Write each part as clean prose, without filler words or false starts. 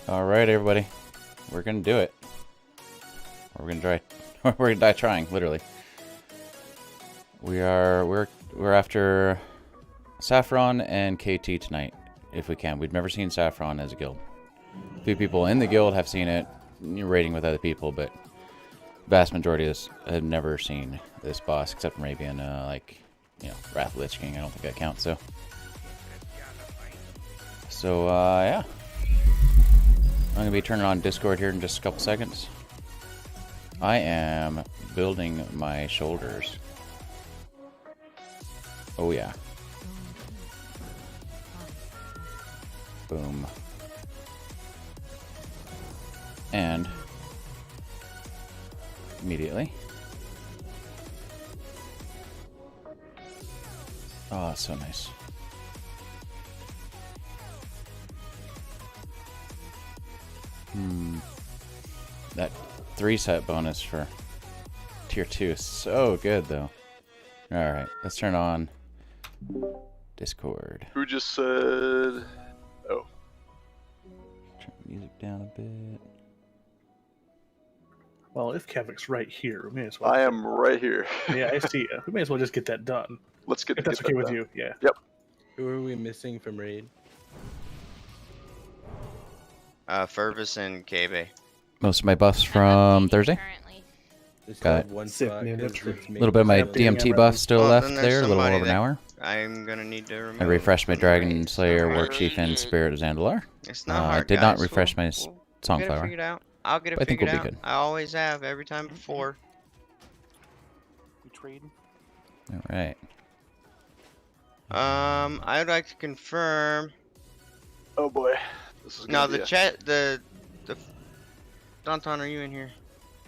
All right, everybody, we're gonna do it. Or we're gonna try. We're gonna die trying, literally. We're after Sapphiron and KT tonight, if we can. We've never seen Sapphiron as a guild. A few people in the guild have seen it, raiding with other people, but vast majority of us have never seen this boss, except for maybe in like, you know, Wrath of Lich King. I don't think that counts. So yeah. I'm going to be turning on Discord here in just a couple seconds. I am building my shoulders. Oh yeah. Boom. And immediately. Oh, so nice. That 3-set bonus for tier 2 is so good, though. Alright, let's turn on Discord. Who just said... Oh. Turn the music down a bit. Well, if Kavic's right here, we may as well. I am right here. Yeah, I see you. We may as well just get that done. Let's get If that's okay that with done. you, yeah. Yep. Who are we missing from raid? Fervus and KB. Most of my buffs from Thursday. Currently. Just Got have it. one Sip spot, me, 'cause that's true. it's A little bit of my mainly Damn, DMT right. buff still Well, left then there, there's a little somebody over an that- hour. I'm gonna need to remove. I refreshed my from Dragon raid. Slayer, Alright. War Chief, and Spirit of Zandalar. It's not hard, did not guys. refresh my We'll get it Songflower. figured out. I'll get it But I think figured we'll be out. good. I always have, every time before. We trade. Alright. I would like to confirm. Oh boy. This is No, gonna the be a- chat, the Danton, are you in here?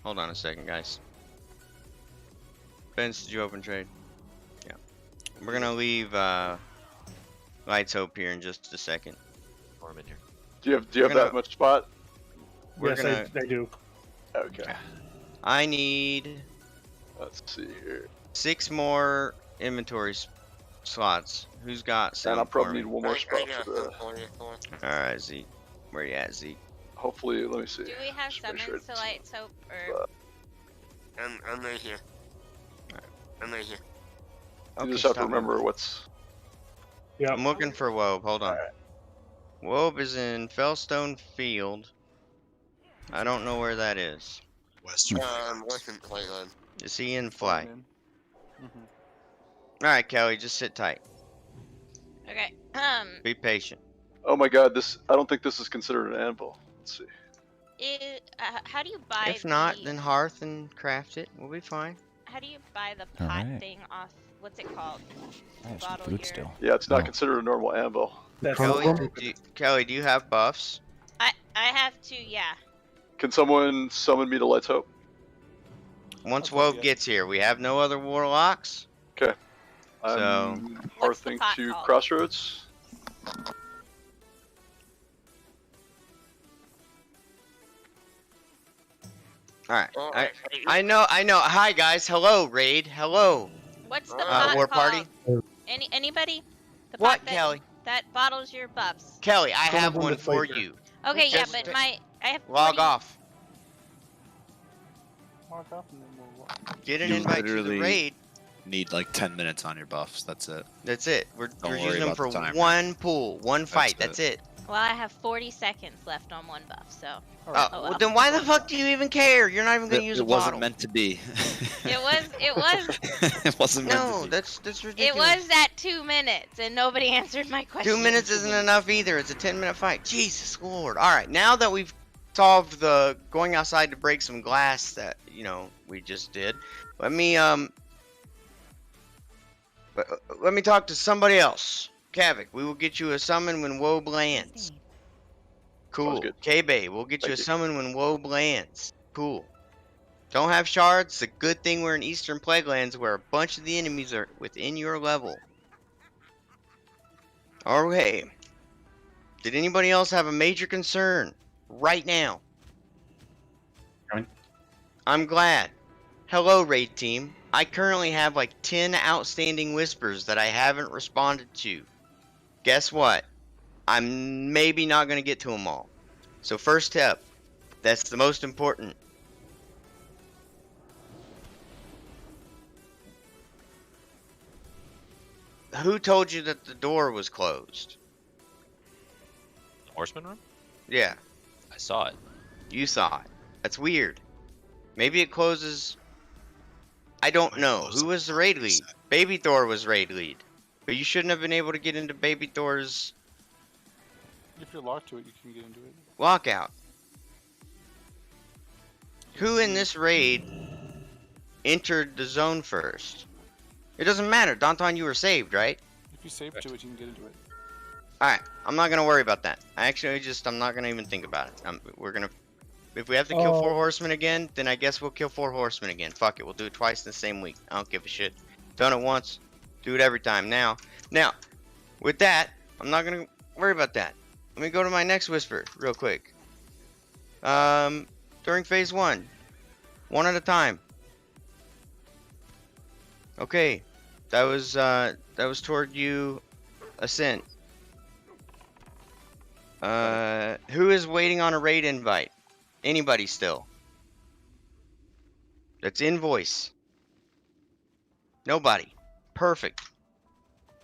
Hold on a second, guys. Vince, did you open trade? Yeah. We're gonna leave Lights Hope here in just a second. Or I'm in here. Do you have We're that gonna- much spot? We're Yes, gonna. I do. Okay. I need Let's see here. 6 more inventory slots. Who's got some? And I'll for probably me? need one more spot for the... Alright, Zeke. Where you at, Zeke? Hopefully, let me see. Do we have Just make summons sure to it's- light soap or? I'm right here. I'm right here. You just have to remember what's... Yeah. I'm looking for Wobe. Hold on. Alright. Wobe is in Fellstone Field. I don't know where that is. Western. Western Playland. Is he in fly? Mm-hmm. Alright, Kelly, just sit tight. Okay. Be patient. Oh my god, this... I don't think this is considered an anvil. Let's see. How do you buy? If not, the, then hearth and craft it. We'll be fine. How do you buy the pot Alright. thing off? What's it called? I have some Bottle food here. still. Yeah, it's not Oh. considered a normal anvil. That's Kelly, do you have buffs? I have to. Yeah. Can someone summon me to Light's Hope? Once Okay, Wobe yeah. gets here, we have no other warlocks. I'm What's the hearthing pot to called? Crossroads. Alright. I know. Hi guys. Hello, raid. Hello. What's the Uh, pot war called? party? Anybody? The What, pot that, Kelly? that bottles your buffs. Kelly, I Someone have from one the for Slater. you. Okay, yeah, Just but I have. Log 40 off. Mark up and then we'll... Get an You invite to the literally- raid. Need like 10 minutes on your buffs. That's it. That's it. We're Don't worry using them about for the timer. one pool, one fight. That's it. Well, I have 40 seconds left on one buff, so. Oh, well. well, then why the fuck do you even care? You're not even gonna use It a wasn't bottle. meant to be. It was. It wasn't meant No, to be. that's It ridiculous. was at 2 minutes, and nobody answered my question. 2 minutes isn't enough either. It's a 10-minute fight. Jesus Lord. All right, now that we've solved the going outside to break some glass that we just did, let me talk to somebody else. Kavik, we will get you a summon when Wobe lands. Cool. Sounds good. K-Bay, we'll get you a Thank you. summon when Wobe lands. Cool. Don't have shards. It's a good thing we're in Eastern Plaguelands where a bunch of the enemies are within your level. Okay. Did anybody else have a major concern right now? Right. I'm glad. Hello, raid team. I currently have like 10 outstanding whispers that I haven't responded to. Guess what? I'm maybe not going to get to them all. So first step, that's the most important. Who told you that the door was closed? Horseman room? Yeah, I saw it. you saw it. That's weird. Maybe it closes. I don't know. Who was the raid lead? Baby Thor was raid lead. But you shouldn't have been able to get into Baby Thor's If you're locked to it, you can get into it. lockout. Who in this raid entered the zone first? It doesn't matter. Danton, you were saved, right? If you save to it, you can get into it. Alright, I'm not gonna worry about that. I'm not gonna even think about it. If we have to kill 4 horsemen again, then I guess we'll kill 4 horsemen again. Fuck it, we'll do it twice in the same week. I don't give a shit. Done it once, do it every time. Now, with that, I'm not gonna worry about that. Let me go to my next whisper real quick. During phase 1, one at a time. Okay, that was toward you, Ascent. Who is waiting on a raid invite? Anybody still? That's invoice. Nobody. Perfect.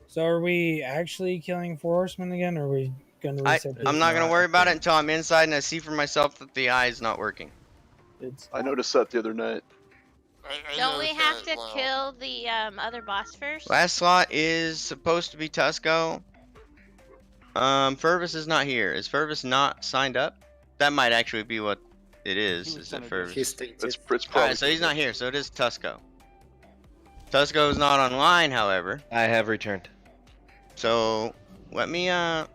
So are we actually killing 4 horsemen again, or are we gonna reset this? I'm not gonna worry about it until I'm inside and I see for myself that the eye is not working. I noticed that the other night. Don't we have to kill the other boss first? Last slot is supposed to be Tusco. Fervus is not here. Is Fervus not signed up? That might actually be what it is. Is it Fervus? It's probably. Alright, so he's not here. So it is Tusco. Tusco is not online, however. I have returned. So let me I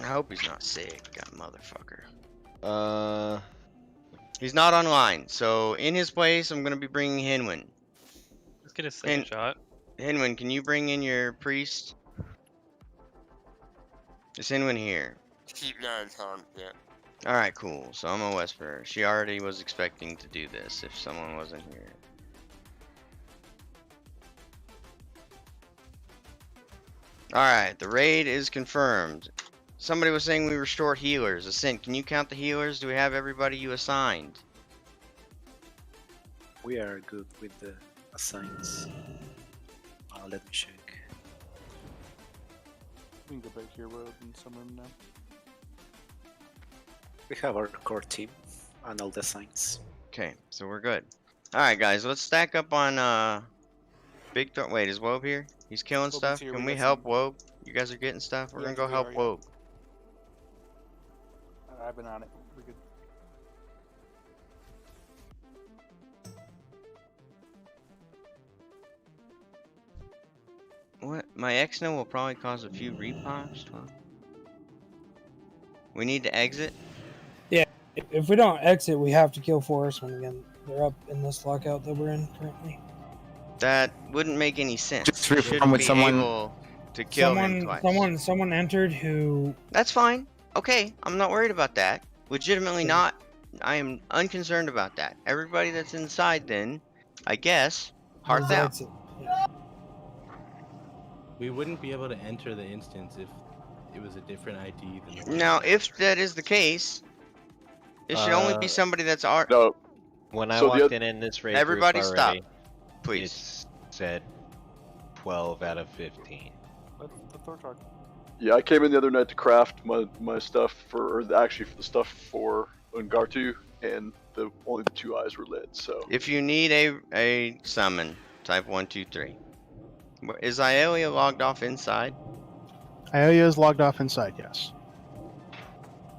hope he's not sick, that motherfucker. He's not online, so in his place I'm gonna be bringing Hinwin. Let's get a second shot. Hinwin, can you bring in your priest? Is Hinwin here? Keep 9 on, yeah. Alright, cool. So I'm a whisperer. She already was expecting to do this if someone wasn't here. Alright, the raid is confirmed. Somebody was saying we were short healers. Ascent, can you count the healers? Do we have everybody you assigned? We are good with the assigns. Let me check. We can go back here. We're in some room now. We have our core team and all the signs. Okay, so we're good. Alright guys, let's stack up on Big Thor. Wait, is Wobe here? He's killing Wobe's stuff. here, Can we we got help some- Wobe? You guys are getting stuff? We're Yeah, gonna go we help are, yeah. Wobe. I've been on it. We're good. What? My Exno will probably cause a few repops. We need to exit? If we don't exit, we have to kill 4 horsemen again. They're up in this lockout that we're in currently. That wouldn't make any sense. Just We reform shouldn't with be someone- able to kill him twice. Someone entered who. That's fine. Okay, I'm not worried about that. Legitimately Okay. not. I am unconcerned about that. Everybody that's inside then, I guess, hearts out. exit. Yeah. We wouldn't be able to enter the instance if it was a different ID than the one. Now, if that is the case, it should only be somebody that's art. No, When I So the walked oth- in this raid Everybody group stop, already, please. it said 12 out of 15. Let Thor talk. yeah, I came in the other night to craft my stuff for the stuff for Ungartu, and only the 2 eyes were lit. So If you need a summon, type 1, 2, 3. Is Iolia logged off inside? Iolia is logged off inside, yes.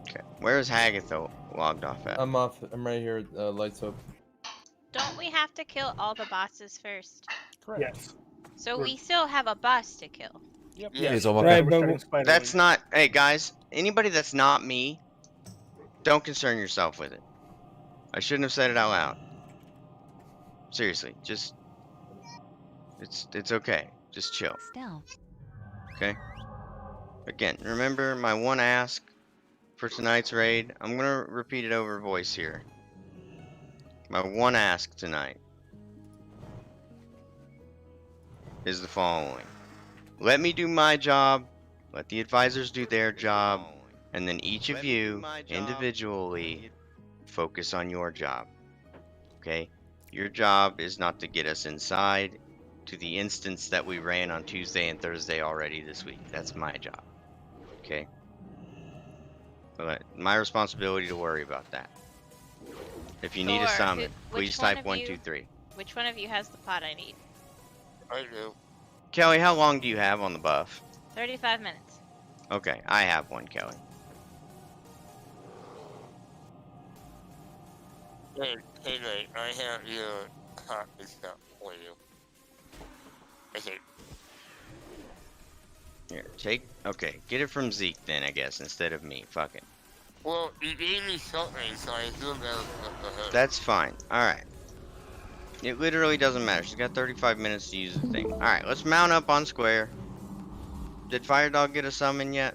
Okay. Where is Hagatha logged off at? I'm off. I'm right here. Lights up. Don't we have to kill all the bosses first? Correct. Yes. So we still have a boss to kill. Yep. Yeah. He's almost Right, We're but starting Spider That's League. not. Hey guys, anybody that's not me, don't concern yourself with it. I shouldn't have said it out loud. Seriously, just it's okay. Just chill. Still. Okay. Again, remember my one ask for tonight's raid? I'm gonna repeat it over voice here. My one ask tonight is the following. Let me do my job, let the advisors do their job, and then each of you individually focus on your job. Okay? Your job is not to get us inside to the instance that we ran on Tuesday and Thursday already this week. That's my job. Okay? But my responsibility to worry about that. If you need a Thor, summon, please type 1, 2, 3. Which one of you has the pot I need? I do. Kelly, how long do you have on the buff? 35 minutes. Okay, I have one, Kelly. Hey, Nate, I have your copy stuff for you. Okay. Here, okay, get it from Zeke then, I guess, instead of me. Fuck it. Well, you gave me something, so I assumed that was That's fine. Alright. It literally doesn't matter. She's got 35 minutes to use the thing. Alright, let's mount up on square. Did Fire Dog get a summon yet?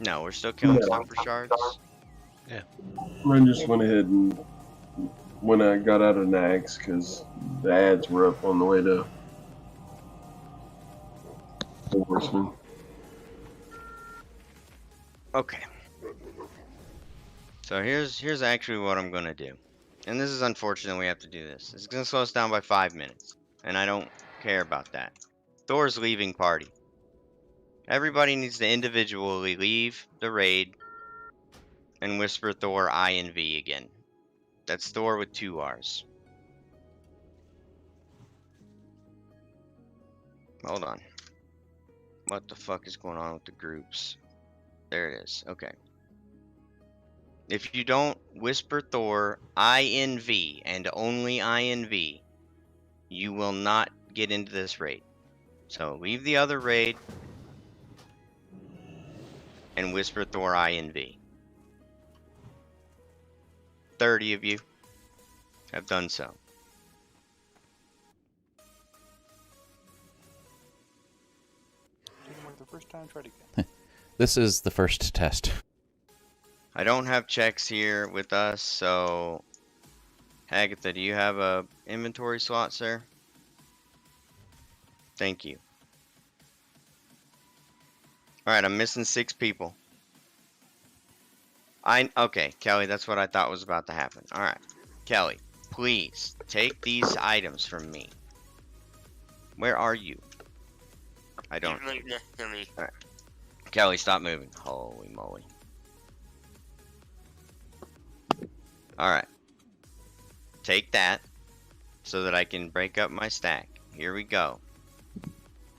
No, we're still killing super shards. Yeah. I just went ahead and when I got out of Nags because the ads were up on the way to Horseman. Okay. So here's actually what I'm gonna do. And this is unfortunate we have to do this. It's gonna slow us down by 5 minutes. And I don't care about that. Thor's leaving party. Everybody needs to individually leave the raid and whisper Thor I and V again. That's Thor with 2 R's. Hold on. What the fuck is going on with the groups? There it is. Okay. If you don't whisper Thor INV and only INV, you will not get into this raid. So leave the other raid and whisper Thor INV. 30 of you have done so. Didn't work the first time, try it again. This is the first test. I don't have checks here with us, so Agatha, do you have a inventory slot, sir? Thank you. Alright, I'm missing 6 people. Okay, Kelly, that's what I thought was about to happen. Alright, Kelly, please take these items from me. Where are you? I don't. right next to me. Alright. Kelly, stop moving. Holy moly. Alright. Take that so that I can break up my stack. Here we go.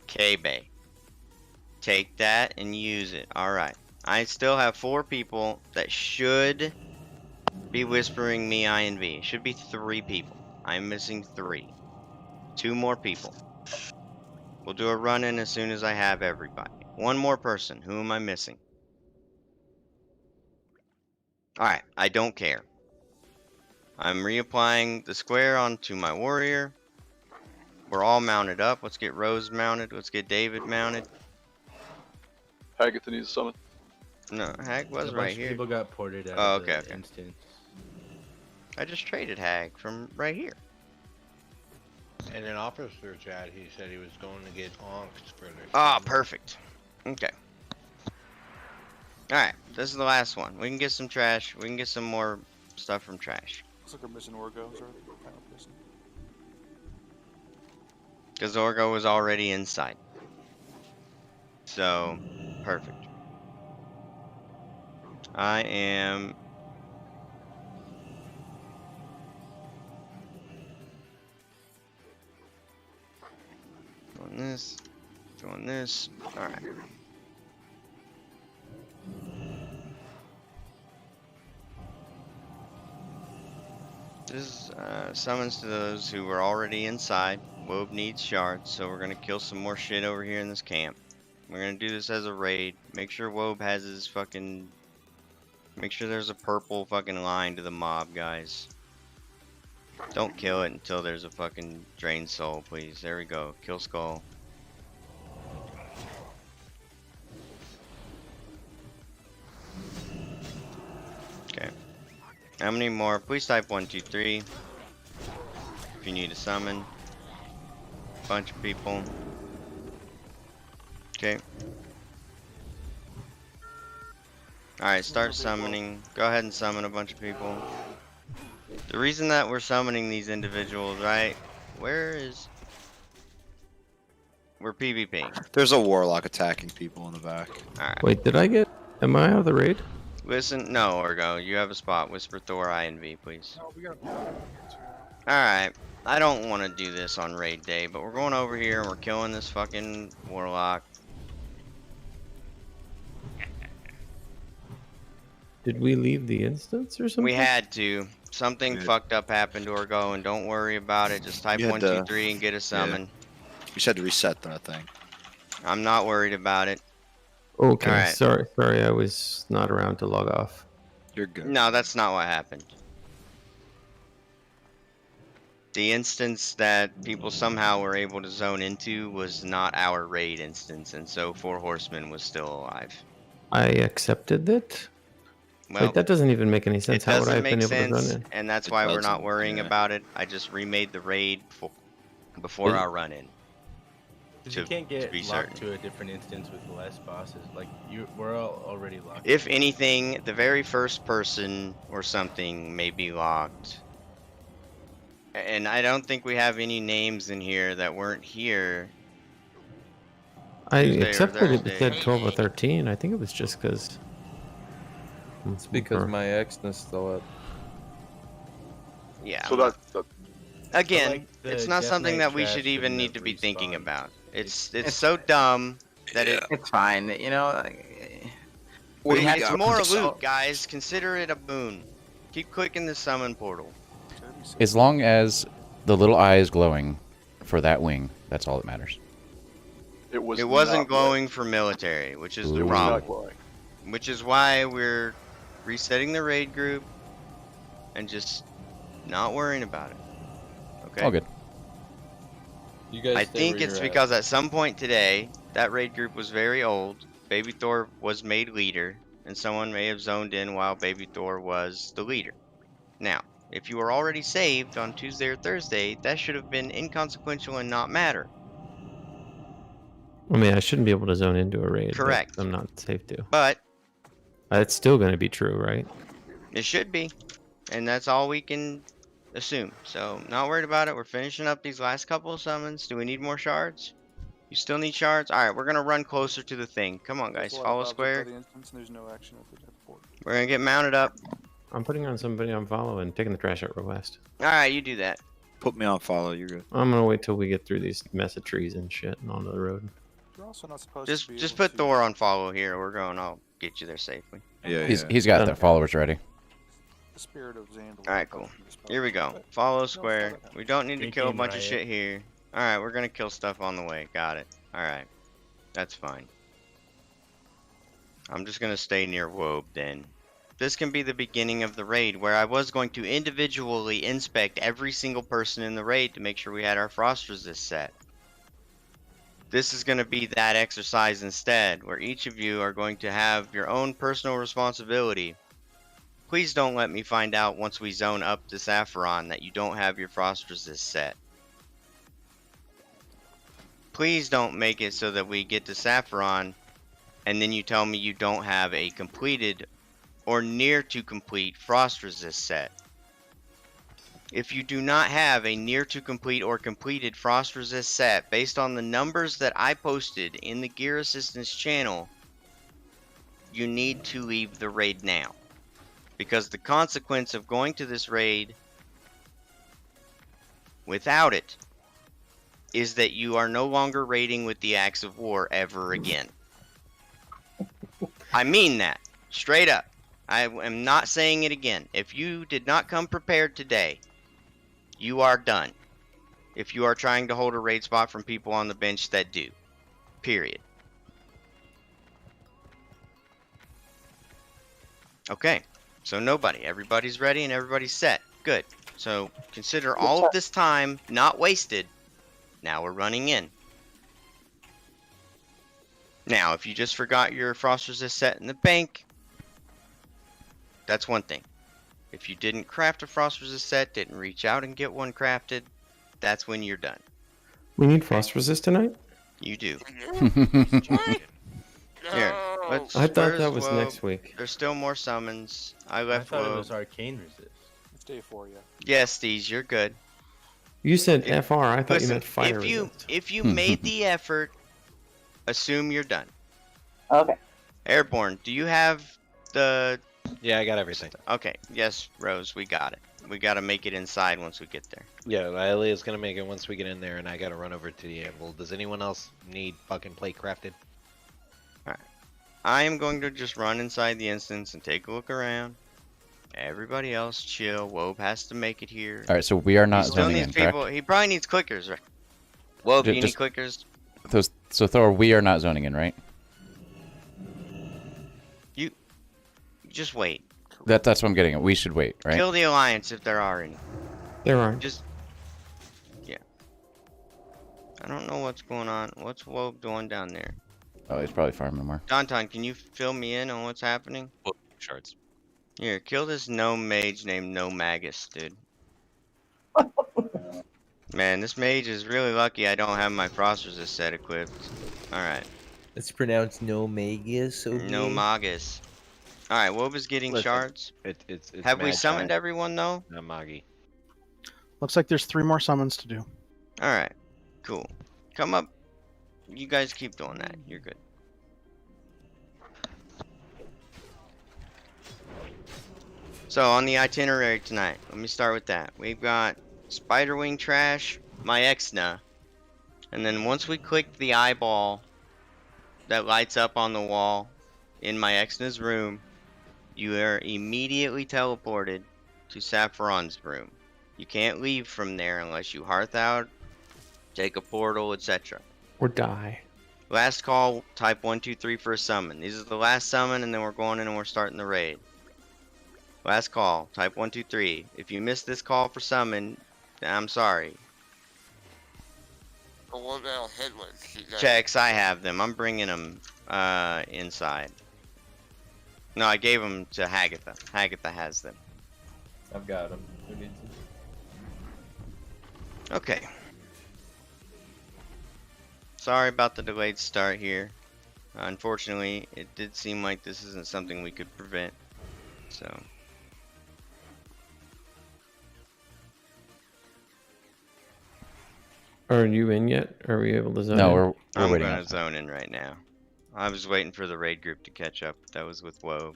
K-Bay. Take that and use it. Alright. I still have 4 people that should be whispering me I and V. Should be 3 people. I'm missing 3. 2 more people. We'll do a run-in as soon as I have everybody. 1 more person. Who am I missing? Alright, I don't care. I'm reapplying the square onto my warrior. We're all mounted up. Let's get Rose mounted. Let's get David mounted. Hagatha needs a summon. No, Hag was right here. People got ported out Oh, of the okay. instance. I just traded Hag from right here. And in officer chat, he said he was going to get onks for this. Ah, perfect. Okay. Alright, this is the last one. We can get some trash. We can get some more stuff from trash. Looks like we're missing Orgos or kind of missing. Because Orgo was already inside. So, perfect. I am... doing this. Alright. This summons to those who were already inside. WoW needs shards, so we're gonna kill some more shit over here in this camp. We're gonna do this as a raid. Make sure WoW has his fucking... Make sure there's a purple fucking line to the mob, guys. Don't kill it until there's a fucking drained soul, please. There we go. Kill skull. How many more? Please type 1, 2, 3. If you need to summon. Bunch of people. Okay. Alright, start summoning. Go ahead and summon a bunch of people. The reason that we're summoning these individuals, right? We're PvPing. There's a warlock attacking people in the back. Alright. Wait, am I out of the raid? Listen, no, Orgo, you have a spot. Whisper Thor, I and V, please. Oh, we got. Alright. I don't want to do this on raid day, but we're going over here and we're killing this fucking warlock. Did we leave the instance or something? We had to. Something fucked up happened to Orgo, and don't worry about it. Just type 1, 2, 3 and get a summon. Yeah. We just had to reset that thing. I'm not worried about it. Okay, Alright. sorry, I was not around to log off. You're good. No, that's not what happened. The instance that people somehow were able to zone into was not our raid instance, and so 4 Horsemen was still alive. I accepted it. Well, Wait, that doesn't even make any sense. It How would I doesn't have been make able to sense, run in? and that's why we're not worrying about it. I just remade the raid before our run-in. You can't get be locked certain. to a different instance with less bosses. Like we're all already locked. If anything, the very first person or something may be locked. And I don't think we have any names in here that weren't here. I Tuesday or accepted it. It Thursday. said 12 or 13. I think it was just because. It's because my Xness still up. Yeah. So that Again, like the it's not Death something Knight that we trash should even shouldn't need have to be thinking respawned. about. It's so dumb that It's fine. You know. it's more loot, guys. Consider it a boon. Keep clicking the summon portal. As long as the little eye is glowing for that wing, that's all that matters. it was. It wasn't not glowing for military, which is the It was not problem. glowing. Which is why we're resetting the raid group and just not worrying about it. Okay. All good. You guys I stay think where it's you're at. because at some point today, that raid group was very old. Baby Thor was made leader, and someone may have zoned in while Baby Thor was the leader. Now, if you were already saved on Tuesday or Thursday, that should have been inconsequential and not matter. I mean, I shouldn't be able to zone into a raid. but Correct. I'm not safe to. But It's still going to be true, right? it should be, and that's all we can assume. So, not worried about it. We're finishing up these last couple of summons. Do we need more shards? You still need shards? Alright, we're gonna run closer to the thing. Come on, guys. There's a lot Follow of objects square. by the instance, and there's no action at the port. We're gonna get mounted up. I'm putting on somebody I'm following, taking the trash out real fast. Alright, you do that. Put me on follow. You're good. I'm going to wait till we get through these mess of trees and shit and onto the road. You're also not supposed to be Just able put to- Thor on follow here. We're going. I'll get you there safely. Yeah, He's got the followers ready. The spirit of Xandal. Alright, cool. Here we go. Follow square. We don't need to Great kill a game, bunch of Riot. shit here. Alright, we're gonna kill stuff on the way. Got it. Alright. That's fine. I'm just gonna stay near Wobe then. This can be the beginning of the raid, where I was going to individually inspect every single person in the raid to make sure we had our frost resist set. This is going to be that exercise instead, where each of you are going to have your own personal responsibility. Please don't let me find out once we zone up to Sapphiron that you don't have your frost resist set. Please don't make it so that we get to Sapphiron and then you tell me you don't have a completed or near to complete frost resist set. If you do not have a near to complete or completed frost resist set based on the numbers that I posted in the gear assistance channel, you need to leave the raid now. Because the consequence of going to this raid without it is that you are no longer raiding with the Axe of War ever again. I mean that. Straight up. I am not saying it again. If you did not come prepared today, you are done. If you are trying to hold a raid spot from people on the bench that do. Period. Okay. So nobody. Everybody's ready and everybody's set. Good. So consider all of this time not wasted. Now we're running in. Now, if you just forgot your frost resist set in the bank, that's one thing. If you didn't craft a frost resist set, didn't reach out and get one crafted, that's when you're done. We need frost resist tonight? You do. No. Here, let's. I thought where's that was Woe? next week. There's still more summons. I I left thought it Woe. was arcane resist. It's day 4, yeah. Yes, Steez, you're good. You said FR. I thought you Listen, meant fire if you resist. if you made the effort, assume you're done. Okay. Airborne, do you have the? Yeah, I got everything. Okay, yes, Rose, we got it. We gotta make it inside once we get there. Yeah, Riley is gonna make it once we get in there, and I gotta run over to the anvil. Does anyone else need fucking plate crafted? Alright. I am going to just run inside the instance and take a look around. Everybody else chill. Wobe has to make it here. All right, so we are not He still zoning needs in, correct? people. He probably needs clickers, right? Wobe, do you need Just- clickers? So Thor, we are not zoning in, right? You just wait. That's what I'm getting at. We should wait, right? Kill the alliance if there are any. There aren't. Just yeah. I don't know what's going on. What's Wobe doing down there? Oh, he's probably farming more. Danton, can you fill me in on what's happening? Shards. Here, kill this gnome mage named No Magus, dude. Man, this mage is really lucky I don't have my frost resist set equipped. Alright. It's pronounced no magus. No Magus. Alright, Wobe is getting Listen, shards. It's Have we Magi, summoned everyone though? not Magi. Looks like there's 3 more summons to do. Alright, cool. Come up. You guys keep doing that. You're good. So, on the itinerary tonight, let me start with that. We've got Spiderwing Trash, my Exna, and then once we click the eyeball that lights up on the wall in my Exna's room, you are immediately teleported to Sapphiron's room. You can't leave from there unless you hearth out, take a portal, etc. Or die. Last call, type 1, 2, 3 for a summon. These are the last summon, and then we're going in and we're starting the raid. Last call, type 1, 2, 3. If you missed this call for summon, I'm sorry. But what about headless? Checks, I have them. I'm bringing them inside. No, I gave them to Hagatha. Hagatha has them. I've got them. Who needs them? Okay. Sorry about the delayed start here. Unfortunately, it did seem like this isn't something we could prevent. So. Are you in yet? Are we able to zone No, in? we're I'm waiting. gonna zone in right now. I was waiting for the raid group to catch up. That was with WoW.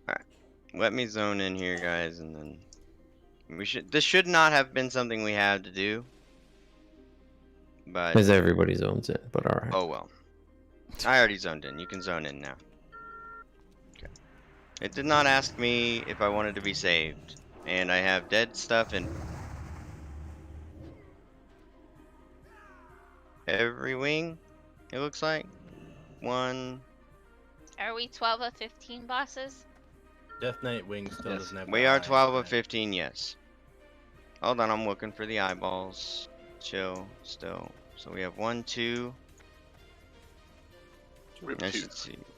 Alright. Let me zone in here, guys, and then this should not have been something we had to do. But As everybody zones in, but alright. oh well. I already zoned in. You can zone in now. Okay. It did not ask me if I wanted to be saved. And I have dead stuff in every wing, it looks like. 1. Are we 12 of 15 bosses? Death Knight Wing still Yes. doesn't have We the are eyes 12 on of it. 15, yes. Hold on, I'm looking for the eyeballs. Chill, still. So we have 1, 2.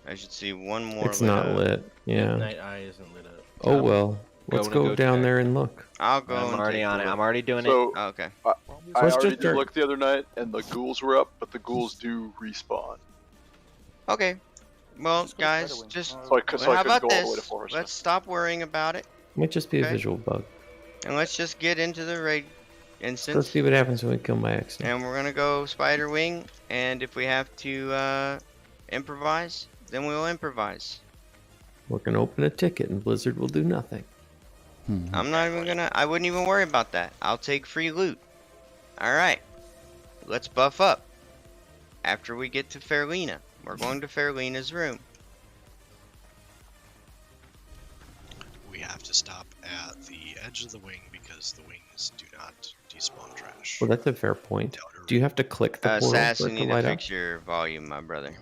I should see one more. It's not lit. Yeah. Night Eye isn't lit up. Oh well. Let's go down there and look. I'll go. I'm already on it. I'm already doing So, Oh, okay. I let's already just did look the other night, and the ghouls were up, but the ghouls do respawn. Okay. Well, guys, just So I couldn't how about go all the way to this? Forest. Let's stop worrying about it, Might just be a Okay. visual bug. and let's just get into the raid Let's instance. see what happens when we kill my ex. And we're gonna go Spider Wing, and if we have to improvise, then we'll improvise. We're gonna open a ticket and Blizzard will do nothing. I'm not even gonna. I wouldn't even worry about that. I'll take free loot. All right. Let's buff up. After we get to Fairlena, we're going to Fairlena's room. We have to stop at the edge of the wing because the wings do not despawn trash. Well, that's a fair point. Do you have to click the portal Sass, for you it to need to light up? fix your volume, my brother.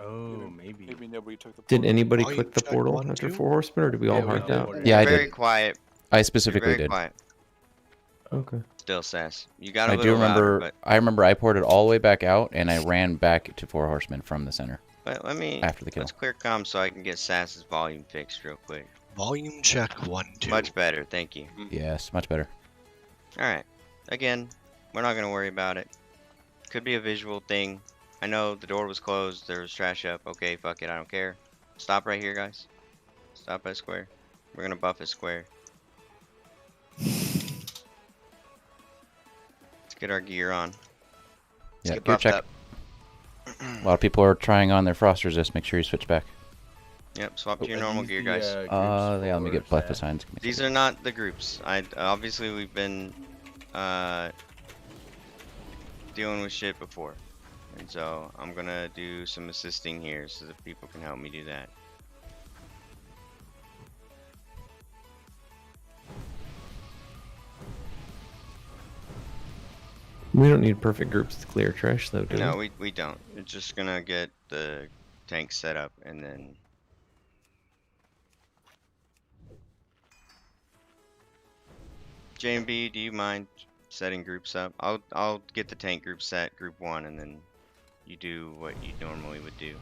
Oh, maybe. Maybe nobody took the Did anybody Volume click the check portal 1, after 2? 4 horsemen, or did we all Yeah, we heart did. out? Yeah, I Very did. quiet. I specifically Very did. quiet. Okay. Still sass. You got a I little do remember. louder, but I remember I poured it all the way back out, and I ran back to 4 horsemen from the center. but let me after the kill. let's clear comms so I can get Sass's volume fixed real quick. Volume check 1, 2. Much better, thank you. Yes, much better. All right. Again, we're not gonna worry about it. Could be a visual thing. I know the door was closed. There was trash up. Okay, fuck it. I don't care. Stop right here, guys. Stop at square. We're gonna buff a square. Let's get our gear on. Let's Yeah, get gear buffed check. up. A lot of people are trying on their frost resist. Make sure you switch back. Yep, swap to your normal gear, guys. Yeah, let me get buff assigns. These are not the groups. Obviously we've been dealing with shit before, and so I'm gonna do some assisting here so that people can help me do that. We don't need perfect groups to clear trash, though, do we? No, we don't. It's just gonna get the tank set up and then. JMB, do you mind setting groups up? I'll get the tank group set, group 1, and then you do what you normally would do.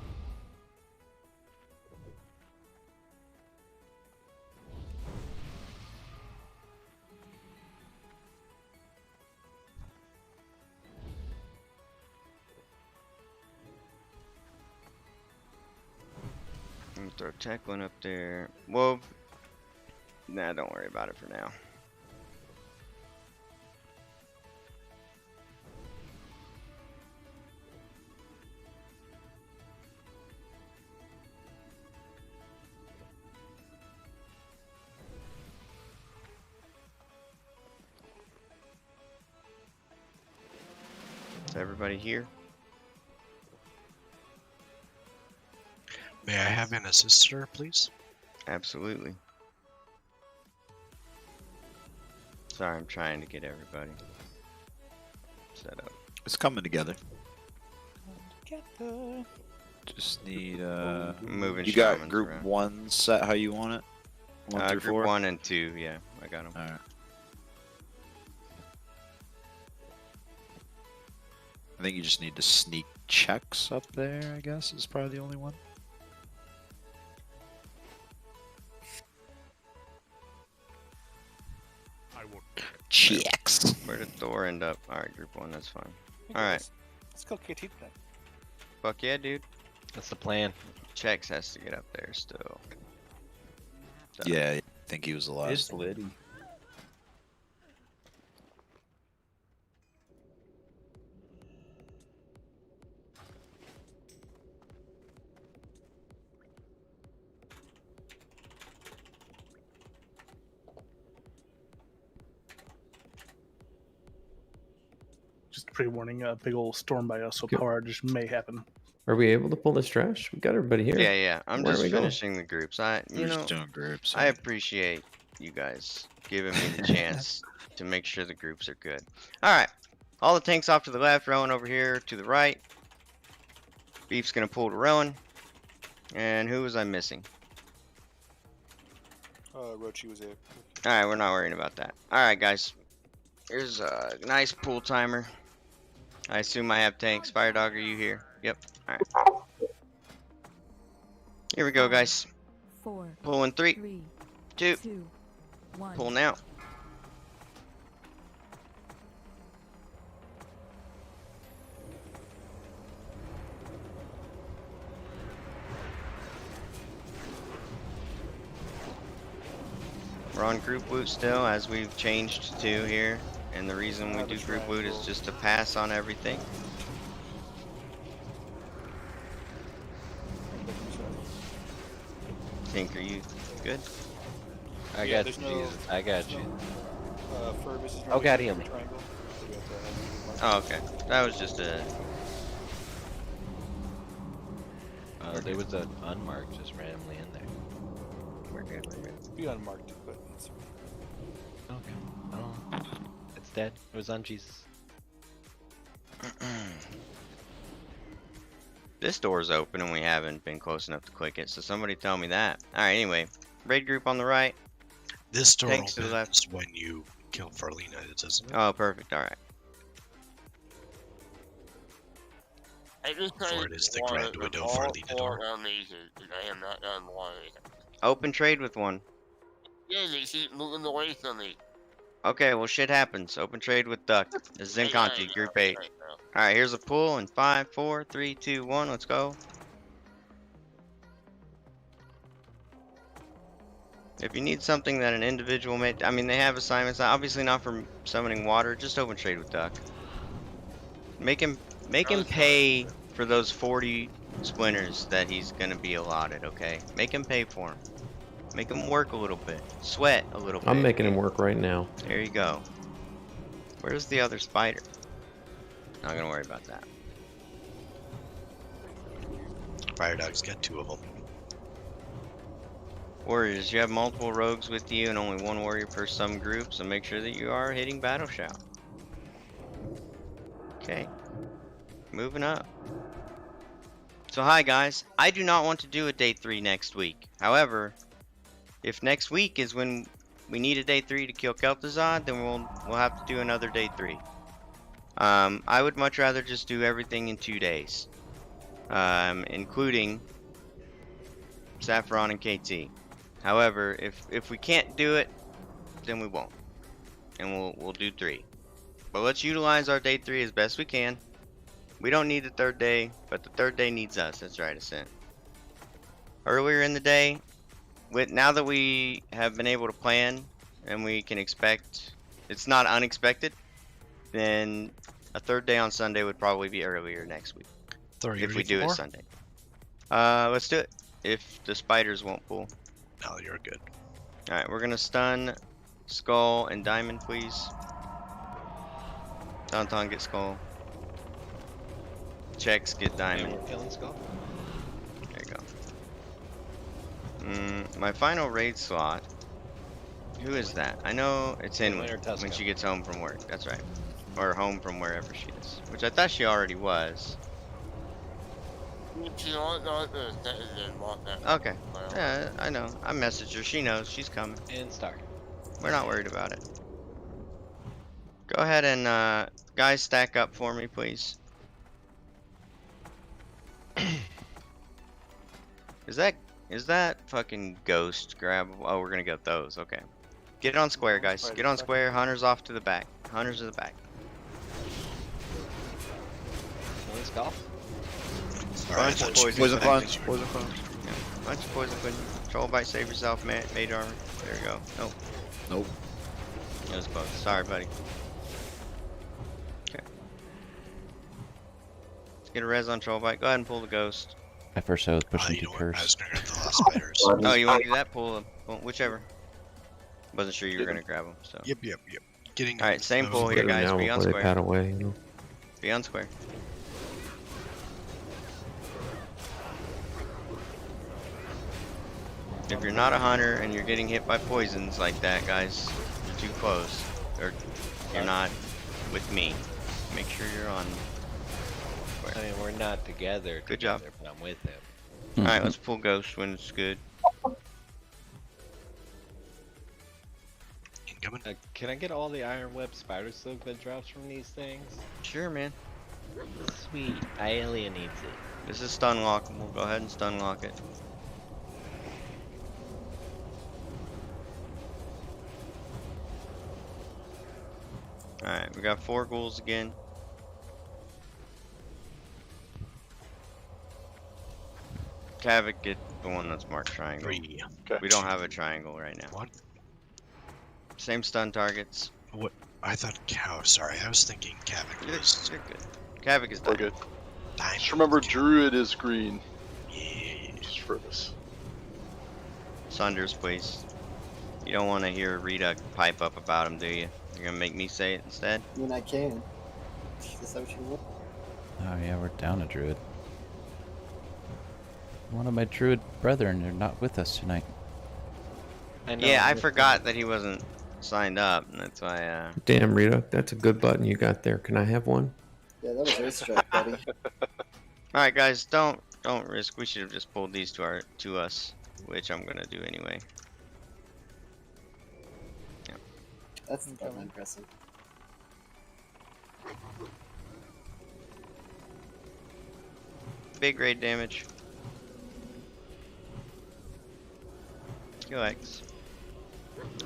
I'm gonna throw Techlin up there. Well, nah, don't worry about it for now. Is everybody here? May I have an assister, please? Absolutely. Sorry, I'm trying to get everybody set up. It's coming together. Together. Just need Moving You got shamans group around. 1 set how you want it? 1 through Group 4? 1 and 2, yeah, I got them. Alright. I think you just need to sneak checks up there, I guess, is probably the only one. Checks. Where did Thor end up? Alright, group 1, that's fine. Alright. Let's go KT then. Fuck yeah, dude. That's the plan. Chex has to get up there still. So. Yeah, I think he was the last It's one. Liddy. Just pre-warning, a big old storm by us, so power outage may happen. Are we able to pull this trash? We got everybody here. Yeah, yeah. I'm Where are just we going? finishing the groups. You We're know, just doing groups. I appreciate you guys giving me the chance to make sure the groups are good. Alright. All the tanks off to the left, Rowan over here to the right. Beef's gonna pull to Rowan. And who was I missing? Rochi was it. Alright, we're not worrying about that. Alright, guys. Here's a nice pool timer. I assume I have tanks. Fire Dog, are you here? Yep. Alright. Here we go, guys. 4. Pull in 3, 2, 1. pull now. We're on group loot still, as we've changed to here. And the reason we do group loot is just to pass on everything. Tink, are you good? I Yeah, got there's you, no- Jesus. I got you. Furbus is Oh, got him. triangle. So we have to have- Oh, okay. That was just a... There was an unmarked just randomly in there. We're good, we're good. Be unmarked, but it's Okay. Oh, it's dead. It was on Jesus. This door's open and we haven't been close enough to click it, so somebody tell me that. Alright, anyway. Raid group on the right. This door Tanks to the left. opens when you kill Farlina, doesn't it? Oh, perfect. All right. I just For it is the Grand Widow Farlina. I am not on one. Open trade with one. Yeah, they keep moving away from me. Okay, well, shit happens. Open trade with Duck. This is Zinconti, Group 8. Alright, here's a pull in 5, 4, 3, 2, 1. Let's go. If you need something that an individual may... I mean, they have assignments. Obviously not for summoning water. Just open trade with Duck. Make him pay for those 40 splinters that he's gonna be allotted, okay? Make him pay for them. Make him work a little bit. Sweat a little bit. I'm making him work right now. There you go. Where's the other spider? Not gonna worry about that. Fire Dog's got 2 of them. Warriors, you have multiple rogues with you and only one warrior per some group, so make sure that you are hitting battle shout. Okay. Moving up. So hi guys, I do not want to do a day 3 next week. However, if next week is when we need a day 3 to kill Kel'Thuzad, then we'll have to do another day 3. I would much rather just do everything in 2 days, including Sapphiron and KT. However, if we can't do it, then we won't, and we'll do 3. But let's utilize our day 3 as best we can. We don't need the 3rd day, but the 3rd day needs us. That's right, Ascent. Earlier in the day, now that we have been able to plan and we can expect, it's not unexpected, then a 3rd day on Sunday would probably be earlier next week. If we do it Sunday. Let's do it. If the spiders won't pull. No, you're good. Alright, we're gonna stun Skull and Diamond, please. Tauntaun, get Skull. Checks, get Diamond. We're killing Skull. There you go. My final raid slot. Who is that? I know it's Inwin when she gets home from work. That's right. Or home from wherever she is. Which I thought she already was. Okay. Yeah, I know. I messaged her. She knows. She's coming. And Star. We're not worried about it. Go ahead and, guys, stack up for me, please. Is that fucking ghost grab? Oh, we're gonna get those. Okay. Get on square, guys. Get on square. Hunters off to the back. Hunters to the back. Killing Skull. Bunch of Poison clones. Poison clones. Yeah, bunch of poison clones. Troll bite, save yourself, mage armor. There you go. Nope. Nope. It was close. Sorry, buddy. Okay. Let's get a res on troll bite. Go ahead and pull the ghost. At first I was pushing You to know what? I curse. was gonna grab the last spiders. Oh, you want to do that? Pull whichever. Wasn't sure you were gonna grab them. So. Yep. Getting. All right, same pull Get here, him guys. now Be on before they square. pat away, you know. Be on square. If you're not a hunter and you're getting hit by poisons like that, guys, you're too close. Or you're not with me. Make sure you're on square. I mean, we're not together. Good job. But I'm with him. Alright, let's pull ghost when it's good. Incoming. Can I get all the iron web spider silk that drops from these things? Sure, man. Sweet. Alien needs it. This is stun lockable. Go ahead and stun lock it. Alright, we got 4 ghouls again. Kavik, get the one that's marked triangle. 3. Okay. We don't have a triangle right now. 1. Same stun targets. What? I thought cow. Sorry, I was thinking Kavik was. You're good. Kavik is We're done. good. Diamond. Just remember, Druid is green. Yeah. Just for this. Sunders, please. You don't want to hear Rita pipe up about him, do you? You're gonna make me say it instead? I mean, I can. Is that what you want? Oh yeah, we're down a druid. One of my druid brethren are not with us tonight. I know. Yeah, I forgot that he wasn't signed up, and that's why, Damn, Rita, that's a good button you got there. Can I have one? Yeah, that was ace strike, buddy. Alright, guys, don't risk. We should have just pulled these to us, which I'm gonna do anyway. That's impressive. Big raid damage. Go X.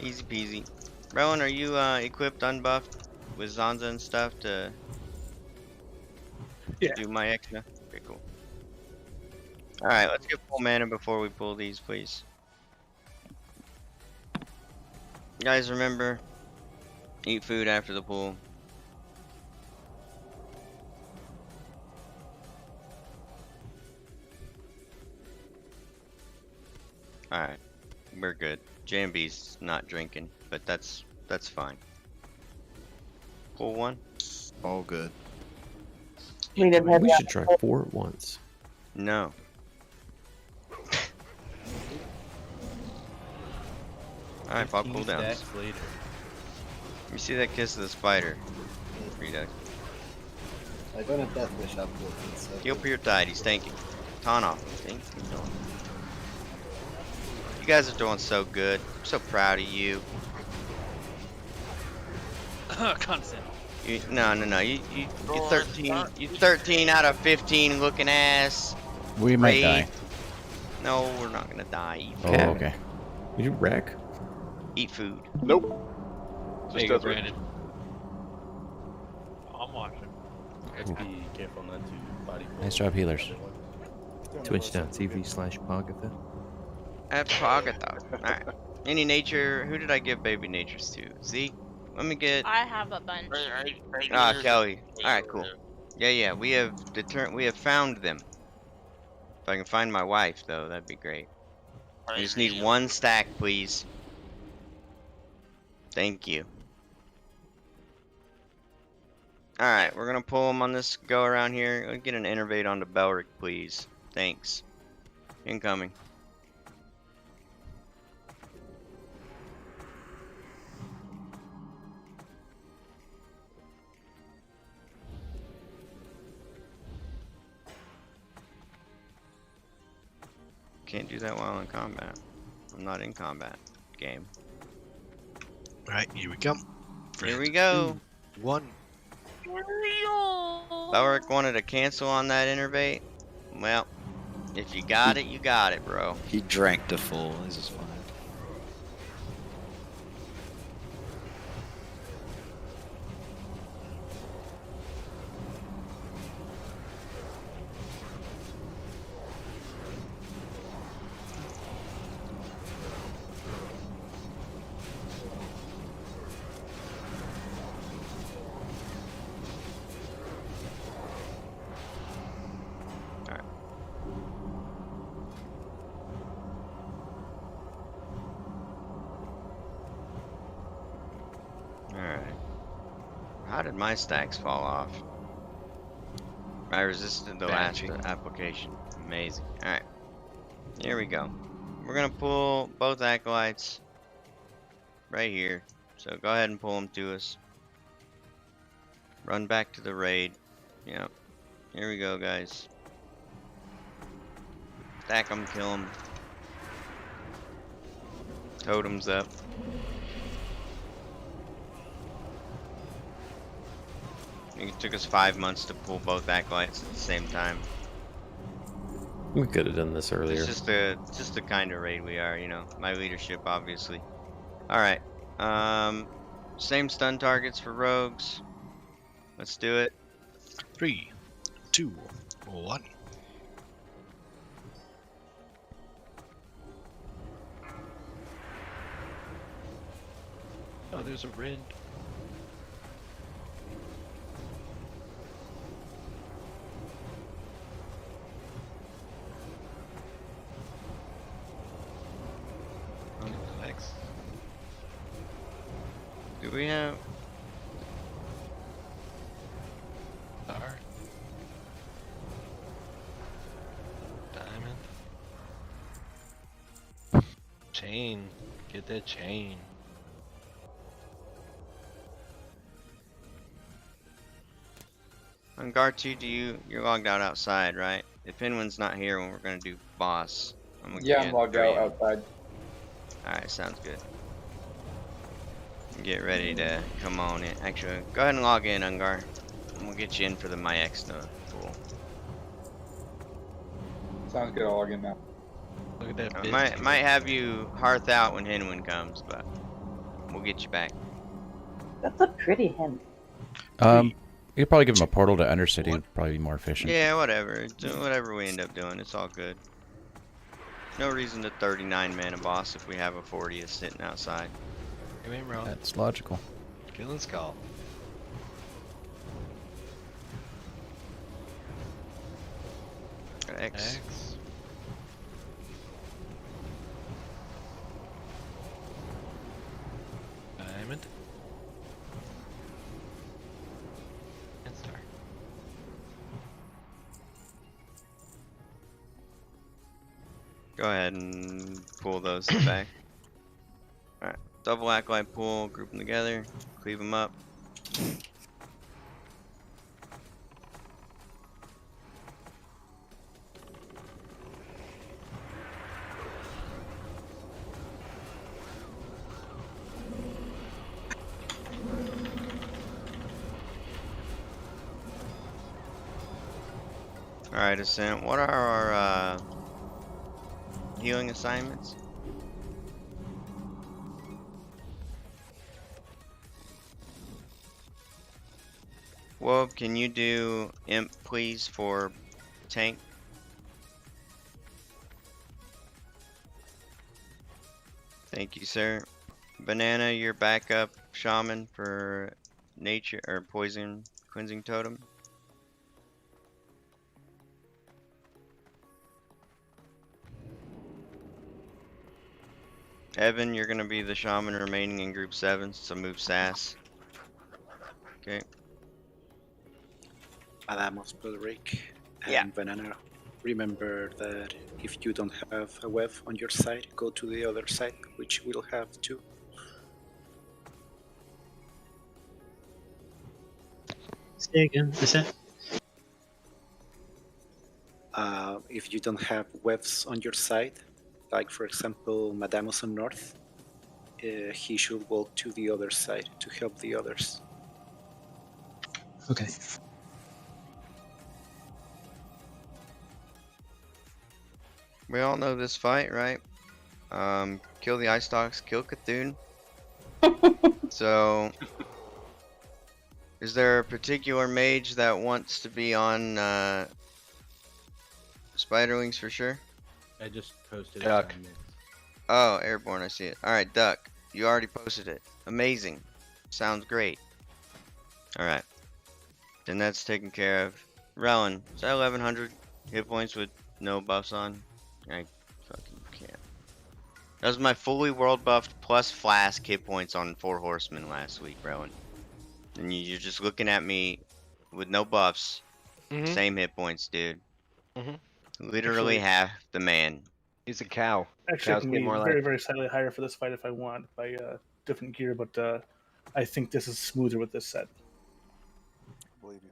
Easy peasy. Rowan, are you equipped unbuffed with Zanza and stuff to do my extra? Okay, cool. Alright, let's get full mana before we pull these, please. Guys, remember, eat food after the pull. Alright, we're good. JMB's not drinking, but that's fine. Pull one. All good. We should try 4 at once. No. Alright, Bob, cool down. Stacks later. You see that kiss of the spider? Redux. I don't have Death Wish up with it, so. Heal Pure Tide, he's tanking. Taunt off. Thank you. You guys are doing so good. I'm so proud of you. Constant. No. You 13. You 13 out of 15 looking ass. We might die. No, we're not gonna die. Eat Oh, food. okay. Did you wreck? Eat food. Nope. There you go, Brandon. I'm watching. Let's be careful not to body blow. Nice job, healers. Twitch.tv/Pogatha. At Pogatha. Alright. Any nature. Who did I give baby natures to? Z? Let me get. I have a bunch. Kelly. Alright, cool. Yeah. We have found them. If I can find my wife, though, that'd be great. I just need 1 stack, please. Thank you. Alright, we're gonna pull them on this go around here. Let's get an innervate onto Belric, please. Thanks. Incoming. Can't do that while in combat. I'm not in combat. Game. Right, here we come. Here we go. 1. Belric wanted to cancel on that innervate. Well, if you got it, you got it, bro. He drank to full. This is fine. How did my stacks fall off? I resisted the last application. Amazing. Alright. Here we go. We're gonna pull both acolytes right here. So go ahead and pull them to us. Run back to the raid. Yep. Here we go, guys. Stack them, kill them. Totems up. It took us 5 months to pull both acolytes at the same time. We could have done this earlier. It's just the kind of raid we are, you know. My leadership, obviously. All right. Same stun targets for rogues. Let's do it. 3, 2, 1. Oh, there's a rend. Thanks. Do we have? Star. Diamond. Chain. Get that chain. On guard 2, you're logged out outside, right? If anyone's not here when we're gonna do boss, I'm I'm logged out outside. Alright, sounds good. get ready to come on in. Actually, go ahead and log in, Ungar. And we'll get you in for the My Exna pool. Sounds good. I'll log in now. Look at that. Might have you hearth out when Hinwin comes, but we'll get you back. That's a pretty hint. You could probably give him a portal to Undercity. Would probably be more efficient. Yeah, whatever. Whatever we end up doing, it's all good. No reason to 39 man a boss if we have a 40th sitting outside. You ain't wrong. That's logical. Killing Skull. Got X. Diamond. And star. Go ahead and pull those back. Alright, double acolyte pull, group them together, cleave them up. Alright, Ascent, what are our healing assignments? Well, can you do imp please for tank? Thank you, sir. Banana, your backup shaman for nature or poison cleansing totem. Evan, you're gonna be the shaman remaining in group 7, so move sass. Okay. Madamos, Brother Rick, and Banana. Remember that if you don't have a web on your side, go to the other side, which will have two. Say again, is that? If you don't have webs on your side, like for example Madamos on North, he should walk to the other side to help the others. Okay. We all know this fight, right? Kill the Ice Dogs, kill Cthulhu. So, is there a particular mage that wants to be on Spiderwings for sure? I just posted Duck. it. Oh, Airborne, I see it. Alright, Duck, you already posted it. Amazing. Sounds great. Alright. Then that's taken care of. Relin, is that 1100 hit points with no buffs on? I fucking can't. That was my fully world buffed plus flask hit points on 4 horsemen last week, Rowan. And you're just looking at me with no buffs. Same hit points, dude. Literally Actually, half the man. He's a cow. Actually, I Cows can get be more very, life. very slightly higher for this fight if I want by different gear, but I think this is smoother with this set. Believe you.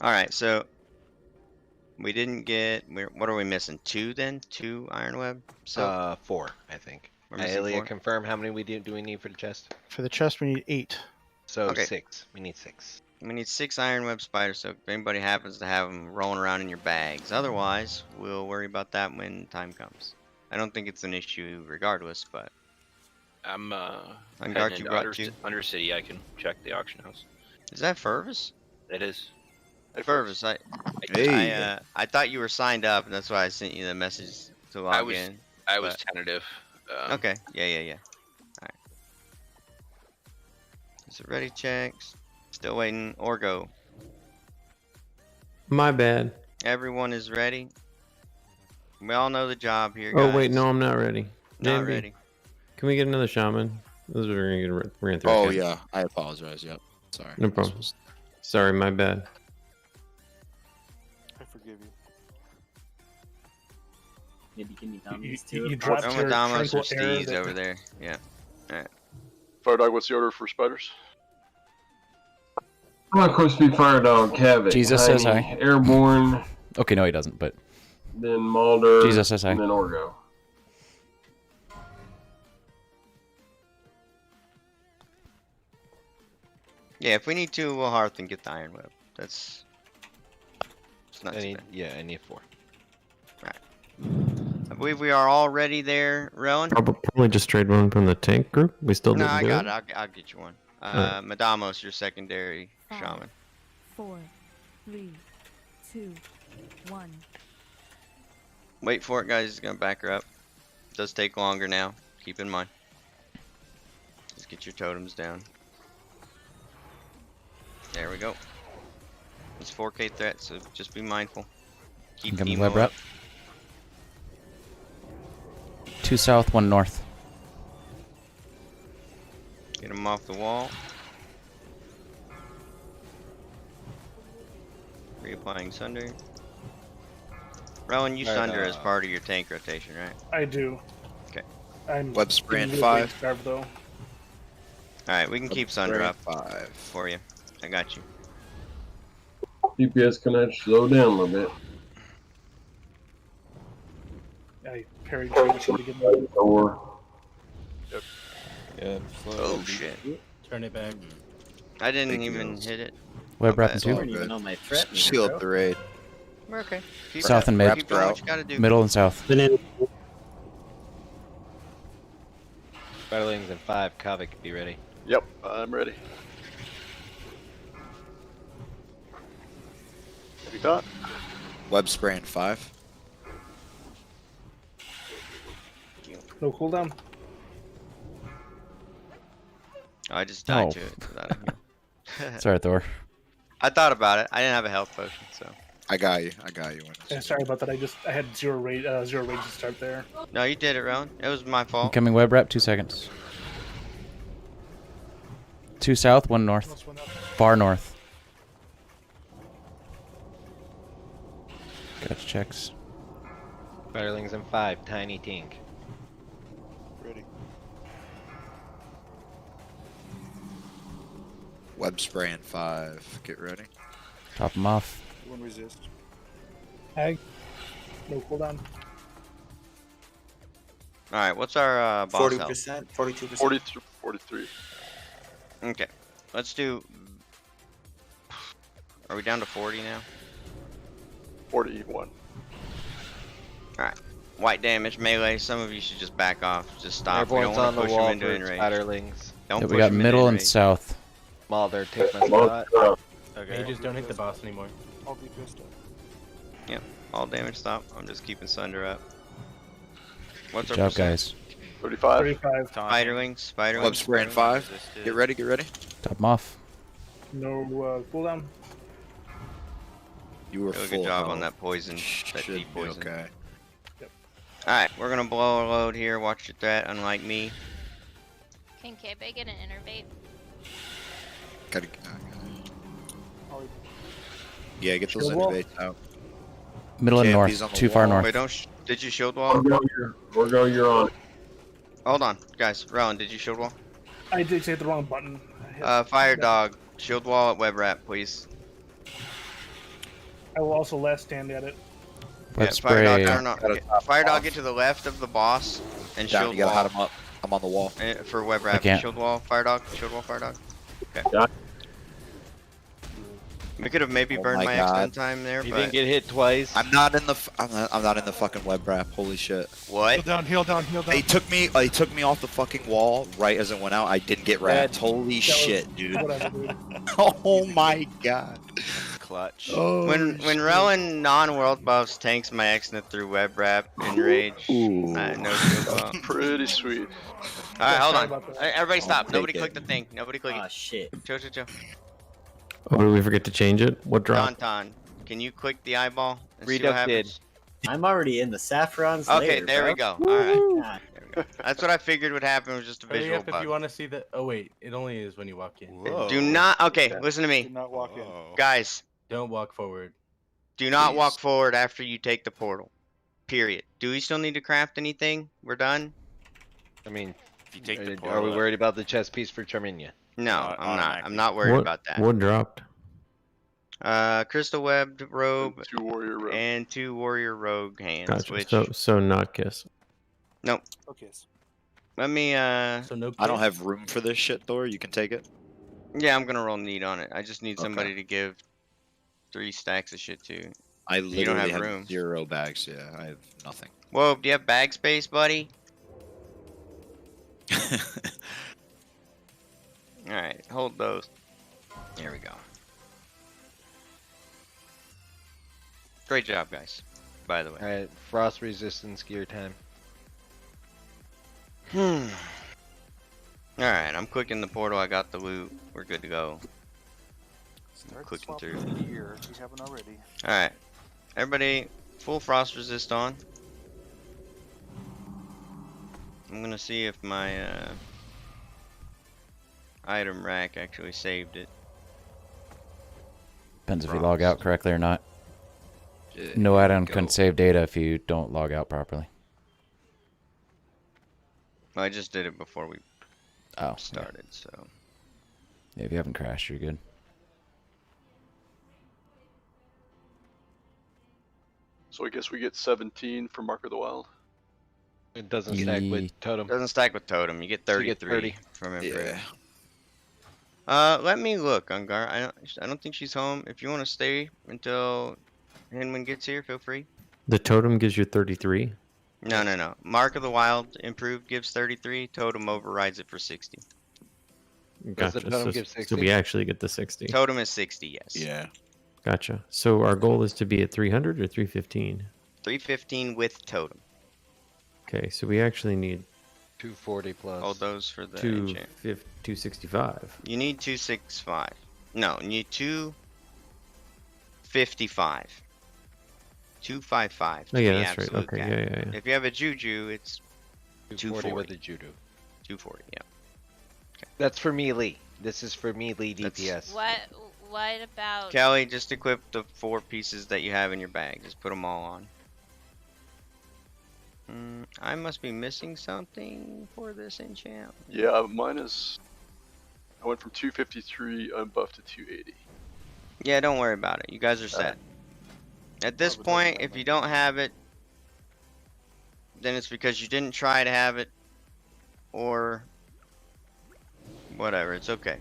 Alright, so we didn't get. What are we missing? 2 then? 2 Iron Web? So 4, I think. We're missing Elia, 4? confirm how many do we need for the chest? For the chest, we need 8. So Okay. 6. We need 6. We need 6 Iron Web spiders, so if anybody happens to have them rolling around in your bags. Otherwise, we'll worry about that when time comes. I don't think it's an issue regardless, but I'm Unguard, heading you into brought 2? Undercity. I can check the auction house. Is that Fervus? It is. Hey, Fervus, I thought you were signed up, and that's why I sent you the message to log in. I was tentative. Okay, yeah. Alright. Is it ready checks? Still waiting. Orgo. My bad. Everyone is ready. We all know the job here, Oh guys. wait, no, I'm not ready. Not JB, ready. Can we get another shaman? This is we're gonna get ran through. Oh again. yeah, I apologize. Yep, sorry. No problem. Sorry, my bad. I forgive you. Maybe give me dummies You too. dropped your Damos or tranquil arrow Steez that- over there. Yeah. Alright. Firedog, what's the order for spiders? Well, of course, be Fire Dog, Cavett, Jesus says Tiny, hi. Airborne, Okay, no, he doesn't, but then Mulder, Jesus says hi. and then Orgo. Yeah, if we need to, we'll hearth and get the iron web. That's. It's not too bad. Yeah, I need 4. I believe we are already there, Rowan. Probably just trade one from the tank group. We still No, didn't I do got it. it. I'll get you one. Alright. Madamos, your secondary 5, shaman. 4, 3, 2, 1. Wait for it, guys. It's gonna back her up. It does take longer now. Keep in mind. Just get your totems down. There we go. It's 4K threat, so just be mindful. Keep Incoming Emo web wrap. up. 2 south, 1 north. Get him off the wall. Reapplying Sunder. Rowan, you Right, Sunder as part of your tank rotation, right? I do. Okay. I'm Web spraying getting 5. starved though. Alright, we can keep Sunder up 5 for you. I got you. DPS can actually slow down a little bit. I parried to get my Or Yeah. Oh shit. Turn it back. I didn't Thank you. even hit it. Web wrap in I 2. don't even know my threat meter, Seal bro. up the raid. We're okay. Keep South and mid. Keep doing what you gotta do. Middle and south. Spiderlings in 5. Kavik, be ready. Yep, I'm ready. You got? Web spraying 5. no cooldown. I just died Oh. to it without a heal. Sorry, Thor. I thought about it. I didn't have a health potion, so. I got you. I got you. Yeah, sorry about that. I had zero rage to start there. No, you did it, Rowan. It was my fault. Incoming web wrap, 2 seconds. 2 south, 1 north. Far north. Gotcha checks. Spiderlings in 5. Tiny Tink. Ready. Web spraying 5. Get ready. Top them off. One resist. Ag. No cooldown. Alright, what's our boss health? 40%, 42%. 43. 43. Okay. Let's do... Are we down to 40 now? 41. Alright. White damage, melee. Some of you should just back off. Just stop. We don't Everyone's want on to the push wall them into for enrage. Spiderlings. Don't Yeah, push we got them into middle and enrage. south. Mulder, take my spot. Okay. Mages don't hit the boss anymore. I'll be pissed off. Yep. All damage stop. I'm just keeping Sunder up. What's Good our job, guys. 35. 35. Spiderlings. Spiderlings. Web spraying 5. Get ready. Get ready. Top them off. No cooldown. You were Do a full good job health. on that poison. That Should deep be poison. okay. Alright, we're gonna blow a load here. Watch your threat, unlike me. Can Kebe get an innervate? Gotta, yeah, get those Shield wall? innovates out. Middle and KMP's on north. the Too far wall. north. Wait, don't. Did you shield wall? Virgo, you're on. Hold on, guys. Rowan, did you shield wall? I did hit the wrong button. I hit- Fire dog. Shield wall at web wrap, please. I will also last stand at it. Web Fire dog, spray. turn on. Fire dog, get to the left of the boss and Down, shield you gotta wall. hide him up. I'm on the wall. For web wrap, can't. shield wall, fire dog, shield wall, fire dog. Okay. Got We could have maybe Oh burned my my X God. one time there, You but didn't get hit twice. I'm not in the. I'm not in the fucking web wrap. Holy shit! what? Heal down, heal down, heal down. He took me. He took me off the fucking wall right as it went out. I didn't get wrapped. Holy shit, dude! Whatever, dude. Oh my god. Clutch. Oh, When Rowan non-world buffs tanks my X-Net through web wrap and rage, no shield wall. Pretty sweet. Alright, hold Sorry on. about that. Everybody stop. take Nobody it. click the thing. Nobody click Ah, it. shit. Chill, chill, chill. Oh, did we forget to change it? What dropped? Tauntaun, can you click the eyeball and see what Reducted. happens? I'm already in the Sapphiron's Okay, lair, there bro. we go. Alright. Ah, There we go. That's what I figured would happen. It was just a Hurry visual up if bug. you want to see the. Oh wait, it only is when you walk in. Do not. Okay, listen to Do me, not walk in. guys. Don't walk forward. Do not walk forward after you take the portal. Period. Do we still need to craft anything? We're done. I mean, If you take the are we portal, worried about the chess piece for Charminia? No, I'm not. I'm not worried What, about that. what dropped? Crystal webbed robe 2 warrior robe. and 2 warrior rogue hands. Gotcha. Which So not kiss. nope. Okay. Let me So no. I don't kiss? have room for this shit, Thor. You can take it. Yeah, I'm gonna roll need on it. I just need somebody to give 3 stacks of shit to. I You don't literally have have room. 0 bags. Yeah, I have nothing. Whoa, do you have bag space, buddy? Alright, hold those. There we go. Great job, guys. By the way. Alright, frost resistance gear time. Alright, I'm clicking the portal. I got the loot. We're good to go. Clicking through. Gear if you haven't already. Alright. Everybody, full frost resist on. I'm gonna see if my item rack actually saved it. Depends if you log out correctly or not. No add-on couldn't save data if you don't log out properly. Well, I just did it before we started, so. Yeah, if you haven't crashed, you're good. So I guess we get 17 for Mark of the Wild. It doesn't stack with totem. Doesn't stack with totem. You get 33 get 30. from improvement. Let me look, Ungar. I don't think she's home. If you want to stay until Hinman gets here, feel free. The totem gives you 33. No. Mark of the Wild improved gives 33. Totem overrides it for 60. Gotcha. the totem So, give 60? so we actually get the 60. Totem is 60, yes. Yeah. Gotcha. So our goal is to be at 300 or 315? 315 with totem. Okay, so we actually need 240 plus. All those for the enchant. 265. You need 265. No, you need 255. 255. Oh yeah, that's right. Okay, yeah. If you have a juju, it's 240 with the judo. 240, yeah. Okay. That's for melee. This is for melee DPS. What about... Kelly, just equip the 4 pieces that you have in your bag. Just put them all on. I must be missing something for this enchant. Yeah, mine is. I went from 253 unbuffed to 280. Yeah, don't worry about it. You guys are set. At this point, if you don't have it, then it's because you didn't try to have it, or whatever. It's okay.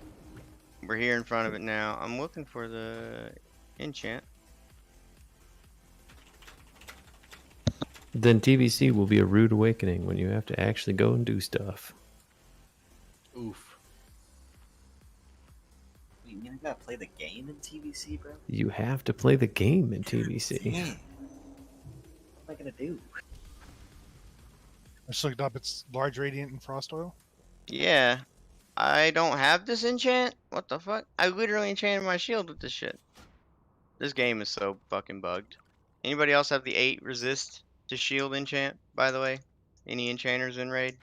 We're here in front of it now. I'm looking for the enchant. Then TBC will be a rude awakening when you have to actually go and do stuff. Oof. You mean I gotta play the game in TBC, bro? You have to play the game in TBC. Damn. What am I gonna do? I just looked up. It's large radiant and frost oil. Yeah. I don't have this enchant? What the fuck? I literally enchanted my shield with this shit. This game is so fucking bugged. Anybody else have the 8 resist to shield enchant, by the way? Any enchanters in raid?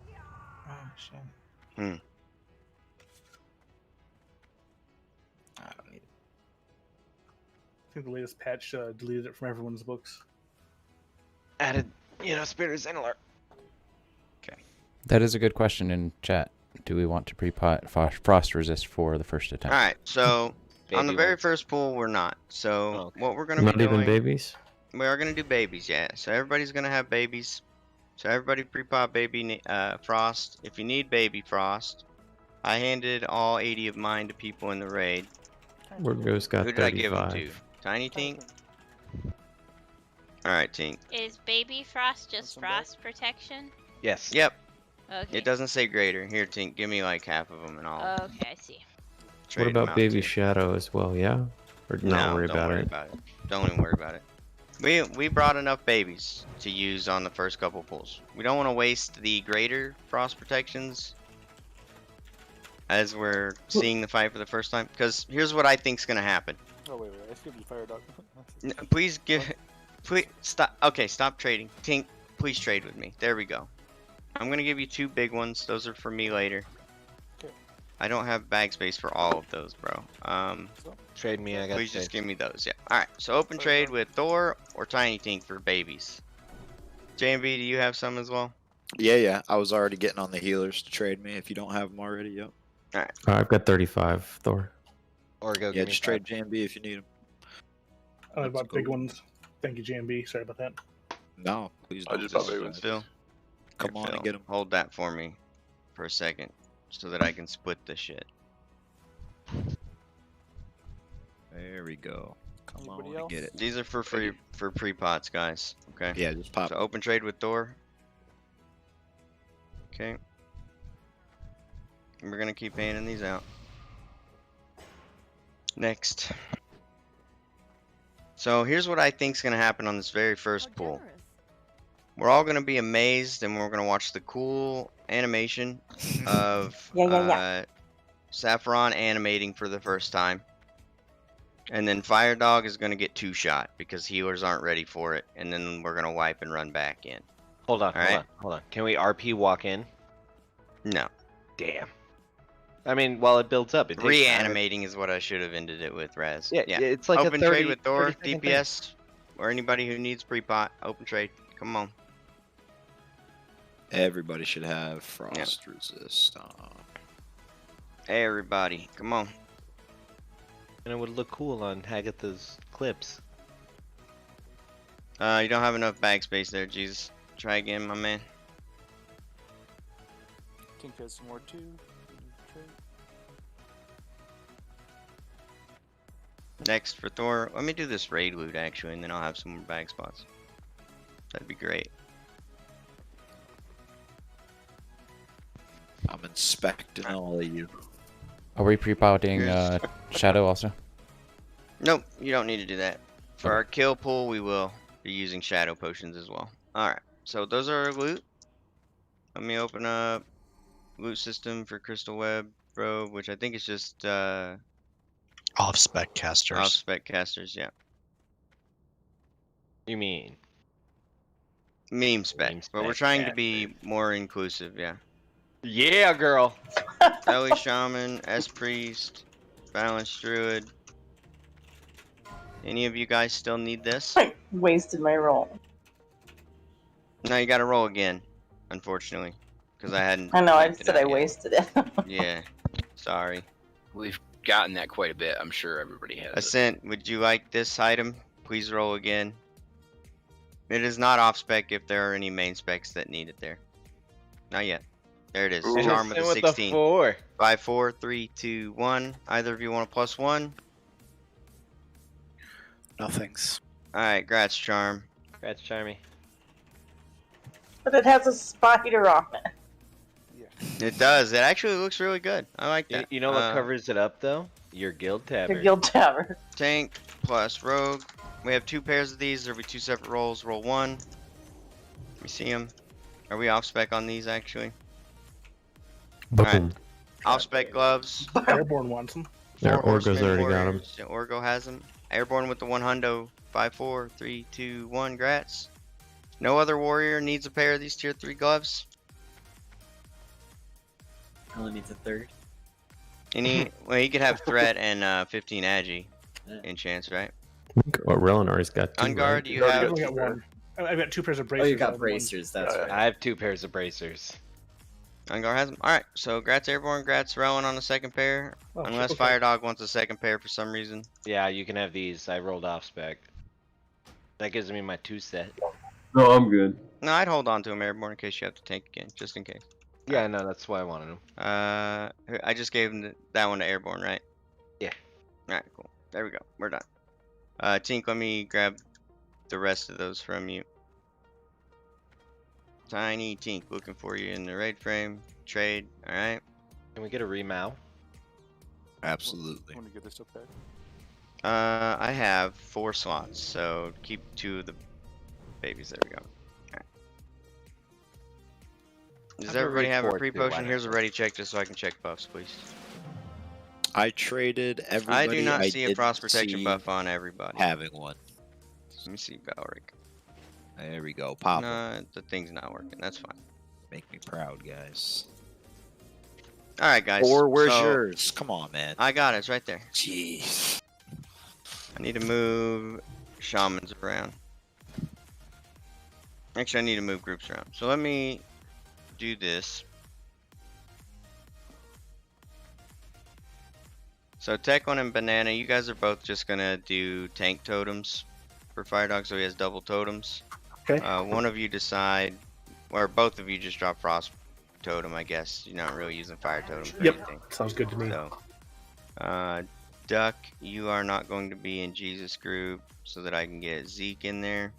Oh, shit. Hmm. I don't need it. I think the latest patch deleted it from everyone's books. Added, Spirit's Inhaler. That is a good question in chat. Do we want to pre-pot frost resist for the first attempt? Alright, so on the very first pool, we're not. So what we're going to be doing... Not even babies? We are going to do babies, yeah. So everybody's going to have babies. So everybody pre-pot baby frost. If you need baby frost, I handed all 80 of mine to people in the raid. Where Ghost got Who did 35. I give them to? Tiny Tink? Alright, Tink. Is baby frost just frost protection? Yes. Yep. Okay. It doesn't say greater. Here, Tink, give me like half of them and all. Okay, I see. What about baby shadow as well, yeah? Or not worry about it? Don't even worry about it. We brought enough babies to use on the first couple pulls. We don't want to waste the greater frost protections as we're seeing the fight for the first time. Because here's what I think's gonna happen. Oh wait, I skipped the fire dog. Please stop. Okay, stop trading. Tink, please trade with me. There we go. I'm gonna give you 2 big ones. Those are for me later. Okay. I don't have bag space for all of those, bro. Trade me, I got Please just space. give me those, yeah. Alright, so open trade with Thor or Tiny Tink for babies. JMB, do you have some as well? Yeah. I was already getting on the healers to trade me. If you don't have them already, yep. Alright. I've got 35, Thor. Or go Yeah, just trade JMB if you need them. I bought big ones. Thank you, JMB. Sorry about that. No, please I don't. just bought big ones. Phil. Come on Phil, and get him. Hold that for me for a second so that I can split the shit. There we go. Come Anybody on else? and get it. These are for free for pre-pots, guys. Okay. Yeah, just pop. So open trade with Thor. Okay. And we're gonna keep handing these out. Next. So here's what I think's gonna happen on this very first pull. We're all gonna be amazed, and we're gonna watch the cool animation of Sapphiron animating for the first time. And then Fire Dog is gonna get 2-shot because healers aren't ready for it, and then we're gonna wipe and run back in. Hold on, hold on. Can we RP walk in? No. Damn. I mean, while it builds up, it takes Reanimating is what I should have ended it with, Raz. Yeah, it's like a open 30 trade with Thor, 30-second DPS, or anybody who needs pre-pot. Open trade. Come on. Everybody should have frost resist. Everybody, come on. And it would look cool on Hagatha's clips. You don't have enough bag space there, Jesus. Try again, my man. Tink has some more too. Trade. Next for Thor, let me do this raid loot actually, and then I'll have some more bag spots. That'd be great. I'm inspecting all of you. Are we pre-potting Shadow also? Nope, you don't need to do that. For our kill pool, we will be using shadow potions as well. Alright, so those are our loot. Let me open up loot system for Crystal Web Robe, which I think is just off-spec casters. Off-spec casters, yeah. You mean? Meme spec. But we're trying to be more inclusive, yeah. Yeah, girl. Ellie Shaman, S Priest, Balanced Druid. Any of you guys still need this? I wasted my roll. No, you gotta roll again, unfortunately. Because I hadn't. I know, I just said I wasted it. Yeah, sorry. We've gotten that quite a bit. I'm sure everybody has. Ascent, would you like this item? Please roll again. It is not off spec if there are any main specs that need it there. Not yet. There it is. Ooh. Charm with a With the 16. 4. 5, 4, 3, 2, 1. Either of you want a +1? No thanks. Alright, Grats Charm. Grats Charmy. But it has a spider on it. It does. It actually looks really good. I like that. You know what covers it up though? Your guild tavern. Your guild tavern. Tank plus rogue. We have 2 pairs of these. There'll be 2 separate rolls. Roll 1. Let me see them. Are we off spec on these actually? Alright. Off spec gloves. Airborne wants them. Yeah, Orgo's already got them. Yeah, Orgo has them. Airborne with the 100. 5, 4, 3, 2, 1. Grats. No other warrior needs a pair of these tier 3 gloves. Only needs a third. Well, he could have threat and 15 agi in chance, right? Well, Relinar's got 2. On guard, right? you have. I've only got one. I've got 2 pairs of bracers. Oh, you got bracers. That's right. I have 2 pairs of bracers. Ungar has them. Alright, so Grats Airborne, Grats Relin on the second pair. Oh, unless okay. Fire Dog wants a second pair for some reason. Yeah, you can have these. I rolled off spec. That gives me my 2 set. No, I'm good. No, I'd hold on to him Airborne in case you have to tank again, just in case. Yeah, no, that's why I wanted them. I just gave him that one to Airborne, right? Yeah. Alright, cool. There we go. We're done. Tink, let me grab the rest of those from you. Tiny Tink looking for you in the raid frame. Trade, alright? Can we get a remow? Absolutely. Want to get this up there? I have 4 slots, so keep 2 of the babies. There we go. Alright. Does everybody have a pre-potion? Here's a ready check just so I can check buffs, please. I traded everybody. I do not see a didn't frost protection see buff on everybody. Having one. Let me see Balric. There we go. Pop. No, the thing's not working. That's fine. Make me proud, guys. Alright, guys. Or where's so, yours? Come on, man. I got it. It's right there. Jeez. I need to move shamans around. Actually, I need to move groups around. So let me do this. So Tekon and Banana, you guys are both just gonna do tank totems for Fire Dog, so he has double totems. Okay. One of you decide Or both of you just drop Frost Totem, I guess. You're not really using Fire Totem for Yep, anything. sounds good to me. So, Duck, you are not going to be in Jesus group so that I can get Zeke in there.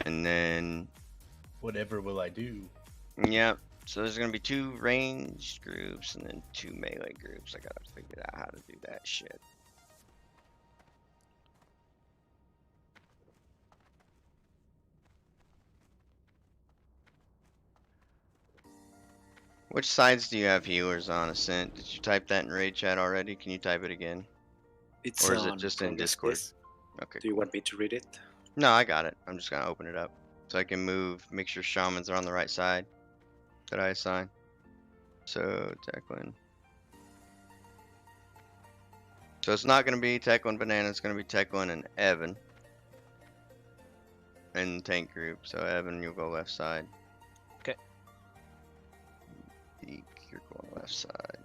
And then... Whatever will I do? Yep. So there's going to be 2 ranged groups and then 2 melee groups. I got to figure out how to do that shit. Which sides do you have healers on, Ascent? Did you type that in raid chat already? Can you type it again? It's or is it on just in progress Discord? list. Okay. Do you want me to read it? No, I got it. I'm just gonna open it up so I can make sure shamans are on the right side that I assign. So Teklin. So it's not gonna be Teklin Banana. It's gonna be Teklin and Evan in tank group. So Evan, you'll go left side. Okay. You're going left side.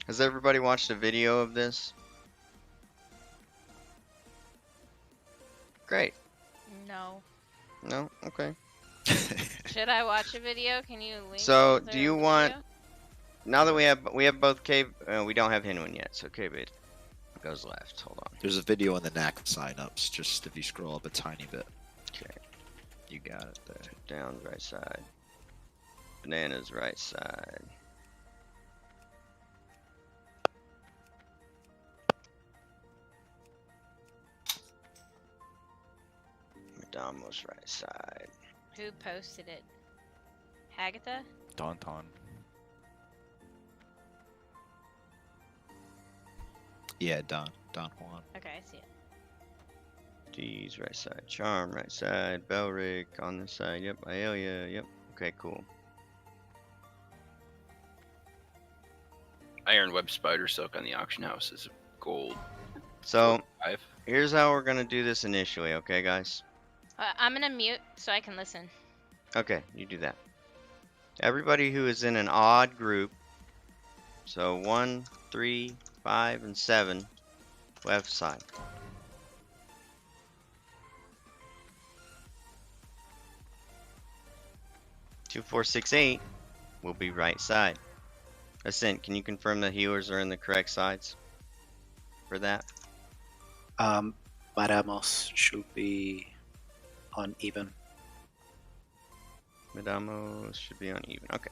Has everybody watched a video of this? Great. No. No? Okay. Should I watch a video? Can you link? So, me do you through a want... video? Now that we have both cave... we don't have Hinwin yet, so Cave goes left. Hold on. There's a video in the NAC signups, just if you scroll up a tiny bit. Okay. You got it there. Down right side. Banana's right side. Madamo's right side. Who posted it? Hagatha? Daunton. Yeah, Don Juan. Okay, I see it. D's right side. Charm right side. Belric on this side. Yep. Aelia. Yep. Okay, cool. Iron Web Spider Silk on the auction house is gold. So, 5. here's how we're gonna do this initially, okay, guys? I'm gonna mute so I can listen. Okay, you do that. Everybody who is in an odd group, so 1, 3, 5, and 7, left side. Two, 4, 6, 8 will be right side. Ascent, can you confirm the healers are in the correct sides for that? Madamos should be on even. Madamos should be on even. Okay.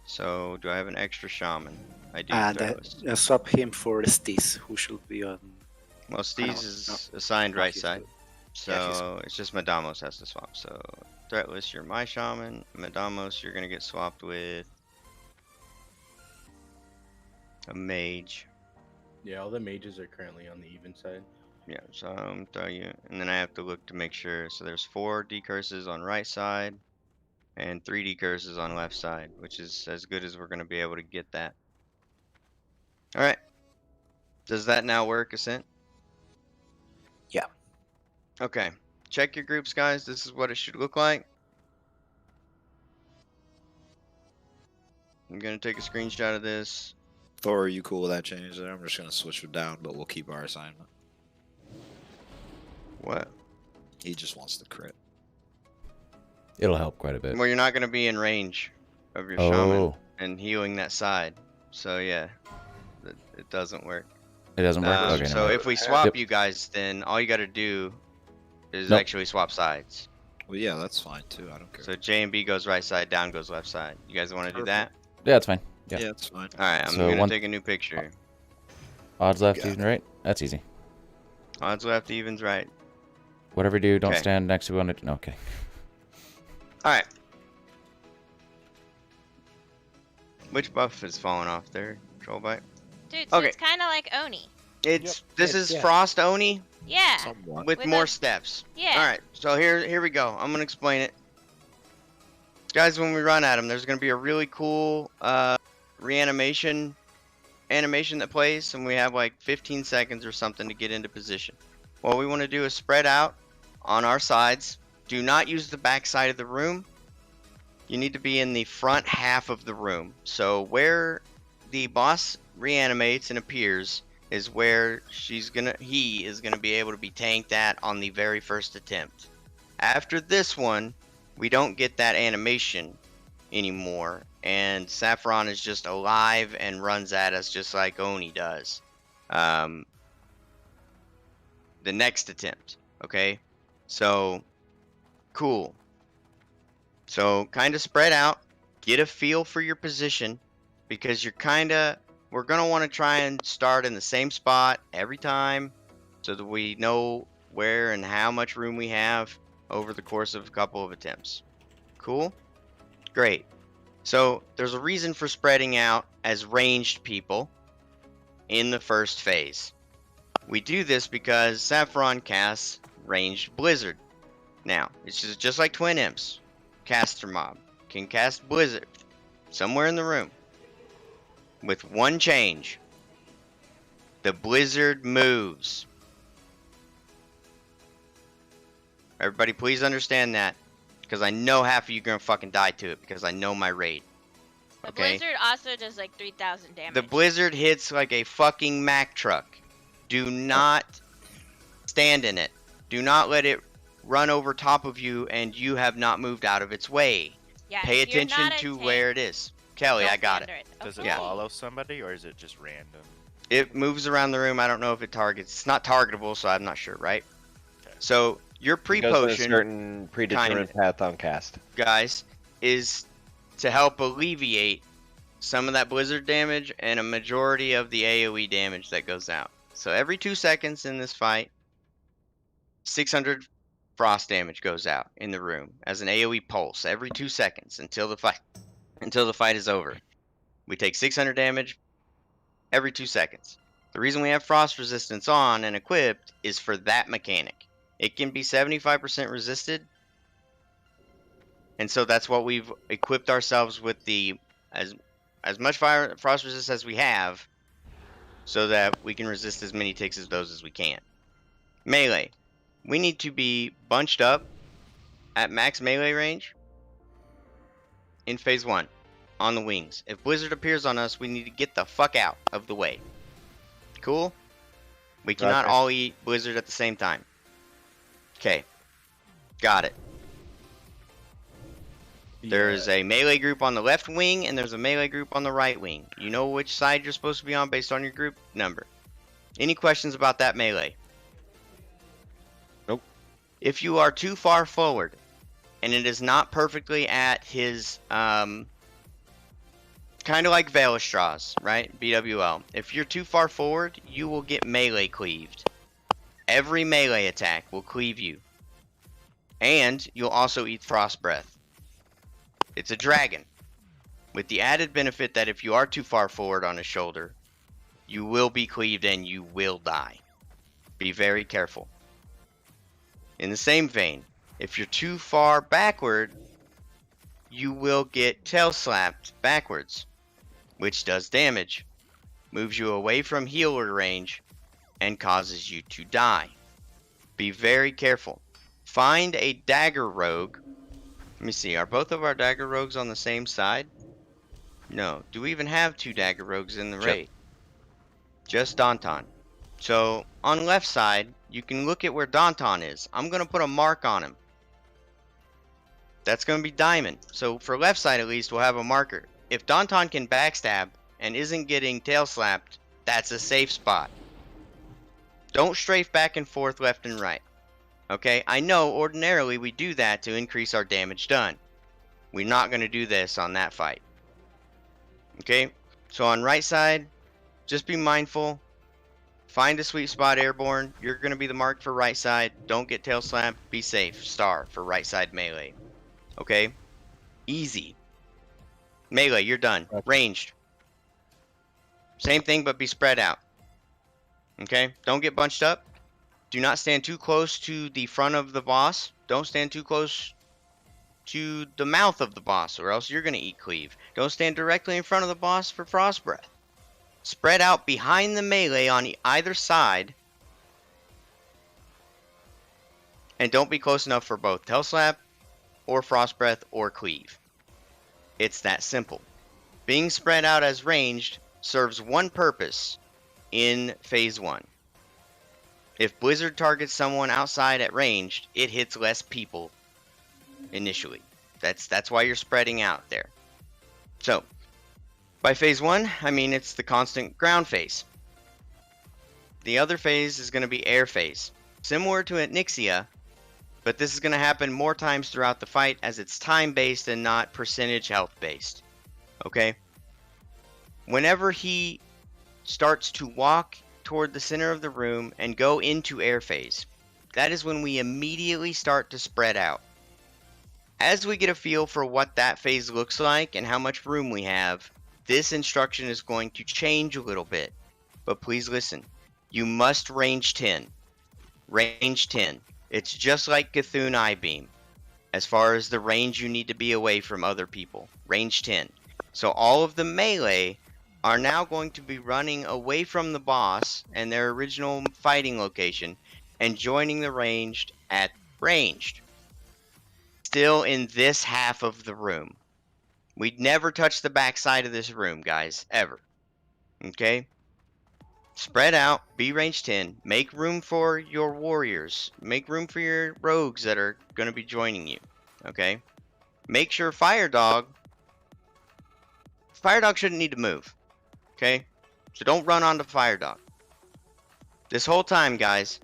So, do I have an extra shaman? I do. Swap him for Steez, who should be on. Well, Steez is assigned right side. So, it's just Madamos has to swap. So, Threatless, you're my shaman. Madamos, you're going to get swapped with a mage. Yeah, all the mages are currently on the even side. Yeah, so throw you, and then I have to look to make sure. So there's 4 decurses on right side, and 3 decurses on left side, which is as good as we're going to be able to get that. All right. Does that now work, Ascent? Yeah. Okay. Check your groups, guys. This is what it should look like. I'm going to take a screenshot of this. Thor, are you cool with that change there? I'm just going to switch it down, but we'll keep our assignment. What? He just wants the crit. It'll help quite a bit. Well, you're not going to be in range of your shaman and healing that side. So, yeah, it doesn't work. It doesn't work? Okay, so, if we swap you guys, then all you got to do is actually swap sides. Well, yeah, that's fine, too. I don't care. So, J and B goes right side, down goes left side. You guys want to do that? Yeah, that's fine. Yeah, that's fine. All right, I'm going to take a new picture. Odds left, even right? That's easy. Odds left, evens right. Whatever you do, don't stand next to one. No, okay. All right. Which buff is falling off there? Troll bite? Dude, so it's kind of like Oni. This is Frost Oni? Yeah. With more steps. Yeah. All right, so here we go. I'm going to explain it. Guys, when we run at him, there's going to be a really cool reanimation animation that plays, and we have like 15 seconds or something to get into position. What we want to do is spread out on our sides. Do not use the back side of the room. You need to be in the front half of the room. So where the boss reanimates and appears is where he is gonna be able to be tanked at on the very first attempt. After this one, we don't get that animation anymore, and Sapphiron is just alive and runs at us just like Oni does. The next attempt, okay? So, cool. So, kind of spread out, get a feel for your position, because we're going to want to try and start in the same spot every time, so that we know where and how much room we have over the course of a couple of attempts. Cool? Great. So, there's a reason for spreading out as ranged people in the first phase. We do this because Sapphiron casts ranged Blizzard. Now, it's just like Twin Imps. Caster Mob can cast Blizzard somewhere in the room with one change. The Blizzard moves. Everybody please understand that, because I know half of you are going to fucking die to it, because I know my raid. The Okay? Blizzard also does like 3,000 damage. The Blizzard hits like a fucking Mack truck. Do not stand in it. Do not let it run over top of you and you have not moved out of its way. Yeah, Pay if you're attention not a to tank, where it is. Kelly, don't I got stand it. under it. Does it Okay. follow somebody, or is it just random? It moves around the room. I don't know if it targets. It's not targetable, so I'm not sure, right? So your It goes in a pre-potion, certain predetermined path on cast. guys, is to help alleviate some of that Blizzard damage and a majority of the AoE damage that goes out. So every 2 seconds in this fight, 600 frost damage goes out in the room as an AoE pulse every 2 seconds until the fight is over. We take 600 damage every 2 seconds. The reason we have frost resistance on and equipped is for that mechanic. It can be 75% resisted, and so that's what we've equipped ourselves with, the as much frost resist as we have, so that we can resist as many ticks as those as we can. Melee. We need to be bunched up at max melee range in phase 1 on the wings. If Blizzard appears on us, we need to get the fuck out of the way. Cool? We cannot Okay. all eat Blizzard at the same time. Okay. Got it. There's a melee group on the left wing, and there's a melee group on the right wing. You know which side you're supposed to be on based on your group number. Any questions about that melee? Nope. If you are too far forward, and it is not perfectly at his, kind of like Veilstra's, right? BWL. If you're too far forward, you will get melee cleaved. Every melee attack will cleave you. And you'll also eat Frost Breath. It's a dragon, with the added benefit that if you are too far forward on his shoulder, you will be cleaved and you will die. Be very careful. In the same vein, if you're too far backward, you will get tail slapped backwards, which does damage, moves you away from healer range, and causes you to die. Be very careful. Find a dagger rogue. Let me see, are both of our dagger rogues on the same side? No. Do we even have 2 dagger rogues in the raid? Just Danton. So, on left side, you can look at where Danton is. I'm going to put a mark on him. That's going to be diamond. So, for left side at least, we'll have a marker. If Danton can backstab and isn't getting tail slapped, that's a safe spot. Don't strafe back and forth left and right. Okay, I know ordinarily we do that to increase our damage done. We're not going to do this on that fight. Okay, so on right side, just be mindful. Find a sweet spot airborne. You're going to be the mark for right side. Don't get tail slapped. Be safe. Star for right side melee. Okay, easy. Melee, you're done. Ranged. Same thing, but be spread out. Okay, don't get bunched up. Do not stand too close to the front of the boss. Don't stand too close to the mouth of the boss, or else you're going to eat cleave. Don't stand directly in front of the boss for frost breath. Spread out behind the melee on either side. And don't be close enough for both tail slap or frost breath or cleave. It's that simple. Being spread out as ranged serves one purpose in Phase 1. If Blizzard targets someone outside at ranged, it hits less people initially. That's why you're spreading out there. So, by Phase 1, I mean it's the constant ground phase. The other phase is going to be air phase. Similar to at Nixia, but this is going to happen more times throughout the fight as it's time-based and not percentage health-based. Okay? Whenever he starts to walk toward the center of the room and go into air phase, that is when we immediately start to spread out. As we get a feel for what that phase looks like and how much room we have, this instruction is going to change a little bit. But please listen. You must range 10. Range 10. It's just like Cthulhu I-Beam. As far as the range you need to be away from other people. Range 10. So all of the melee are now going to be running away from the boss and their original fighting location and joining the ranged at ranged. Still in this half of the room. We'd never touch the back side of this room, guys. Ever. Okay? Spread out. Be range 10. Make room for your warriors. Make room for your rogues that are going to be joining you. Okay? Make sure Fire Dog shouldn't need to move. Okay? So don't run onto Fire Dog. This whole time, guys,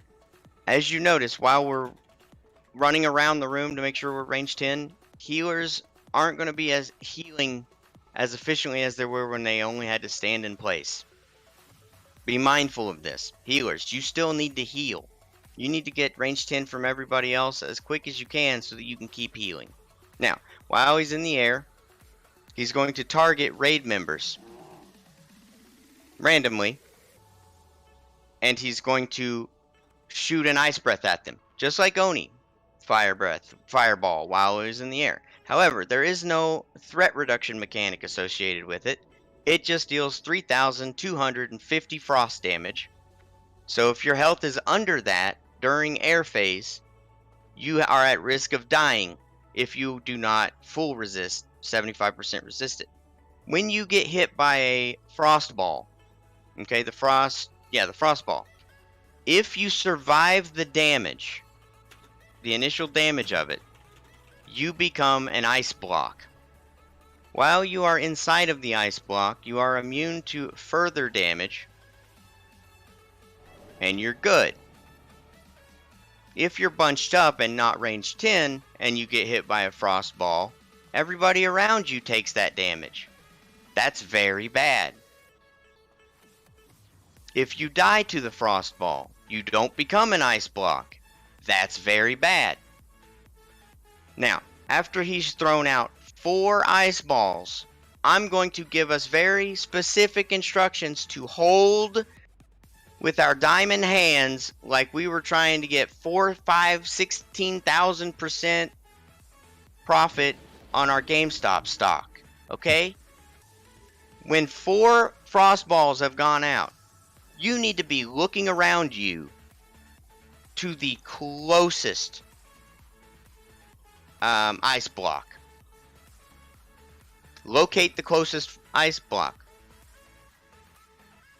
as you notice, while we're running around the room to make sure we're range 10, healers aren't going to be as healing as efficiently as they were when they only had to stand in place. Be mindful of this. Healers, you still need to heal. You need to get range 10 from everybody else as quick as you can so that you can keep healing. Now, while he's in the air, he's going to target raid members randomly, and he's going to shoot an ice breath at them, just like Oni. Fireball while it was in the air. However, there is no threat reduction mechanic associated with it. It just deals 3,250 frost damage. So if your health is under that during air phase, you are at risk of dying if you do not full resist, 75% resist it. When you get hit by a frost ball, okay, the frost ball, if you survive the damage, the initial damage of it, you become an ice block. While you are inside of the ice block, you are immune to further damage, and you're good. If you're bunched up and not range 10, and you get hit by a frost ball, everybody around you takes that damage. That's very bad. If you die to the frost ball, you don't become an ice block. That's very bad. Now, after he's thrown out 4 ice balls, I'm going to give us very specific instructions to hold with our diamond hands like we were trying to get 16,000% profit on our GameStop stock. Okay? When 4 frost balls have gone out, you need to be looking around you to the closest ice block. Locate the closest ice block.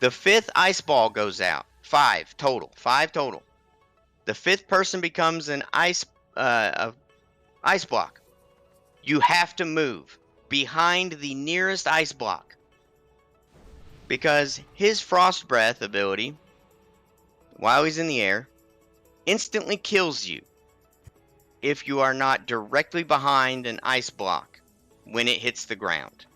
The 5th ice ball goes out. 5 total. 5 total. The 5th person becomes an ice block. You have to move behind the nearest ice block, because his frost breath ability, while he's in the air, instantly kills you if you are not directly behind an ice block when it hits the ground.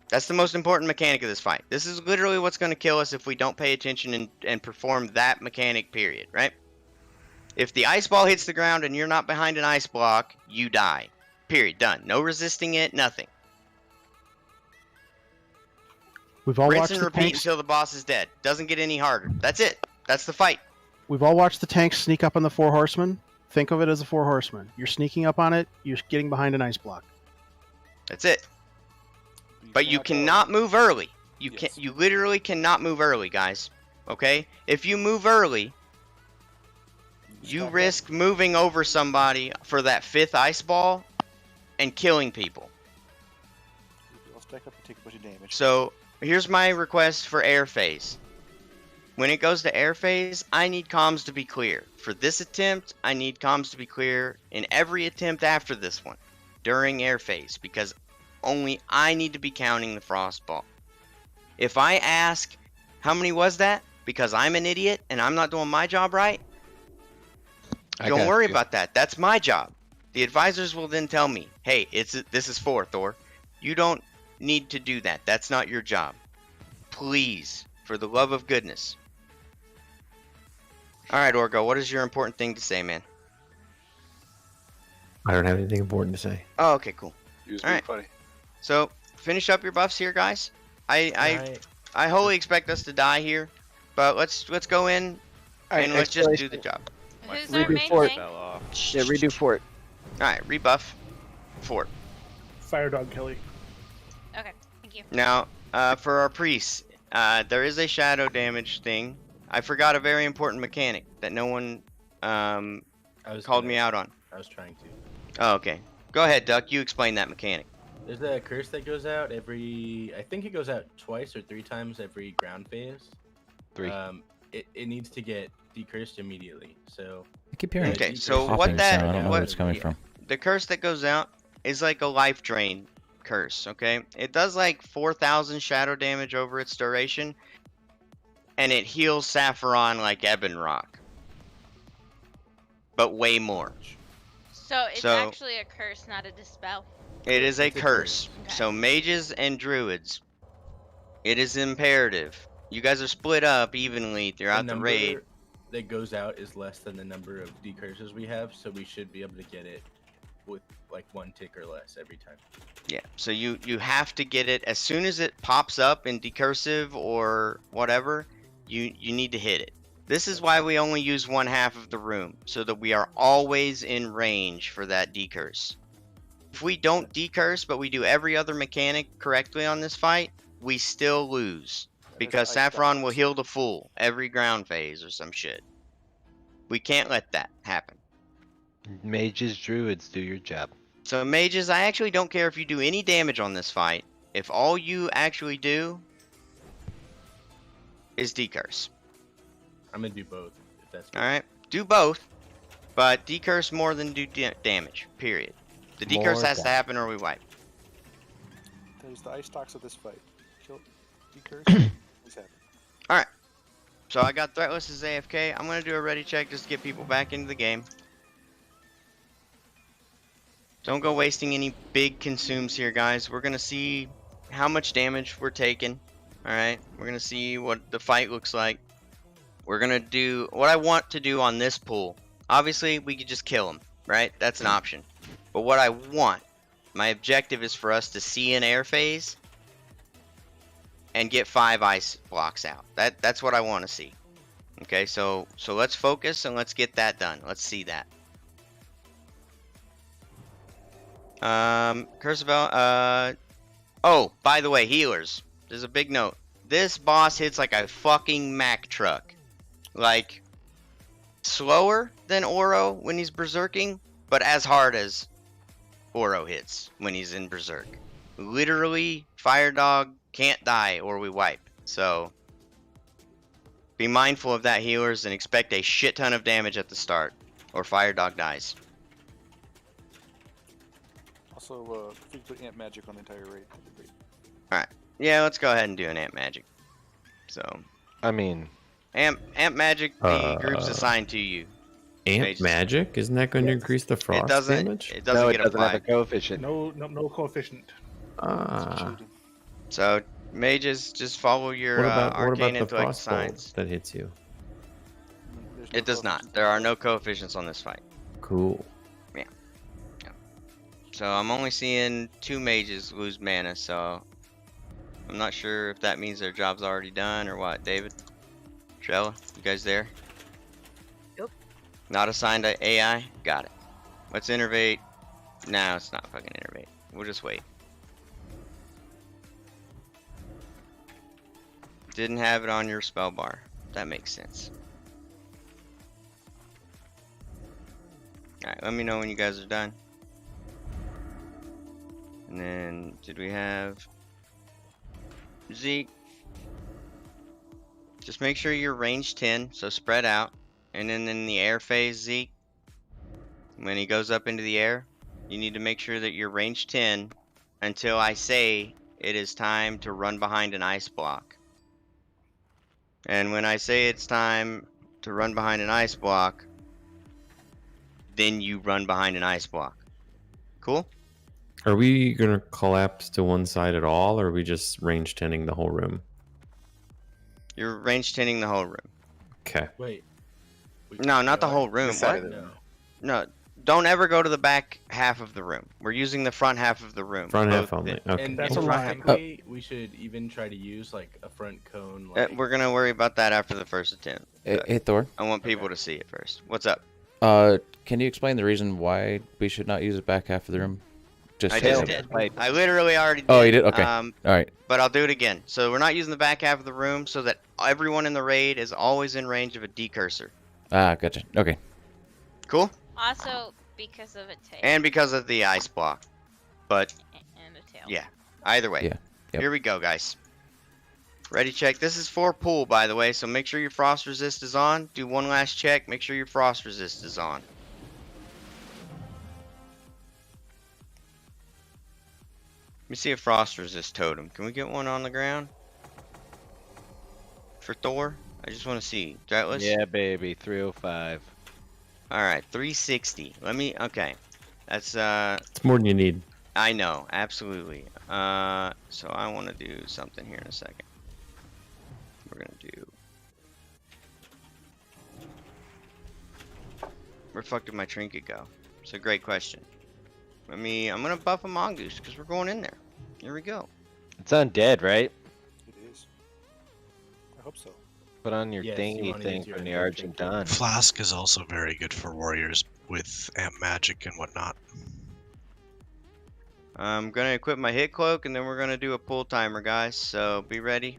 That's the most important mechanic of this fight. This is literally what's going to kill us if we don't pay attention and perform that mechanic, period, right? If the ice ball hits the ground and you're not behind an ice block, you die. Period. Done. No resisting it, nothing. We've all Rinse watched and the repeat tanks. until the boss is dead. Doesn't get any harder. That's it. That's the fight. We've all watched the tanks sneak up on the 4 horsemen. Think of it as the 4 horsemen. You're sneaking up on it. You're getting behind an ice block. That's it. But you cannot move early. You literally cannot move early, guys. Okay? If you move early, you risk moving over somebody for that 5th ice ball and killing people. I'll stack up and take a bunch of damage. So here's my request for air phase. When it goes to air phase, I need comms to be clear. For this attempt, I need comms to be clear in every attempt after this one, during air phase, because only I need to be counting the frostball. If I ask, how many was that? Because I'm an idiot and I'm not doing my job right, don't worry about that. That's my job. The advisors will then tell me, hey, this is 4, Thor. You don't need to do that. That's not your job. Please, for the love of goodness. Alright, Orgo, what is your important thing to say, man? I don't have anything important to say. Oh, okay, cool. Alright. Funny. So, finish up your buffs here, guys. I wholly expect us to die here, but let's go in and let's just do the job. Who's our main tank? Yeah, redo fort. Alright, rebuff fort. Fire dog Kelly. Okay, thank you. Now, for our priests, there is a shadow damage thing. I forgot a very important mechanic that no one called me out on. I was trying to. Oh, okay. Go ahead, Duck. You explain that mechanic. There's a curse that goes out I think it goes out twice or 3 times every ground phase. 3. It needs to get decursed immediately. So. I keep hearing. Okay, so popping, what that? so I don't know where it's coming from. The curse that goes out is like a life drain curse. Okay, it does like 4,000 shadow damage over its duration, and it heals Sapphiron like Ebon Rock, but way more. So it's actually a curse, not a dispel. It is a curse. Okay. So mages and druids, it is imperative. You guys are split up evenly throughout the raid. That goes out is less than the number of decurses we have, so we should be able to get it with like 1 tick or less every time. Yeah, so you have to get it as soon as it pops up in decursive or whatever. You need to hit it. This is why we only use 1/2 of the room, so that we are always in range for that decurse. If we don't decurse, but we do every other mechanic correctly on this fight, we still lose. Because Sapphiron will heal the full every ground phase or some shit. We can't let that happen. Mages, druids, do your job. So mages, I actually don't care if you do any damage on this fight. If all you actually do is decurse. I'm gonna do both, if that's all right. Do both, but decurse more than do damage. Period. The decurse has to happen or we wipe. That is the ice stocks of this fight. Kill decurse. All right. So I got Threatless as AFK. I'm gonna do a ready check just to get people back into the game. Don't go wasting any big consumes here, guys. We're gonna see how much damage we're taking. All right. We're gonna see what the fight looks like. We're gonna do what I want to do on this pool. Obviously, we could just kill him, right? That's an option. But what I want, my objective is for us to see an air phase and get 5 ice blocks out. That's what I want to see. Okay, so let's focus and let's get that done. Let's see that. Cursevel, oh, by the way, healers. There's a big note. This boss hits like a fucking Mack truck. Like, slower than Oro when he's berserking, but as hard as Oro hits when he's in berserk. Literally, Fire Dog can't die or we wipe. So, be mindful of that, healers, and expect a shit ton of damage at the start, or Fire Dog dies. Also, if we could put Ant Magic on the entire raid, that'd be great. Alright. Yeah, let's go ahead and do an Ant Magic. So, I mean, Amp Magic, the group's assigned to you. Ant Magic? Isn't that going to increase the frost damage? It doesn't get applied. Have a coefficient. No coefficient. So mages, just follow your arcane intellect signs. That hits you. It does not. There are no coefficients on this fight. Cool. Yeah. So I'm only seeing 2 mages lose mana, so I'm not sure if that means their job's already done or what. David? Trella? You guys there? Yep. Not assigned to AI? Got it. Let's innervate. No, it's not fucking innervate. We'll just wait. Didn't have it on your spell bar. That makes sense. Alright, let me know when you guys are done. And then, did we have Zeke? Just make sure you're range 10, so spread out. And then in the air phase, Zeke, when he goes up into the air, you need to make sure that you're range 10 until I say it is time to run behind an ice block. And when I say it's time to run behind an ice block, then you run behind an ice block. Cool? Are we gonna collapse to one side at all, or are we just range tending the whole room? You're range 10ing the whole room. Okay. Wait. No, not the whole room. This side What? of the room. No, don't ever go to the back half of the room. We're using the front half of the room. Front half Both only. the- Okay. And That's a lie. frankly, we should even try to use like a front cone. Like, We're gonna worry about that after the first attempt. Hey, Thor. I want people to see it first. What's up? Can you explain the reason why we should not use the back half of the room? I just did. I literally already did. Oh, you did? Okay. All right. But I'll do it again. So we're not using the back half of the room so that everyone in the raid is always in range of a decursor. Ah, gotcha. Okay. Cool? Also, because of a tail. And because of the ice block. But, And a tail. yeah. Either way. Yeah. Yep. Here we go, guys. Ready, check. This is for pool, by the way, so make sure your frost resist is on. Do one last check. Make sure your frost resist is on. Let me see a frost resist totem. Can we get one on the ground? For Thor? I just want to see. Doubtless? Yeah, baby. 305. Alright, 360. Let me, okay. That's, It's more than you need. I know, absolutely. So I want to do something here in a second. We're gonna do... Where the fuck did my trinket go? It's a great question. I'm gonna buff a mongoose, because we're going in there. Here we go. It's undead, right? It is. I hope so. Put on your Yes, you thingy wanna thing use your from the undead Argentine. Flask is also very good for warriors with amp magic and whatnot. I'm gonna equip my hit cloak, and then we're gonna do a pull timer, guys, so be ready.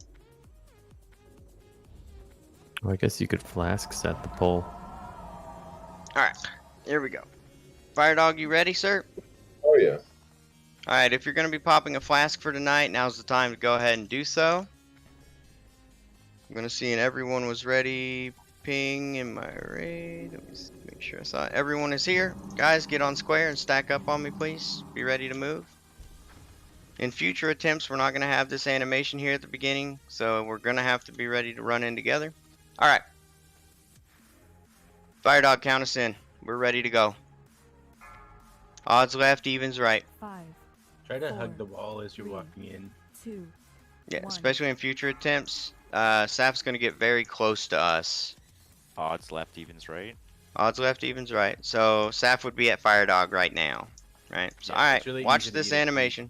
Well, I guess you could flask set the pull. Alright, here we go. Fire Dog, you ready, sir? Oh yeah. Alright, if you're going to be popping a flask for tonight, now's the time to go ahead and do so. I'm going to see if everyone was ready. Ping in my raid. Let me make sure I saw it. Everyone is here. Guys, get on square and stack up on me, please. Be ready to move. In future attempts, we're not going to have this animation here at the beginning, so we're going to have to be ready to run in together. Alright. Fire Dog, count us in. We're ready to go. Odds left, evens right. 5. Try to hug the wall as you're walking in. 2. Yeah, especially in future attempts. Saf's gonna get very close to us. Odds left, evens right. Odds left, evens right. So Saf would be at Fire Dog right now, right? So Yeah, alright, it's really watch easy to this get it. animation.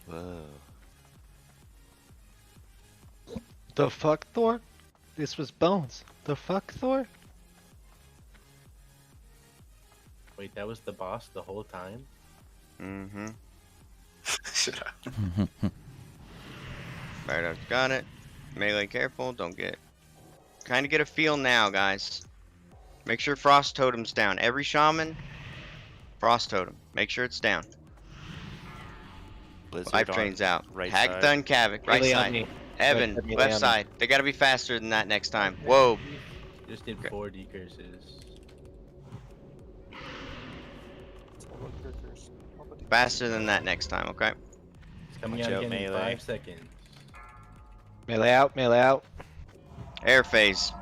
Whoa. The fuck, Thor? This was Bones. The fuck, Thor? Wait, that was the boss the whole time? Mm-hmm. Shut up. Fire Dog's got it. Melee careful, don't get... Kinda get a feel now, guys. Make sure Frost Totem's down. Every Shaman, Frost Totem. Make sure it's down. Blizzard Life on Train's out. right Hagatha side. and Kavik, right Melee on side. me. Evan, Melee left on me. side. They gotta be faster than that next time. Whoa. Just did 4 decurses. Faster than that next time, okay? It's coming Watch out out, again in melee. 5 seconds. Melee out, melee out. Air phase.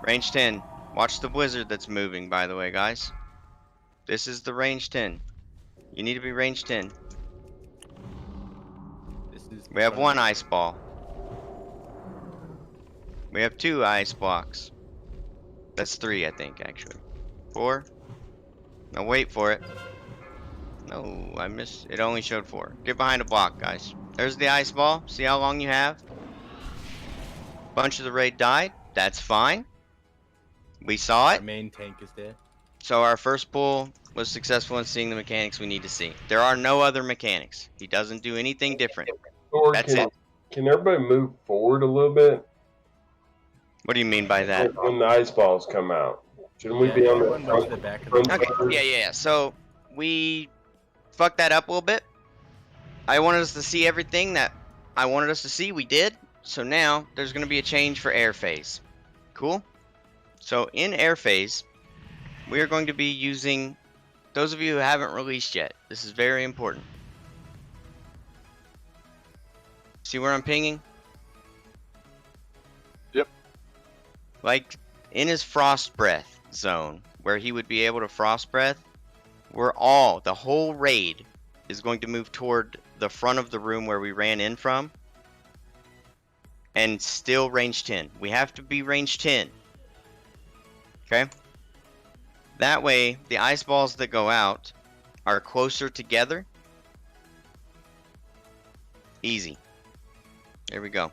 Range 10. Watch the blizzard that's moving, by the way, guys. This is the range 10. You need to be range 10. This is We have fun. 1 ice ball. We have 2 ice blocks. That's 3, I think, actually. 4. Now wait for it. No, I missed. It only showed 4. Get behind a block, guys. There's the ice ball. See how long you have? Bunch of the raid died. That's fine. We saw Our it. main tank is dead. So our first pull was successful in seeing the mechanics we need to see. There are no other mechanics. He doesn't do anything different. Or That's it. Can everybody move forward a little bit What do you mean by that? when the ice balls come out? Shouldn't we Yeah, be on everyone the goes to front? the back of front the Okay, first? yeah. So we fucked that up a little bit. I wanted us to see everything that I wanted us to see. We did. So now there's going to be a change for air phase. Cool? So in air phase, we are going to be using, those of you who haven't released yet, this is very important. See where I'm pinging? Yep. Like in his frost breath zone, where he would be able to frost breath, the whole raid is going to move toward the front of the room where we ran in from. And still range 10. We have to be range 10. Okay? That way, the ice balls that go out are closer together. Easy. There we go.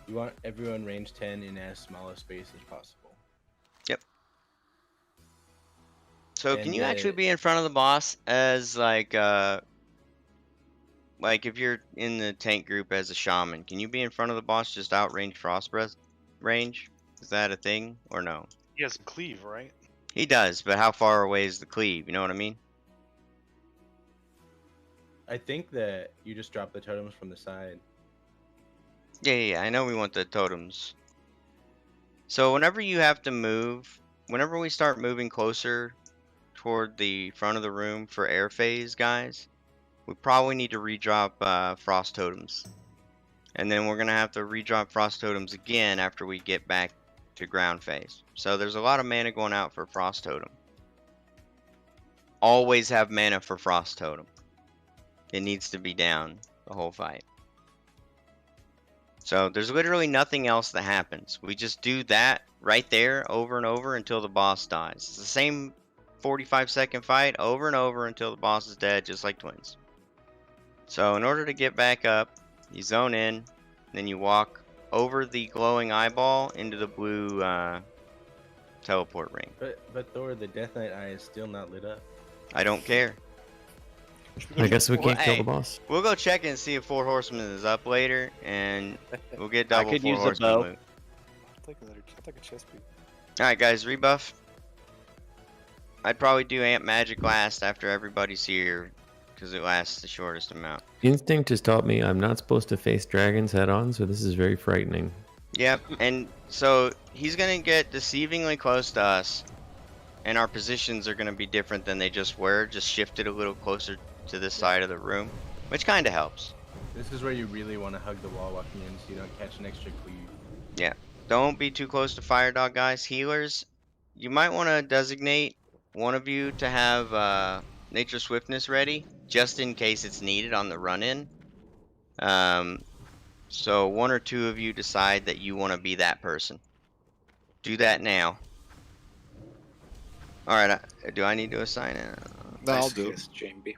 You want everyone range 10 in as small a space as possible. Yep. So can you actually be in front of the boss as like if you're in the tank group as a shaman, can you be in front of the boss just outrange frost breath range? Is that a thing or no? He has cleave, right? He does, but how far away is the cleave? You know what I mean? I think that you just drop the totems from the side. Yeah, I know we want the totems. So whenever you have to move, whenever we start moving closer toward the front of the room for air phase, guys, we probably need to redrop frost totems. And then we're going to have to redrop frost totems again after we get back to ground phase. So there's a lot of mana going out for frost totem. Always have mana for frost totem. It needs to be down the whole fight. So there's literally nothing else that happens. We just do that right there over and over until the boss dies. It's the same 45-second fight over and over until the boss is dead, just like twins. So in order to get back up, you zone in, then you walk over the glowing eyeball into the blue teleport ring. But Thor, the Death Knight eye is still not lit up. I don't care. I guess we can't kill hey, the boss. We'll go check and see if 4 Horsemen is up later, and we'll get double I could 4 use a Horsemen bow. loot. I'll take a chest piece. Alright guys, rebuff. I'd probably do Amp Magic last after everybody's here, because it lasts the shortest amount. Instinct has taught me I'm not supposed to face dragons head on, so this is very frightening. Yep, and so he's going to get deceivingly close to us, and our positions are going to be different than they just were, just shifted a little closer to this side of the room, which kind of helps. This is where you really want to hug the wall walking in so you don't catch an extra cleave. Yeah, don't be too close to Fire Dog, guys. Healers, you might want to designate one of you to have Nature Swiftness ready, just in case it's needed on the run-in. So 1 or 2 of you decide that you want to be that person. Do that now. Alright, do I need to assign it? No, I'll do it.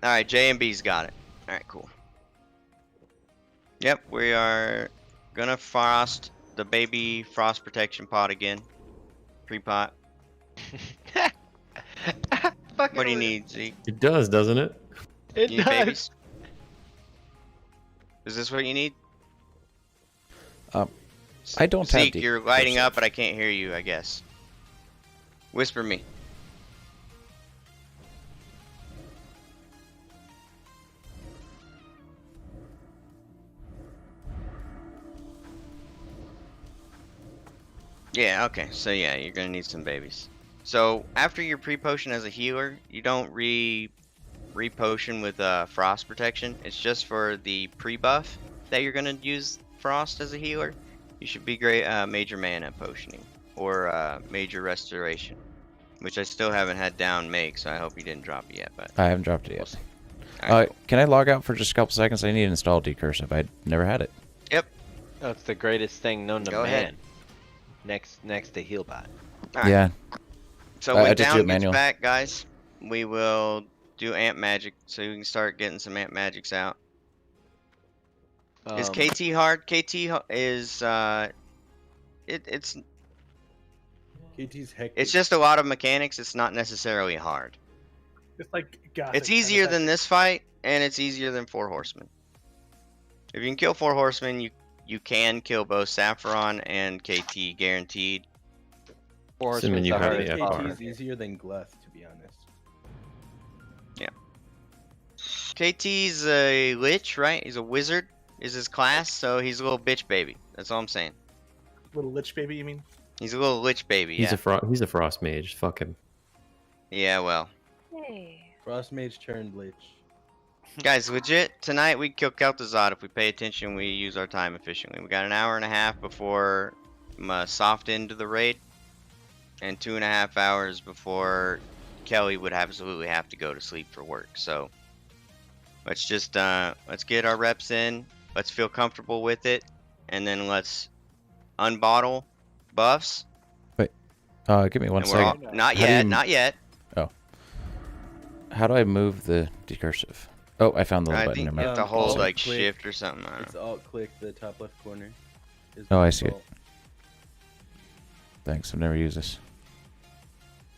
Alright, J and B's got it. Alright, cool. Yep, we are gonna frost the baby frost protection pot again. Pre-pot. What do you need, Zeke? It does, doesn't it? It You need does. babies? Is this what you need? I don't have Zeke, deep you're lighting perception. up, but I can't hear you, I guess. Whisper me. Yeah, okay. So yeah, you're gonna need some babies. So after your pre-potion as a healer, you don't re-potion with frost protection. It's just for the pre-buff that you're gonna use frost as a healer. You should be great major mana potioning or major restoration, which I still haven't had down make, so I hope you didn't drop it yet. But I haven't dropped it yet. Alright, cool. Can I log out for just a couple seconds? I need to install Decursive. I never had it. Yep. Oh, it's the greatest thing known to Go man. ahead. Next to Healbot. Alright. Yeah. So I when just do down it gets manual. back, guys, we will do Amp Magic, so you can start getting some Amp Magics out. Is KT hard? KT is it's KT's hectic. it's just a lot of mechanics. It's not necessarily hard. It's like Gothic. It's easier than this fight, and it's easier than 4 Horsemen. If you can kill 4 Horsemen, you can kill both Sapphiron and KT guaranteed. Assuming you have the KT FR. is easier than Gluth, to be honest. Yeah. KT's a lich, right? He's a wizard, is his class, so he's a little bitch baby. That's all I'm saying. Little lich baby, you mean? He's a little lich baby, He's yeah. he's a frost mage. Fuck him. Yeah, well. Hey. Frost mage turned lich. Guys, legit, tonight we kill Kel'Thuzad if we pay attention, we use our time efficiently. We got an hour and a half before soft into the raid, and 2.5 hours before Kelly would absolutely have to go to sleep for work. So let's just let's get our reps in, let's feel comfortable with it, and then let's unbottle buffs. Wait, give me one And we're all- second. not How do yet, you- not yet. Oh. How do I move the decursive? Oh, I found the little I button. think Never you mind. have to hold Alt like click- shift or something. I don't It's know. alt click the top left corner. is Oh, the I see it. default. Thanks, I've never used this.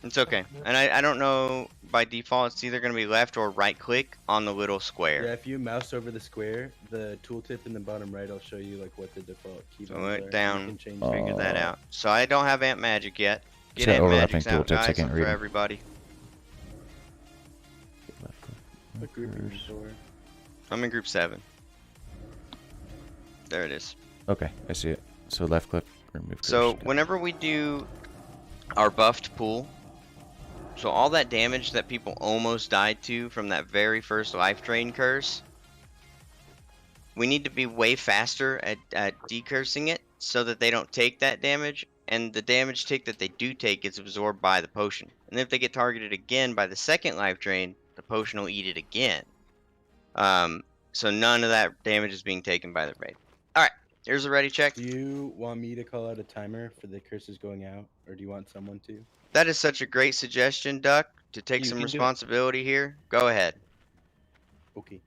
It's okay. And I don't know, by default, it's either going to be left or right click on the little square. Yeah, if you mouse over the square, the tooltip in the bottom right will show you like what the default keyboards So are. it You down, can change figure that out. So I don't have Ant Magic yet. It's Get got Ant overlapping Magics out, tooltips, I guys, can't for read 'em. everybody. What group are you for? I'm in group 7. There it is. Okay, I see it. So left click, remove So curse. whenever we do our buffed pool, so all that damage that people almost died to from that very first life drain curse, we need to be way faster at decursing it so that they don't take that damage, and the damage take that they do take gets absorbed by the potion. And if they get targeted again by the second life drain, the potion will eat it again. So none of that damage is being taken by the raid. Alright, here's a ready check. Do you want me to call out a timer for the curses going out, or do you want someone to? That is such a great suggestion, Duck, to take You some can do it. responsibility here. Go ahead. Okay.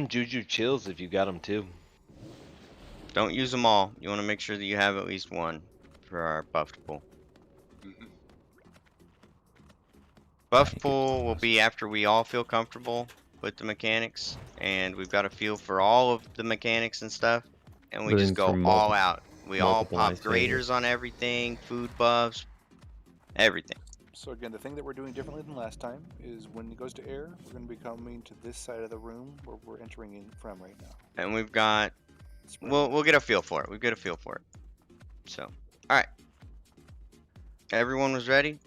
Juju chills if you got them too. Don't use them all. You want to make sure that you have at least one for our buffed pool. Buff pool will be after we all feel comfortable with the mechanics, and we've got a feel for all of the mechanics and stuff, and we just go all out. We all pop graders on everything, food buffs, everything. So again, the thing that we're doing differently than last time is when it goes to air, we're going to be coming to this side of the room where we're entering in from right now. And we've got, we'll get a feel for it. We've got a feel for it. So, all right. Everyone was ready?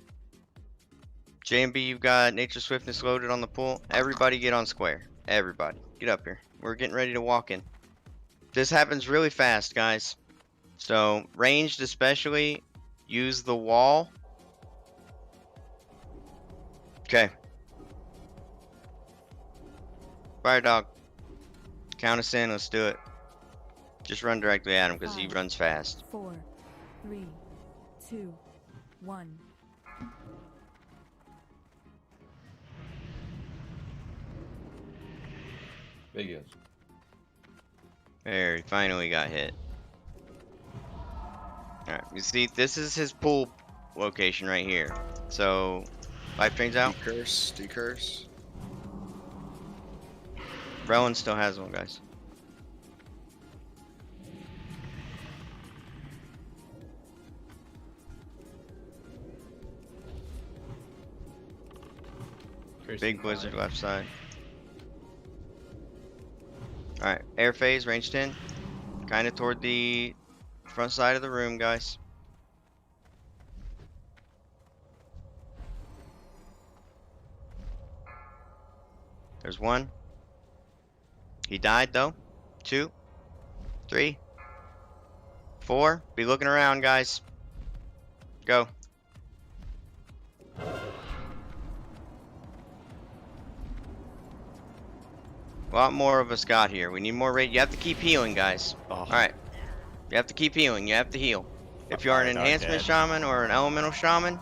JMB, you've got Nature Swiftness loaded on the pool. Everybody get on square. Everybody, get up here. We're getting ready to walk in. This happens really fast, guys. So, ranged especially, use the wall. Okay. Fire dog. Count us in, let's do it. Just run directly at him because he runs fast. 4, 3, 2, 1. Big yes. There, he finally got hit. Alright, you see, this is his pool location right here. So, life drains out. Decurse. Rowan still has one, guys. Big blizzard left side. Alright, air phase, range 10. Kind of toward the front side of the room, guys. There's one. He died though. 2, 3, 4. Be looking around, guys. Go. A lot more of us got here. We need more raid. You have to keep healing, guys. Alright. You have to keep healing. You have to heal. If you are an enhancement shaman or an elemental shaman,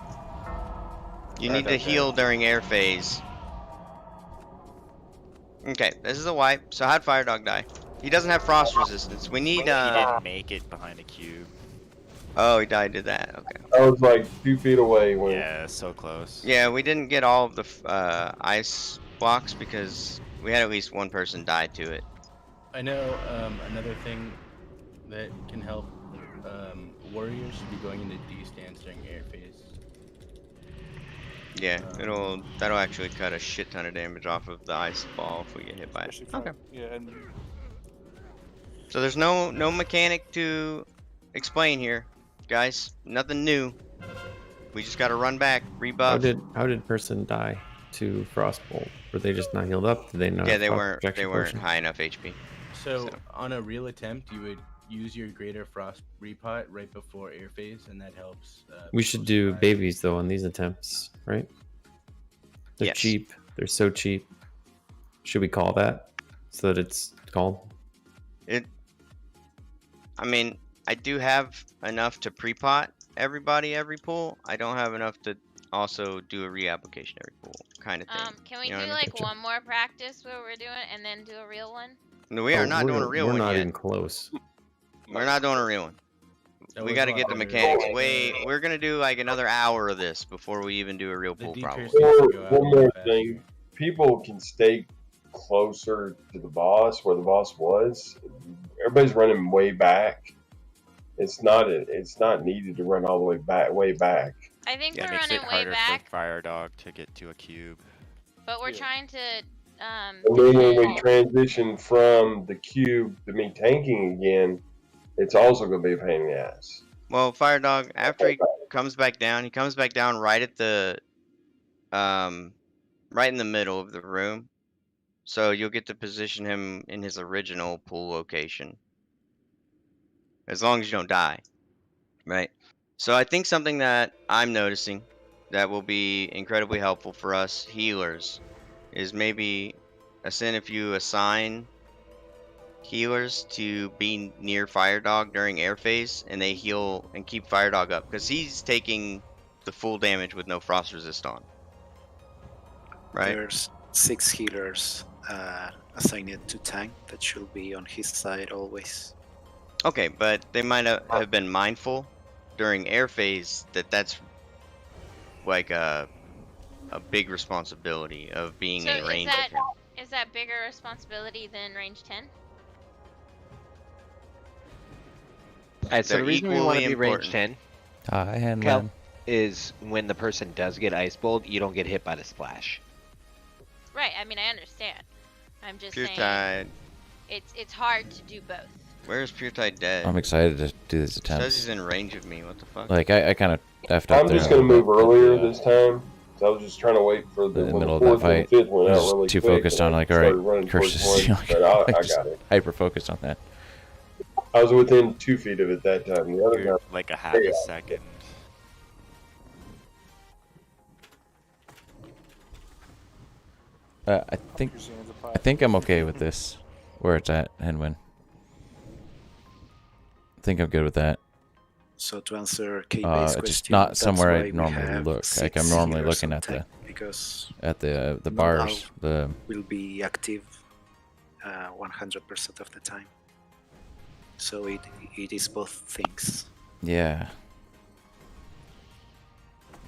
you need to heal during air phase. Okay, this is a wipe. So how'd Fire Dog die? He doesn't have frost resistance. We need He didn't make it behind a cube. Oh, he died to that. Okay. I was like 2 feet away when. Yeah, so close. Yeah, we didn't get all of the ice blocks because we had at least one person die to it. I know another thing that can help, warriors should be going into D stance during air phase. Yeah, that'll actually cut a shit ton of damage off of the ice ball if we get hit by it. Okay. Yeah, and So there's no mechanic to explain here, guys. Nothing new. We just gotta run back, rebuff. How did person die to Frostbolt? Were they just not healed up? Did they not? Yeah, have they proper weren't protection potions? high enough HP. So on a real attempt, you would use your Greater Frost repot right before air phase, and that helps. We should do babies though on these attempts, right? They're Yes. cheap. They're so cheap. Should we call that so that it's called? I mean, I do have enough to pre-pot everybody every pool. I don't have enough to also do a reapplication every pool, kind of thing. Can we You know do what I mean? like one more practice where we're doing and then do a real one? No, we are not doing a real one We're not yet. even close. We're not doing a real one. That We was got to a get lot the better. mechanics way. We're gonna do like another hour of this before we even do a real pool, probably. Or one more thing, people can stay closer to the boss where the boss was. Everybody's running way back. It's not needed to run all the way back. I think Yeah, it we're makes running it way harder back, for Fire Dog to get to a cube. but we're trying to And then when we transition from the cube to me tanking again, it's also going to be a pain in the ass. Well, Fire Dog, after he comes back down, he comes back down right at the, right in the middle of the room. So you'll get to position him in his original pool location. As long as you don't die, right? So I think something that I'm noticing that will be incredibly helpful for us healers is maybe if you assign healers to be near Fire Dog during air phase and they heal and keep Fire Dog up because he's taking the full damage with no frost resist on. Right? There's 6 healers assigned to tank that should be on his side always. Okay, but they might have been mindful during air phase that that's like a big responsibility of being So in range. is that bigger responsibility than range 10? Alright, so They're the reason we want to equally be range 10 Hi, Kel, is when the person does get ice bowled, you don't get hit by the splash. Right. I mean, I understand. I'm just Pure saying Tide. it's hard to do both. Where's Pure Tide dead? I'm excited to do this Says attempt. he's in range of me. What the fuck? Like I kind of effed up I'm there. just going to move earlier this time. So I was just trying to wait for the in the when middle the of that fourth and fight. fifth went I out was really too quick, focused and on I like, all right, started running towards curses. one, but I just got it. hyper focused on that. I was within 2 feet of it that time. The other You're guy, like a half a second. I think I'm okay with this, where it's at, Henwin. I think I'm good with that. So to answer K-Base question, just not that's somewhere why I we normally have look. Like 6 I'm normally healers looking on at tank, because the not bars. all The will be active 100% of the time. So it is both things. yeah.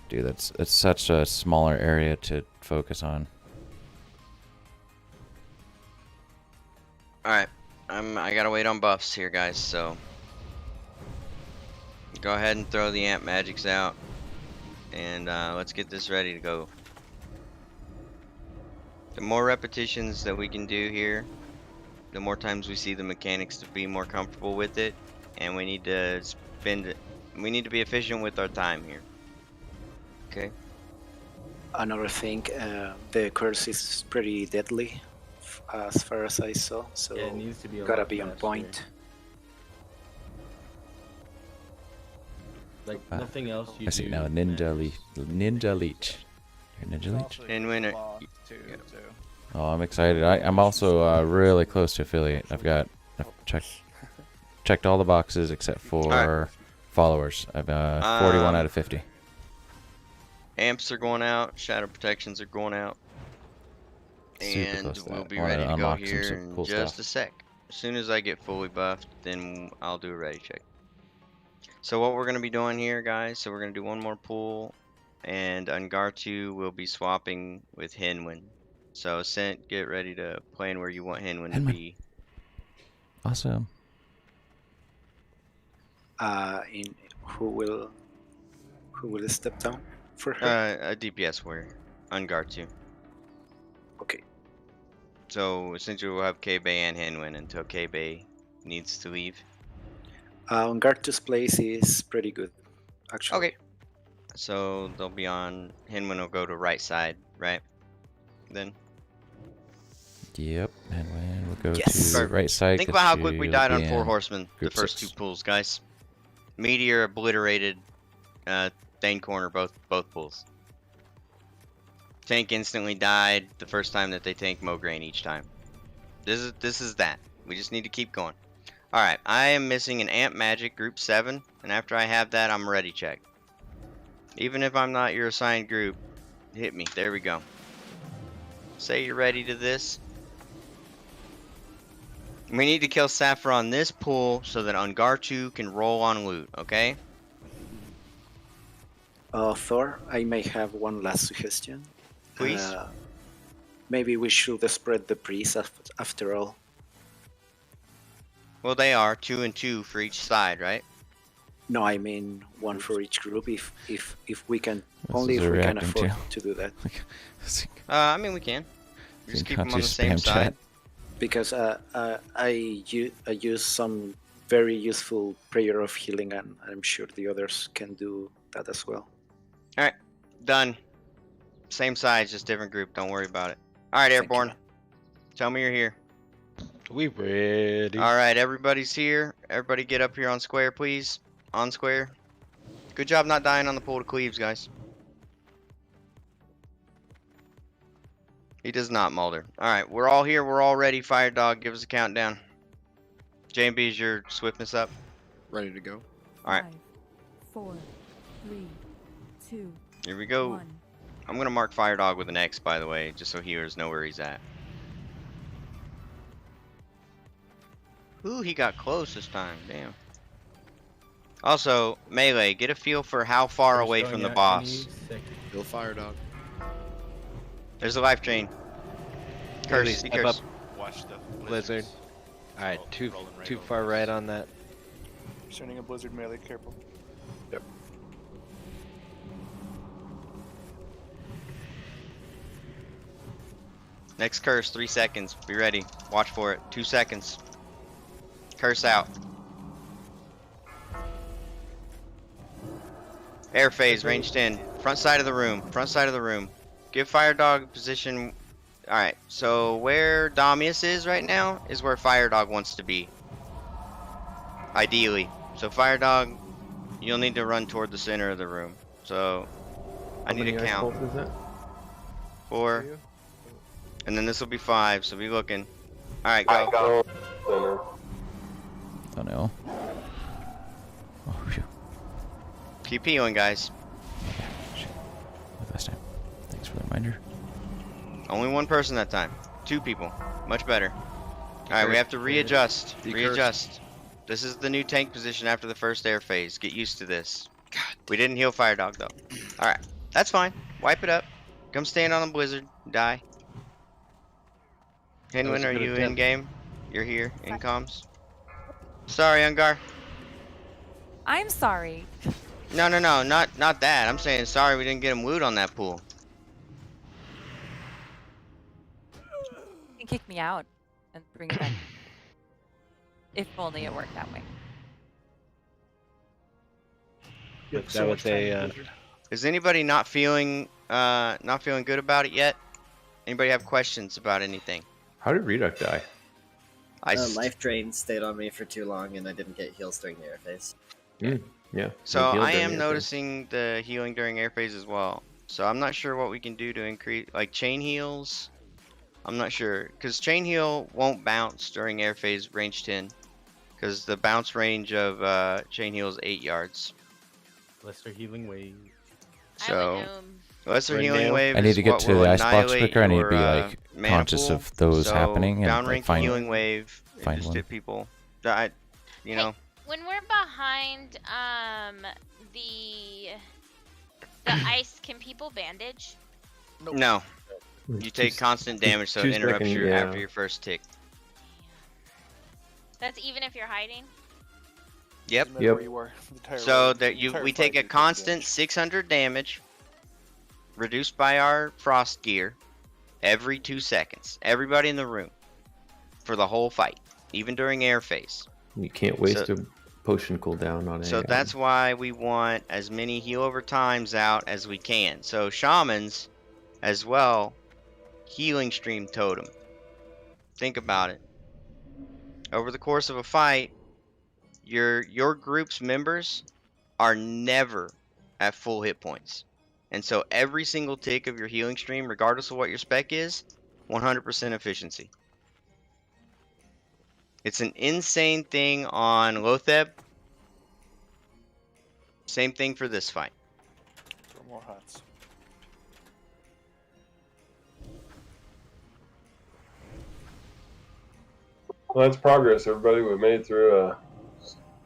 Dude, it's such a smaller area to focus on. All right, I gotta wait on buffs here, guys. So go ahead and throw the amp magics out, and let's get this ready to go. The more repetitions that we can do here, the more times we see the mechanics to be more comfortable with it, and we need to be efficient with our time here. Okay. Another thing, the curse is pretty deadly, as far as I saw. So Yeah, it needs to be a gotta lot be on faster. point. Like nothing else you I see do now. Ninja Leech. Ninja Leech. You're Ninja Leech. And when it, Oh, I'm excited. I'm also really close to affiliate. I've checked all the boxes except for followers. I've 41 out of 50. amps are going out, shadow protections are going out, Super and close to we'll that. be Wanna ready to go unlock some here in cool just stuff. a sec. As soon as I get fully buffed, then I'll do a ready check. So what we're going to be doing here, guys, so we're going to do one more pool, and Ungartu will be swapping with Henwin. So Sent, get ready to plan where you want Henwin to be. Awesome. Who will step down for her? A DPS warrior. On guard 2. Okay. So essentially we'll have K-Bay and Hinwin until K-Bay needs to leave. On guard 2's place is pretty good, actually. Okay. So they'll be on. Hinwin will go to right side, right? Then. Yep, and we'll go Yes. to right side. Think 'cause about how quick we she'll died be on 4 in horsemen the group first 6. 2 pools, guys. Meteor obliterated Thane Corner both pools. Tank instantly died the first time that they tanked Mograine each time. This is that. We just need to keep going. Alright, I am missing an Amp Magic Group 7, and after I have that, I'm ready check. Even if I'm not your assigned group, hit me. There we go. Say you're ready to this. We need to kill Sapphiron this pool so that Ungartu can roll on loot, okay? Thor, I may have one last suggestion. Please? Maybe we should spread the priest after all. Well, they are 2 and 2 for each side, right? No, I mean one for each group. If we can, This only is if a we can reacting afford to. to do that. I mean, we can. We just keep them on the same spam side. chat. Because I use some very useful prayer of healing, and I'm sure the others can do that as well. Alright, done. Same size, just different group. Don't worry about it. Alright, Airborne. Tell me you're here. We ready? Alright, everybody's here. Everybody get up here on square, please. On square. Good job not dying on the pool to Cleaves, guys. He does not, Mulder. Alright, we're all here. We're all ready. Fire Dog, give us a countdown. JB, is your swiftness up? Ready to go. Alright. 5, 4, 3, 2, Here we go. 1. I'm gonna mark Fire Dog with an X, by the way, just so healers know where he's at. Ooh, he got close this time. Damn. Also, Melee, get a feel for how far away from the boss. Kill Fire Dog. There's a life drain. Curse, Step curse. up. Watch the Blizzard. Alright, too far right on that. Sending a blizzard melee, careful. Yep. Next curse, 3 seconds. Be ready. Watch for it. 2 seconds. Curse out. Air phase, ranged in. Front side of the room. Front side of the room. Give Fire Dog position. Alright, so where Damius is right now is where Fire Dog wants to be. Ideally. So Fire Dog, you'll need to run toward the center of the room. So I need to count. 4. And then this will be 5, so be looking. Alright, go. Oh no. Oh, phew. Keep healing, guys. Last time. Thanks for the reminder. Only one person that time. 2 people. Much better. Alright, we have to readjust. Readjust. This is the new tank position after the first air phase. Get used to this. We didn't heal Fire Dog though. Alright. That's fine. Wipe it up. Come stand on the blizzard. Die. Hinwin, are you in game? You're here in comms. Sorry, Ungar. I'm sorry. No, not that. I'm saying sorry we didn't get him loot on that pool. You can kick me out and bring it back. If only it worked that way. That was a. Is anybody not feeling good about it yet? Anybody have questions about anything? How did Reduct die? Life drain stayed on me for too long, and I didn't get heals during the air phase. Yeah. So I am noticing the healing during air phase as well. So I'm not sure what we can do to increase, like chain heals. I'm not sure, because chain heal won't bounce during air phase range 10, because the bounce range of chain heal is 8 yards. Lesser healing wave. So lesser healing wave. I need to get is to what the will icebox annihilate quicker. I need to your, be like mana conscious pool. of those So happening and like, downrank find healing wave. find Just one. hit people. You know. When we're behind the ice, can people bandage? No. You take constant damage, so it 2 interrupts second, your yeah. after your first tick. That's even if you're hiding. Yep. Doesn't matter where you are, the entire So road, that the entire we fight, take a you're taking constant damage. 600 damage reduced by our frost gear every 2 seconds. Everybody in the room for the whole fight, even during air phase. You can't waste a potion cooldown on So that's why we want as many heal over times out as we can. So shamans as well, healing stream totem. Think about it. Over the course of a fight, your group's members are never at full hit points. And so every single tick of your healing stream, regardless of what your spec is, 100% efficiency. It's an insane thing on Lotheb. Same thing for this fight. For more huts. Well, that's progress, everybody. We made it through a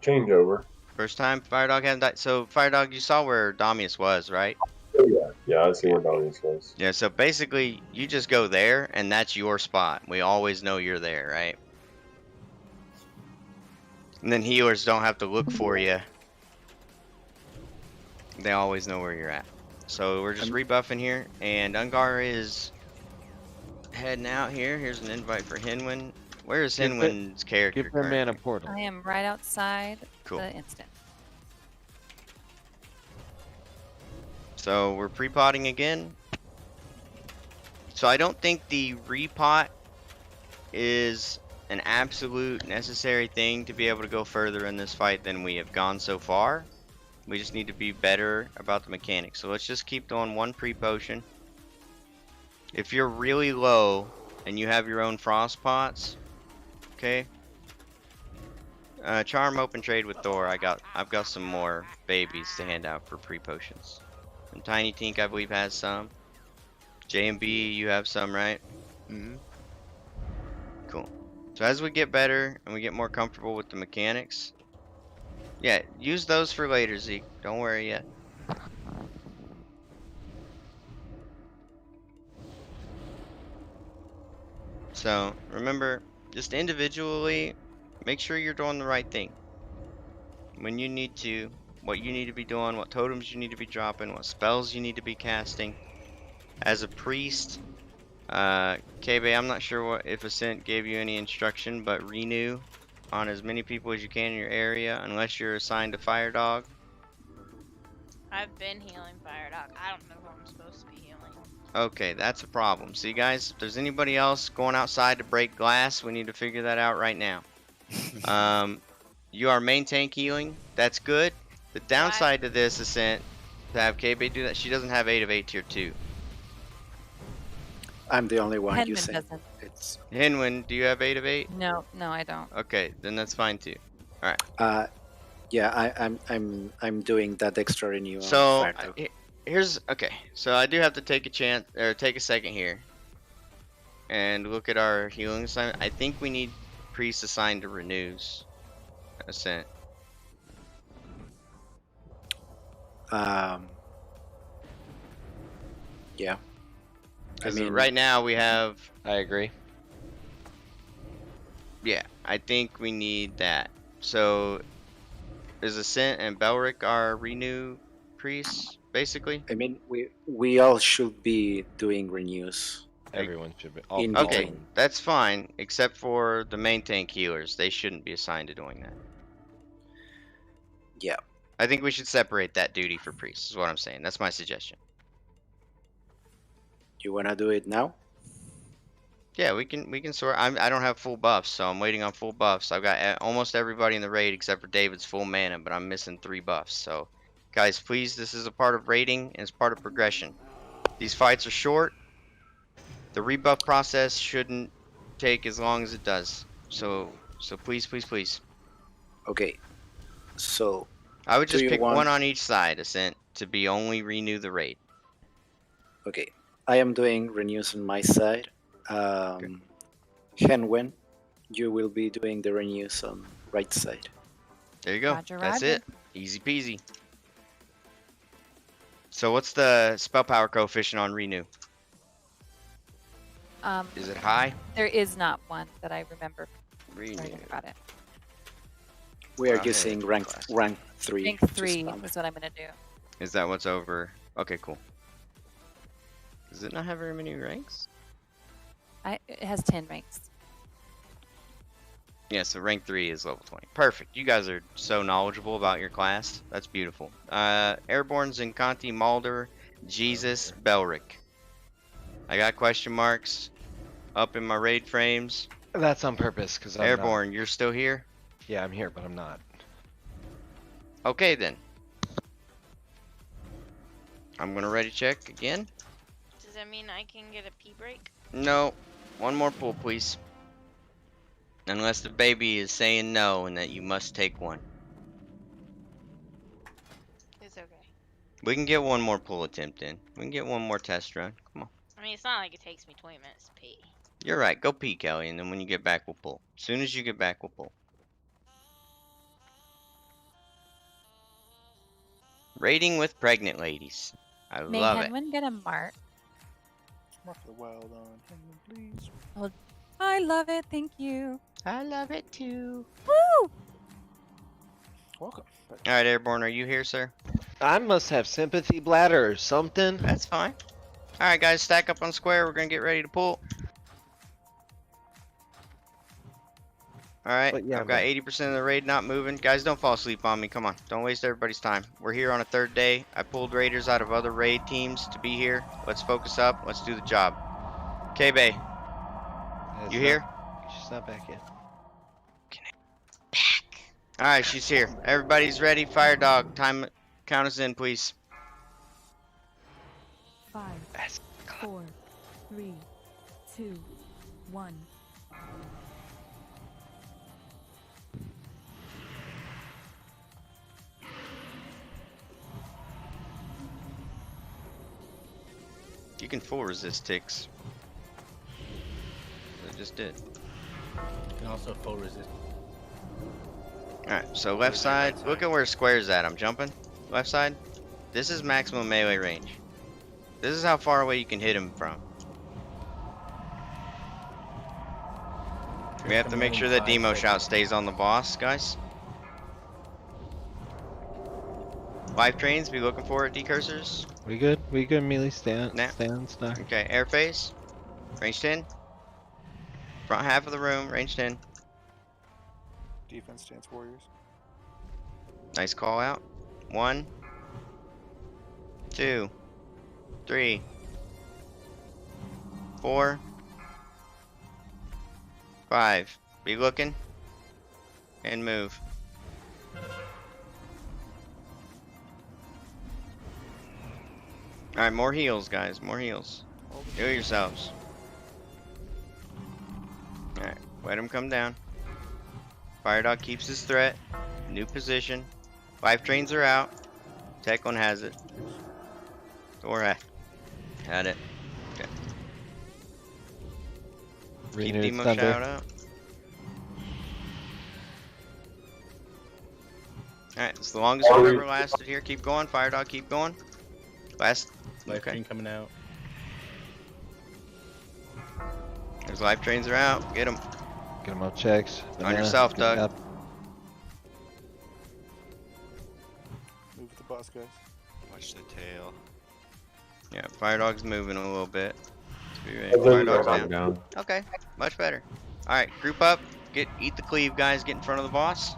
changeover. First time Firedog hadn't died. So Firedog, you saw where Damius was, right? Oh, yeah. Yeah, I see where Damius was. Yeah, so basically you just go there and that's your spot. We always know you're there, right? And then healers don't have to look for you. They always know where you're at. So we're just rebuffing here, and Ungar is heading out here. Here's an invite for Hinwin. Where is Hinwin's character? Give that man a portal. I am right outside Cool. the instant. So we're pre-potting again. So I don't think the repot is an absolute necessary thing to be able to go further in this fight than we have gone so far. We just need to be better about the mechanics. So let's just keep doing one pre-potion. If you're really low and you have your own frost pots, okay. Charm open trade with Thor. I've got some more babies to hand out for pre-potions. And Tiny Tink, I believe, has some. J&B, you have some, right? Mm-hmm. Cool. So as we get better and we get more comfortable with the mechanics, yeah, use those for later, Zeke. Don't worry yet. So remember, just individually, make sure you're doing the right thing. When you need to, what you need to be doing, what totems you need to be dropping, what spells you need to be casting. As a priest, KB, I'm not sure if Ascent gave you any instruction, but renew on as many people as you can in your area, unless you're assigned to Fire Dog. I've been healing Fire Dog. I don't know who I'm supposed to be healing. Okay, that's a problem. See, guys, if there's anybody else going outside to break glass, we need to figure that out right now. You are main tank healing. That's good. The downside to this Ascent, to have KB do that, she doesn't have 8 of 8 tier 2. I'm the only one Henman using doesn't. it's. Hinwin, do you have 8 of 8? No, I don't. Okay, then that's fine too. All right. Yeah, I'm doing that extra renew. So here's okay. So I do have to take a chance or take a second here and look at our healing assignment. I think we need priests assigned to renews. Ascent. Yeah. I mean, right now we have. I agree. Yeah, I think we need that. So, is Ascent and Belric our renew priests, basically? I mean, we all should be doing renews. Everyone should be. Okay, that's fine, except for the main tank healers. They shouldn't be assigned to doing that. Yeah. I think we should separate that duty for priests, is what I'm saying. That's my suggestion. You wanna do it now? Yeah, we can sort. I don't have full buffs, so I'm waiting on full buffs. I've got almost everybody in the raid except for David's full mana, but I'm missing 3 buffs. So, guys, please, this is a part of raiding and it's part of progression. These fights are short. The rebuff process shouldn't take as long as it does. So please, please, please. Okay. So I would just pick one on each side, Ascent, to be only renew the raid. Okay, I am doing renews on my side. Henwen, you will be doing the renews on right side. There you go. Roger, That's Roger. it. Easy peasy. So what's the spell power coefficient on renew? Is it high? There is not one that I remember. Renew. About it. We are using rank 3. Rank 3 is what I'm gonna do. Is that what's over? Okay, cool. Does it not have very many ranks? It has 10 ranks. Yeah, so rank 3 is level 20. Perfect. You guys are so knowledgeable about your class. That's beautiful. Airborne, Zincanti, Mulder, Jesus, Belric. I got question marks up in my raid frames. That's on purpose, because I'm Airborne, not. you're still here? Yeah, I'm here, but I'm not. Okay, then. I'm gonna ready check again. Does that mean I can get a pee break? No. One more pull, please. Unless the baby is saying no and that you must take one. It's okay. We can get one more pull attempt in. We can get one more test run. Come on. I mean, it's not like it takes me 20 minutes to pee. You're right. Go pee, Kelly, and then when you get back, we'll pull. As soon as you get back, we'll pull. Raiding with pregnant ladies. I May love it. Henwin get a mark? Mark the wild on Henry, please. Oh, I love it. Thank you. I love it too. Woo! Welcome. Alright, Airborne, are you here, sir? I must have sympathy bladder or something. That's fine. Alright, guys, stack up on square. We're gonna get ready to pull. Alright, Yeah, I've got 80% of the raid not moving. Guys, don't fall asleep on me. Come on. Don't waste everybody's time. We're here on a 3rd day. I pulled raiders out of other raid teams to be here. Let's focus up. Let's do the job. K-Bay, you here? She's not back yet. Alright, she's here. Everybody's ready. Fire dog. Time. Count us in, please. 5, 4, 3, 2, 1. You can full resist ticks. I just did. You can also full resist. Alright, so left side. Look at where square's at. I'm jumping. Left side. This is maximum melee range. This is how far away you can hit him from. We have to make sure that demo shout stays on the boss, guys. Life trains, be looking for it, decursors. We good? We good, melee stand? Nah. Stand, stack. Okay, air phase. Range 10. Front half of the room, range 10. Defense stance warriors. Nice call out. 1, 2, 3, 4, 5. Be looking. And move. Alright, more heals, guys. More heals. Do it yourselves. Alright, let him come down. Fire dog keeps his threat. New position. Life trains are out. Tech one has it. Or had it. Okay. Keep Renewed demo thunder. shout out. Alright, it's the longest one ever lasted here. Keep going, fire dog, keep going. Last. Life Okay. train coming out. There's life trains are out. Get them. Get them up checks. On yourself, Good Doug. job. Move with the boss, guys. Watch the tail. Yeah, fire dog's moving a little bit. Be ready. I Fire think dog's I'm down. Okay, much better. Alright, group up. Eat the cleave, guys. Get in front of the boss.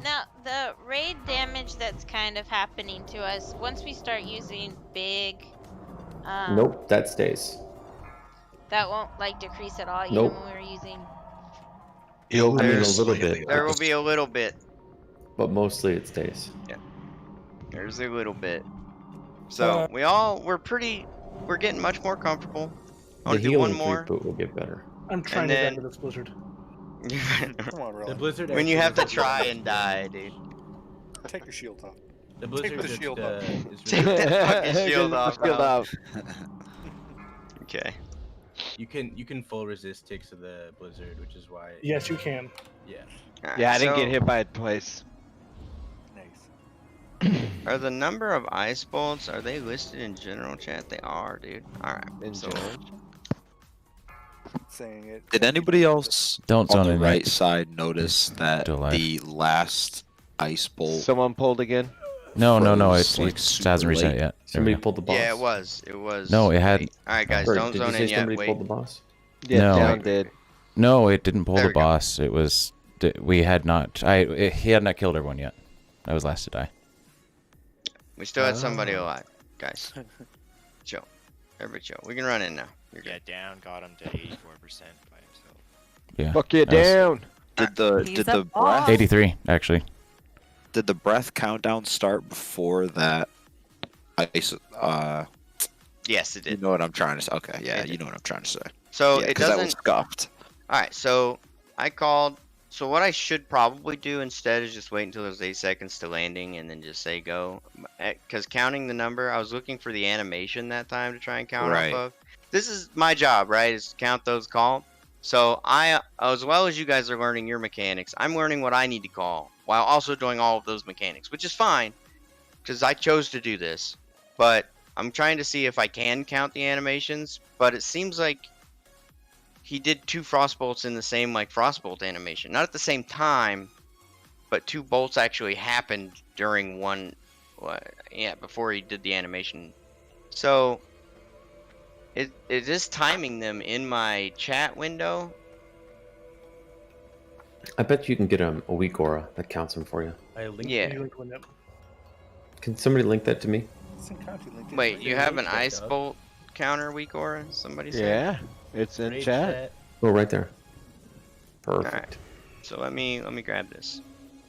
Now, the raid damage that's kind of happening to us, once we start using big, Nope, that stays. that won't like decrease at all, even Nope. when we're using. I mean, a little bit, There will be a little bit. but mostly it stays. Yeah. There's a little bit. So we're getting much more comfortable. I'll The do one healing more. throughput will get better. I'm trying And to then- get this blizzard. Come on, The Rowan. blizzard. When you actually have to doesn't- try and die, dude. Take your shield off. The blizzard Take the just, shield off. is Take really- that fucking shield off, Shield bro. off. Okay. You can full resist ticks of the blizzard, which is why. Yes, you can. Yeah. Alright, Yeah, I didn't so get hit by it twice. Nice. Are the number of ice bolts, are they listed in general chat? They are, dude. Alright. In So general. Saying it. Did anybody else Don't on zone the in right that. side notice that Still alive. the last ice bolt Someone pulled again. No, froze, it like, just hasn't super reset late. yet. There Somebody we go. pulled the boss. Yeah, it was. It was. No, it had. All right, guys, Bert, don't did you zone say in yet. somebody Wait. pulled the boss? Yeah, No. down did. No, it didn't pull There the we go. boss. It was we had not. He had not killed everyone yet. I was last to die. We still had somebody alive, guys. Chill. Everybody chill. We can run in now. You're Yeah, good. down got him to 84% by himself. Yeah. Fuck you that was down. Did the breath 83 actually. Did the breath countdown start before that? Yes, it did. You know what I'm trying to say. Okay, yeah, you know what I'm trying to say. So yeah, it because I doesn't. was scuffed. All right, so I called. So what I should probably do instead is just wait until there's 8 seconds to landing and then just say go. Because counting the number, I was looking for the animation that time to try and count Right. off of. This is my job, right? Is to count those called. So I, as well as you guys are learning your mechanics, I'm learning what I need to call while also doing all of those mechanics, which is fine because I chose to do this. But I'm trying to see if I can count the animations, but it seems like he did 2 frost bolts in the same like frostbolt animation. Not at the same time, but 2 bolts actually happened during one, before he did the animation. So it is timing them in my chat window. I bet you can get a weak aura that counts them for you. I linked Yeah. the link one up. Can somebody link that to me? Wait, you have an ice bolt counter weak aura? Somebody said? Yeah, it's in chat. Oh, right there. Perfect. Alright. So let me grab this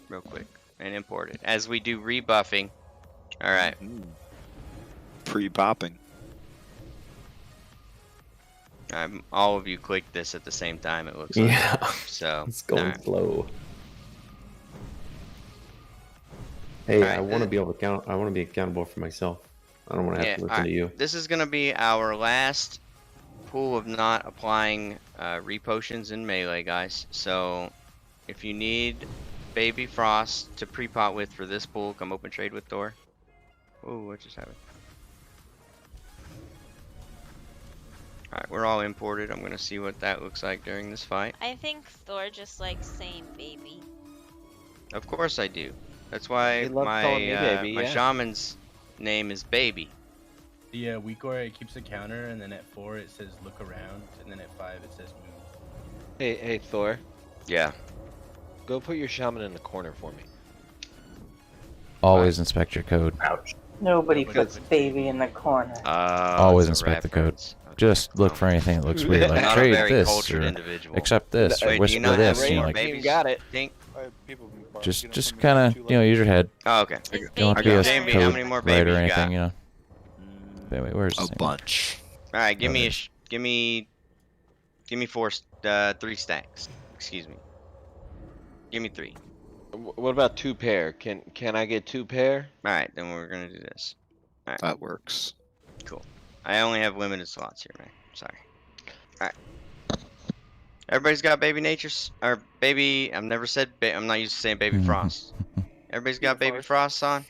real quick and import it as we do rebuffing. Alright. Pre-popping. All of you click this at the same time, it looks Yeah. like. So It's going alright. slow. Hey, Alright, I want to be able to count. I want to be accountable for myself. I don't want to have to listen alright. to you. This is gonna be our last pool of not applying repotions in melee, guys. So if you need baby frost to pre-pot with for this pool, come open trade with Thor. Ooh, what just happened? Alright, we're all imported. I'm gonna see what that looks like during this fight. I think Thor just likes saying baby. Of course I do. That's why He loves calling me baby, my yeah. shaman's name is Baby. The weak aura, it keeps a counter, and then at 4 it says look around, and then at 5 it says move. Hey, Thor. Yeah. Go put your shaman in the corner for me. Always inspect your code. Ouch. Nobody puts baby in the corner. Always inspect the code. Just look for anything that looks weird, like Not a trade very this cultured or individual. accept this or Wait, do you whisper not have this. You know, more like babies? got it. Think? just kind of use your head. Oh, okay. You don't have to be a Jamie, how code many more writer or babies you got? anything. You know. Anyway, where's this A thing? bunch. All right, give Oh, me there's- give me 3 stacks. Excuse me. Give me 3. What about 2 pair? Can I get 2 pair? All right, then we're gonna do this. All right. That works. Cool. I only have limited slots here, man. Sorry. All right. Everybody's got baby natures or baby. I've never said. I'm not used to saying baby frost. Everybody's got baby frosts on.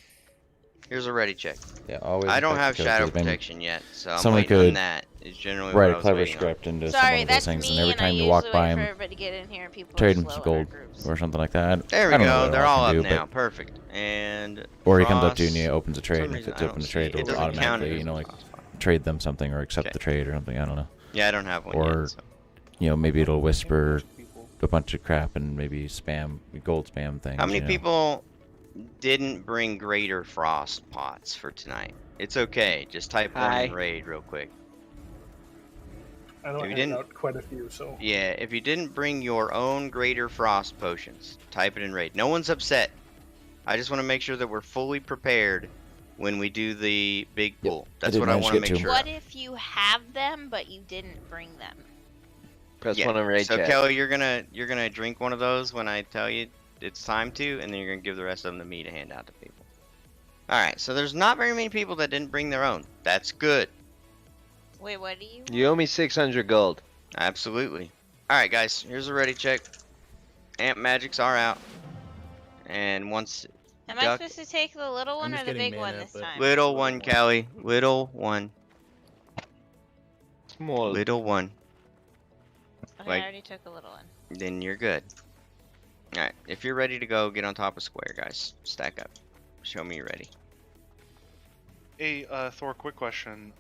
Here's a ready check. Yeah, always. I don't inspect have the code, shadow 'cause maybe protection yet, so I'm somebody waiting on could that. Is generally write what I a was clever waiting on. script into Sorry, some of those that's things, me, and every and time I you walk usually by wait for him, everybody to get in here and people trade are him some slow gold in our groups. or something like that. There we I don't know go. what They're I all can up do, now. but- Perfect. And Or he comes up to you and Frost, he opens a for trade, some and if reason, it's I open don't to trade, see it. It it'll doesn't count it automatically, as you know, a like frost pot. trade them something or accept Okay. the trade or something. I don't know. Yeah, I don't have one Or yet. So. you know, maybe it'll whisper a bunch of crap and maybe spam gold spam things. How many you know? people didn't bring greater frost pots for tonight? It's okay. Just type one in Hi. raid real quick. I know If I you handed didn't- out quite a few, so. Yeah, if you didn't bring your own greater frost potions, type it in raid. No one's upset. I just want to make sure that we're fully prepared when we do the big pool. That's did what I manage want to to get make to sure. What of. if you have them but you didn't bring them? Press Yeah. 1 on raid So chat. Kelly, you're gonna drink one of those when I tell you it's time to, and then you're gonna give the rest of them to me to hand out to people. All right. So there's not very many people that didn't bring their own. That's good. Wait, what do you? You owe me 600 gold. Absolutely. All right, guys. Here's a ready check. Amp magics are out, and once Am I duck, supposed to take the little one or just the getting big one mana, this but- time? little one, Callie, little one, Small. little one. Okay, like- I already took a little one. Then you're good. All right. If you're ready to go, get on top of square, guys. Stack up. Show me you're ready. Hey, Thor, quick question.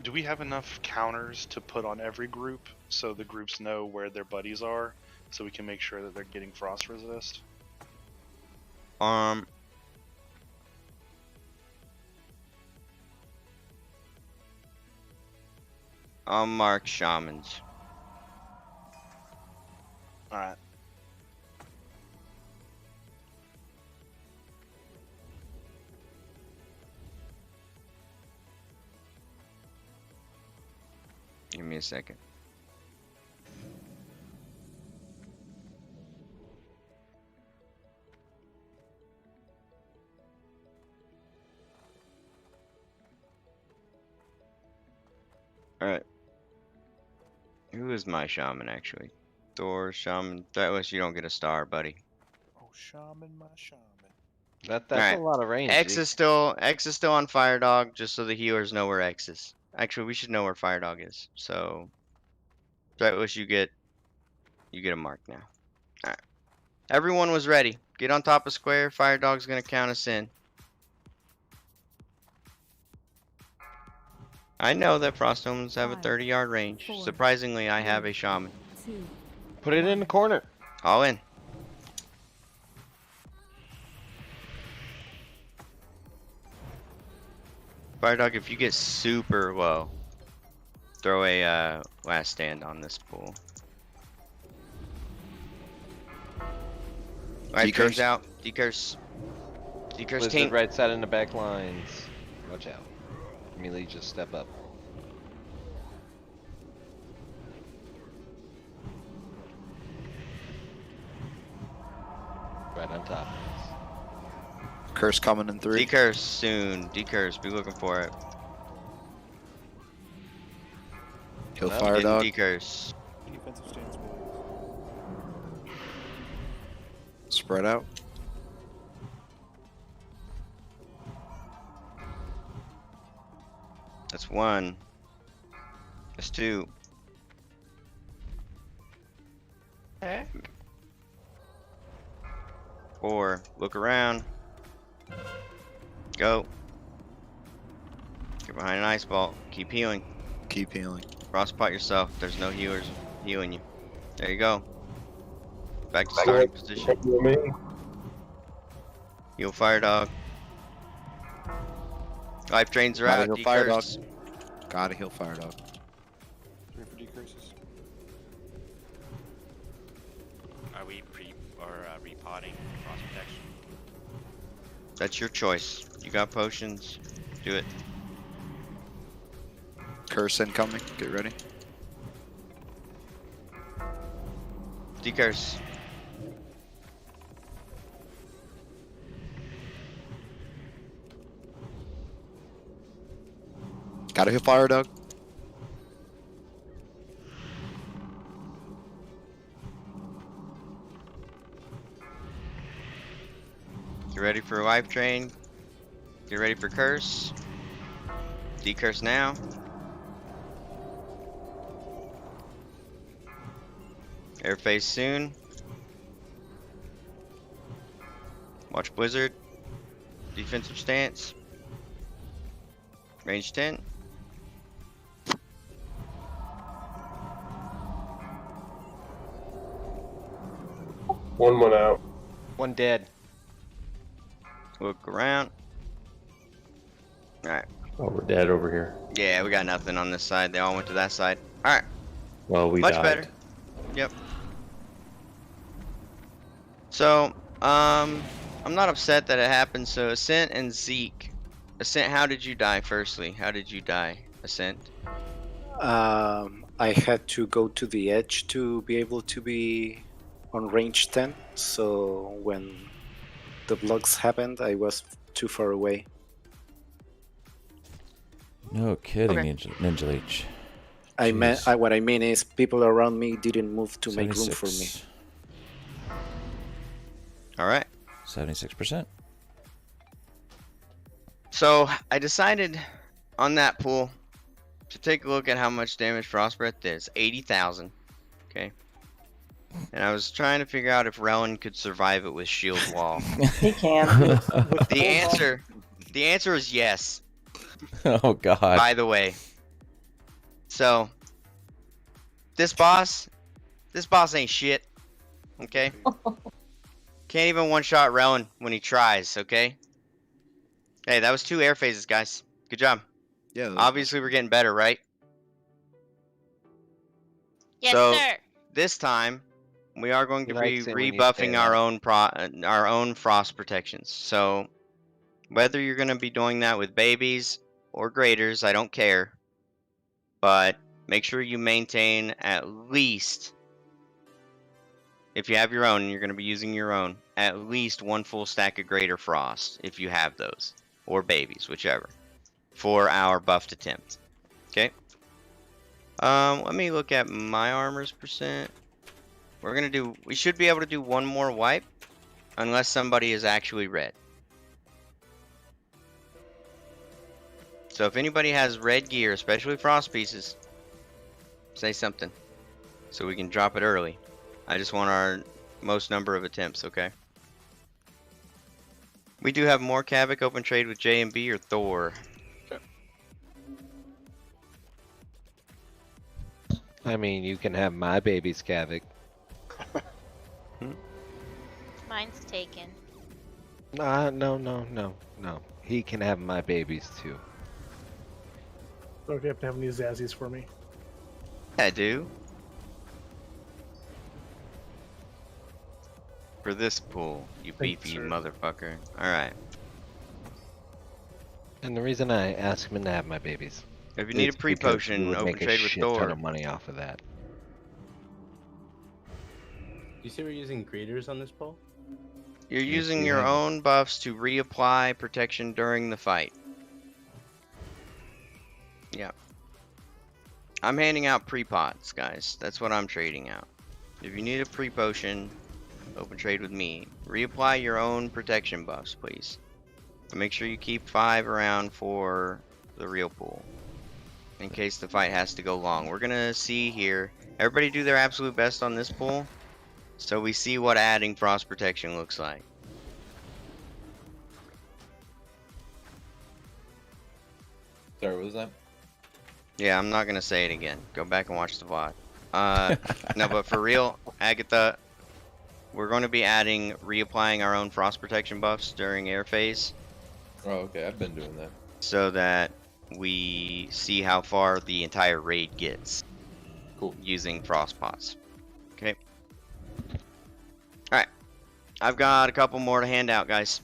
Do we have enough counters to put on every group so the groups know where their buddies are, so we can make sure that they're getting frost resist? I'll mark shamans. Alright. Give me a second. Alright. Who is my shaman, actually? Thor, shaman. Threatless, you don't get a star, buddy. Oh, shaman, my shaman. That's Alright. a lot of range. X Zeke. is still on Fire Dog, just so the healers know where X is. Actually, we should know where Fire Dog is. So, Threatless, you get a mark now. Alright. Everyone was ready. Get on top of square. Fire Dog's gonna count us in. I know that Frost Domes have a 30-yard range. 4, Surprisingly, I have a shaman. 2, Put it in the corner. All in. Fire Dog, if you get super low, throw a last stand on this pool. Alright, turns out. Decurse. Decurse Blizzard tank. right side in the back lines. Watch out. Melee, just step up. Right on top. Curse coming in 3. Decurse soon. Decurse. Be looking for it. Kill Fire Dog. Decurse. Defensive stance moves. Spread out. That's 1. That's 2. Okay. 4. Look around. Go. Get behind an ice ball. Keep healing. Keep healing. Frostbite yourself. There's no healers healing you. There you go. Back to starting position. Heal Fire Dog. Life drains are out. Gotta heal Fire Dog. Decurse. Gotta heal Fire Dog. 3 for decurses. Are we repotting frost protection? That's your choice. You got potions. Do it. Curse incoming. Get ready. Decurse. Gotta heal Fire Dog. Get ready for Life Drain. Get ready for Curse. Decurse now. Air phase soon. Watch Blizzard. Defensive stance. Range 10. One went out. One dead. Look around. Alright. Oh, we're dead over here. Yeah, we got nothing on this side. They all went to that side. Alright. Well, we Much died. better. Yep. So, I'm not upset that it happened. So, Ascent and Zeke. Ascent, how did you die firstly? How did you die, Ascent? I had to go to the edge to be able to be on range 10, so when the blocks happened, I was too far away. No kidding, Okay. Ninja Leech. I meant, what I mean is people around me didn't move to make room for me. 76. Alright. 76%. So, I decided on that pool to take a look at how much damage Frost Breath is. 80,000. Okay. And I was trying to figure out if Relin could survive it with Shield Wall. He can. The answer is yes. Oh God. By the way. So, this boss ain't shit. Okay? Can't even one-shot Rowan when he tries, okay? Hey, that was 2 air phases, guys. Good job. Yeah. Obviously, we're getting better, right? Yes, so, sir. This time, we are going to He be likes it when you say rebuffing that. our own frost protections. So, whether you're going to be doing that with babies or graders, I don't care. But make sure you maintain at least, if you have your own and you're going to be using your own, at least 1 full stack of Greater Frost, if you have those. Or babies, whichever. For our buffed attempt. Okay? Let me look at my armor's percent. We should be able to do 1 more wipe. Unless somebody is actually red. So if anybody has red gear, especially frost pieces, say something. So we can drop it early. I just want our most number of attempts, okay? We do have more Kavik open trade with J and B or Thor. I mean, you can have my baby's Kavik. Mine's taken. No. He can have my babies too. So you have to have any Zazzies for me. I do. For this pool, you Thanks, beefy sir. motherfucker. Alright. And the reason I ask him to have my babies. If you need is a because pre-potion, we would open make a trade with shit ton Thor. of money off of that. You say we're using graders on this pole? You're Yes, using we your have. own buffs to reapply protection during the fight. Yeah. I'm handing out pre-pots, guys. That's what I'm trading out. If you need a pre-potion, open trade with me. Reapply your own protection buffs, please. And make sure you keep 5 around for the real pool. In case the fight has to go long. We're gonna see here. Everybody do their absolute best on this pool. So we see what adding frost protection looks like. Sorry, what was that? Yeah, I'm not gonna say it again. Go back and watch the VOD. No, but for real, Agatha, we're going to be reapplying our own frost protection buffs during air phase. Oh, okay. I've been doing that. So that we see how far the entire raid gets. Cool. Using frost pots. Okay. Alright. I've got a couple more to hand out, guys.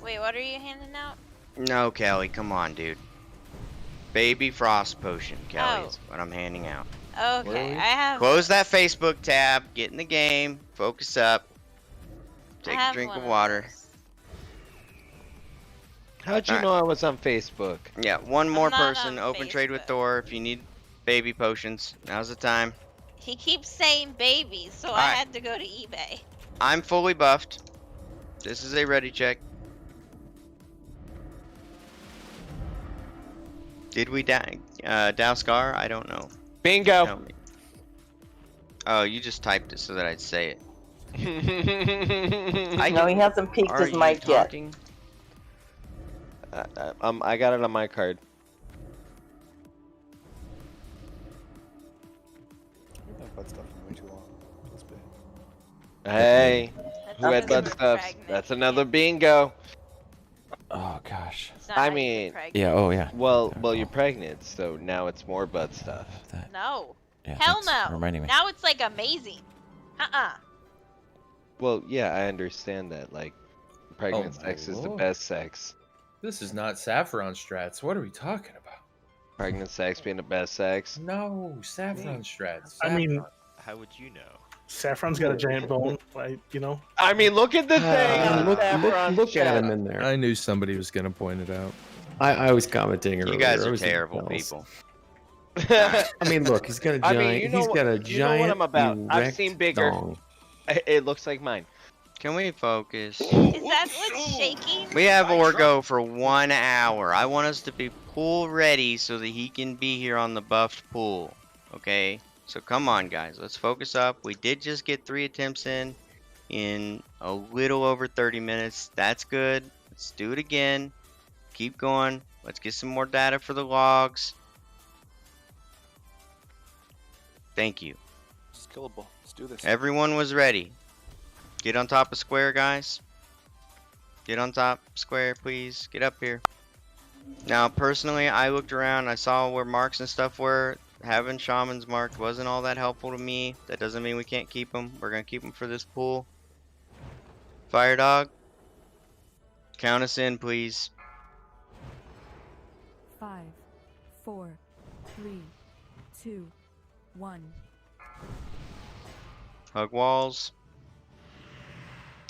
Wait, what are you handing out? No, Kelly, come on, dude. Baby frost potion, Kelly, Oh. is what I'm handing out. Okay, I have. Close that Facebook tab, get in the game, focus up, take a have drink one of of water. How'd you Alright. know I was on Facebook? Yeah, one more not person, on open trade with Thor if you need baby potions. Now's the time. He keeps saying babies, so I Alright. had to go to eBay. I'm fully buffed. This is a ready check. Did we douse Scar? I don't know. Bingo! Tell me. Oh, you just typed it so that I'd say it. No, he hasn't peeked Are his you mic yet. talking? I got it on my card. We've had butt stuff for way too long. It's been... Hey, That's who had butt because stuff? pregnant. That's another bingo. Oh gosh. It's not I how you get mean, pregnant. Yeah. Oh yeah. well, you're pregnant, so now it's more butt stuff. No. Yeah, Hell thanks for no. reminding me. Now it's like amazing. Well, yeah, I understand that. Like, pregnant my sex is the lord. best sex. This is not Sapphiron strats. What are we talking about? Pregnant sex being the best sex. No, Sapphiron strats. I mean, How would you know? Saffron's got a giant bone, right? You know. I mean, look at the thing. Look at him in there. I knew somebody was gonna point it out. I was commenting earlier. You guys I are was terrible jealous. people. I mean, look, he's got a I giant. mean, you know he's got a what- you know what giant. I'm about. I've erect seen bigger. dong. It looks like mine. Can we focus? Is that what's shaking? We have Orgo for 1 hour. I want us to be pool ready so that he can be here on the buffed pool. Okay? So come on, guys. Let's focus up. We did just get 3 attempts in a little over 30 minutes. That's good. Let's do it again. Keep going. Let's get some more data for the logs. Thank you. It's killable. Let's do this. Everyone was ready. Get on top of square, guys. Get on top square, please. Get up here. Now, personally, I looked around. I saw where marks and stuff were. Having shamans marked wasn't all that helpful to me. That doesn't mean we can't keep them. We're going to keep them for this pool. Fire dog. Count us in, please. 5, 4, 3, 2, 1. Hug walls.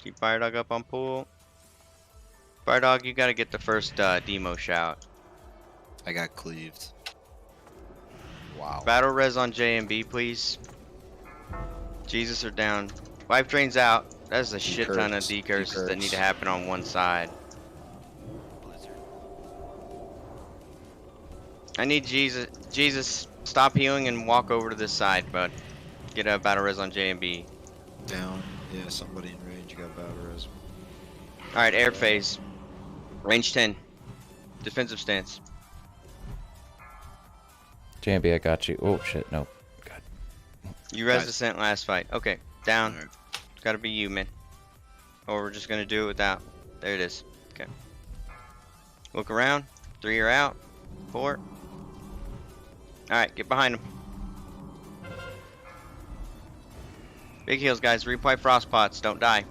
Keep fire dog up on pool. Fire dog, you gotta get the first demo shout. I got cleaved. Wow. Battle res on J and B, please. Jesus are down. Life drain's out. That's a shit ton of decurses that need to happen on one side. I need Jesus. Jesus, stop healing and walk over to this side, bud. Get a battle res on J and B. Down. Yeah, somebody in range got battle res. Alright, air phase. Range 10. Defensive stance. JB, I got you. Oh shit, no. God. You res descent last fight. Okay, down. Gotta be you, man. Or we're just gonna do it without. There it is. Okay. Look around. 3 are out. 4. Alright, get behind him. Big heals, guys. Replay frost pots. Don't die.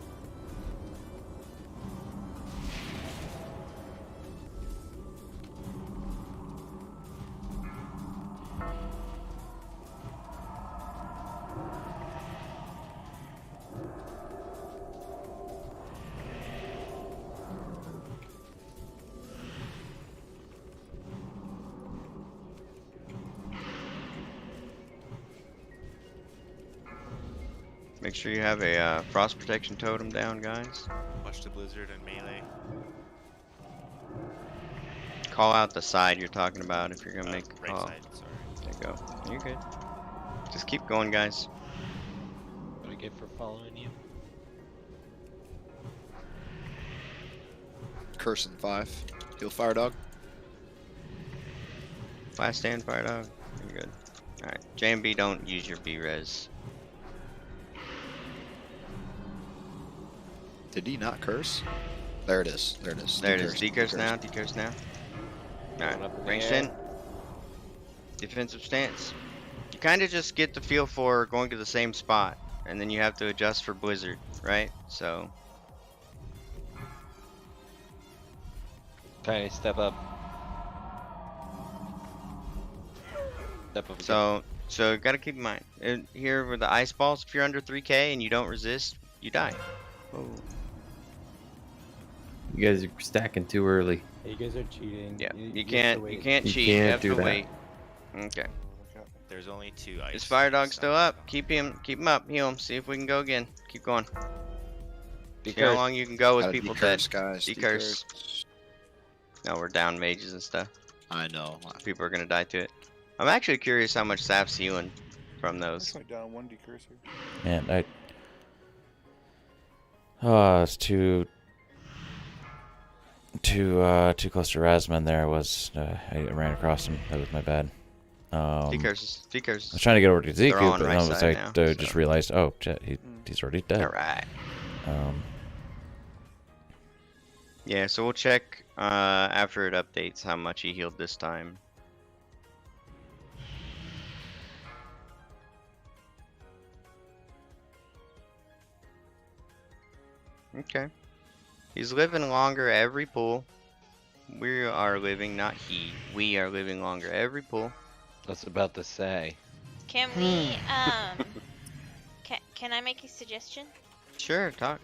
Make sure you have a frost protection totem down, guys. Watch the blizzard and melee. Call out the side you're talking about if you're gonna make a right call. side, sorry. There you go. You're good. Just keep going, guys. What do I get for following you? Curse in 5. Heal fire dog. Last stand, fire dog. You're good. Alright. J and B, don't use your B res. Did he not curse? There it is. There it is. There it is. Decurse now. Decurse now. Alright. Range 10. Defensive stance. You kind of just get the feel for going to the same spot. And then you have to adjust for blizzard, right? So. Tiny step up. Step up. So you gotta keep in mind. Here with the ice balls, if you're under 3k and you don't resist, you die. Oh. You guys are stacking too early. You guys are cheating. Yeah, you can't cheat. You can't have do to that. wait. Okay. There's only 2 ice. Is fire dog still up? Keep him up. Heal him. See if we can go again. Keep going. See how long you can go with people dead. Guys. Decurse. No, we're down mages and stuff. I know. People are gonna die to it. I'm actually curious how much Sap's healing from those. That's down 1 decursor. Man, it's too close to Razman there. I ran across him. That was my bad. Decurses. I was trying to get over to Zeku, They're on but right then I was side like, now, just realized, oh shit, he's already dead. Alright. Yeah, so we'll check after it updates how much he healed this time. Okay. He's living longer every pool. We are living, not he. We are living longer every pool. That's about to say. Can we, can I make a suggestion? Sure, talk.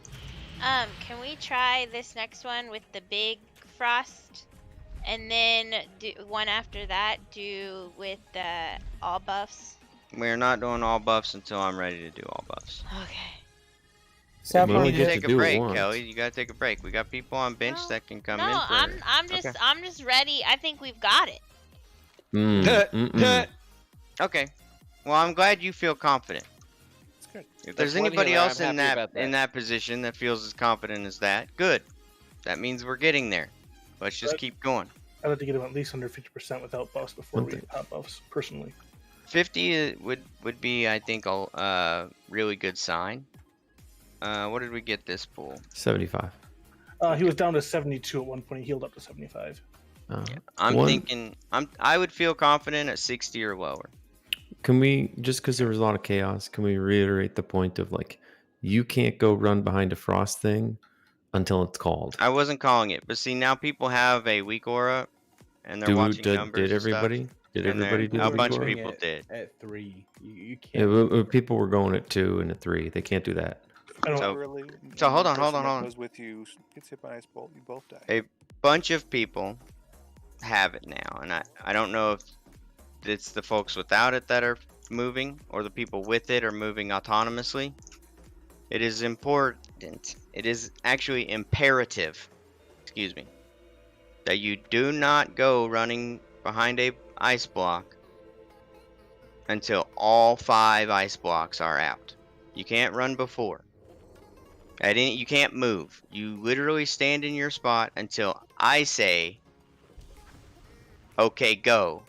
Can we try this next one with the big frost? And then do one after that, do with the all buffs? We're not doing all buffs until I'm ready to do all buffs. Okay. You need to take a break, Kelly. You gotta take a break. We got people on bench that can come in. No, For... I'm just ready. I think we've got it. Okay. Well, I'm glad you feel confident. That's good. If there's That's one anybody healer, else I'm in happy about that in that position that feels as confident as that, good. That means we're getting there. Let's just keep going. I'd like to get them at least under 50% without buffs before we pop buffs, personally. 50 would be, I think, a really good sign. What did we get this pool? 75. He was down to 72 at one point. He healed up to 75. I'm thinking I would feel confident at 60 or lower. Can we, just because there was a lot of chaos, can we reiterate the point of like, you can't go run behind a frost thing until it's called? I wasn't calling it, but see, now people have a weak aura, and they're watching numbers. Did everybody? Did everybody do a the bunch weak of aura? people did. At 3. You Yeah, can't. people were going at 2 and at 3. They can't do that. So hold on. Goes with you, gets hit by an ice bolt, you both die. A bunch of people have it now, and I don't know if it's the folks without it that are moving, or the people with it are moving autonomously. It is important. It is actually imperative, excuse me, that you do not go running behind a ice block until all 5 ice blocks are out. You can't run before. You can't move. You literally stand in your spot until I say, okay, go.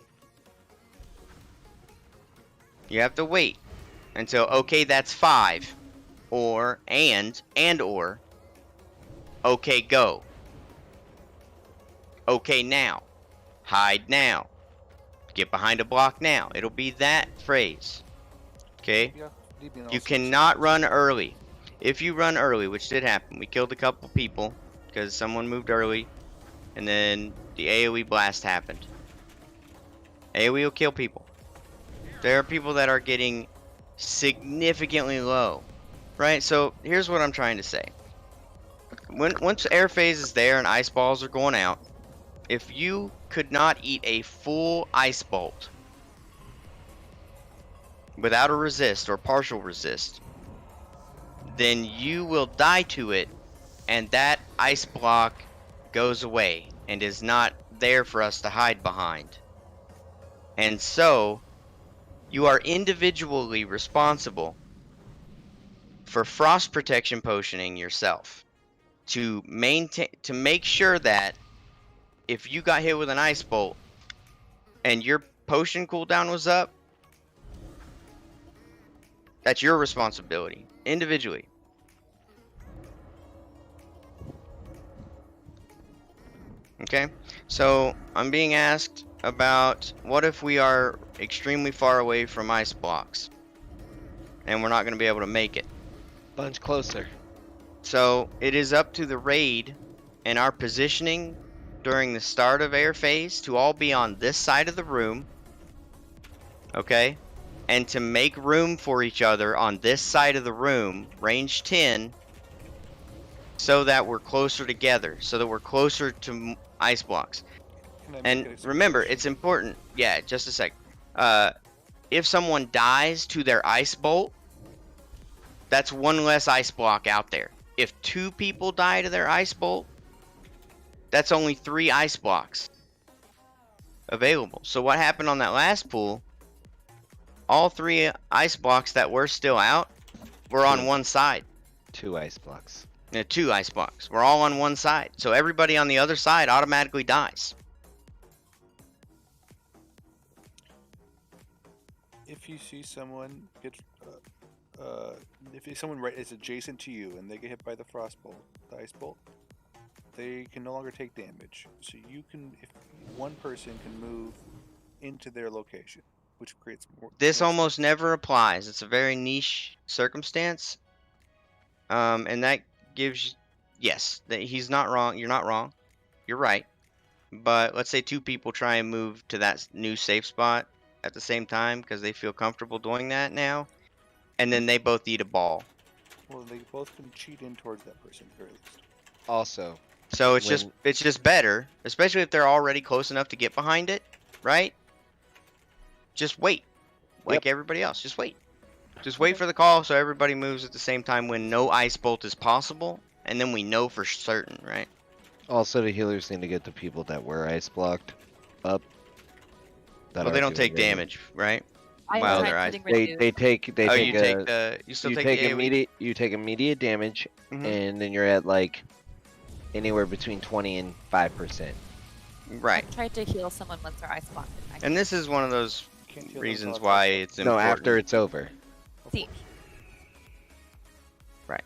You have to wait until, okay, that's 5. Or, or, okay, go. Okay, now. Hide now. Get behind a block now. It'll be that phrase. Okay? You cannot run early. If you run early, which did happen, we killed a couple people because someone moved early, and then the AoE blast happened. AoE will kill people. There are people that are getting significantly low, right? So here's what I'm trying to say. Once air phase is there and ice balls are going out, if you could not eat a full ice bolt without a resist or partial resist, then you will die to it, and that ice block goes away and is not there for us to hide behind. And so you are individually responsible for frost protection potioning yourself to make sure that if you got hit with an ice bolt and your potion cooldown was up, that's your responsibility individually. Okay, so I'm being asked about what if we are extremely far away from ice blocks and we're not going to be able to make it. Bunch closer. So it is up to the raid and our positioning during the start of air phase to all be on this side of the room, okay, and to make room for each other on this side of the room, range 10, so that we're closer together, so that we're closer to ice blocks. And remember, it's important. Yeah, just a sec. If someone dies to their ice bolt, that's one less ice block out there. If 2 people die to their ice bolt, that's only 3 ice blocks available. So what happened on that last pool, all 3 ice blocks that were still out were on one side. 2 ice blocks. Yeah, 2 ice blocks. We're all on one side. So everybody on the other side automatically dies. If you see someone get, if someone is adjacent to you and they get hit by the frost bolt, the ice bolt, they can no longer take damage. So you can, if one person can move into their location, which creates more. This almost never applies. It's a very niche circumstance, and that gives, yes, that he's not wrong. You're not wrong. You're right. But let's say 2 people try and move to that new safe spot at the same time because they feel comfortable doing that now, and then they both eat a ball. Well, they both can cheat in towards that person at the very least. Also, so it's just better, especially if they're already close enough to get behind it, right? Just wait, like everybody else. Just wait. Just wait for the call so everybody moves at the same time when no ice bolt is possible, and then we know for certain, right? Also, the healers need to get the people that were ice blocked up. Well, they don't take damage, right? Well, they take you still take immediate damage, and then you're at like anywhere between 20 and 5%. Right. I tried to heal someone once their ice blocked it. And this is one of those heal reasons themselves why also. it's No, important. after it's over. See. Right.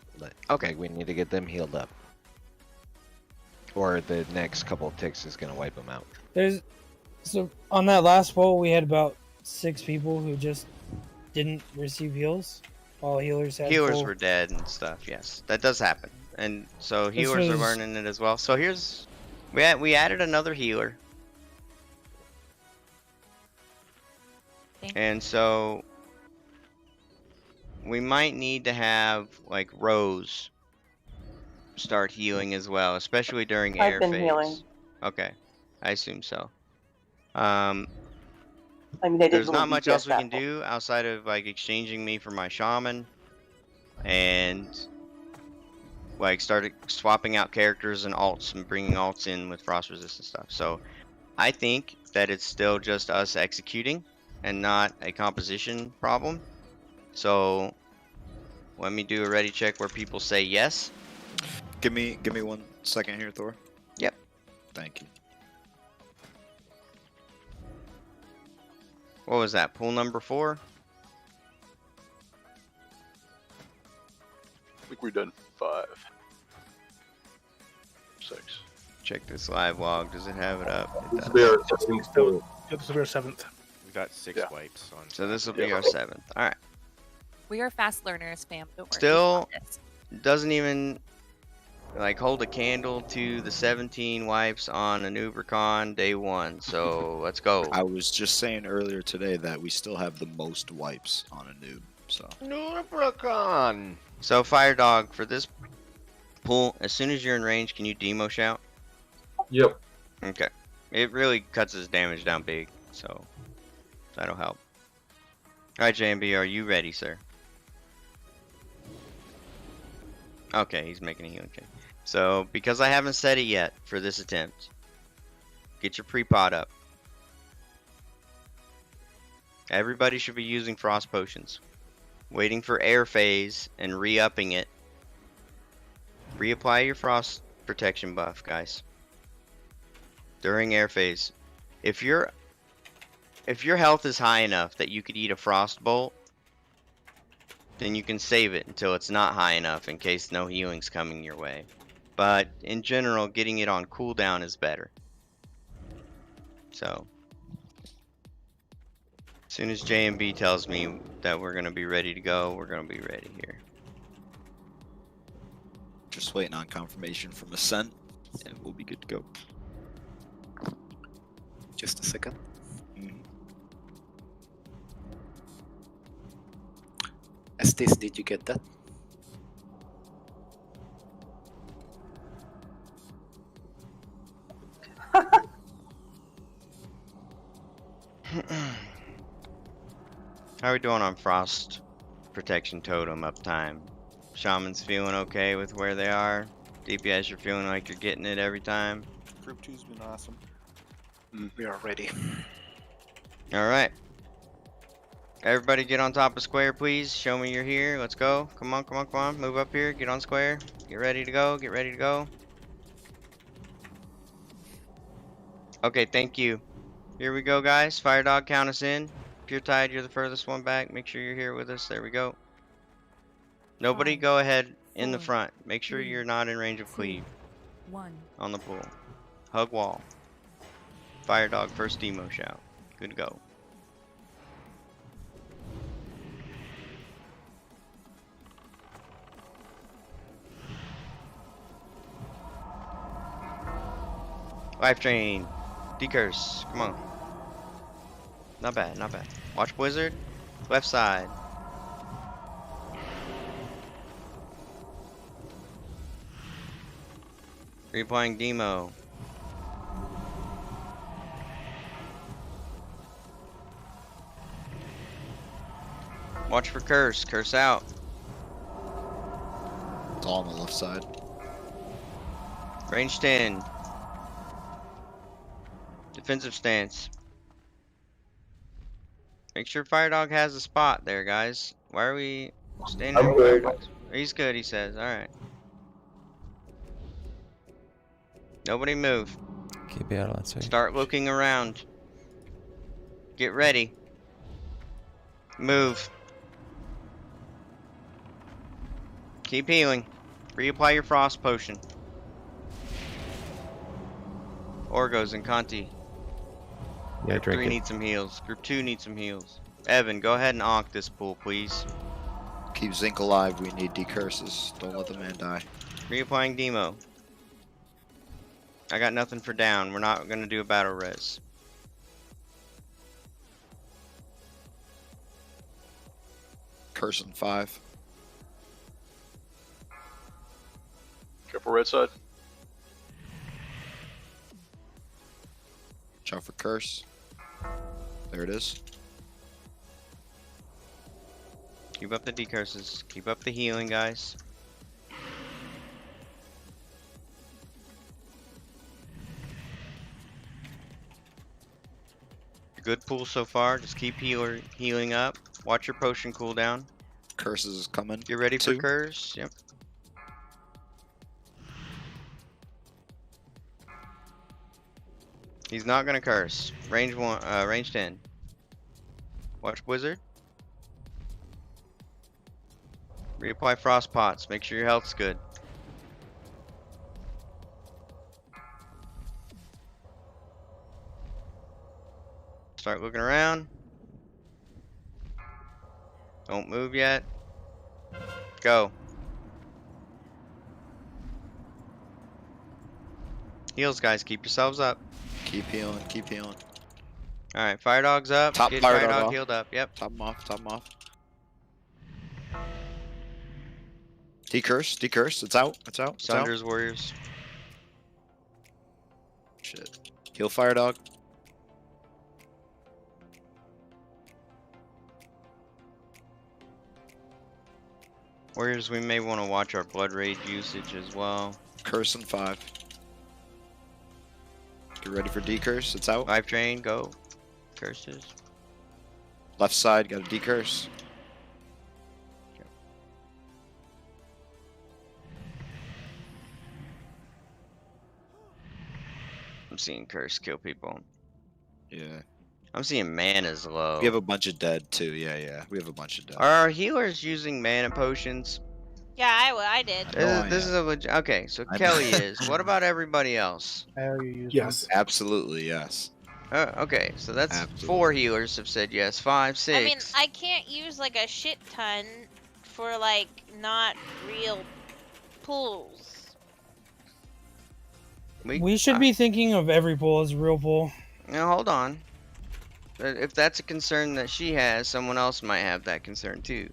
Okay. Like we need to get them healed up. Or the next couple of ticks is gonna wipe them out. So on that last poll, we had about 6 people who just didn't receive heals, while healers had Healers full. were dead and stuff. Yes, that does happen. And so healers are was- learning it as well. So here's we added another healer. And so we might need to have like Rose start healing as well, especially during I've air been phase. healing. Okay, I assume so. I mean, they did There's really not much DPS else we that can do outside of like exchanging me for my shaman, and like started swapping out characters and alts and bringing alts in with frost resistant stuff. So I think that it's still just us executing and not a composition problem. So let me do a ready check where people say yes. Give me 1 second here, Thor. Yep. Thank you. What was that? Pool number 4? I think we've done 5. 6. Check this live log. Does it have it up? It This does. will be our second pool. Yep, this will be our 7th. We got 6 wipes on. So this will be our 7th. All right. We are fast learners, fam. Don't worry. Still we got this. doesn't even like hold a candle to the 17 wipes on an Ubercon day 1. So let's go. I was just saying earlier today that we still have the most wipes on a noob. So Nubricon! So Fire Dog, for this pool, as soon as you're in range, can you demo shout? Yep. Okay. It really cuts his damage down big, so that'll help. Alright, JMB, are you ready, sir? Okay, he's making a healing check. So, because I haven't said it yet for this attempt, get your pre-pot up. Everybody should be using frost potions. Waiting for air phase and re-upping it. Reapply your frost protection buff, guys. During air phase. If your health is high enough that you could eat a frost bolt, then you can save it until it's not high enough in case no healing's coming your way. But in general, getting it on cooldown is better. So, as soon as JMB tells me that we're going to be ready to go, we're going to be ready here. just waiting on confirmation from Ascent, and we'll be good to go. Just a second. Estes, did you get that? How are we doing on frost protection totem uptime? Shaman's feeling okay with where they are. DPS, you're feeling like you're getting it every time. Group 2's been awesome. We are ready. Alright. Everybody get on top of square, please. Show me you're here. Let's go. Come on, come on, come on. Move up here. Get on square. Get ready to go. Get ready to go. Okay, thank you. Here we go, guys. Fire Dog, count us in. Pure Tide, you're the furthest one back. Make sure you're here with us. There we go. Nobody go ahead in the front. Make sure you're not in range of cleave. On the pool. Hug wall. Fire Dog, first demo shout. Good to go. Life Drain. Decurse. Come on. Not bad, not bad. Watch Blizzard. Left side. Replaying demo. Watch for curse. Curse out. It's all on the left side. Range 10. Defensive stance. Make sure Fire Dog has a spot there, guys. Why are we standing I'm there? good. Fire Dog? He's good, he says. Alright. Nobody move. Keep it out on sight. Start looking around. Get ready. Move. Keep healing. Reapply your frost potion. Orgos and Conti. Yeah, I Group drank 3 it. needs some heals. Group 2 needs some heals. Evan, go ahead and onk this pool, please. Keep Zinc alive. We need decurses. Don't let the man die. Reapplying Demo. I got nothing for down. We're not gonna do a battle res. Curse in 5. Careful right side. Watch out for curse. There it is. Keep up the decurses. Keep up the healing, guys. Good pool so far. Just keep healing up. Watch your potion cooldown. Curses is coming. Get ready for 2. curse. Yep. He's not gonna curse. Range 1. Range 10. Watch wizard. Reapply frost pots. Make sure your health's good. Start looking around. Don't move yet. Go. Heals, guys. Keep yourselves up. Keep healing. Keep healing. Alright, fire dog's up. Top Get fire fire dog dog off. healed up. Yep. Top him off. Top him off. Decurse. Decurse. It's out. It's out. It's out. Sunder's warriors. Shit. Heal fire dog. Warriors, we may want to watch our blood rage usage as well. Curse in 5. Get ready for decurse. It's out. Life drain, go. Curses. Left side, got a decurse. I'm seeing curse kill people. Yeah. I'm seeing mana's low. We have a bunch of dead too. Yeah, yeah. We have a bunch of dead. Are our healers using mana potions? Yeah, I did. This is a legit. Okay, so Kelly is. What about everybody else? Yes. Absolutely, yes. Okay, so that's Absolutely. 4 healers have said yes. 5, 6. I mean, I can't use like a shit ton for like not real pools. We should be thinking of every pool as a real pool. Now hold on. If that's a concern that she has, someone else might have that concern too.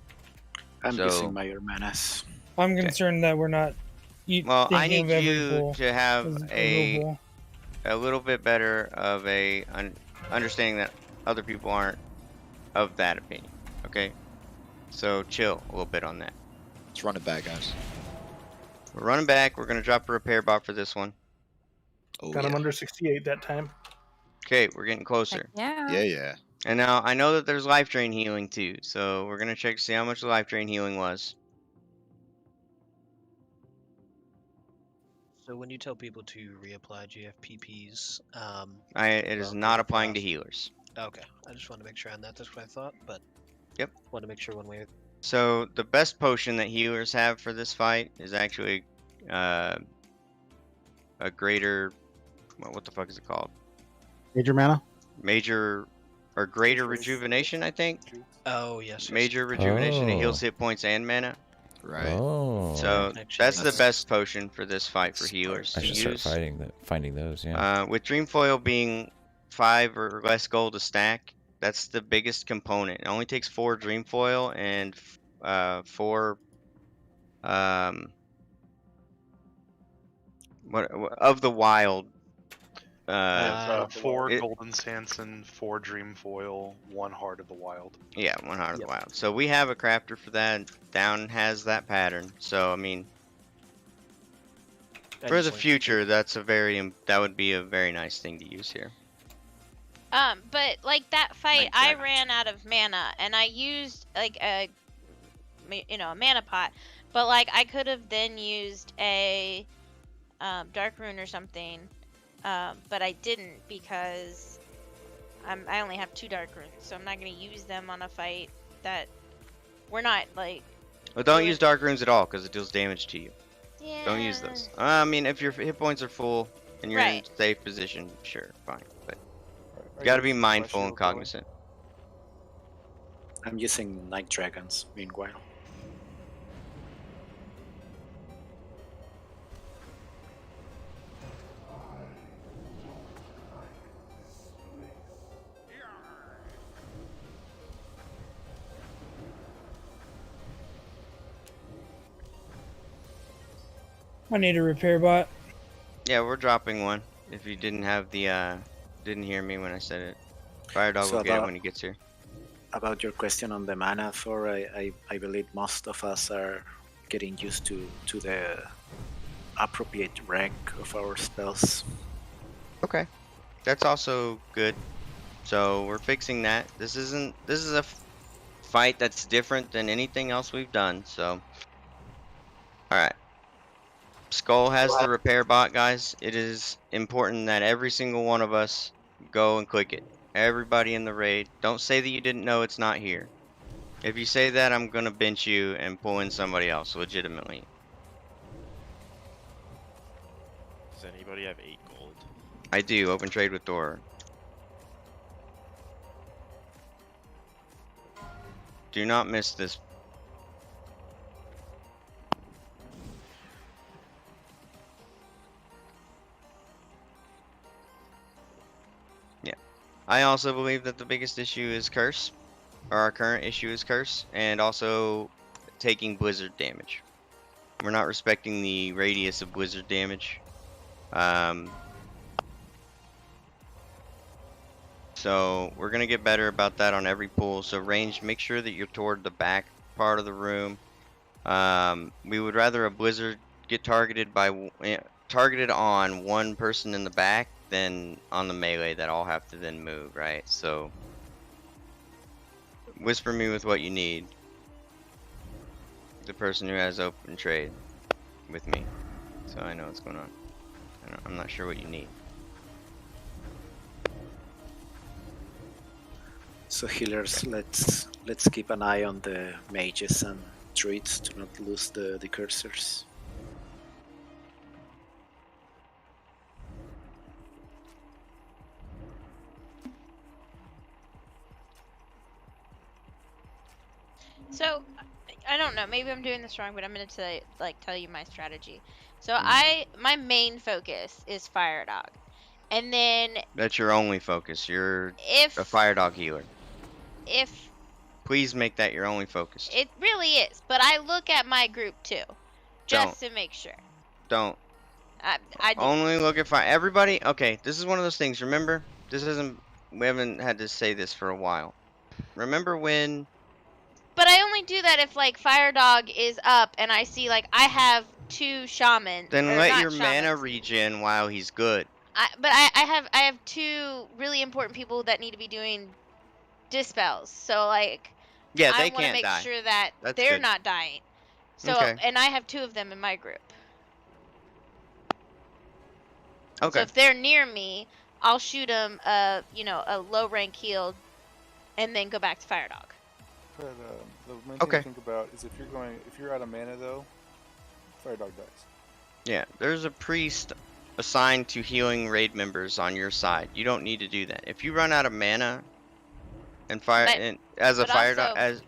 I'm So- using my Menace. I'm concerned that we're not. Well, I thinking need of every you pool to have as real a pool. little bit better of a understanding that other people aren't of that opinion. Okay, so chill a little bit on that. Let's run it back, guys. We're running back. We're gonna drop a repair bot for this one. Oh, Got him under 68 that time. Okay, we're getting closer. Yeah. Yeah, yeah. And now I know that there's life drain healing too, so we're gonna check to see how much the life drain healing was. So when you tell people to reapply GFPPs, It is not applying to healers. okay, I just want to make sure on that. That's what I thought, but Yep. want to make sure one way. So the best potion that healers have for this fight is actually a greater. What the fuck is it called? Major mana? Major or greater rejuvenation, I think. Oh yes. Major rejuvenation. It heals Oh. hit points and mana. Right. Oh. So that's the best potion for this fight for healers I to should start use. finding those. Yeah. With Dreamfoil being 5 or less gold a stack, that's the biggest component. It only takes 4 Dreamfoil and 4 what of the wild. It's 4 it- golden Sanson, 4 dream foil, 1 heart of the wild. Yeah, 1 heart of the wild. So we have a crafter for that. Down has that pattern. So I mean, for the future, that would be a very nice thing to use here. But like that fight, I ran out of mana, and I used like a mana pot. But like I could have then used a dark rune or something, but I didn't because I only have 2 dark runes, so I'm not gonna use them on a fight that we're not like. Well, don't doing- use dark runes at all because it deals damage to you. Yeah. Don't use those. I mean, if your hit points are full and you're in Right. a safe position, sure, fine. But Are you got to you be using mindful Celestial and Boy? cognizant. I'm using Night Dragons, meanwhile. I need a repair bot. Yeah, we're dropping one. If you didn't have the didn't hear me when I said it, Fire Dog So will get it about- when he gets here. About your question on the mana, Thor, I believe most of us are getting used to the appropriate rank of our spells. Okay, that's also good. So we're fixing that. This is a fight that's different than anything else we've done. So, all right. Skull has the repair bot, guys. It is important that every single one of us go and click it. Everybody in the raid. Don't say that you didn't know it's not here. If you say that, I'm gonna bench you and pull in somebody else, legitimately. Does anybody have 8 gold? I do. Open trade with Thor. Do not miss this. Yeah. I also believe that the biggest issue is curse. Or our current issue is curse. And also taking blizzard damage. We're not respecting the radius of blizzard damage. So we're gonna get better about that on every pool. So range, make sure that you're toward the back part of the room. We would rather a blizzard get targeted on one person in the back than on the melee that all have to then move, right? So whisper me with what you need. The person who has open trade with me, so I know what's going on. I'm not sure what you need. So healers, let's keep an eye on the mages and druids to not lose the cursors. So, I don't know. Maybe I'm doing this wrong, but I'm gonna tell you my strategy. So my main focus is Fire Dog, and then That's your only focus. You're if a Fire Dog healer. if Please make that your only focus. it really is, but I look at my group too, just to make sure. Don't. I do. Only look at fire. Everybody, okay, this is one of those things. Remember, we haven't had to say this for a while. Remember when? But I only do that if like Fire Dog is up and I see like I have 2 shamans. Then or let not your shamans. mana regen while he's good. I have 2 really important people that need to be doing dispels. So like Yeah, I they want to can't make die. sure that That's they're good. not dying. So Okay. and I have 2 of them in my group. Okay. So if they're near me, I'll shoot them a low rank heal, and then go back to Fire Dog. But the main thing to think about is if you're out of mana though, Fire Dog dies. Yeah, there's a priest assigned to healing raid members on your side. You don't need to do that. If you run out of mana and as a But Fire Dog, also, as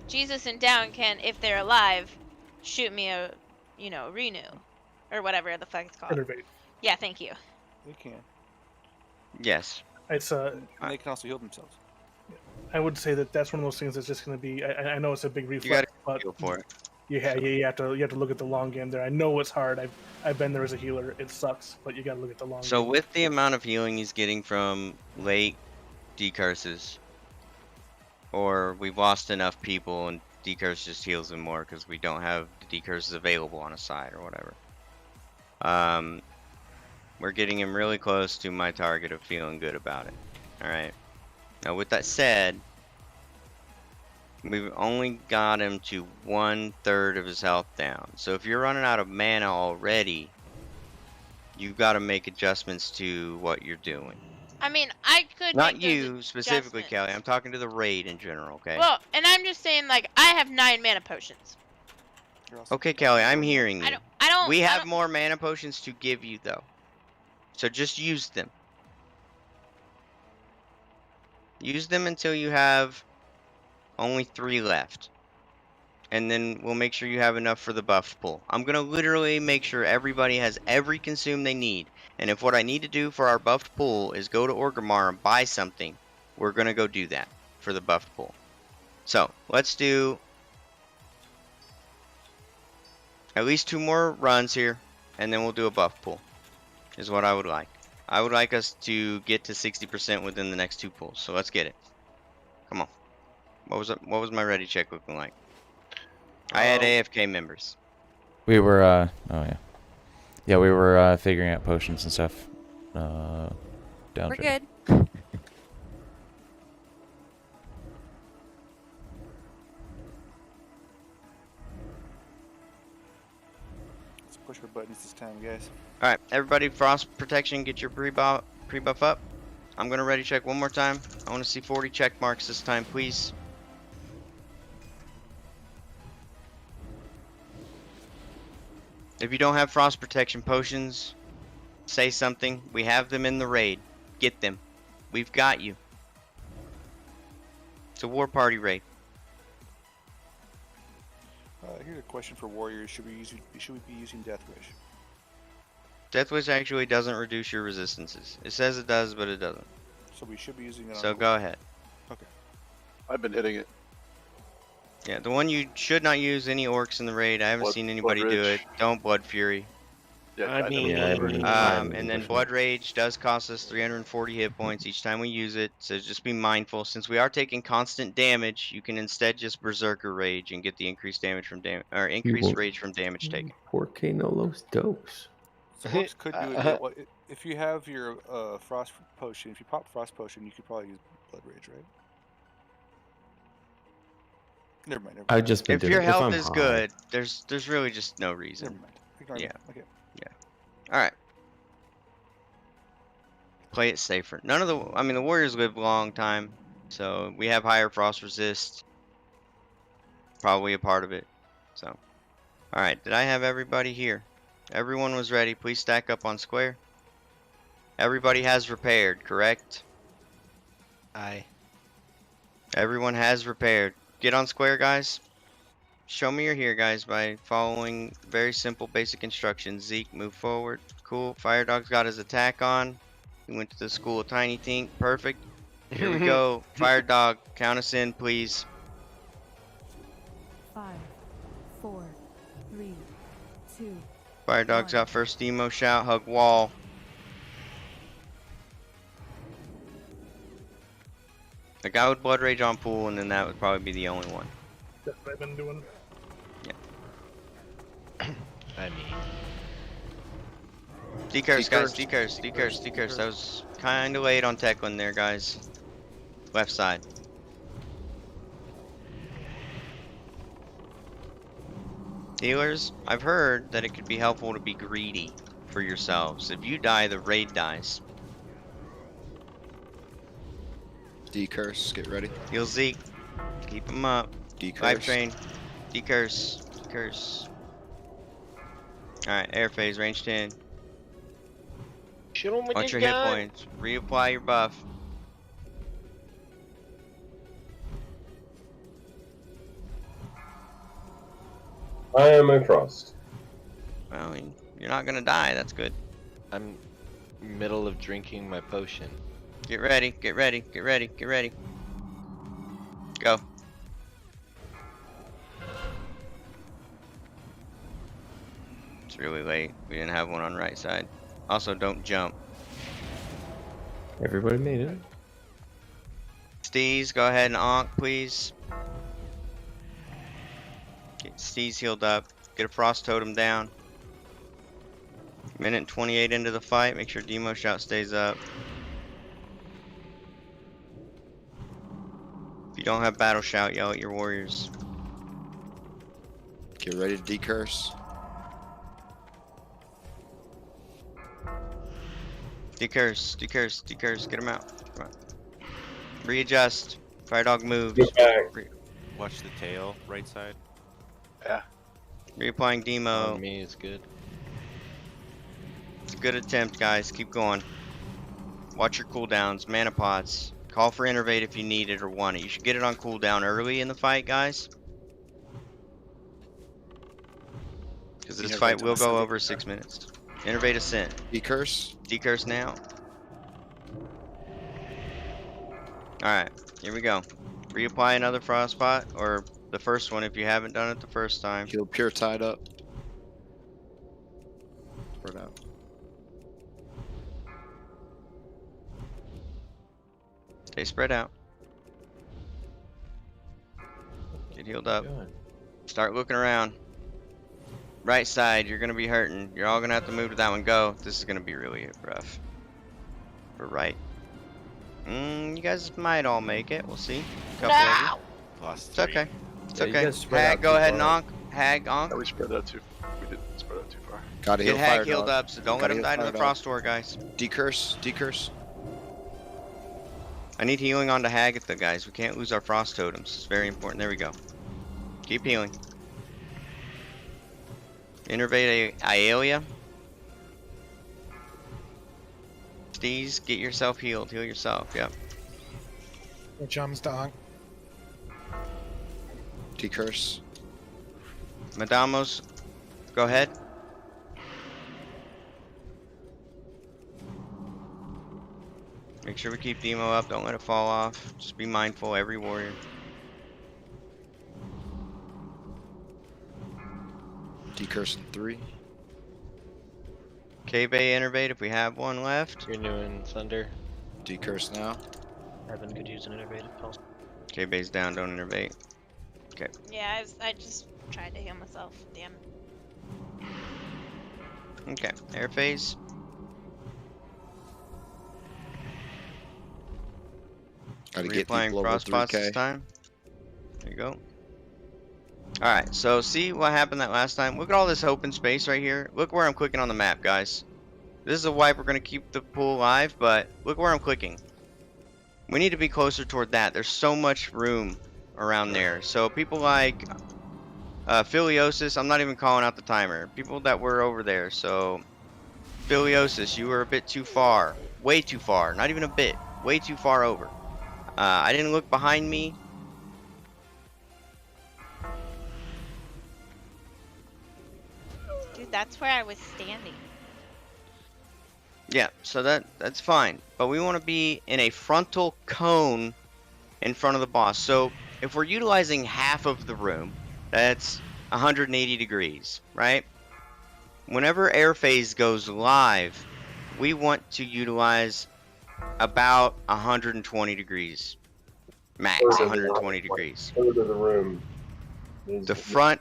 Jesus and Down can, if they're alive, shoot me a renew or whatever the fuck it's called. Innervate. Yeah, thank you. They can. Yes. It's And they can also heal themselves. I would say that's one of those things that's just going to be. I know it's a big reflex, gotta but heal for it. you have to look at the long game there. I know it's hard. I've been there as a healer. It sucks, but you got to look at the long. So game. with the amount of healing he's getting from late decurses, or we've lost enough people and decurse just heals him more because we don't have the decurses available on a side or whatever. We're getting him really close to my target of feeling good about it. Alright. Now with that said, we've only got him to 1/3 of his health down. So if you're running out of mana already, You've got to make adjustments to what you're doing. I mean, I could Not make those you specifically, adjustments. Kelly. I'm talking to the raid in general, okay? Well, and I'm just saying, like, I have 9 mana potions. Okay, Kelly, I'm hearing you. I don't. We I have don't- more mana potions to give you, though. So just use them. Use them until you have only 3 left. And then we'll make sure you have enough for the buff pool. I'm going to literally make sure everybody has every consume they need. And if what I need to do for our buffed pool is go to Orgrimmar and buy something, we're going to go do that for the buffed pool. So, let's do at least 2 more runs here, and then we'll do a buff pool, is what I would like. I would like us to get to 60% within the next 2 pools, so let's get it. Come on. What was my ready check looking like? I had AFK members. We were, oh yeah. Yeah, we were figuring out potions and stuff. Down We're good. Let's push our buttons this time, guys. Alright, everybody, frost protection, get your pre-buff up. I'm gonna ready check one more time. I want to see 40 check marks this time, please. If you don't have frost protection potions, say something. We have them in the raid. Get them. We've got you. It's a war party raid. Here's a question for warriors: should we be using Death Wish? Death Wish actually doesn't reduce your resistances. It says it does, but it doesn't. So we should be using it. So go ahead. Okay. I've been hitting it. Yeah, the one you should not use any orcs in the raid. I haven't seen anybody do it. Don't Blood Fury. Yeah, I mean, and then Blood Rage does cost us 340 hit points each time we use it, so just be mindful. Since we are taking constant damage, you can instead just Berserker Rage and get the increased damage from damage, or increased rage from damage taken. 4K no los dos. So orcs could do it. Well, if you have your frost potion, if you pop frost potion, you could probably use Blood Rage, right? Never mind. I've just been If doing your it. health I'm is high. good, there's really just no reason. Never mind. Ignore me. Yeah. Okay. All right. Play it safer. None of the warriors live a long time, so we have higher frost resist. Probably a part of it. So, all right. Did I have everybody here? Everyone was ready. Please stack up on square. Everybody has repaired, correct? Aye. Everyone has repaired. Get on square, guys. Show me you're here, guys, by following very simple basic instructions. Zeke, move forward. Cool. Fire Dog's got his attack on. He went to the school of Tiny Tink. Perfect. Here we go. Fire Dog, count us in, please. 5, 4, 3, 2. Fire Dog's got first emo shout. Hug wall. The guy with Blood Rage on pool, and then that would probably be the only one. That's what I've been doing. I mean, Decurse, guys. Decurse. That was kind of late on Techland there, guys. Left side. Healers, I've heard that it could be helpful to be greedy for yourselves. If you die, the raid dies. Decurse, get ready. Heal Zeke. Keep him up. Decurse. Life train. Decurse. Decurse. Alright, air phase, range 10. shoot him with Watch your your hit gun. points. Reapply your buff. I am a frost. Well, you're not gonna die. That's good. I'm middle of drinking my potion. Get ready. Get ready. Get ready. Get ready. Go. It's really late. We didn't have one on right side. Also, don't jump. Everybody made it. Steez, go ahead and onk, please. Get Steez healed up. Get a frost totem down. Minute 28 into the fight. Make sure Demo Shout stays up. If you don't have Battle Shout, yell at your warriors. Get ready to decurse. Decurse, decurse, decurse. Get him out. Come on. Readjust. Fire dog moves. Get back. Watch the tail, right side. Yeah. Reapplying demo. On me is good. It's a good attempt, guys. Keep going. Watch your cooldowns, mana pots. Call for innervate if you need it or want it. You should get it on cooldown early in the fight, guys. Because this fight will go over 6 minutes. Innervate Ascent. Decurse. Decurse now. Alright, here we go. Reapply another frostbite, or the first one if you haven't done it the first time. Heal pure tied up. Spread out. Stay spread out. Get healed up. Start looking around. Right side, you're gonna be hurting. You're all gonna have to move to that one. Go. This is gonna be really rough. For right. You guys might all make it. We'll see. Couple of you. Lost It's okay. It's Yeah, you okay. guys spread Hag, out go too ahead and far. onk. Hag, onk. Yeah, we spread out too. We didn't spread out too far. Gotta Get heal Hag fire healed dog. up, so don't let Gotta him heal die to fire the dog. frost door, guys. Decurse. Decurse. I need healing onto Hagatha, guys. We can't lose our frost totems. It's very important. There we go. Keep healing. Innervate Aialia. Steez, get yourself healed. Heal yourself. Yep. Jumps dog. Decurse. Madamos, go ahead. Make sure we keep Demo up. Don't let it fall off. Just be mindful, every warrior. Decurse in 3. K-Bay Innervate if we have one left. You're new in Thunder. Decurse now. Evan could use an innovative pulse. K-Bay's down, don't Innervate. Okay. Yeah, I just tried to heal myself. Damn. Okay, air phase. Gotta get Reapplying people over frost spots 3K. this time. There you go. Alright, so see what happened that last time? Look at all this open space right here. Look where I'm clicking on the map, guys. This is a wipe. We're going to keep the pool alive, but look where I'm clicking. We need to be closer toward that. There's so much room around there. So people like Filiosis, I'm not even calling out the timer. People that were over there. So Filiosis, you were a bit too far. Way too far. Not even a bit. Way too far over. I didn't look behind me. Dude, that's where I was standing. Yeah, so that's fine. But we want to be in a frontal cone in front of the boss. So if we're utilizing half of the room, that's 180 degrees, right? Whenever air phase goes live, we want to utilize about 120 degrees. Max 120 degrees. Third of the room. The front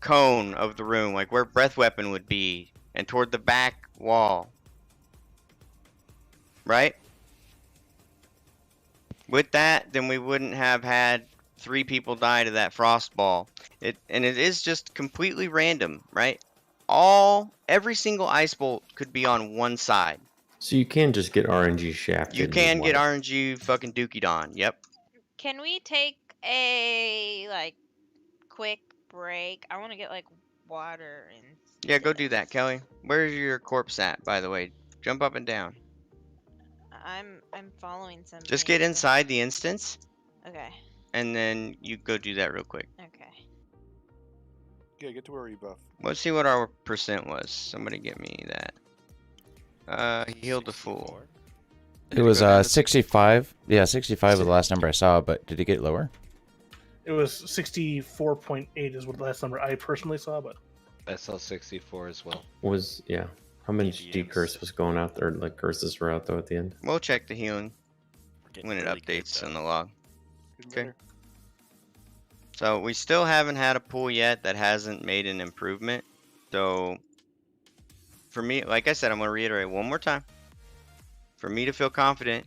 cone of the room, like where breath weapon would be, and toward the back wall. Right? With that, then we wouldn't have had 3 people die to that frost ball. And it is just completely random, right? Every single ice bolt could be on one side. So you can just get RNG shafted. You can get RNG fucking dookie don. Yep. Can we take a quick break? I want to get water and. Yeah, go do that, Kelly. Where's your corpse at, by the way? Jump up and down. I'm following something. Just get inside the instance. Okay. And then you go do that real quick. Okay. Yeah, get to where you buff. Let's see what our percent was. Somebody get me that. He healed the fool. It was 65. Yeah, 65 was the last number I saw, but did it get lower? It was 64.8 is what the last number I personally saw, but I saw 64 as well. Yeah. How many decurse was going out there? Like curses were out though at the end. We'll check the healing when it really good, updates though. in the log. Getting Okay. better. So we still haven't had a pool yet that hasn't made an improvement. So for me, like I said, I'm gonna reiterate one more time. For me to feel confident,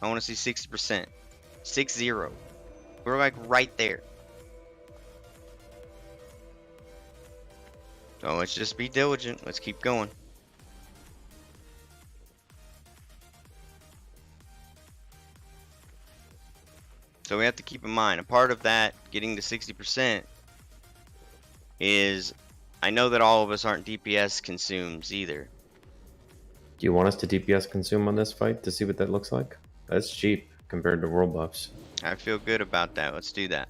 I want to see 60%. 6-0. We're like right there. So let's just be diligent. Let's keep going. So we have to keep in mind, a part of that getting to 60% is, I know that all of us aren't DPS consumes either. Do you want us to DPS consume on this fight to see what that looks like? That's cheap compared to world buffs. I feel good about that. Let's do that.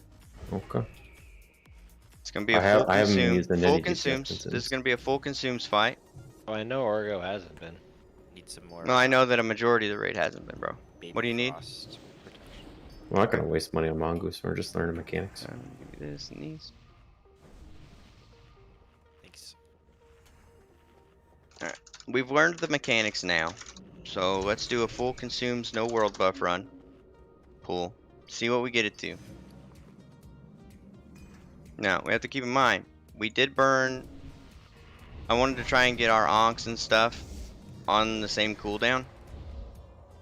Okay. It's gonna be a full I haven't consume. used any Full DPS consumes. consumes. This is gonna be a full consumes fight. Oh, I know Orgo hasn't been. Need some more. No, I know that a majority of the raid hasn't been, bro. What do you need? I'm not gonna waste money on Mongoose. We're just learning mechanics. Give me this and these. Thanks. Alright. We've learned the mechanics now. So let's do a full consumes, no world buff run. Pull. See what we get it to. Now, we have to keep in mind, we did burn. I wanted to try and get our onks and stuff on the same cooldown.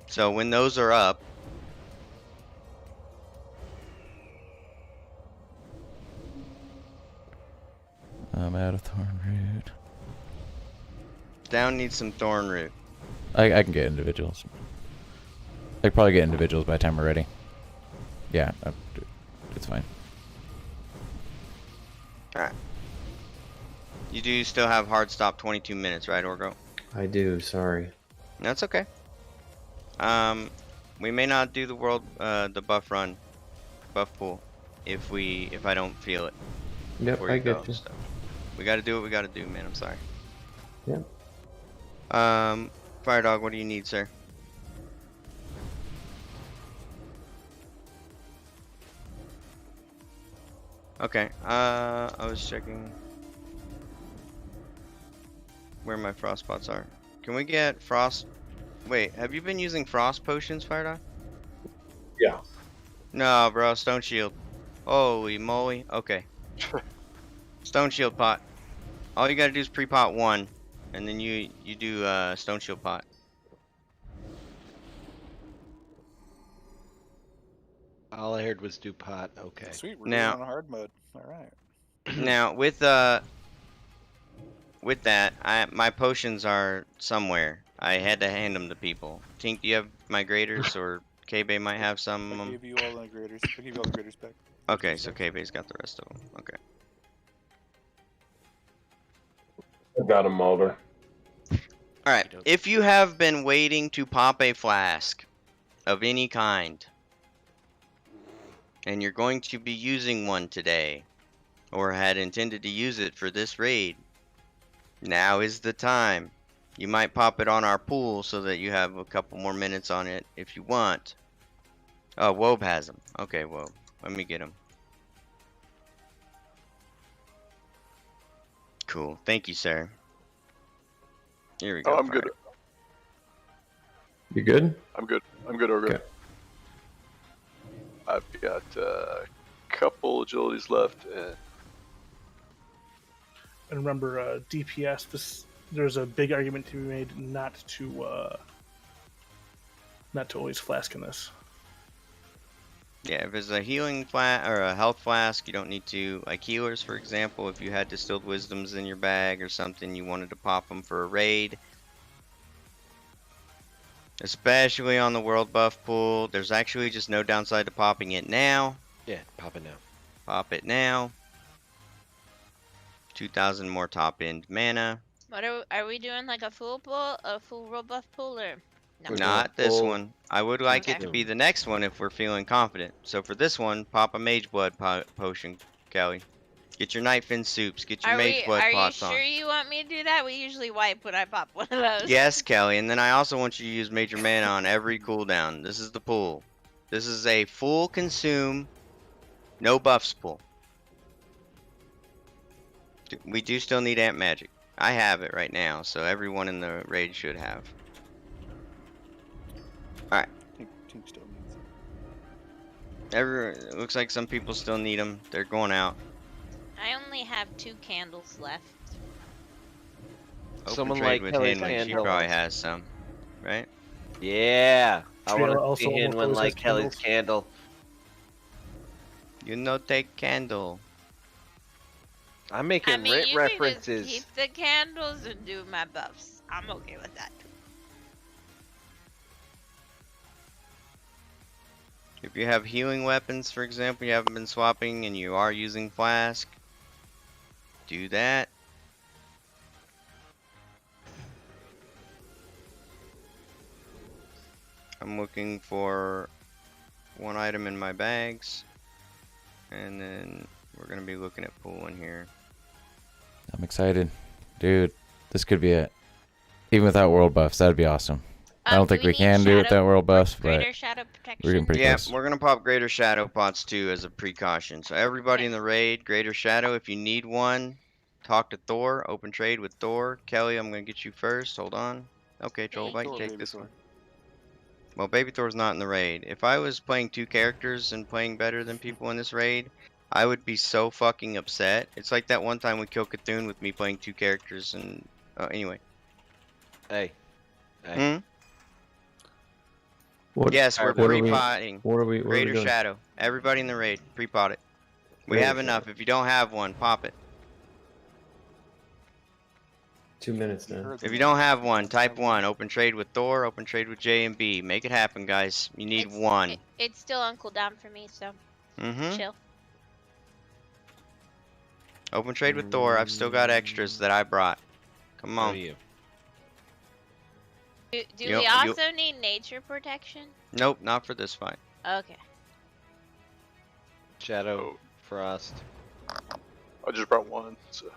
So when those are up, I'm out of thorn root. down needs some thorn root. I can get individuals. I could probably get individuals by the time we're ready. Yeah, it's fine. Alright. You do still have hard stop 22 minutes, right, Orgo? I do. Sorry. That's okay. We may not do the world, the buff run, buff pool, if I don't feel it. Yep, before I go, get you. so. We gotta do what we gotta do, man. I'm sorry. Yeah. Fire Dog, what do you need, sir? Okay. I was checking where my frost spots are. Can we get frost? Wait, have you been using frost potions, Fire Dog? Yeah. No, bro. Stone shield. Holy moly. Okay. Stone shield pot. All you gotta do is pre-pot 1, and then you do stone shield pot. All I heard was do pot. Okay. Sweet, we're Now- on hard mode. All right. Now with that, my potions are somewhere. I had to hand them to people. Tink, do you have my graders, or K-Bay might have some of I them? gave you all the graders. I gave you all the graders back. Okay, so K-Bay's got the rest of them. Okay. I've got a Mulder. Alright, if you have been waiting to pop a flask of any kind, and you're going to be using one today, or had intended to use it for this raid, now is the time. You might pop it on our pool so that you have a couple more minutes on it if you want. Oh, WoW has them. Okay, WoW. Let me get them. Cool. Thank you, sir. Here we go. Oh, I'm good. You good? I'm good. I'm good, Orgo. Okay. I've got a couple agilities left. And remember, DPS. There's a big argument to be made not to always flask in this. Yeah, if it's a healing flask or a health flask, you don't need to. Like healers, for example, if you had distilled wisdoms in your bag or something, you wanted to pop them for a raid. Especially on the world buff pool, there's actually just no downside to popping it now. Yeah, pop it now. Pop it now. 2,000 more top end mana. What are we doing? Like a full pool, a full world buff pool, or no? Not this one. I would like it to be the next one if we're feeling confident. So for this one, pop a mage blood potion, Kelly. Get your Nightfin soups. Get your mage blood pots on. Are you sure you want me to do that? We usually wipe when I pop one of those. Yes, Kelly. And then I also want you to use major mana on every cooldown. This is the pool. This is a full consume, no buffs pool. We do still need Amp Magic. I have it right now, so everyone in the raid should have. Alright. Tink still needs It looks like some people still need them. They're going out. I only have 2 candles left. Open Someone trade like with Kelly's Hinwin. She candle. probably has some, right? Yeah. I Trailer want to also see him almost one always like has Kelly's candles. candle. You know, take candle. I'm making I mean, rent you references. can just keep the candles and do my buffs. I'm okay with that. If you have healing weapons, for example, you haven't been swapping and you are using flask, do that. I'm looking for one item in my bags, and then we're gonna be looking at pooling here. I'm excited. Dude, this could be it. Even without world buffs, that'd be awesome. I don't think we can do it without world buffs, but Greater shadow we're getting pretty Yeah, close. we're gonna pop greater shadow pots too as a precaution. So everybody in the raid, greater shadow. If you need one, talk to Thor. Open trade with Thor. Kelly, I'm gonna get you first. Hold on. Okay, Troll Bite, Thor, take baby this Thor. one. Well, Baby Thor's not in the raid. If I was playing 2 characters and playing better than people in this raid, I would be so fucking upset. It's like that one time we killed Cthulhu with me playing 2 characters and anyway. Hey. Hmm? What, Yes, we're what are we- pre-potting. what are we Greater doing? Shadow. Everybody in the raid, pre-pot it. We Greater have enough. If you don't have one, pop it. 2 minutes now. If you don't have one, type 1. Open trade with Thor. Open trade with J and B. Make it happen, guys. You need one. It's still on cooldown for me, so chill. Open trade with Thor. I've still got extras that I brought. Come on. Do You- we you- also need nature protection? Nope, not for this fight. Okay. Shadow, Frost. I just brought one. So.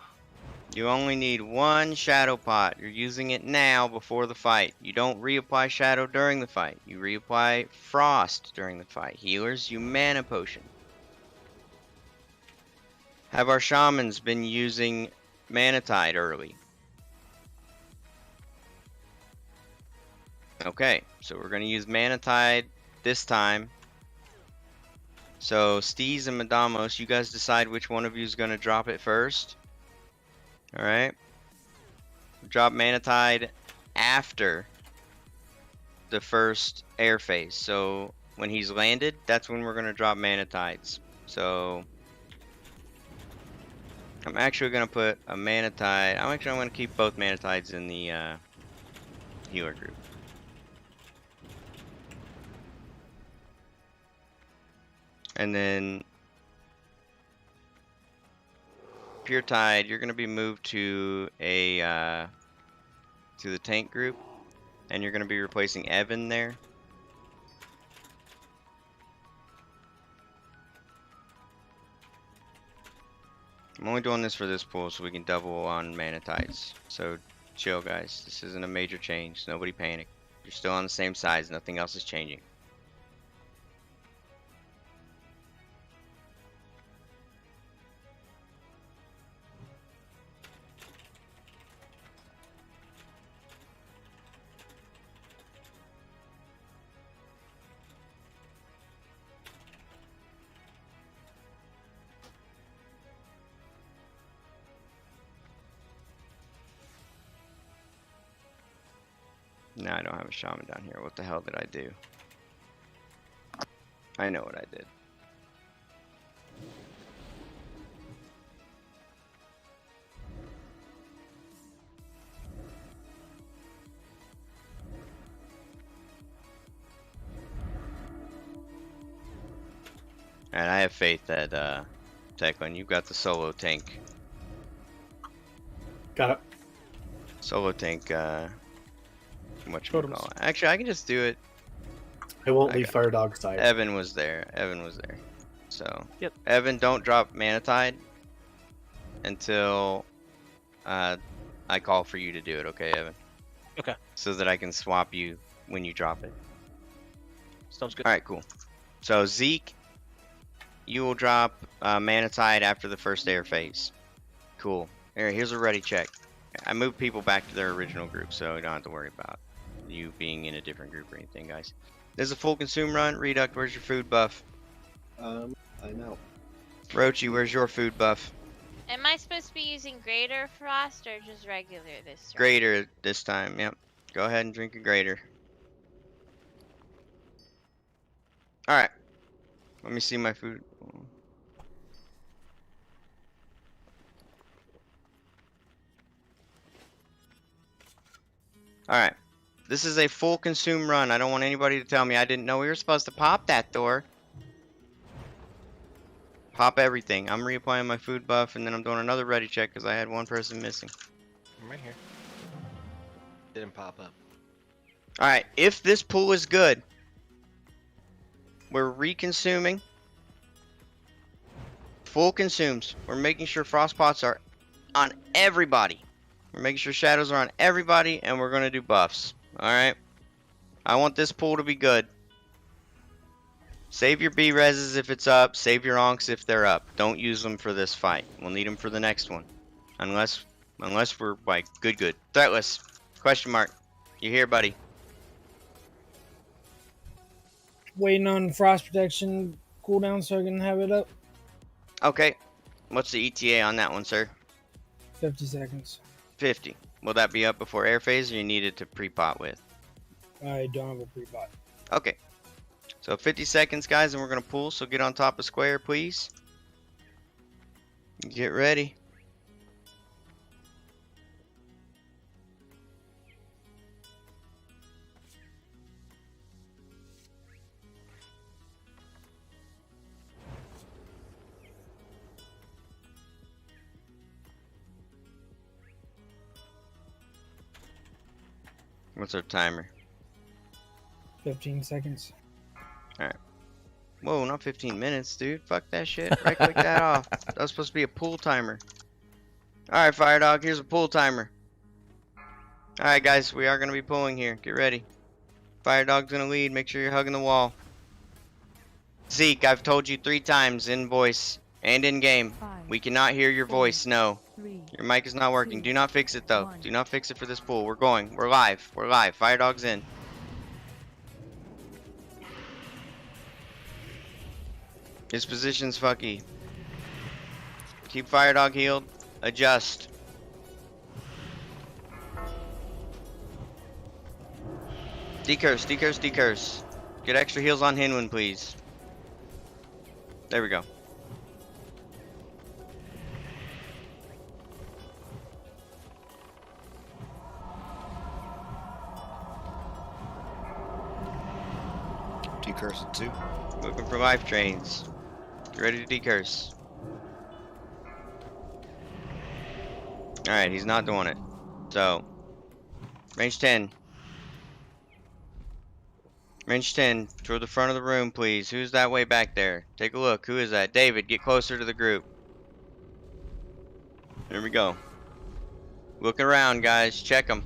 You only need one shadow pot. You're using it now before the fight. You don't reapply shadow during the fight. You reapply frost during the fight. Healers, you mana potion. Have our shamans been using mana tide early? Okay, so we're gonna use mana tide this time. So Steez and Madamos, you guys decide which one of you is gonna drop it first. Alright. Drop mana tide after the first air phase. So when he's landed, that's when we're gonna drop mana tides. So I'm actually gonna put a mana tide. I'm gonna keep both mana tides in the healer group. And then Pure Tide, you're gonna be moved to a to the tank group, and you're gonna be replacing Evan there. I'm only doing this for this pool so we can double on mana tides. So chill, guys. This isn't a major change. Nobody panic. You're still on the same size. Nothing else is changing. No, I don't have a shaman down here. What the hell did I do? I know what I did. And I have faith that Techland, you've got the solo tank. Got it. Solo tank, what you Totems. call it? Actually, I can just do it. I won't leave Fire Dog side. Evan was there. Evan was there. So, Yep. Evan, don't drop mana tide until I call for you to do it, okay, Evan? Okay. So that I can swap you when you drop it. Sounds good. Alright, cool. So, Zeke, you will drop mana tide after the first air phase. Cool. Here's a ready check. I moved people back to their original group, so you don't have to worry about you being in a different group or anything, guys. This is a full consume run. Reduct, where's your food buff? I'm out. Rochi, where's your food buff? Am I supposed to be using greater frost or just regular this time? Greater this time, yep. Go ahead and drink a greater. Alright. Let me see my food. Alright. This is a full consume run. I don't want anybody to tell me I didn't know we were supposed to pop that door. Pop everything. I'm reapplying my food buff, and then I'm doing another ready check because I had one person missing. I'm right here. Didn't pop up. Alright, if this pool is good, we're reconsuming. Full consumes. We're making sure frost pots are on everybody. We're making sure shadows are on everybody, and we're going to do buffs. Alright? I want this pool to be good. Save your B-reses if it's up. Save your onks if they're up. Don't use them for this fight. We'll need them for the next one. Unless we're, like, good. Threatless. Question mark. You here, buddy? Waiting on frost protection cooldown so I can have it up. Okay. What's the ETA on that one, sir? 50 seconds. 50. Will that be up before air phase, or you need it to pre-pot with? I don't have a pre-bot. Okay. So 50 seconds, guys, and we're going to pull, so get on top of square, please. Get ready. What's our timer? 15 seconds. Alright. Whoa, not 15 minutes, dude. Fuck that shit. Right click that off. That was supposed to be a pool timer. Alright, Fire Dog, here's a pool timer. Alright, guys, we are going to be pulling here. Get ready. Fire Dog's going to lead. Make sure you're hugging the wall. Zeke, I've told you 3 times in voice and in game. We cannot hear your voice, no. Your mic is not working. Do not fix it, though. Do not fix it for this pool. We're going. We're live. We're live. Fire Dog's in. His position's fucky. Keep Fire Dog healed. Adjust. Decurse, decurse, decurse. Get extra heals on Hinwin, please. There we go. Decurse it too. Looking for life trains. Get ready to decurse. Alright, he's not doing it. So, range 10. Range 10, toward the front of the room, please. Who's that way back there? Take a look. Who is that? David, get closer to the group. There we go. Look around, guys. Check them.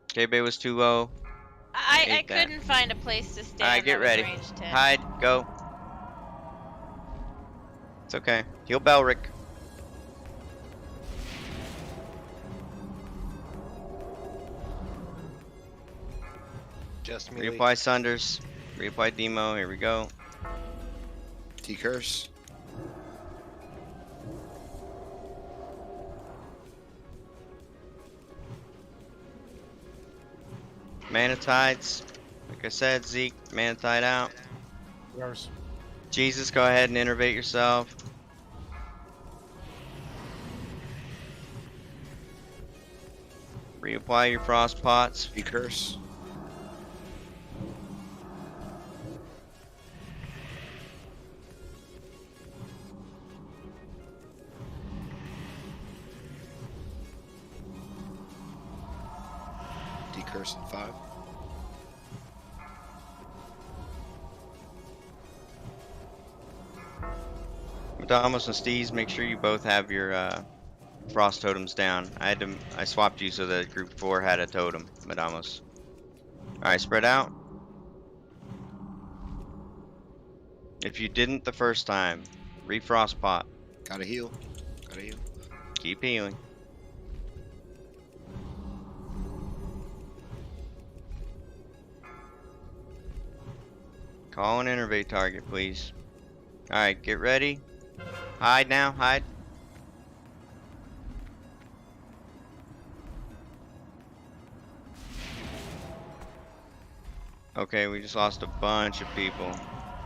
K-Bay was too low. I couldn't find a place to stand. Alright, get ready. Range 10. Hide, go. It's okay. Heal Belric. Just me. Reapply Sunders. Reapply Demo. Here we go. Decurse. Mana Tides. Like I said, Zeke, Mana Tide out. Yours. Jesus, go ahead and innervate yourself. Reapply your frost pots. Decurse. Decurse in 5. Madamos and Steez, make sure you both have your frost totems down. I swapped you so that group 4 had a totem, Madamos. Alright, spread out. If you didn't the first time, refrost pot. Gotta heal. Gotta heal. Keep healing. Call an innervate target, please. Alright, get ready. Hide now, hide. Okay, we just lost a bunch of people.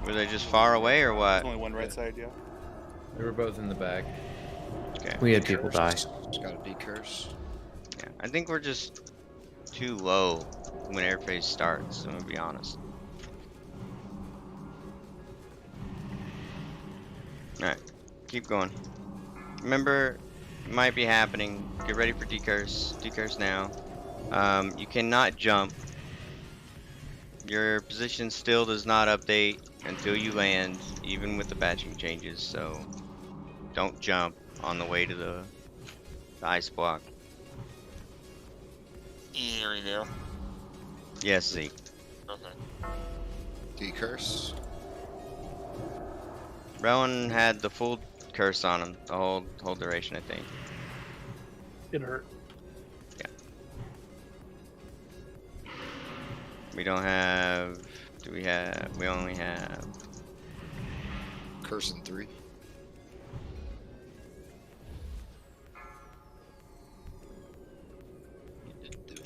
Were they just far away or what? Only one right side, yeah. They were both in the back. Okay. We had people die. Just gotta decurse. Yeah, I think we're just too low when air phase starts, I'm gonna be honest. Alright, keep going. Remember, it might be happening. Get ready for decurse. Decurse now. You cannot jump. Your position still does not update until you land, even with the patching changes, so don't jump on the way to the ice block. Here we go. Yes, Zeke. Okay. Decurse. Rowan had the full curse on him the whole duration, I think. It hurt. Yeah. We don't have. Do we have? We only have. Curse in 3.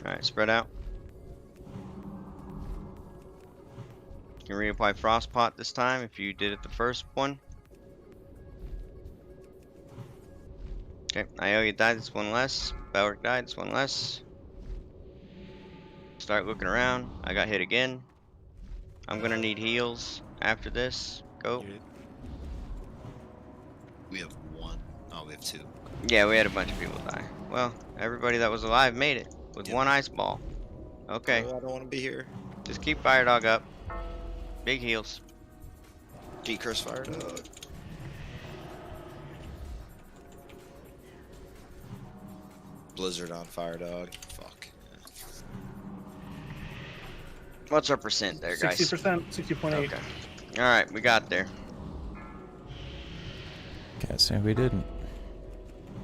Alright, spread out. You can reapply Frostpot this time if you did it the first one. Okay, Iolia died, it's one less. Belric died, it's one less. Start looking around. I got hit again. I'm gonna need heals after this. Go. We have 1. Oh, we have 2. Yeah, we had a bunch of people die. Well, everybody that was alive made it with one ice ball. Okay. Oh, I don't want to be here. Just keep Fire Dog up. Big heals. Decurse Fire Dog. Blizzard on Fire Dog. Fuck. What's our percent there, guys? 60%, 60.8. Okay. Alright, we got there. Can't say we didn't.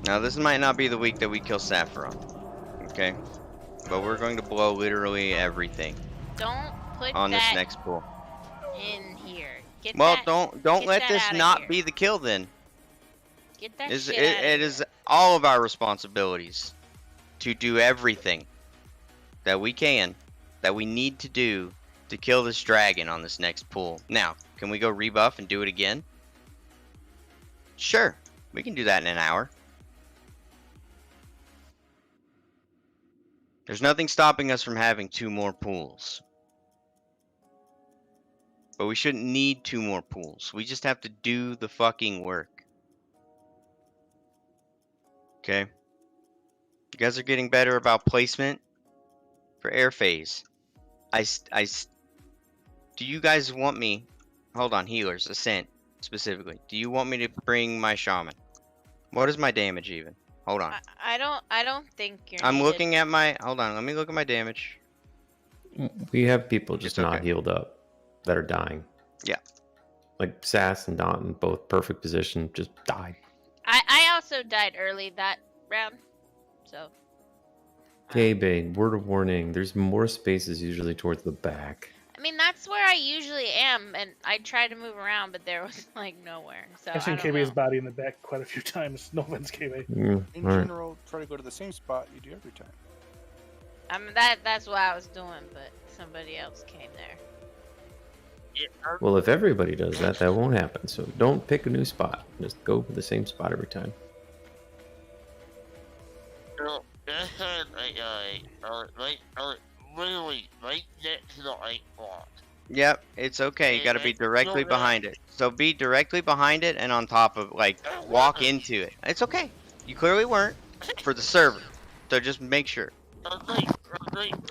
Now, this might not be the week that we kill Sapphiron. Okay? But we're going to blow literally everything Don't put on this that next pool. in here. Get Well, that, don't get let that this outta not here. be the kill then. Get that Is shit it, outta it is all of our responsibilities to do everything that we can, that we need to do to kill this dragon on this next pool. Now, can we go rebuff and do it again? Sure, we can do that in an hour. There's nothing stopping us from having 2 more pools. But we shouldn't need 2 more pools. We just have to do the fucking work. Okay? You guys are getting better about placement for air phase. Do you guys want me... Hold on, healers, Ascent, specifically. Do you want me to bring my shaman? What is my damage even? Hold on. I don't think you're I'm needed. looking at my... Hold on, let me look at my damage. We have people just It's not okay. healed up that are dying. Yeah. Like Sass and Dalton, both perfect position, just died. I also died early that round, so. Okay, babe, word of warning. There's more spaces usually towards the back. I mean, that's where I usually am, and I tried to move around, but there was like nowhere. So I've seen I don't KB's know. body in the back quite a few times. No offense, KB. In alright. general, try to go to the same spot you do every time. I mean, that's what I was doing, but somebody else came there. Well, if everybody does that, that won't happen. So don't pick a new spot. Just go for the same spot every time. Literally right next to the ice block. Yep, it's okay. You gotta be directly behind it. So be directly behind it and on top of, like, walk into it. It's okay. You clearly weren't for the server. So just make sure.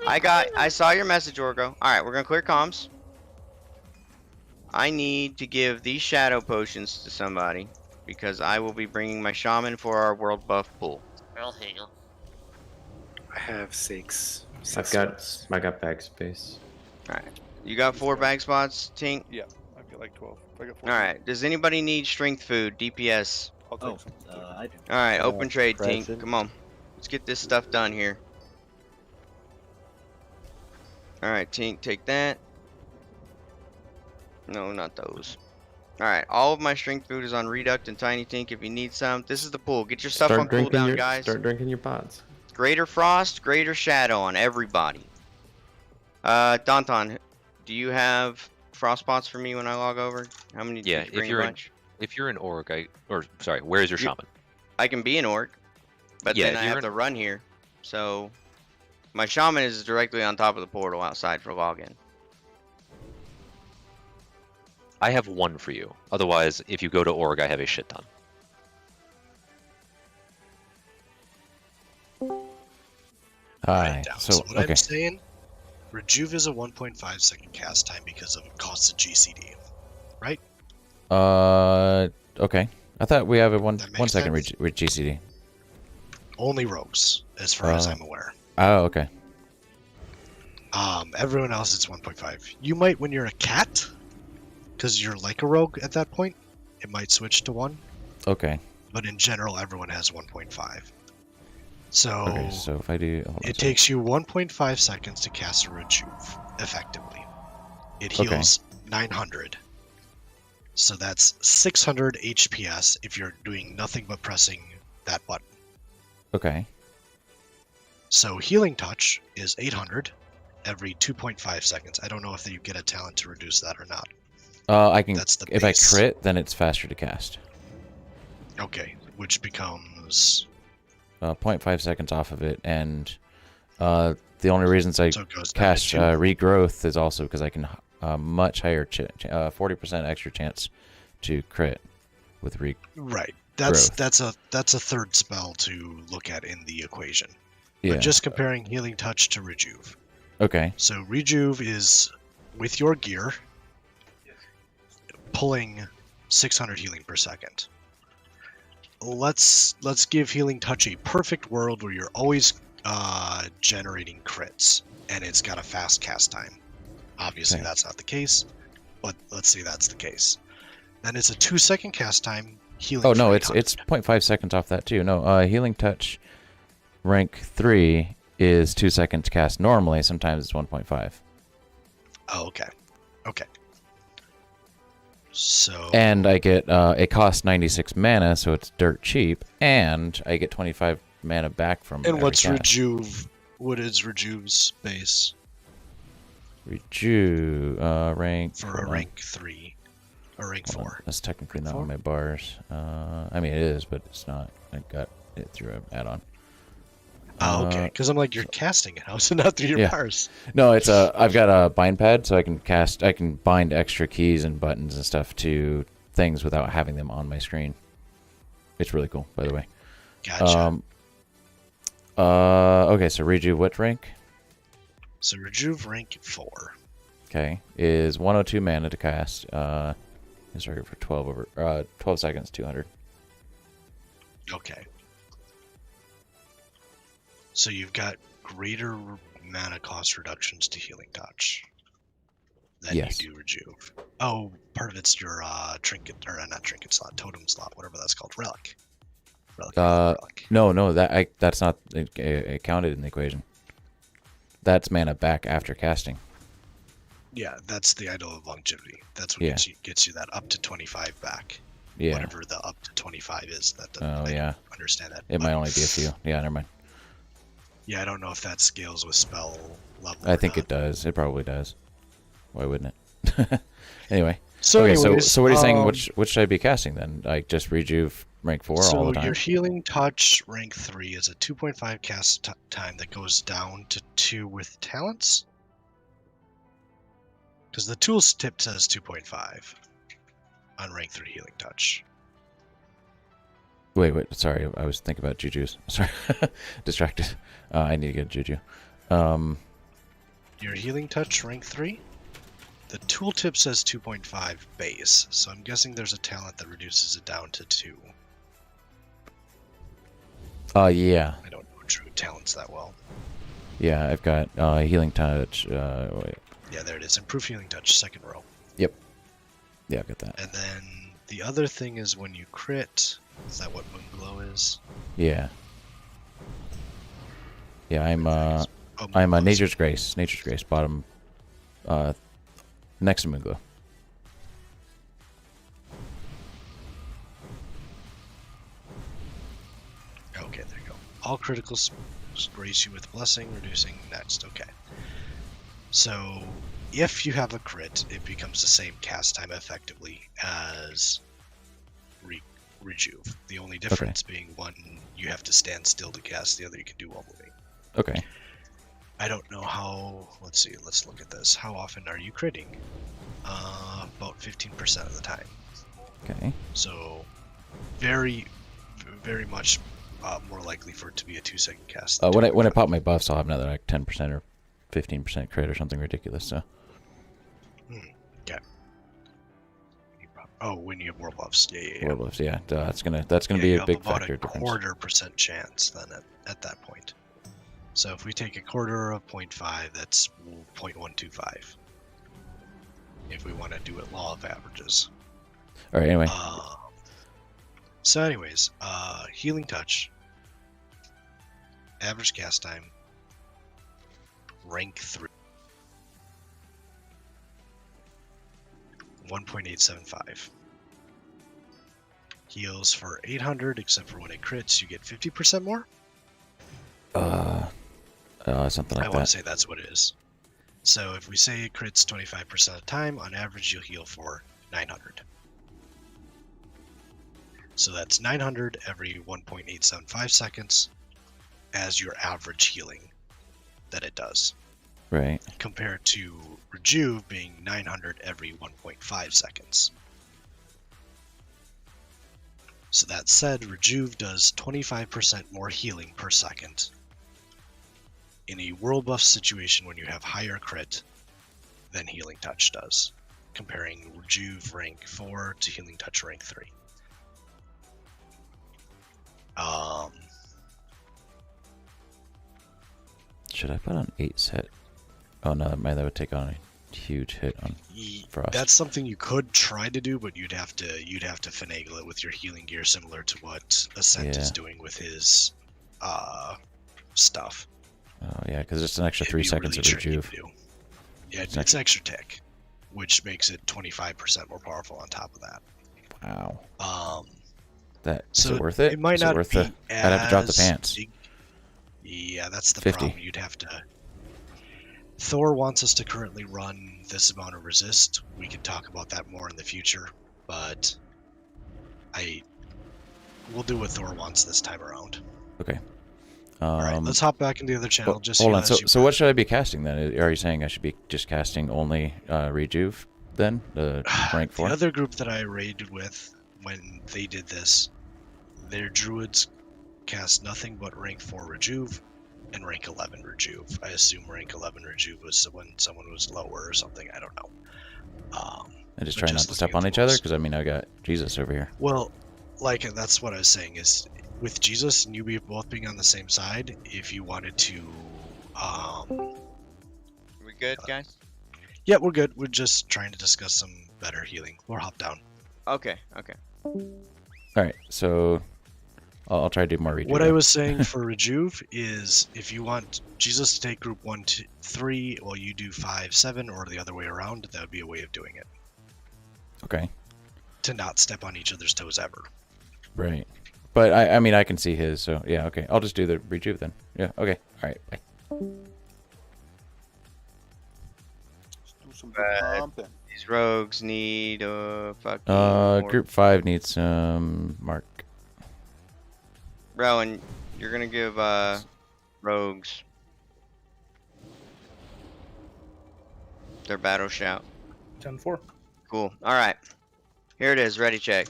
I saw your message, Orgo. Alright, we're gonna clear comms. I need to give these shadow potions to somebody because I will be bringing my shaman for our world buff pool. I'll take them. I have 6. I got bag space. Alright. You got 4 bag spots, Tink? Yeah, I've got like 12. I got 14. Alright. Does anybody need strength food? DPS? I'll take some. I do. Alright, open trade, Tink. present. Come on. Let's get this stuff done here. Alright, Tink, take that. No, not those. Alright, all of my strength food is on Reduct and Tiny Tink if you need some. This is the pool. Get your stuff on cooldown, guys. Start drinking your pods. Greater Frost, Greater Shadow on everybody. Danton, do you have frost pots for me when I log over? How many Yeah, did you bring? if you're an orc, where is your shaman? I can be an orc, but Yeah, then if I you're have to run here. So my shaman is directly on top of the portal outside for login. I have one for you. Otherwise, if you go to org, I have a shit ton. Hi. So what I'm saying, Rejuve is a 1.5 second cast time because of it costs a GCD, right? Okay. I thought we have a one second sense? GCD. Only rogues, as far as I'm aware. Oh, okay. Everyone else it's 1.5. You might when you're a cat, because you're like a rogue at that point, it might switch to 1. Okay. But in general, everyone has 1.5. So, Okay, so if I do, it takes you 1.5 seconds to cast a Rejuve, effectively. It heals 900. So that's 600 HPS if you're doing nothing but pressing that button. Okay. So Healing Touch is 800 every 2.5 seconds. I don't know if you get a talent to reduce that or not. I can. That's the if base. I crit, then it's faster to cast. Okay, which becomes 0.5 seconds off of it, and the only reasons I So it goes down to cast 2. regrowth is also because I can much higher 40% extra chance to crit with regrowth. Right. That's a third spell to look at in the equation. Yeah. But just comparing Healing Touch to Rejuve. Okay. So Rejuve is with your gear pulling 600 healing per second. Let's give Healing Touch a perfect world where you're always generating crits and it's got a fast cast time. Obviously that's not the case, but let's say that's the case. Then it's a 2-second cast time. Healing. Oh no, for it's 0.5 seconds off that too. No, Healing Touch rank 3 is 2 seconds cast normally. Sometimes it's 1.5. Oh, okay. Okay. So. And I get it costs 96 mana, so it's dirt cheap, and I get 25 mana back from. And what's every cast. Rejuve? What is Rejuve's base? Rejuve rank For a rank 3 or rank 4. That's technically not on my bars. I mean it is, but it's not. I got it through an add-on. Oh, okay. Because I'm like, you're casting it. How is it not through your bars? No, it's I've got a bind pad, so I can bind extra keys and buttons and stuff to things without having them on my screen. It's really cool, by the way. Gotcha. Okay, so Rejuve what rank? So Rejuve rank 4. Okay, is 102 mana to cast. It's target for 12 seconds, 200. Okay. So you've got greater mana cost reductions to Healing Touch than you do Rejuve. Oh, part of it's your trinket, or not trinket slot, totem slot, whatever that's called, relic. No, that's not counted in the equation. That's mana back after casting. Yeah, that's the Idol of Longevity. That's what gets you that up to 25 back. Yeah. Whatever the up to 25 is. That Oh yeah. I understand that. It might only be a few. Yeah, never mind. Yeah, I don't know if that scales with spell level. I think it does. It probably does. Why wouldn't it? Anyway. So okay, anyways, so what are you saying? Which should I be casting then? Like just Rejuve rank 4 all the time? So your Healing Touch rank 3 is a 2.5 cast time that goes down to 2 with talents. Because the tools tip says 2.5 on rank 3 Healing Touch. Wait. Sorry, I was thinking about Jujus. Sorry, distracted. I need to get Juju. Your Healing Touch rank 3? The tooltip says 2.5 base, so I'm guessing there's a talent that reduces it down to 2. Yeah. I don't know true talents that well. Yeah, I've got Healing Touch. Wait. Yeah, there it is. Improve Healing Touch, second row. Yep. Yeah, I got that. And then the other thing is when you crit. Is that what Moonglow is? Yeah. Yeah, I'm Nature's Grace. Nature's Grace, bottom, next to Moonglow. Okay, there you go. All criticals grace you with blessing, reducing next. Okay. So, if you have a crit, it becomes the same cast time effectively as Rejuve. The only difference being one you have to stand still to cast, the other you can do while moving. Okay. I don't know how. Let's see. Let's look at this. How often are you critting? About 15% of the time. Okay. So, very much more likely for it to be a 2-second cast. When I pop my buffs, I'll have another like 10% or 15% crit or something ridiculous. So. Okay. Oh, when you have war buffs, yeah. War buffs, yeah. That's gonna be you a have big about factor a difference. 1/4% chance then at that point. So if we take a quarter of 0.5, that's 0.125. If we want to do it law of averages. All right. Anyway. So anyways, healing touch. Average cast time. Rank 3. 1.875. Heals for 800, except for when it crits, you get 50% more. Something like I that. want to say that's what it is. So if we say it crits 25% of the time, on average you'll heal for 900. So that's 900 every 1.875 seconds as your average healing that it does. Right. Compared to Rejuve being 900 every 1.5 seconds. So that said, Rejuve does 25% more healing per second in a world buff situation when you have higher crit than Healing Touch does, comparing Rejuve rank 4 to Healing Touch rank 3. Should I put on 8 set? Oh no, that would take on a huge hit on Frost. That's something you could try to do, but you'd have to finagle it with your healing gear, similar to what Ascent is doing with his stuff. Oh yeah, because it's an extra 3 seconds of Rejuve. Yeah, it's extra tick, which makes it 25% more powerful on top of that. Wow. Is So it worth it? It might Is not it worth be I'd have to drop the as pants. big. Yeah, that's the 50. problem. You'd have to. Thor wants us to currently run this amount of resist. We can talk about that more in the future, but we'll do what Thor wants this time around. Okay. All right, let's hop back into the other channel. Well, Just hold on. So what should I be casting then? Are you saying I should be just casting only Rejuve then? The rank 4? The other group that I raided with when they did this, their druids cast nothing but rank 4 Rejuve and rank 11 Rejuve. I assume rank 11 Rejuve was when someone was lower or something. I don't know. I just try not to step on each other because I mean I got Jesus over here. Well, like that's what I was saying is with Jesus and you both being on the same side, if you wanted to, We good, guys? yeah, we're good. We're just trying to discuss some better healing. We'll hop down. Okay. All right, so I'll try to do more Rejuve. What I was saying for Rejuve is if you want Jesus to take group 1, 2, 3, while you do 5, 7, or the other way around, that would be a way of doing it. Okay. To not step on each other's toes ever. Right. But I mean I can see his, so yeah, okay. I'll just do the Rejuve then. Yeah, okay. All right, bye. Let's do some pumping. These rogues need fucking Group 5 needs Mark. Rowan, you're gonna give rogues their battle shout. 10-4. Cool. Alright. Here it is, ready check.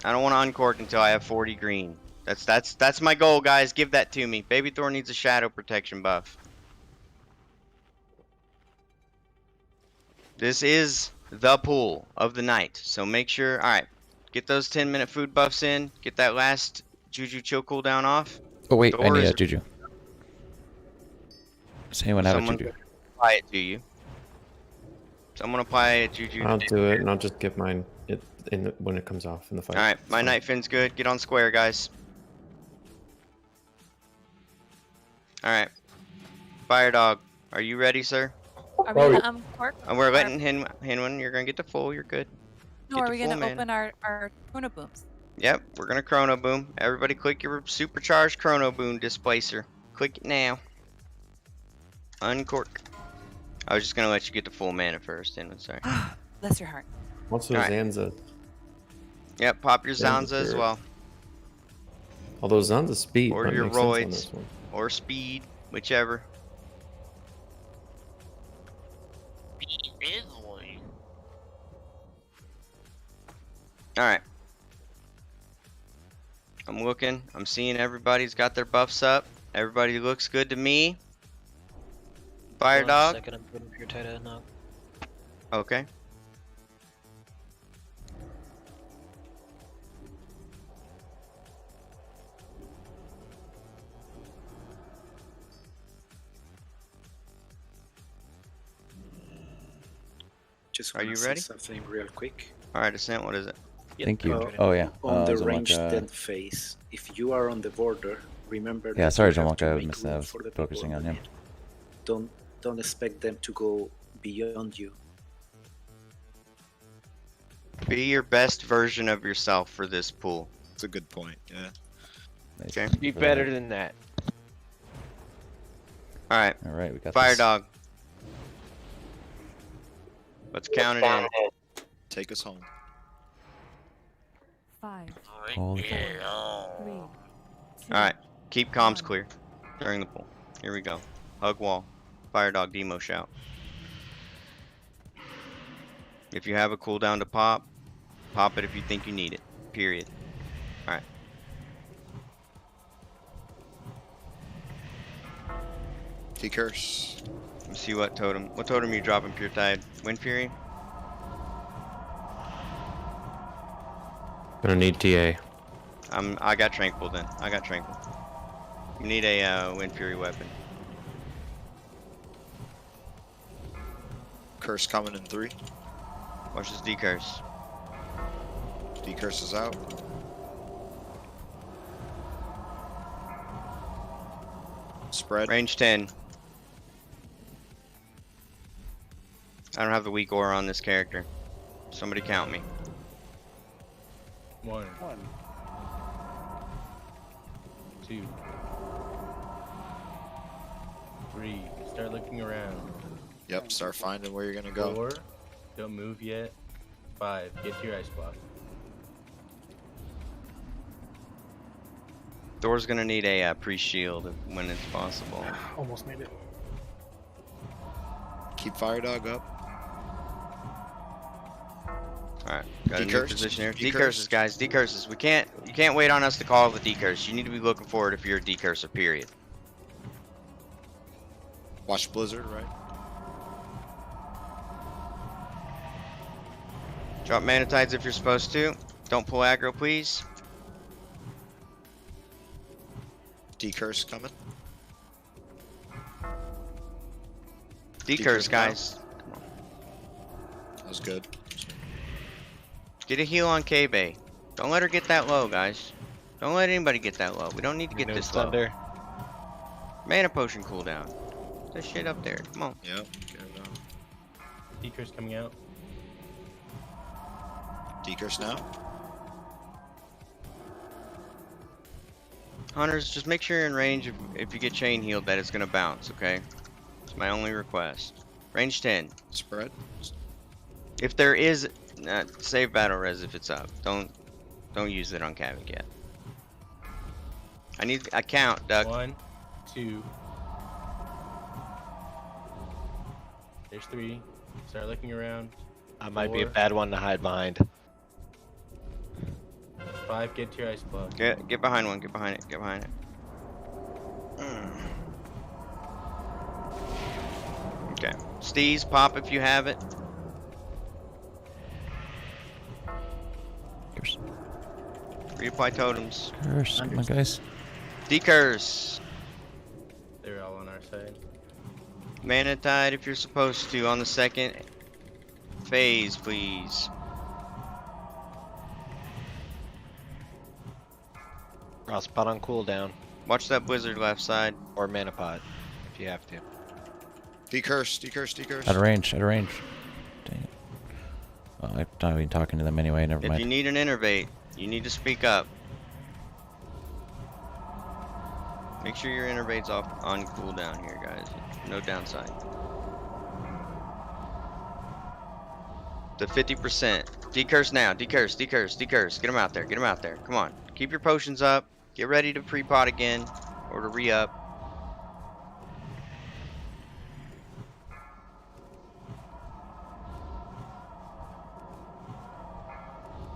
I don't want to uncork until I have 40 green. That's my goal, guys. Give that to me. Baby Thor needs a shadow protection buff. This is the pool of the night, so make sure. Alright, get those 10-minute food buffs in. Get that last Juju chill cooldown off. Oh wait, Thor I need is- a Juju. Does anyone have a Someone Juju? apply it to you. Someone apply a Juju. I'll do it, and I'll just get mine when it comes off in the fight. Alright, my Night Fin's good. Get on square, guys. Alright. Fire Dog, are you ready, sir? Are we gonna uncork? We're letting Hinwin, you're gonna get to full, you're good. No, Get are to we full, gonna man. open our chrono booms? Yep, we're gonna Chrono Boom. Everybody click your supercharged Chrono Boom displacer. Click it now. Uncork. I was just gonna let you get to full mana first, Hinwin, sorry. Bless your heart. What's those Alright. Zanza? Yep, pop your Zanza Zanza as for- well. Although Zanza speed Or might your make sense on roids. this one. Or speed, whichever. Alright. I'm looking. I'm seeing everybody's got their buffs up. Everybody looks good to me. Fire Hold on a dog. second, I'm putting up your tight end now. Okay. Just Are wanna you say ready? something real quick. Alright, Ascent, what is it? Thank you. Uh, Oh yeah. On the Zomaka- ranged dead phase, if you are on the border, remember Yeah, that sorry, you have to Zomaka, I make missed that. room I was for the people focusing on him. Don't expect them to go beyond you. Be your best version of yourself for this pool. That's a good point. Yeah. Okay. Be better than that. Alright. Alright, we got Fire this. dog. Let's count it in. Take us home. 5, Holy 4, 3, 2, Alright. Keep comms clear during the pool. Here we go. Hug wall. Fire dog demo shout. If you have a cooldown to pop, pop it if you think you need it. Period. Alright. T-curse. Let me see what totem. What totem are you dropping, Pure Tide? Wind Fury? Gonna need TA. I got Tranquil then. I got Tranquil. You need a Wind Fury weapon. Curse coming in 3. Watch this D-curse. D-curse is out. Spread. Range 10. I don't have the weak aura on this character. Somebody count me. 1, 2, 3. Start looking around. Yep, start finding where you're gonna go. 4. Don't move yet. 5. Get to your ice block. Thor's gonna need a pre-shield when it's possible. Almost made it. Keep fire dog up. Alright, got a new D-curse. position here. D-curse. D-curses, guys. D-curses. You can't wait on us to call the D-curse. You need to be looking forward if you're a D-curser, period. Watch Blizzard, right? Drop mana tides if you're supposed to. Don't pull aggro, please. D-curse coming. D-curse, guys. That was good. Get a heal on K-Bay. Don't let her get that low, guys. Don't let anybody get that low. We don't need to get No this thunder. low. Mana potion cooldown. Put that shit up there. Come on. Yep. D-curse coming out. D-curse now. Hunters, just make sure you're in range if you get chain healed that it's gonna bounce, okay? It's my only request. Range 10. Spread. If there is save battle res if it's up. Don't use it on Kavik yet. I need a count, Duck. 1, 2. There's 3. Start looking around. I might be a 4, bad one to hide behind. 5. Get to your ice block. Get behind one. Get behind it. Get behind it. Okay. Steez, pop if you have it. Curse. Reapply totems. Curse. Come on, guys. D-curse. They're all on our side. Mana tide if you're supposed to on the second phase, please. Cross spot on cooldown. Watch that blizzard left side. Or mana pod, if you have to. D-curse, D-curse, D-curse. Out of range. Out of range. Dang it. Oh, I'm not even talking to them anyway. Never If mind. you need an innervate, you need to speak up. Make sure your innervate's off on cooldown here, guys. No downside. The 50%. D-curse now. D-curse, D-curse, D-curse. Get him out there. Get him out there. Come on. Keep your potions up. Get ready to pre-pot again. Or to re-up.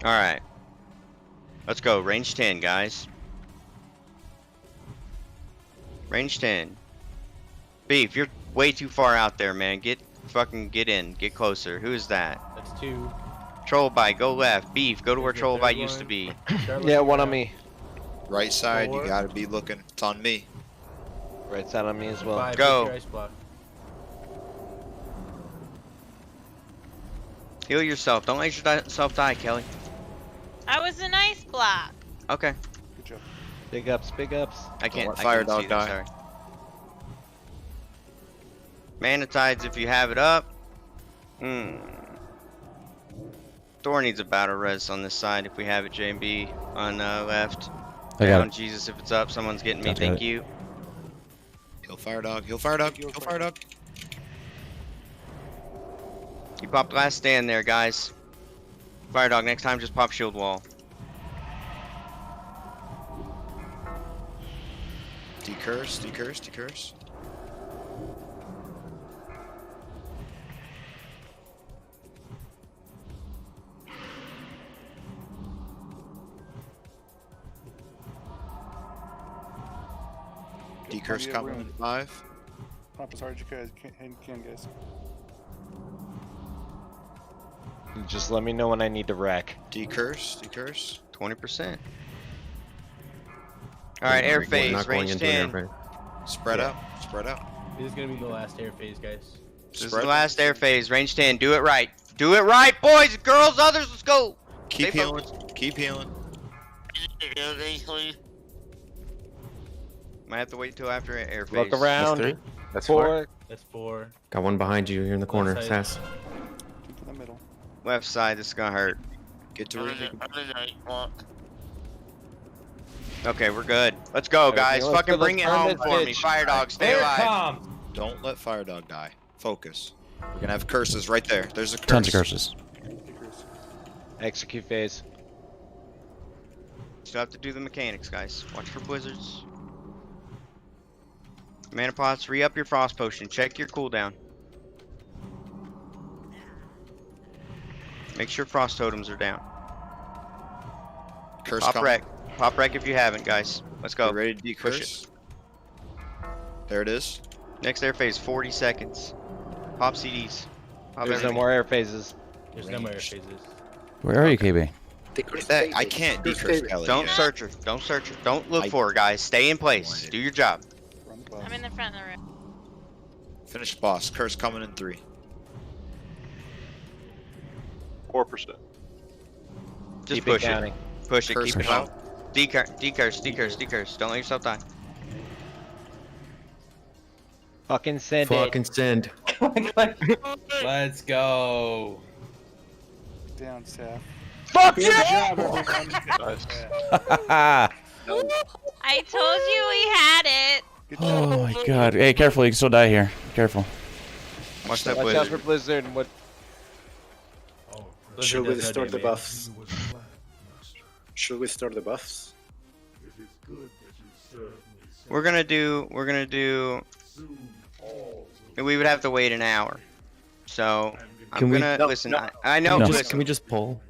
Alright. Let's go. Range 10, guys. Range 10. Beef, you're way too far out there, man. Get in. Get closer. Who is that? That's 2. Troll bite, go left. Beef, go to where There's the Troll third bite used to one. be. Yeah, one on me. Right side, 4. you gotta be looking. It's on me. Right side on me as well. 5, Go. take your ice block. Heal yourself. Don't let yourself die, Kelly. I was an ice block. Okay. Good job. Big ups, big ups. I can't. let I Fire can't see Dog that, die. sorry. Mana Tides if you have it up. Thor needs a battle res on this side if we have it, JB. On left. I got On it. Jesus if it's up. Someone's getting me. Got Thank it. you. Heal Fire Dog. Heal Fire Dog. Heal Fire Dog. You popped last stand there, guys. Fire Dog, next time just pop shield wall. Decurse. Decurse. Decurse. Decurse Yeah, coming we're in 5. Pop as hard as you can, guys. Just let me know when I need to rack. Decurse. Decurse. 20%. Alright, air phase, Not going range into an 10. air Spread out. Spread out. This is gonna be the last air phase, guys. This is the last air phase, range 10. Do it right. Do it right, boys and girls, others, let's go. Keep Stay healing. focused. Keep healing. Might have to wait till after air phase. Look around. That's 3. That's 4. That's 4. Got one behind you here in the corner. side. Sass. Keep in the middle. Left side, this is gonna hurt. Get to I'm reading. in the night walk. Okay, we're good. Let's go, guys. let's Fucking go, bring it let's burn home this for me. bitch. Fire Dog, stay Here it alive. comes. Don't let Fire Dog die. Focus. We're gonna have curses right there. There's a curse. Tons of curses. Decurse. Execute phase. Still have to do the mechanics, guys. Watch for blizzards. Mana pots, re-up your frost potion. Check your cooldown. Make sure frost totems are down. Curse Pop coming. wreck. Pop wreck if you haven't, guys. Let's go. Get ready to Push decurse. There it is. Next air phase, 40 seconds. Pop CDs. Pop There's no everything. more air phases. There's no more air phases. Where are you, KB? I can't decurse Kelly. Don't yet. search her. Don't search her. Don't look I- for her, guys. Stay in place. Do your job. Run the boss. I'm in the front of the room. Finish the boss. Curse coming in 3. 4%. Just Keep push it it. counting. Push it. Curse Keep it come low. Decurse. Don't let yourself die. Fucking send Fucking send. Let's go. Down, Seth. Fuck Good yeah! job, everyone. Nice. I told you we had it. Good job. Oh my god. Hey, careful. You can still die here. Careful. Watch that Watch out blizzard. for blizzard. And what? Should we does no restore the damage. buffs? Should we restore the buffs? We're gonna do. We would have to wait an hour. So I'm Can we- gonna No, listen. no. I know. No. Listen, Can we just pull?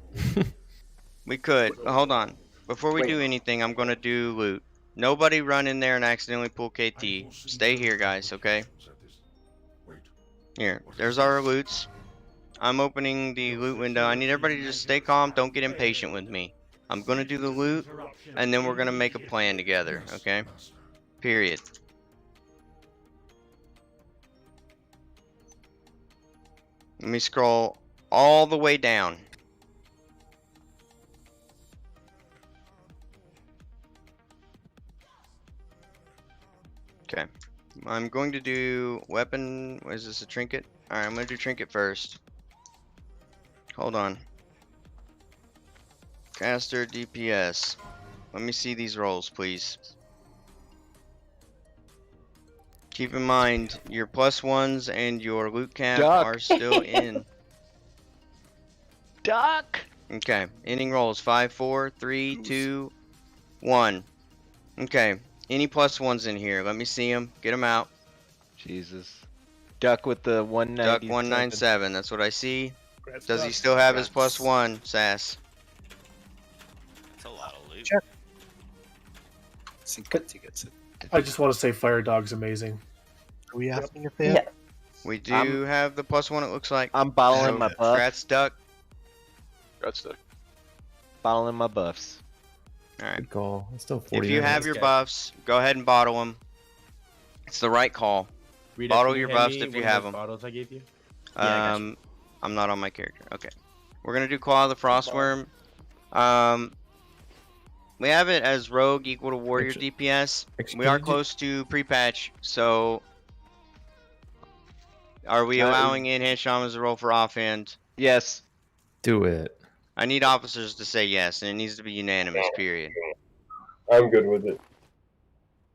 we could. Hold on. Before we Wait. do anything, I'm gonna do loot. Nobody run in there and accidentally pull KT. Stay here, guys. Okay. Here. There's our loots. I'm opening the loot window. I need everybody to just stay calm. Don't get impatient with me. I'm gonna do the loot, and then we're gonna make a plan together. Okay. Period. Let me scroll all the way down. Okay. I'm going to do weapon. Is this a trinket? Alright, I'm going to do trinket first. Hold on. Caster DPS. Let me see these rolls, please. Keep in mind, your +1s and your loot cap Duck. are still in. Duck. Okay, inning rolls 5, 4, 3, 2, 1. Okay, any +1s in here? Let me see them. Get them out. Jesus. Duck with the 197. Duck 197. That's what I see. Congrats, Does he Duck. still have his Congrats. +1, Sass? That's a lot of loot. think Katie gets it. I just want to say Fire Dog's amazing. Are we asking if they have? We do have the +1, it looks like. I'm bottling my buff. Grats duck. Grats duck. Bottling my buffs. Alright. Good call. It's still 40. If you have your buffs, go ahead and bottle them. It's the right call. Rita, Bottle can your hand buffs me if you one of have those them. bottles I gave you? Yeah, I got you. I'm not on my character. Okay. We're gonna do Claw of the Frostworm. We have it as Rogue equal to Warrior DPS. We are close to pre-patch, so are we allowing in-hand shamans to roll for offhand? Yes. Do it. I need officers to say yes, and it needs to be unanimous. Period. I'm good with it.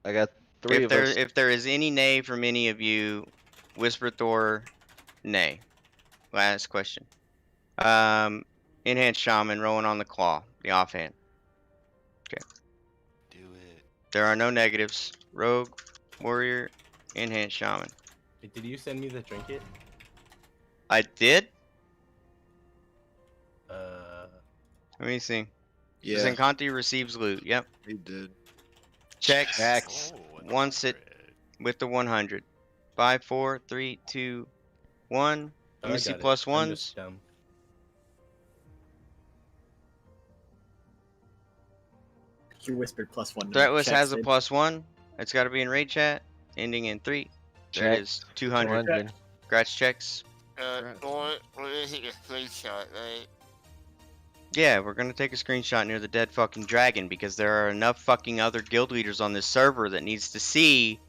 I got 3 of us. If there is any nay from any of you, Whisper Thor, nay. Last question. Enhanced Shaman rolling on the claw, the offhand. Okay. Do it. There are no negatives. Rogue, Warrior, Enhanced Shaman. Wait, did you send me the trinket? I did? Let me see. Yeah. Zenkanti receives loot. Yep. He did. Checks. Wants it with the 100. 5, 4, 3, 2, 1. Let me see +1s. You whispered +1. Threatless has a +1. It's got to be in raid chat. Ending in 3. There it is. 200. Scratch checks. We're gonna take a screenshot, right? Yeah, we're gonna take a screenshot near the dead fucking dragon because there are enough fucking other guild leaders on this server that needs to see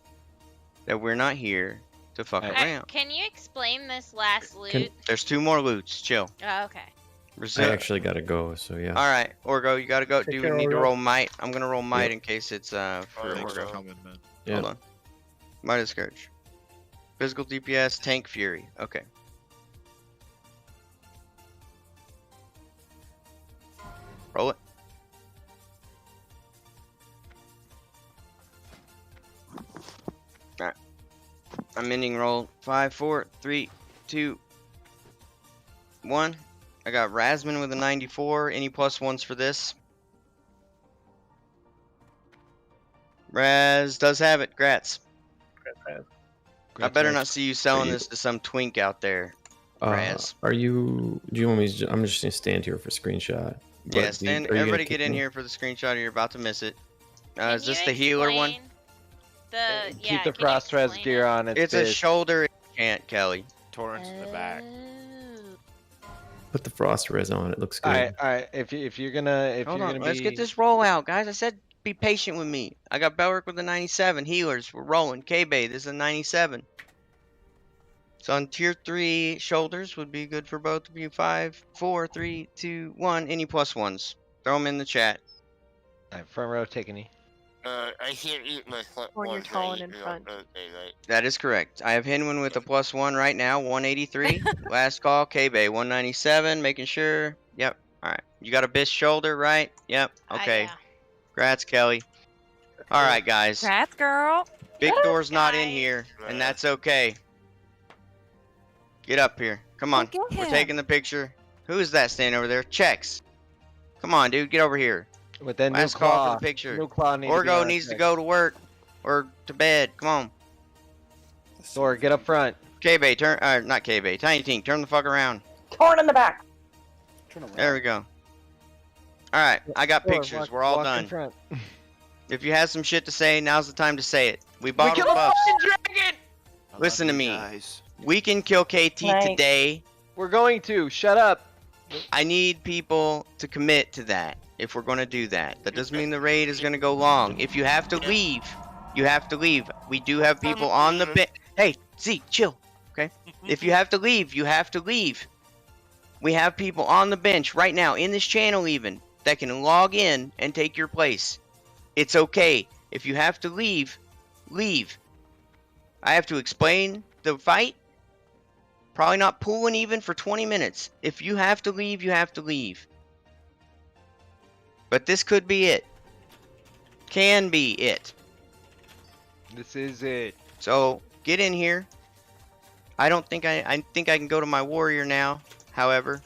that we're not here to fuck around. Can you explain this last loot? There's 2 more loots. Chill. Oh, okay. I actually gotta go, so yeah. All right, Orgo, you gotta go. Do we care, need to Orgo. roll might? I'm gonna roll might Yep. in case it's for Orgo. Yeah. Hold on. Might is Scourge. Physical DPS, tank fury. Okay. Roll it. Alright. I'm ending roll. 5, 4, 3, 2, 1. I got Rasman with a 94. Any +1s for this? Raz does have it. Grats. I better not see you selling this to some twink out there. Raz. Are you? Do you want me? I'm just gonna stand here for screenshot. Yeah, But stand. are you gonna Everybody kick get in me? here for the screenshot or you're about to miss it. Is Can this you the healer one? explain The, yeah, Keep the can you frost res explain gear it? on. It's a shoulder chant, Kelly. Torrents in the back. Put the frost res on. It looks good. All right. If you're gonna Hold on, let's get this roll out, guys. I said be patient with me. I got Belric with a 97. Healers, we're rolling. K-Bay, this is a 97. So on tier 3, shoulders would be good for both of you. 5, 4, 3, 2, 1. Any +1s? Throw them in the chat. All right, front row, take any. I can't eat my When you're tall and in front. That is correct. I have Hinwin with a +1 right now, 183. Last call, K-Bay, 197. Making sure. Yep. All right. You got a Bish shoulder, right? Yep. Okay. Grats, Kelly. All right, guys. Congrats, girl. Big Door's not in here, and that's okay. Get up here. Come on. get We're him. taking the picture. Who is that standing over there? Checks. Come on, dude. Get over here. With that new Last call claw. for the picture. New claw need to be Orgo on needs to check. go to work or to bed. Come on. Thor, get up front. K-Bay, turn. Not K-Bay. Tiny Tink, turn the fuck around. Torn in the back. There we go. All right, I got Thor, pictures. walk- We're all walk in done. front. If you have some shit to say, now's the time to say it. We bottled buffs. dragon! Listen to me. We can kill KT today. We're going to. Shut up. I need people to commit to that if we're going to do that. That doesn't mean the raid is going to go long. If you have to leave, you have to leave. We do have people on the bench. Hey, Z, chill. Okay? If you have to leave, you have to leave. We have people on the bench right now, in this channel even, that can log in and take your place. It's okay. If you have to leave, leave. I have to explain the fight. Probably not pulling even for 20 minutes. If you have to leave, you have to leave. But this could be it. Can be it. This is it. So, get in here. I think I can go to my warrior now, however,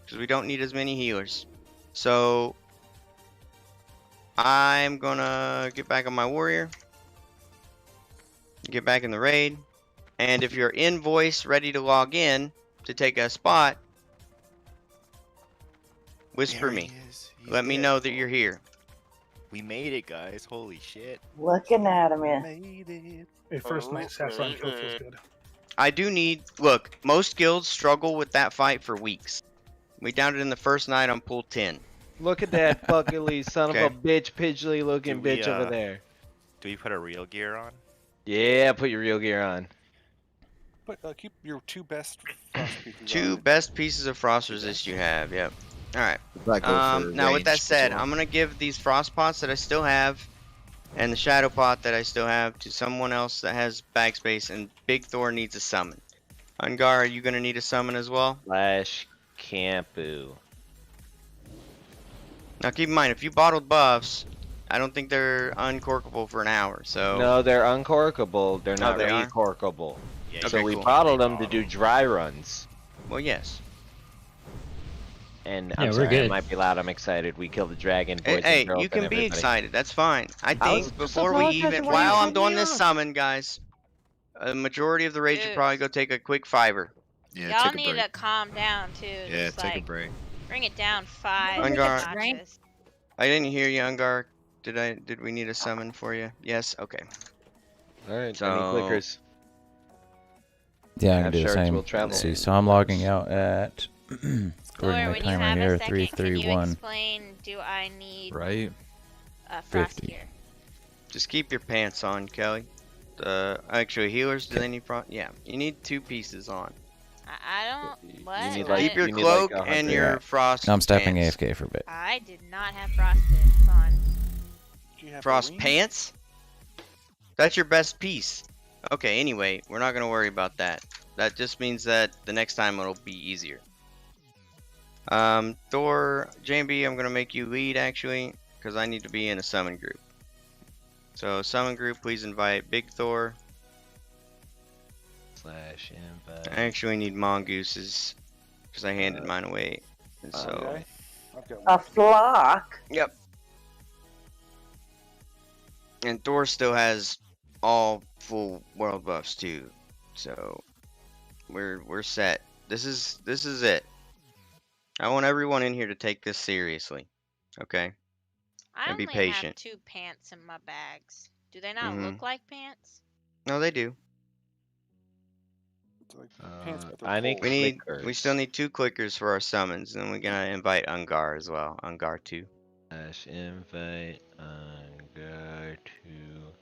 because we don't need as many healers. So, I'm gonna get back on my warrior. Get back in the raid. And if you're in voice ready to log in to take a spot, whisper There he me. is. Let me know that you're here. We made it, guys. Holy shit. Looking at him, yeah. Made it. Hey, first night Saffron kill feels good. I do need... Look, most guilds struggle with that fight for weeks. We downed it in the first night on pool 10. Look at that fuckily son Okay. of a bitch, Pidgely looking Do we, bitch over there. Do we put a real gear on? Yeah, put your real gear on. But keep your 2 best frost pieces. Two best pieces of frost resist you have, yep. Alright. That go for Now with that range said, as well? I'm gonna give these frost pots that I still have and the shadow pot that I still have to someone else that has bag space, and Big Thor needs a summon. Ungar, are you gonna need a summon as well? Slash Campu. Now keep in mind, if you bottled buffs, I don't think they're uncorkable for an hour, so... No, they're uncorkable. They're not they are? recorkable. Yeah, Okay, so we cool. bottled them to do dry runs. Well, yes. And Yeah, I'm we're sorry, I good. might be loud. I'm excited. We killed the dragon. Boys Hey, and girls you can and be everybody. excited. That's fine. I I was think just before we apologizing even... why you While I'm cut doing me this off. summon, guys, a majority of the raids should probably go take a quick fiver. Yeah, Y'all take a need break. to calm down too. Yeah, Just, take a like, break. bring it down 5 Ungar. notches. I didn't hear you, Ungar. Did we need a summon for you? Yes? Okay. Alright, So... any clickers? Yeah, I can Have do the shards same. will travel. Let's see, so I'm logging out at. Or According to my when you timer have here, a second, can you 331. explain, do I need Right. frost 50. gear? Just keep your pants on, Kelly. Actually, healers, do they need frost? Yeah, you need 2 pieces on. I don't... What? need, Keep your you need, cloak like, and 100. your frost No, I'm stepping pants. AFK for a bit. I did not have frost pants on. Do you have Frost a ring? pants? That's your best piece. Okay, anyway, we're not gonna worry about that. That just means that the next time it'll be easier. Thor, JB, I'm gonna make you lead actually, because I need to be in a summon group. So summon group, please invite Big Thor. Slash invite. I actually need mongooses, because I handed mine away. And so, Okay. I've got A flock. yep. And Thor still has all full world buffs too, so we're set. This is it. I want everyone in here to take this seriously, okay? I And be only patient. have 2 pants in my bags. Do they not Mhm. look like pants? No, they do. It's like pants, but they're I need cold. We still need 2 clickers for our summons, and we're gonna invite Ungar as well. Ungar 2. Slash invite Ungar to.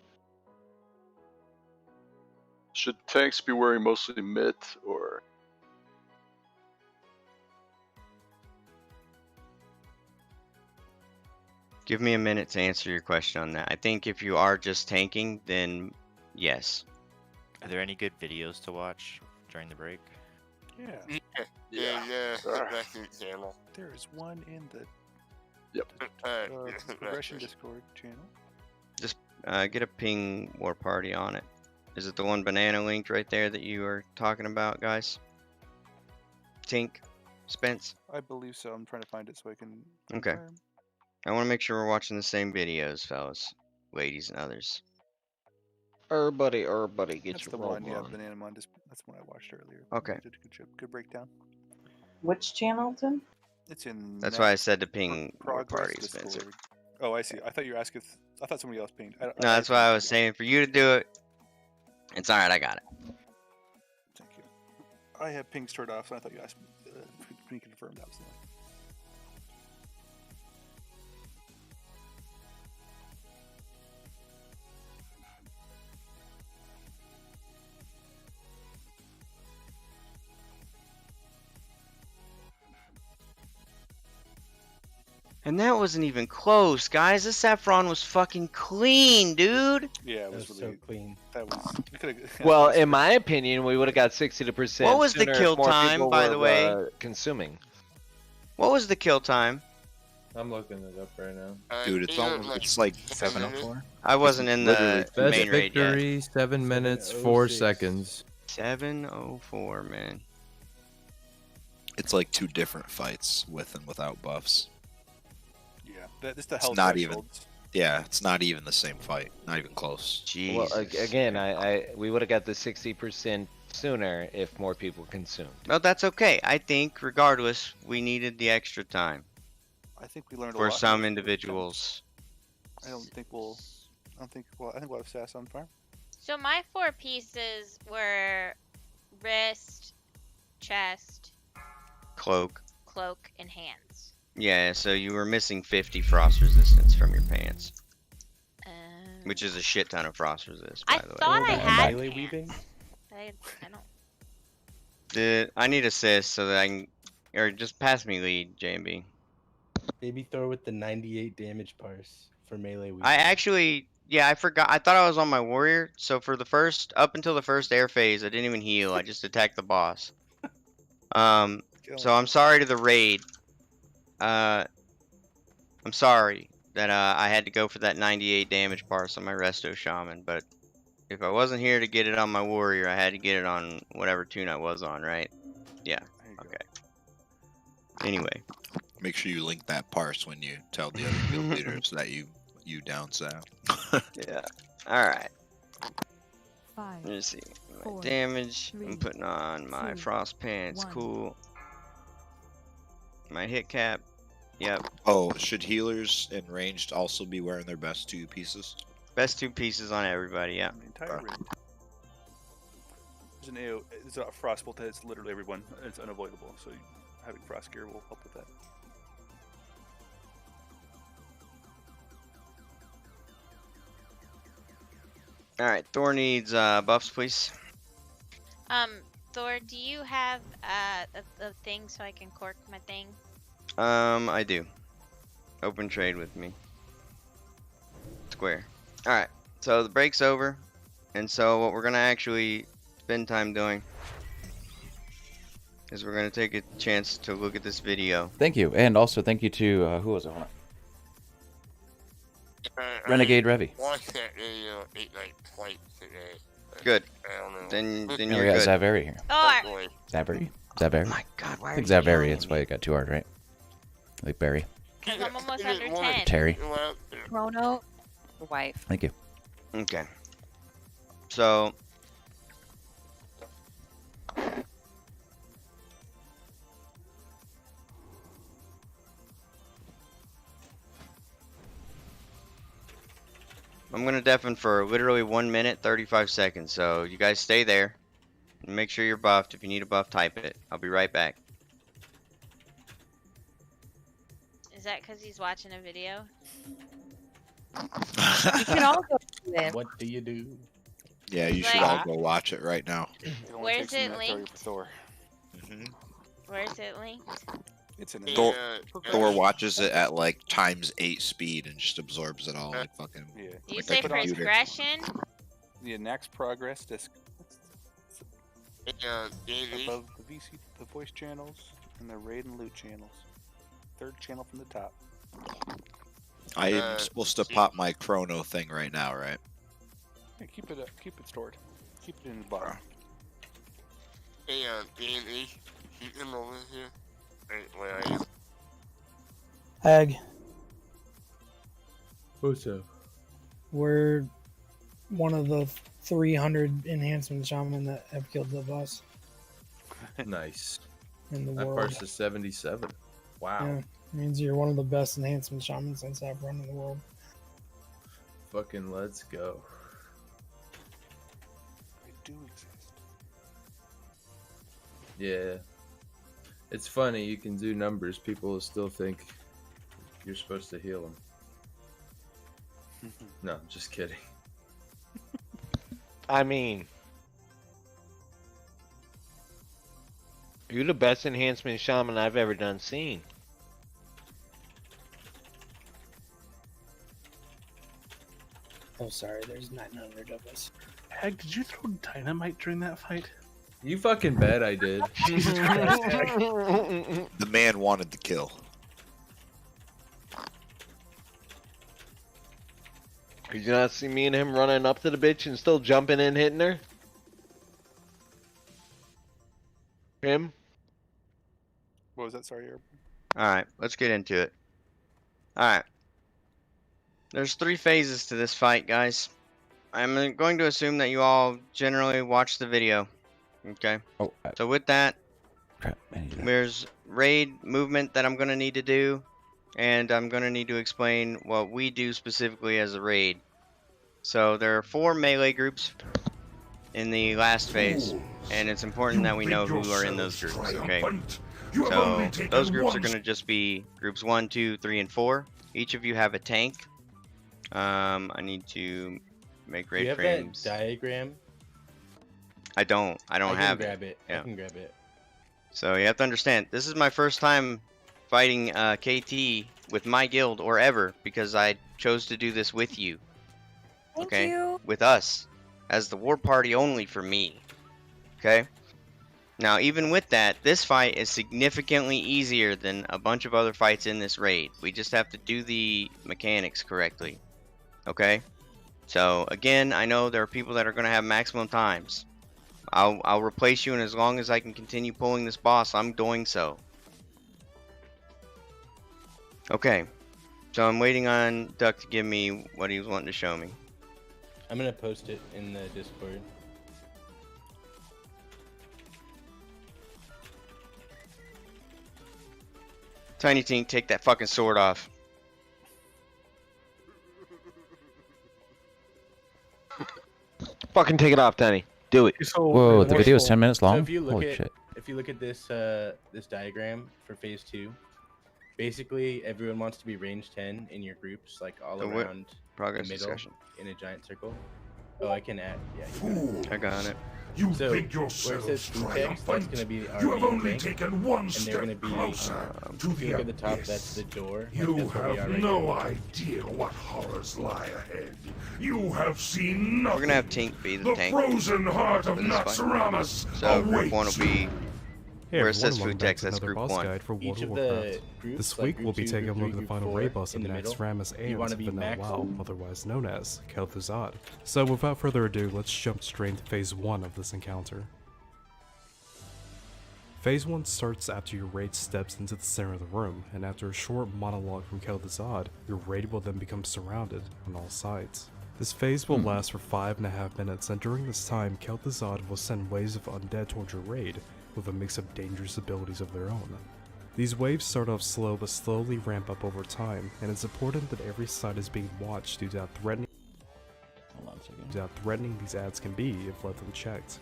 Should tanks be wearing mostly mitt or? Give me a minute to answer your question on that. I think if you are just tanking, then yes. Are there any good videos to watch during the break? Yeah. Yeah, Sure. Progression channel. There is one in the Yep. Progression Discord channel. Just get a ping war party on it. Is it the one banana linked right there that you were talking about, guys? Tink? Spence? I believe so. I'm trying to find it so I can. Okay. confirm. I want to make sure we're watching the same videos, fellas, ladies, and others. Everybody, get That's your the roll one. Yeah, on. Banana Mon. That's one I watched earlier. Okay. Did a good breakdown. Which channel, Tim? It's in. That's why I said to ping war Progress party, Spencer. Discord. Oh, I see. I thought you were asking. I thought somebody else pinged. No, that's why I was saying for you to do it. It's alright, I got it. Thank you. I have ping turned off, so I thought you asked me to confirm that was the one. And that wasn't even close, guys. This Sapphiron was fucking clean, dude. Yeah, it was That was really so clean. That was. We could've- Well, in my opinion, we would have got 60%. What was the sooner if kill more time, people by were, the way? Consuming. What was the kill time? I'm looking it up right now. Dude, it's like 7:04. I wasn't in the Best main raid yet. victory, 7 minutes, 4 seconds. 7:04, man. It's like 2 different fights with and without buffs. Yeah, this the It's hell not even. thresholds. Yeah, it's not even the same fight. Not even close. Jesus. Well, again, we would have got the 60% sooner if more people consumed. No, that's okay. I think, regardless, we needed the extra time. I think we learned a For lot. some individuals. I think we'll have Sass on farm. So my 4 pieces were wrist, chest, Cloak. cloak, and hands. Yeah, so you were missing 50 frost resistance from your pants. Which is a shit ton of frost resist, by the way. Thought I had melee pants. weaving? I don't. I need assist so that I can... Or just pass me lead, JB. Maybe throw with the 98 damage parse for melee weaving. I actually... Yeah, I forgot. I thought I was on my warrior. So for the first... Up until the first air phase, I didn't even heal. I just attacked the boss. So I'm sorry to the raid. I'm sorry that I had to go for that 98 damage parse on my resto shaman, but if I wasn't here to get it on my warrior, I had to get it on whatever tune I was on, right? Yeah. Okay. Anyway. Make sure you link that parse when you tell the other guild leaders that you down Sap. Yeah. Alright. 5, Let's see. My 4, damage. 3, I'm putting on my 2, frost pants. 1. Cool. My hit cap. Yep. Oh, should healers and ranged also be wearing their best 2 pieces? Best 2 pieces on everybody, yeah. The entire raid. There's an AO. There's a frostbolt that hits literally everyone. It's unavoidable, so having frost gear will help with that. Alright, Thor needs buffs, please. Thor, do you have a thing so I can cork my thing? I do. Open trade with me. Square. Alright, so the break's over. And so what we're gonna actually spend time doing is we're gonna take a chance to look at this video. Thank you, and also thank you to who was it? Hold on. Renegade Revy. Watched that video 8 night twice today. Good. I don't know. Then Oh, you're yeah, good. Zaveri here. Thor! Zaveri? Zaveri? Oh my god, why I are think you Zaveri, yelling it's at why me? it got too hard, right? Like Barry. I'm almost under 10. Terry. Chrono, your wife. Thank you. Okay. So I'm gonna deafen for literally 1 minute 35 seconds. So you guys stay there. Make sure you're buffed. If you need a buff, type it. I'll be right back. Is that because he's watching a video? We can all go do it. What do you do? Yeah, you should all go watch it right now. Where's it linked? Thor. Where's it linked? It's in Thor watches it at like × 8 speed and just absorbs it all like fucking. Yeah. You like say a computer. progression? The next progress disc. Above the VC, the voice channels, and the raid and loot channels. 3rd channel from the top. I am supposed to pop my chrono thing right now, right? Hey, keep it stored. Keep it in the bar. Hey, Danny, you come over here. Hey, where are you? Hag, What's up? we're one of the 300 enhancement shaman that have killed the boss Nice. in the That world. part's a 77. Wow. Yeah, means you're one of the best enhancement shamans on Sapphiron in the world. Fucking let's go. They do exist. Yeah. It's funny, you can do numbers, people will still think you're supposed to heal them. No, I'm just kidding. I mean, you're the best enhancement shaman I've ever done seen. Oh, sorry, there's 900 of us. Hag, did you throw dynamite during that fight? You fucking bet I did. Jesus Christ, Hag. The man wanted the kill. Did you not see me and him running up to the bitch and still jumping and hitting her? Him? What was that? Sorry, Air. Alright, let's get into it. Alright. There's 3 phases to this fight, guys. I'm going to assume that you all generally watch the video. Okay. Oh. So with that, Crap. I need to- there's raid movement that I'm going to need to do, and I'm going to need to explain what we do specifically as a raid. So there are 4 melee groups in the last phase, and it's important that we know who are in those groups, okay? So those groups are going to just be groups 1, 2, 3, and 4. Each of you have a tank. I need to make Do you raid have frames. that diagram? I don't I can have grab it. Yeah. I can grab it. So you have to understand, this is my first time fighting KT with my guild or ever, because I chose to do this with you. Thank Okay? you. With us. As the war party only for me. Okay? Now, even with that, this fight is significantly easier than a bunch of other fights in this raid. We just have to do the mechanics correctly. Okay? So, again, I know there are people that are going to have maximum times. I'll replace you, and as long as I can continue pulling this boss, I'm doing so. Okay. So I'm waiting on Duck to give me what he was wanting to show me. I'm gonna post it in the Discord. Tiny Tink, take that fucking sword off. Fucking take it off, Danny. Do it. Whoa, the video is 10 minutes long? So if you look Holy at shit. if you look at this this diagram for phase 2, basically everyone wants to be range 10 in your groups, like all The around progress the middle discussion. in a giant circle. Oh, I can add. Yeah. You I got it. You so where it says food text, that's gonna be our main thing, and they're gonna be if you look at the top, that's the door. You that's where we have are right no now. idea what horrors lie ahead. You have seen nothing. We're gonna have Tink be the The tank. frozen heart of for this fight. Natsaramas So group 1 will awaits be Hey where it everyone, says welcome food back text, to that's another group boss 1. guide for World Each of of the Warcraft. groups, This like week group we'll be 2, taking a group look 3, at the group final 4 raid boss of in the middle. Naxxramas You and wanna be Vanilla max- WoW, otherwise known as Kel'Thuzad. So without further ado, let's jump straight into phase 1 of this encounter. Phase 1 starts after your raid steps into the center of the room, and after a short monologue from Kel'Thuzad, your raid will then become surrounded on all sides. This phase will last for 5.5 minutes, and during this time, Kel'Thuzad will send waves of undead towards your raid, with a mix of dangerous abilities of their own. These waves start off slow but slowly ramp up over time, and it's important that every side is being watched due to how threatening these ads can be if left unchecked.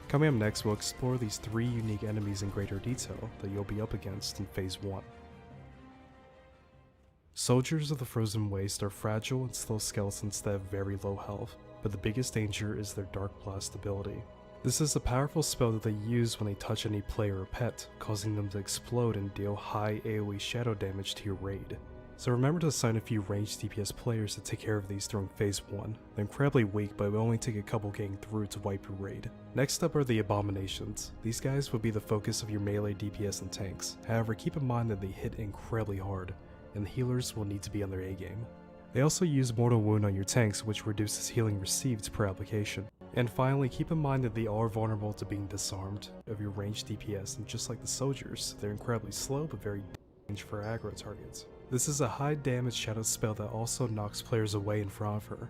Coming up next, we'll explore these 3 unique enemies in greater detail that you'll be up against in phase 1. Soldiers of the Frozen Waste are fragile and slow skeletons that have very low health, but the biggest danger is their Dark Blast ability. This is a powerful spell that they use when they touch any player or pet, causing them to explode and deal high AoE shadow damage to your raid. So remember to assign a few ranged DPS players to take care of these during phase 1. They're incredibly weak, but it will only take a couple getting through to wipe your raid. Next up are the Abominations. These guys will be the focus of your melee DPS and tanks. However, keep in mind that they hit incredibly hard, and the healers will need to be on their A game. They also use Mortal Wound on your tanks, which reduces healing received per application. And finally, keep in mind that they are vulnerable to being disarmed of your ranged DPS, and just like the soldiers, they're incredibly slow but very dangerous for aggro targets. This is a high damage shadow spell that also knocks players away in front of her.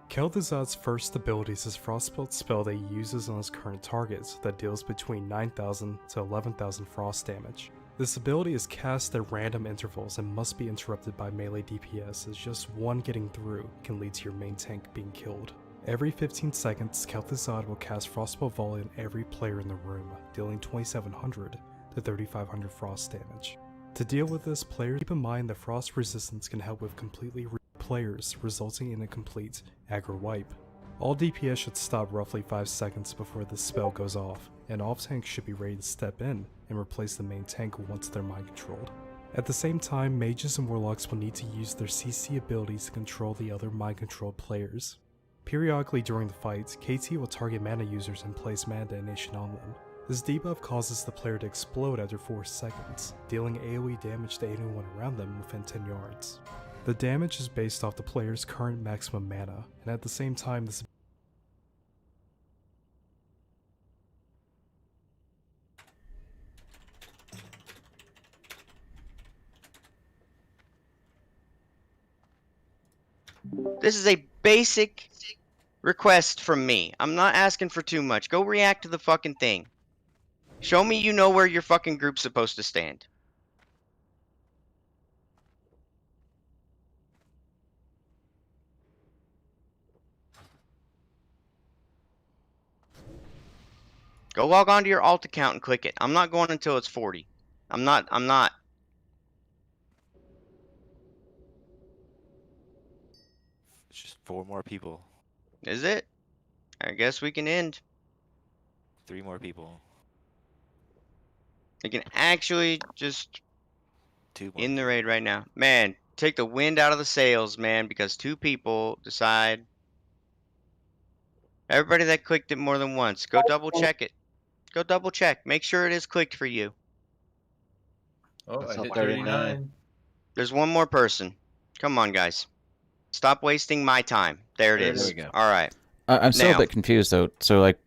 Kel'Thuzad's first ability is his Frostbolt spell that he uses on his current targets that deals between 9,000 to 11,000 frost damage. This ability is cast at random intervals and must be interrupted by melee DPS, as just one getting through can lead to your main tank being killed. Every 15 seconds, Kel'Thuzad will cast Frostbolt Volley on every player in the room, dealing 2,700 to 3,500 frost damage. To deal with this, players keep in mind that frost resistance can help with completely players, resulting in a complete aggro wipe. All DPS should stop roughly 5 seconds before this spell goes off, and off tanks should be ready to step in and replace the main tank once they're mind controlled. At the same time, mages and warlocks will need to use their CC abilities to control the other mind controlled players. Periodically during the fight, KT will target mana users and place mana detonation on them. This debuff causes the player to explode after 4 seconds, dealing AoE damage to anyone around them within 10 yards. The damage is based off the player's current maximum mana, and at the same time this This is a basic request from me. I'm not asking for too much. Go react to the fucking thing. Show me you know where your fucking group's supposed to stand. Go log on to your alt account and click it. I'm not going until it's 40. I'm not. It's just 4 more people. Is it? I guess we can end. 3 more people. We can actually just 2 more. in the raid right now. Man, take the wind out of the sails, man, because 2 people decide. Everybody that clicked it more than once, go double check it. Go double check. Make sure it is clicked for you. Oh, I hit 39. 39. There's one more person. Come on, guys. Stop wasting my time. There it There it is. is. There we go. All right. I'm still Now- a bit confused though. So like,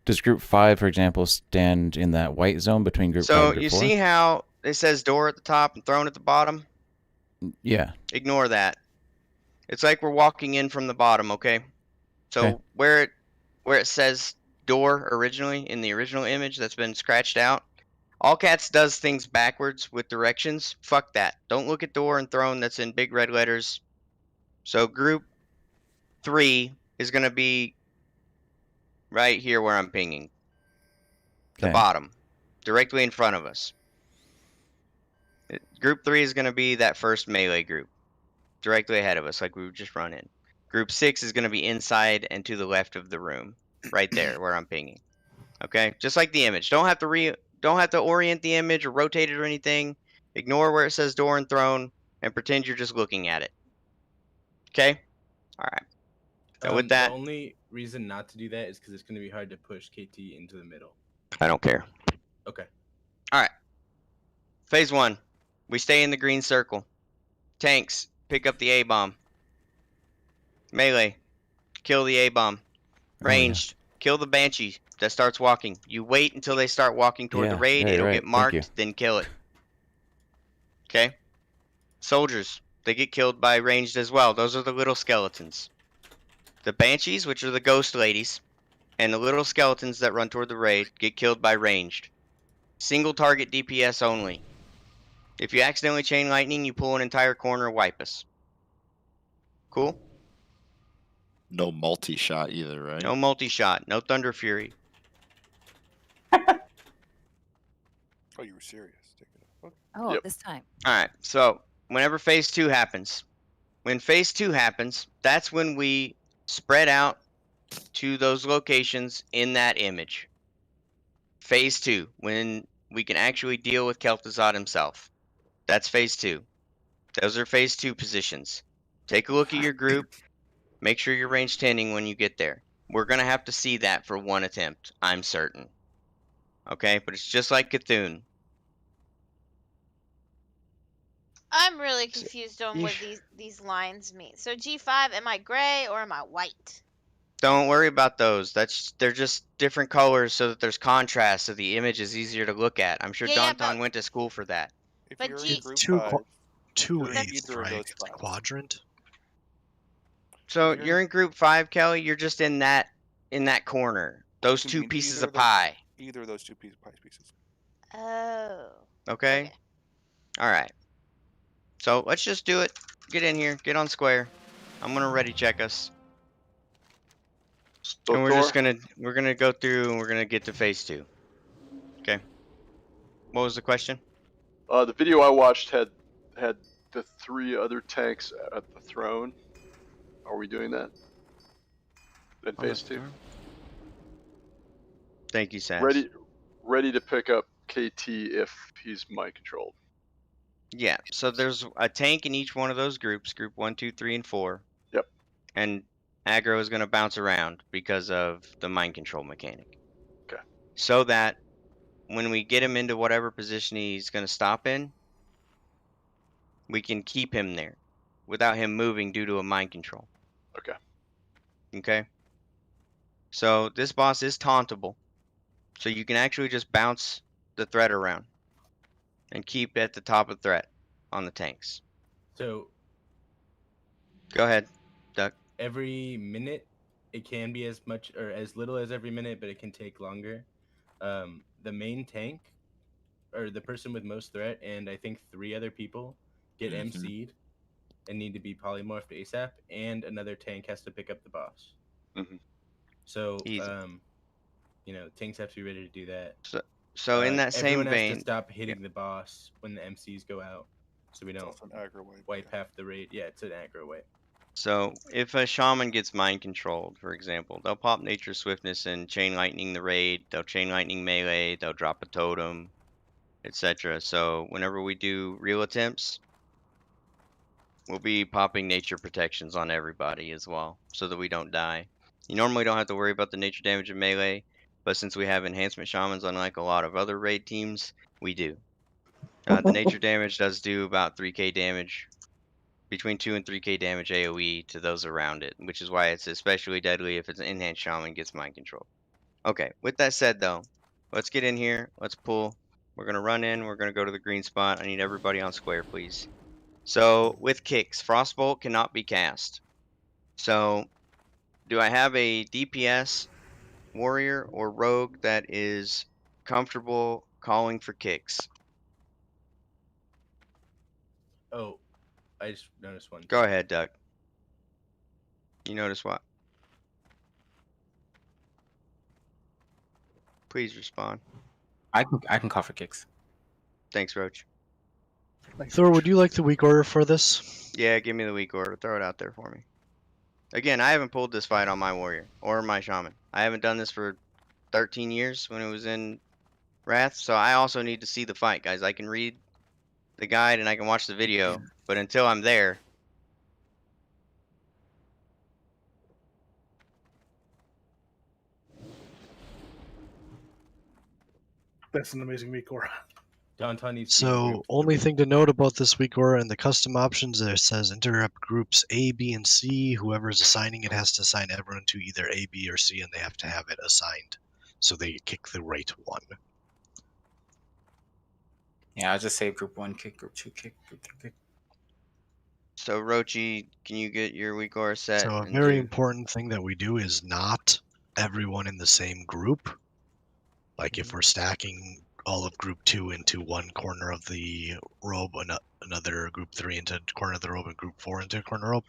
does Group 5, for example, stand in that white zone between Group 5 So and Group you 4? see how it says door at the top and throne at the bottom? Yeah. Ignore that. It's like we're walking in from the bottom, okay? So Okay. where it says door originally in the original image that's been scratched out, All Cats does things backwards with directions. Fuck that. Don't look at door and throne that's in big red letters. So group 3 is going to be right here where I'm pinging. The Okay. bottom. Directly in front of us. Group 3 is going to be that first melee group. Directly ahead of us, like we would just run in. Group 6 is going to be inside and to the left of the room. Right there, where I'm pinging. Okay? Just like the image. Don't have to orient the image or rotate it or anything. Ignore where it says door and throne and pretend you're just looking at it. Okay? Alright. So with that, The only reason not to do that is because it's going to be hard to push KT into the middle. I don't care. Okay. Alright. Phase 1. We stay in the green circle. Tanks, pick up the A-bomb. Melee, kill the A-bomb. Ranged, kill the Banshee that starts walking. You wait until they start walking toward the Yeah, raid. right, It'll right. get Thank marked, you. then kill it. Okay? Soldiers, they get killed by ranged as well. Those are the little skeletons. The Banshees, which are the ghost ladies, and the little skeletons that run toward the raid get killed by ranged. Single target DPS only. If you accidentally chain lightning, you pull an entire corner, wipe us. Cool? No multi-shot either, right? No multi-shot, no Thunder Fury. Oh, you were serious. Take it up. Okay. Oh, this time. Alright, so whenever phase 2 happens, when phase 2 happens, that's when we spread out to those locations in that image. Phase 2, when we can actually deal with Kel'Thuzad himself. That's phase 2. Those are phase 2 positions. Take a look at your group. Make sure you're range 10ing when you get there. We're going to have to see that for one attempt, I'm certain. Okay, but it's just like Cthulhu. I'm really confused on what these lines mean. So G5, am I gray or am I white? Don't worry about those. They're just different colors so that there's contrast, so the image is easier to look at. I'm sure Yeah, Danton went to school for that. If But you're G- in group Two 5, two you're in eighths, either of right? those It's like spots. quadrant. So You're- you're in group 5, Kelly. You're just in that corner. Those You two mean pieces either of those- pie. Either of those two pie pieces. Oh. Okay? All right. So let's just do it. Get in here. Get on square. I'm gonna ready check us. So And we're Thor, just gonna go through and we're gonna get to phase 2. Okay. What was the question? the video I watched had the 3 other tanks at the throne. Are we doing that? In On the phase 2? throne? Thank you, Sass. Ready to pick up KT if he's mind controlled. Yeah, so there's a tank in each one of those groups, group 1, 2, 3, and 4. Yep. And aggro is going to bounce around because of the mind control mechanic. Okay. So that when we get him into whatever position he's going to stop in, we can keep him there without him moving due to a mind control. Okay. Okay? So this boss is tauntable. So you can actually just bounce the threat around and keep at the top of threat on the tanks. So Go ahead, Duck. every minute. It can be as much or as little as every minute, but it can take longer. The main tank, or the person with most threat, and I think 3 other people get MC'd and need to be polymorphed ASAP, and another tank has to pick up the boss. So, you know, tanks have to be ready to do that. So in that same everyone has vein, to stop hitting the boss when the MCs go out, so we don't wipe half the raid. Yeah, it's an aggro wipe. So if a shaman gets mind controlled, for example, they'll pop nature swiftness and chain lightning the raid. They'll chain lightning melee. They'll drop a totem, etc. So whenever we do real attempts, we'll be popping nature protections on everybody as well, so that we don't die. You normally don't have to worry about the nature damage of melee, but since we have enhancement shamans, unlike a lot of other raid teams, we do. The nature damage does do about 3k damage, between 2 and 3k damage AoE to those around it, which is why it's especially deadly if it's an enhanced shaman gets mind control. Okay, with that said though, let's get in here, let's pull. We're gonna run in, we're gonna go to the green spot. I need everybody on square, please. So with kicks, Frostbolt cannot be cast. So do I have a DPS warrior or rogue that is comfortable calling for kicks? Oh, I just noticed one. Go ahead, Doug. You notice what? Please respond. I can call for kicks. Thanks, Roach. Thor, would you like the weak order for this? Yeah, give me the weak order. Throw it out there for me. Again, I haven't pulled this fight on my warrior or my shaman. I haven't done this for 13 years when it was in Wrath, so I also need to see the fight, guys. I can read the guide and I can watch the video, but until I'm there... That's an amazing weak aura. So, only thing to note about this weak aura and the custom options, there says interrupt groups A, B, and C. Whoever is assigning it has to assign everyone to either A, B, or C, and they have to have it assigned. So they kick the right one. Yeah, I'll just say group 1 kick, group 2 kick, group 3 kick. So, Rochi, can you get your weak aura set? So a and very do- important thing that we do is not everyone in the same group. Like if we're stacking all of group 2 into one corner of the robe, another group 3 into a corner of the robe, and group 4 into a corner of the robe,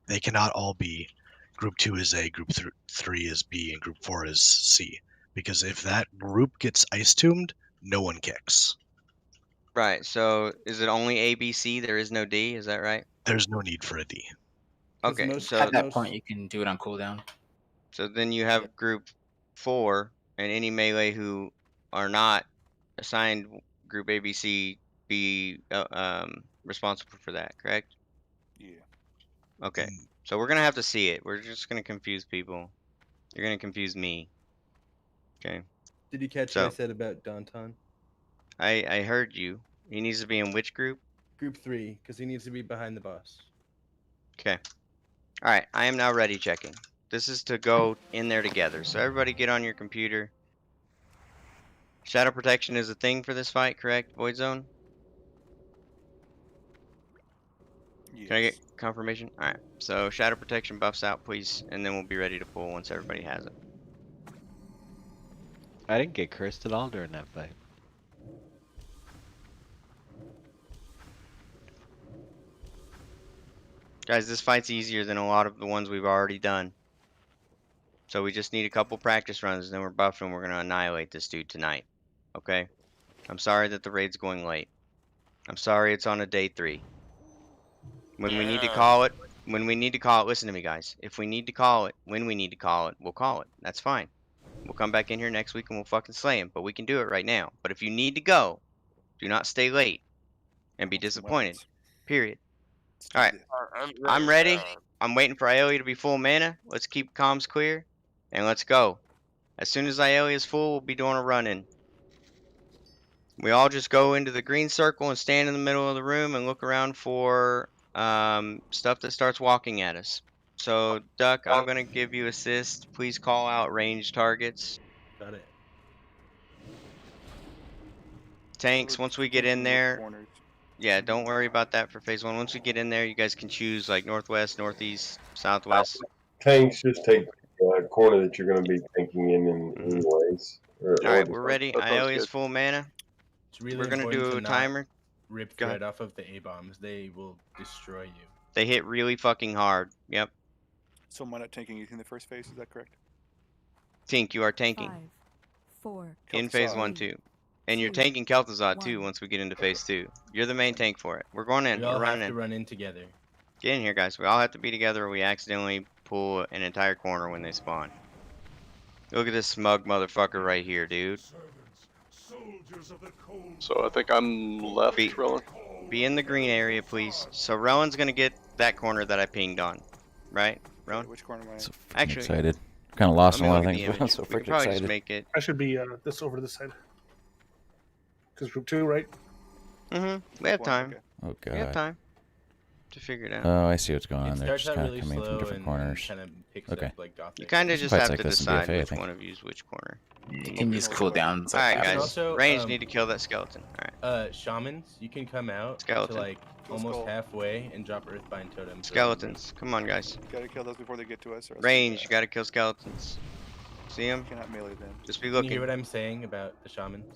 they cannot all be group 2 is A, group 3 is B, and group 4 is C. Because if that group gets ice tombed, no one kicks. Right, so is it only A, B, C? There is no D, is that right? There's no need for a D. Okay, so at that point you can do it on cooldown. So then you have group 4 and any melee who are not assigned group ABC be responsible for that, correct? Yeah. Okay, so we're gonna have to see it. We're just gonna confuse people. You're gonna confuse me. Okay. Did you catch what I said about Danton? I heard you. He needs to be in which group? Group 3, because he needs to be behind the boss. Okay. All right, I am now ready checking. This is to go in there together. So everybody get on your computer. Shadow protection is a thing for this fight, correct? Void zone? Yes. Can I get confirmation? All right. So shadow protection buffs out, please, and then we'll be ready to pull once everybody has it. I didn't get cursed at all during that fight. Guys, this fight's easier than a lot of the ones we've already done. So we just need a couple practice runs, and then we're buffing. We're going to annihilate this dude tonight. Okay? I'm sorry that the raid's going late. I'm sorry it's on a day 3. When we need to call it, listen to me, guys. If we need to call it, when we need to call it, we'll call it. That's fine. We'll come back in here next week and we'll fucking slay him. But we can do it right now. But if you need to go, do not stay late and be disappointed. Period. Alright. I'm ready. I'm waiting for Ioli to be full mana. Let's keep comms clear. And let's go. As soon as Ioli is full, we'll be doing a run-in. We all just go into the green circle and stand in the middle of the room and look around for stuff that starts walking at us. So, Duck, I'm going to give you assist. Please call out ranged targets. Got it. Tanks, once we get in there... Yeah, don't worry about that for phase 1. Once we get in there, you guys can choose like northwest, northeast, southwest. tanks just take the corner that you're going to be tanking in anyways. Alright, we're ready. Iolia's full mana. It's really We're gonna important do to a not timer. rip Go thread off of the A-bombs. They will destroy you. They hit really fucking hard. Yep. So am I not taking anything in the first phase? Is that correct? Tink, you are tanking. 5, 4, In phase Kel'Thuzad. 1, 2. And you're tanking Kel'Thuzad too once we get into phase 2. You're the main tank for it. We're going in. We all We're have running to in. run in together. Get in here, guys. We all have to be together or we accidentally pull an entire corner when they spawn. Look at this smug motherfucker right here, dude. So I think I'm left, Rowan. Be in the green area, please. So Rowan's gonna get that corner that I pinged on. Right? Rowan? Which corner am I in? Actually, Excited. Kind of lost let in me a lot of look at things, the but I'm image. so We could freaking probably excited. just make it. I should be this over to this side. Because group 2, right? Mm-hmm. We have time. Oh We have god. time to figure it out. Oh, I see what's going on. It They're starts just out kind of really coming from slow different and corners. kind of picks Okay. up like Gothic. You kind of Some just fights have like to this in decide BFA, I which think. one of you's which corner. You can use cooldowns. Alright, like guys. that. Also, Range need to kill that skeleton. Alright. Shamans, you can come out Skeleton. to like almost halfway and drop Earthbind totems. Skeletons. Come on, guys. Gotta kill those before they get to us. Or else Range. You gotta kill skeletons. See them? Cannot melee them. Just be Can you looking. hear what I'm saying about the shamans?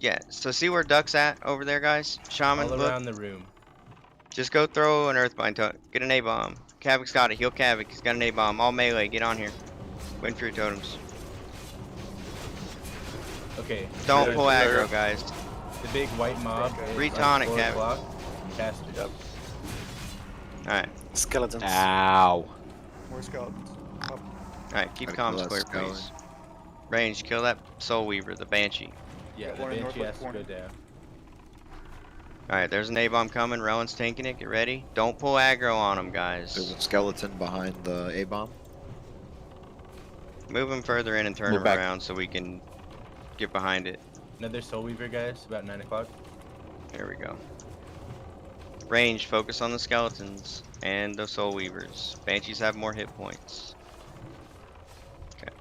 Yeah. So see where Duck's at over there, guys? Shaman, All look. around the room. Just go throw an Earthbind totem. Get an A-bomb. Kavak's got it. Heal Kavak. He's got an A-bomb. All melee. Get on here. Waiting for your totems. Okay. Don't so pull aggro, guys. The big white mob. Retonic, Kavak. Kavak. Cast it. Yep. Alright. Skeletons. Ow. More skeletons. Up. Alright, keep Gotta kill comms that clear, skeleton. please. Range, kill that Soul Weaver, the Banshee. Yeah, the One in Banshee has northwest to go corner. down. Alright, there's an A-bomb coming. Rowan's tanking it. Get ready. Don't pull aggro on him, There's guys. a skeleton behind the A-bomb. Move him further in and turn Move him back. around so we can get behind it. Another Soul Weaver, guys, about 9 o'clock. There we go. Range, focus on the skeletons and the Soul Weavers. Banshees have more hit points. Okay.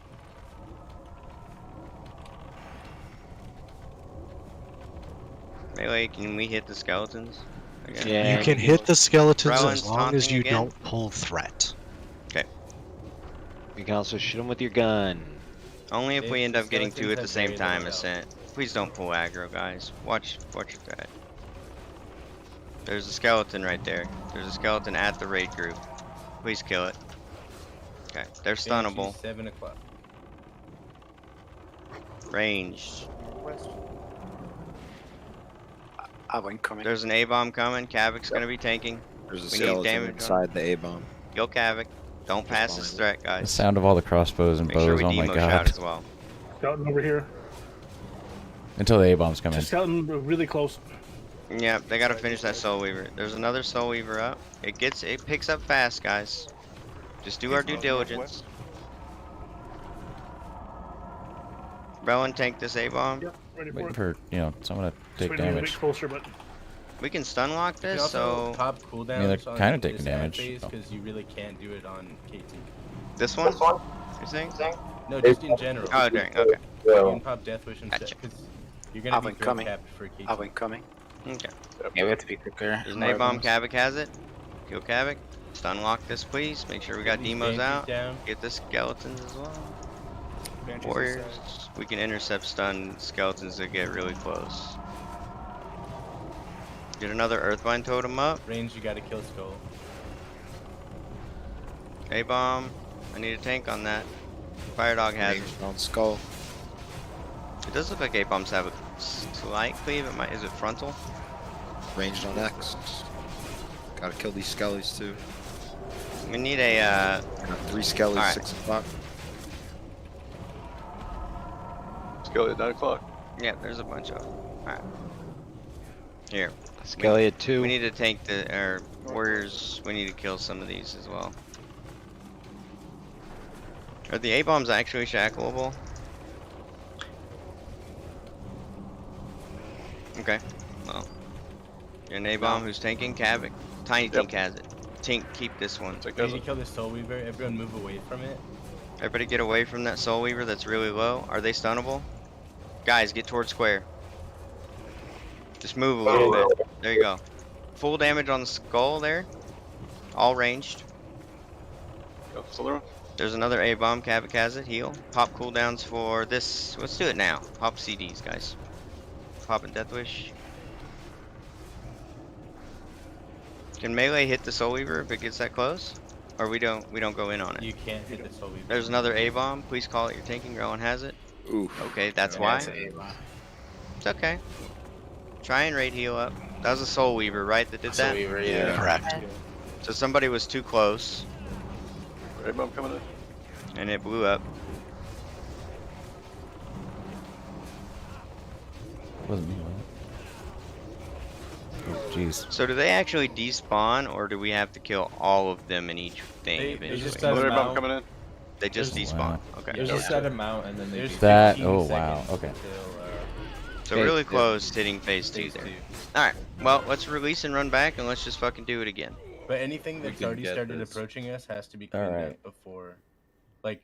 Melee, can we hit the skeletons? Again? Yeah. You can hit the skeletons Rowan's as long as taunting you again? don't pull threat. Okay. You can also shoot them with your gun. Only if If we end the up getting two at the skeletons same have very time, low Ascent. Please don't pull aggro, guys. Watch your threat. There's a skeleton right there. There's a skeleton at the raid group. Please kill it. Okay, they're stunnable. Banshee's 7 o'clock. Ranged. West. Incoming. There's an A-bomb coming. Kavak's gonna be tanking. There's a We need skeleton damage on inside the A-bomb. Kill Kavak. Don't pass this threat, The guys. sound of all the crossbows and Make sure bows, we oh my demo shout god. as well. Skeleton over here. Until the A-bombs come in. Just skeleton really close. Yeah, they gotta finish that Soul Weaver. There's another Soul Weaver up. It picks up fast, guys. Just do our due diligence. Rowan, tank this A-bomb. Yep, ready for Waiting it. for, you know, someone to Just take waiting to be a bit damage. closer, but We can stun lock You can this, also so pop cooldowns I mean, they're on kinda this taking ad damage, phase so. because you really can't do it on KT. this one? You're saying? No, just in general. Oh, dang, okay. You Yeah. can pop Death Wish and Gotcha. stuff because you're gonna be threat Incoming. capped for KT. Incoming. Okay. Yeah, we have to be quicker. There's an A-bomb. Kavak has it. Kill Kavak. Stun lock this, please. Make sure we got Get these demos Banshees out. down. Get the skeletons as well. Banshees Warriors. inside. We can intercept stun skeletons that get really close. Get another Earthbind totem up. Range, you gotta kill Skull. A-bomb. I need a tank on that. Fire dog has it. Ranged on skull. It does look like A-bombs have a slight cleave. Is it frontal? Ranged on X. Gotta kill these skellies too. We need a, I got 3 skellies, Alright. 6 o'clock. Skelly at 9 o'clock. yeah, there's a bunch of them. Alright. Here. Skelly at 2. We need to tank our warriors. We need to kill some of these as well. Are the A-bombs actually shackleable? Okay. Well. You're an A-bomb who's tanking Kavak. Tiny Tink has it. Tink, keep this one. We need to kill this Soul Weaver. Everyone move away from it. Everybody get away from that Soul Weaver that's really low. Are they stunnable? Guys, get towards square. Just move a little bit. There you go. Full damage on the skull there. All ranged. Go, Sapphiron. There's another A-bomb. Kavik has it. Heal. Pop cooldowns for this. Let's do it now. Pop CDs, guys. Popping Death Wish. Can melee hit the Soul Weaver if it gets that close? Or we don't go in on it? You can't hit the Soul Weaver. There's another A-bomb. Please call it your tanking. Rowan has it. Oof. Okay, that's Yeah, why. it's an A-bomb. It's okay. Try and raid heal up. That was a Soul Weaver, right? That did Soul that? Weaver, yeah. Correct. So somebody was too close. A-bomb coming in. And it blew up. Wasn't me, was it? Oh, jeez. So do they actually despawn, or do we have to kill all of them in each thing They eventually? just set them out. coming in. They just There's- despawn. Wow. Okay. There's a set amount, and then they That, oh wow, okay. So Okay, really yeah. close to hitting phase 2 there. Alright, well, let's release and run back, and let's just fucking do it again. But anything We that's can already get started this. approaching us has to be cleaned Alright. up before, like,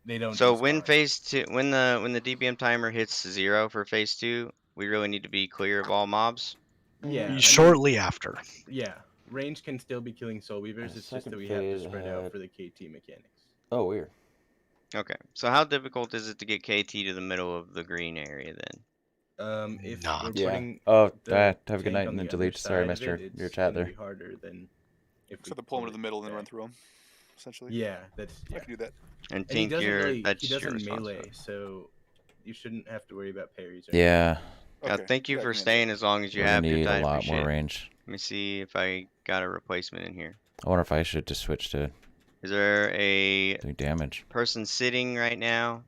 they don't. So despawn. when phase 2, when the DPM timer hits 0 for phase 2, we really need to be clear of all mobs. Yeah. I mean, Shortly after. yeah, range can still be killing Soul Weavers. It's just that we have to spread out for the KT mechanics. Oh, weird. Okay, so how difficult is it to get KT to the middle of the green area then? If Not. we're Yeah. putting Oh, the have a good tank night on and then the other delete. Sorry, I side missed of your, it, your it's chat gonna there. be harder than if So we they pull him pull to the middle and then back. run through him, essentially. Yeah, that's I yeah. can do that. And he think doesn't you're really, that's he your doesn't responsibility. melee, so you shouldn't have to worry about parries. Or Yeah. Okay, Thank you yeah, I for can handle staying as long as you We're have, gonna dude. need I a lot appreciate more it. range. Let me see if I got a replacement in here. I wonder if I should just switch to Is there a doing damage. person sitting right now?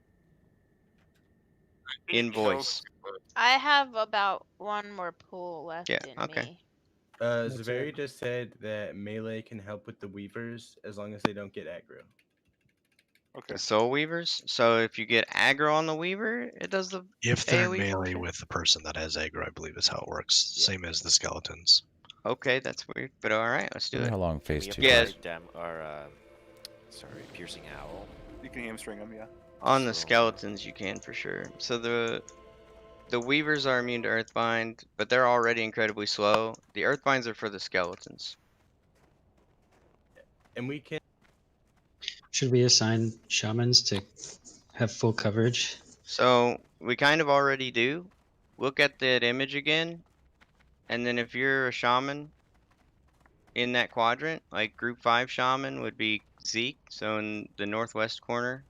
Invoice. I have about one more pool left Yeah, in okay. me. Zaveri just said that melee can help with the Weavers as long as they don't get aggro. Okay. The Soul Weavers? So if you get aggro on the Weaver, it does the If they're AoE melee function? with the person that has aggro, I believe is how it works. Same as the skeletons. Okay, that's weird. But alright, let's do Wonder it. how long phase We have 2 to Yes. try sorry, piercing owl. You can hamstring him, yeah. On the So- skeletons you can for sure. So the Weavers are immune to Earthbind, but they're already incredibly slow. The Earthbinds are for the skeletons. And we can. Should we assign shamans to have full coverage? So we kind of already do. Look at that image again, and then if you're a shaman in that quadrant, like group 5 shaman would be Zeke. So in the northwest corner,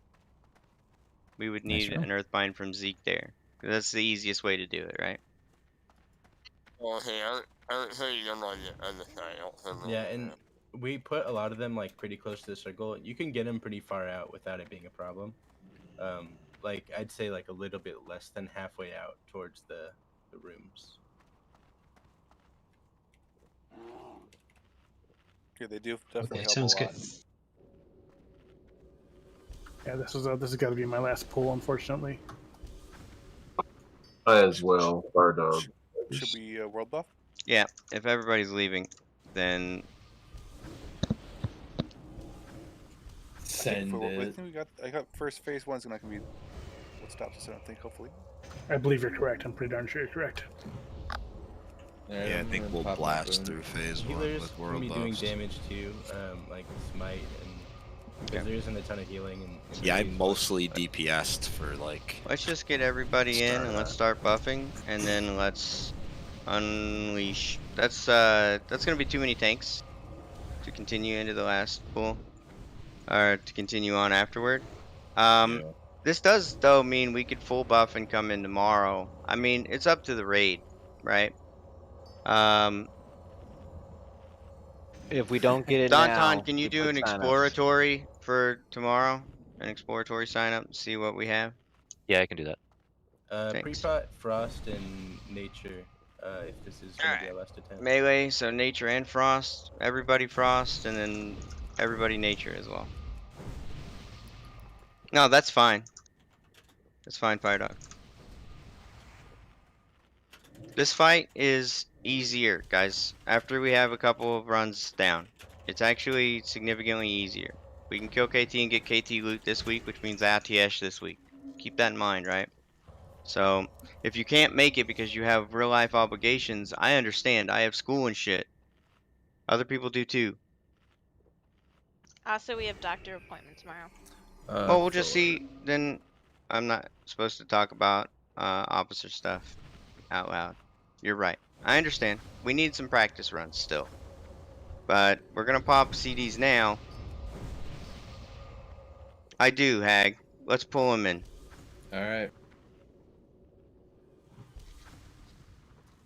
we would Nice need roll. an Earthbind from Zeke there. 'Cause that's the easiest way to do it, right? Well, hey, I haven't heard you on the other side. I don't have Yeah, and we put a lot of them like pretty close to the circle. You can get them pretty far out without it being a problem. Like I'd say like a little bit less than halfway out towards the rooms. Yeah, they do definitely Okay, help sounds a good. lot. Yeah, this has got to be my last pool, unfortunately. I as well. Fire dog. Should we world buff? Yeah, if everybody's leaving, then Send I it. think I got first phase one's not gonna be what stops us. I don't think. Hopefully. I believe you're correct. I'm pretty darn sure you're correct. Yeah, I think we'll blast through phase 1 Healers with can world be doing buffs. damage too, like smite and. Because there isn't a ton of healing. And Yeah, I mostly DPS'd for like. let's just get everybody in and let's start buffing, and then let's unleash. That's gonna be too many tanks to continue into the last pool, or to continue on afterward. This does though mean we could full buff and come in tomorrow. I mean, it's up to the raid, right? If we don't get it Danton, now, can you we do put an sign-ups. exploratory for tomorrow? An exploratory sign up and see what we have. Yeah, I can do that. Thanks. Prepot, Frost, and Nature. If this is gonna be our last attempt. Melee, so nature and frost. Everybody frost, and then everybody nature as well. No, that's fine. That's fine, Fire Dog. This fight is easier, guys. After we have a couple of runs down, it's actually significantly easier. We can kill KT and get KT loot this week, which means ATS this week. Keep that in mind, right? So, if you can't make it because you have real life obligations, I understand. I have school and shit. Other people do too. Also, we have doctor appointment tomorrow. Well, we'll just see. Then I'm not supposed to talk about officer stuff out loud. You're right. I understand. We need some practice runs still. But we're gonna pop CDs now. I do, Hag. Let's pull him in. Alright.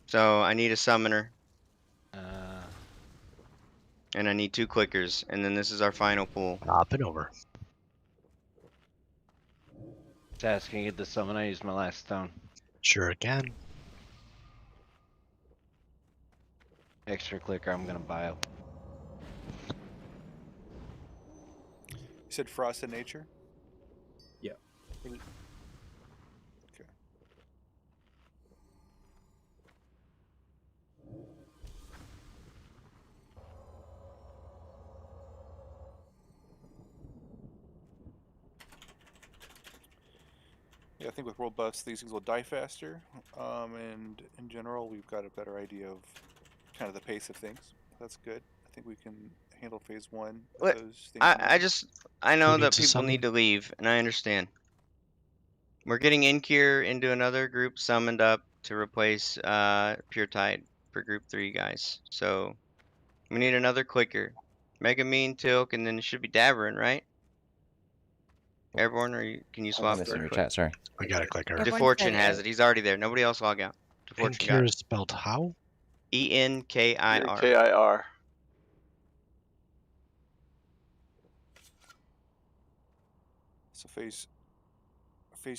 So I need a summoner. And I need 2 clickers, and then this is our final pool. Hopping over. Sass, can you get the summon? I used my last stone. Sure can. Extra clicker, I'm gonna buy it. You said Frost in Nature? Yeah. Okay. Yeah, I think with world buffs, these things will die faster, and in general, we've got a better idea of kind of the pace of things. That's good. I think we can handle phase 1. What? Those things I know Who that needs to people summon? need to leave, and I understand. We're getting Inkir into another group summoned up to replace Pure Tide for group 3 guys. So we need another clicker. Megamine, Tilk, and then it should be Daverin, right? Airborne, or can you I'm swap? missing your chat, sorry. I got a clicker. DeFortune has it. He's already there. Nobody else log out. DeFortune got Inkir it. is spelled how? ENKIR. K-I-R. So phase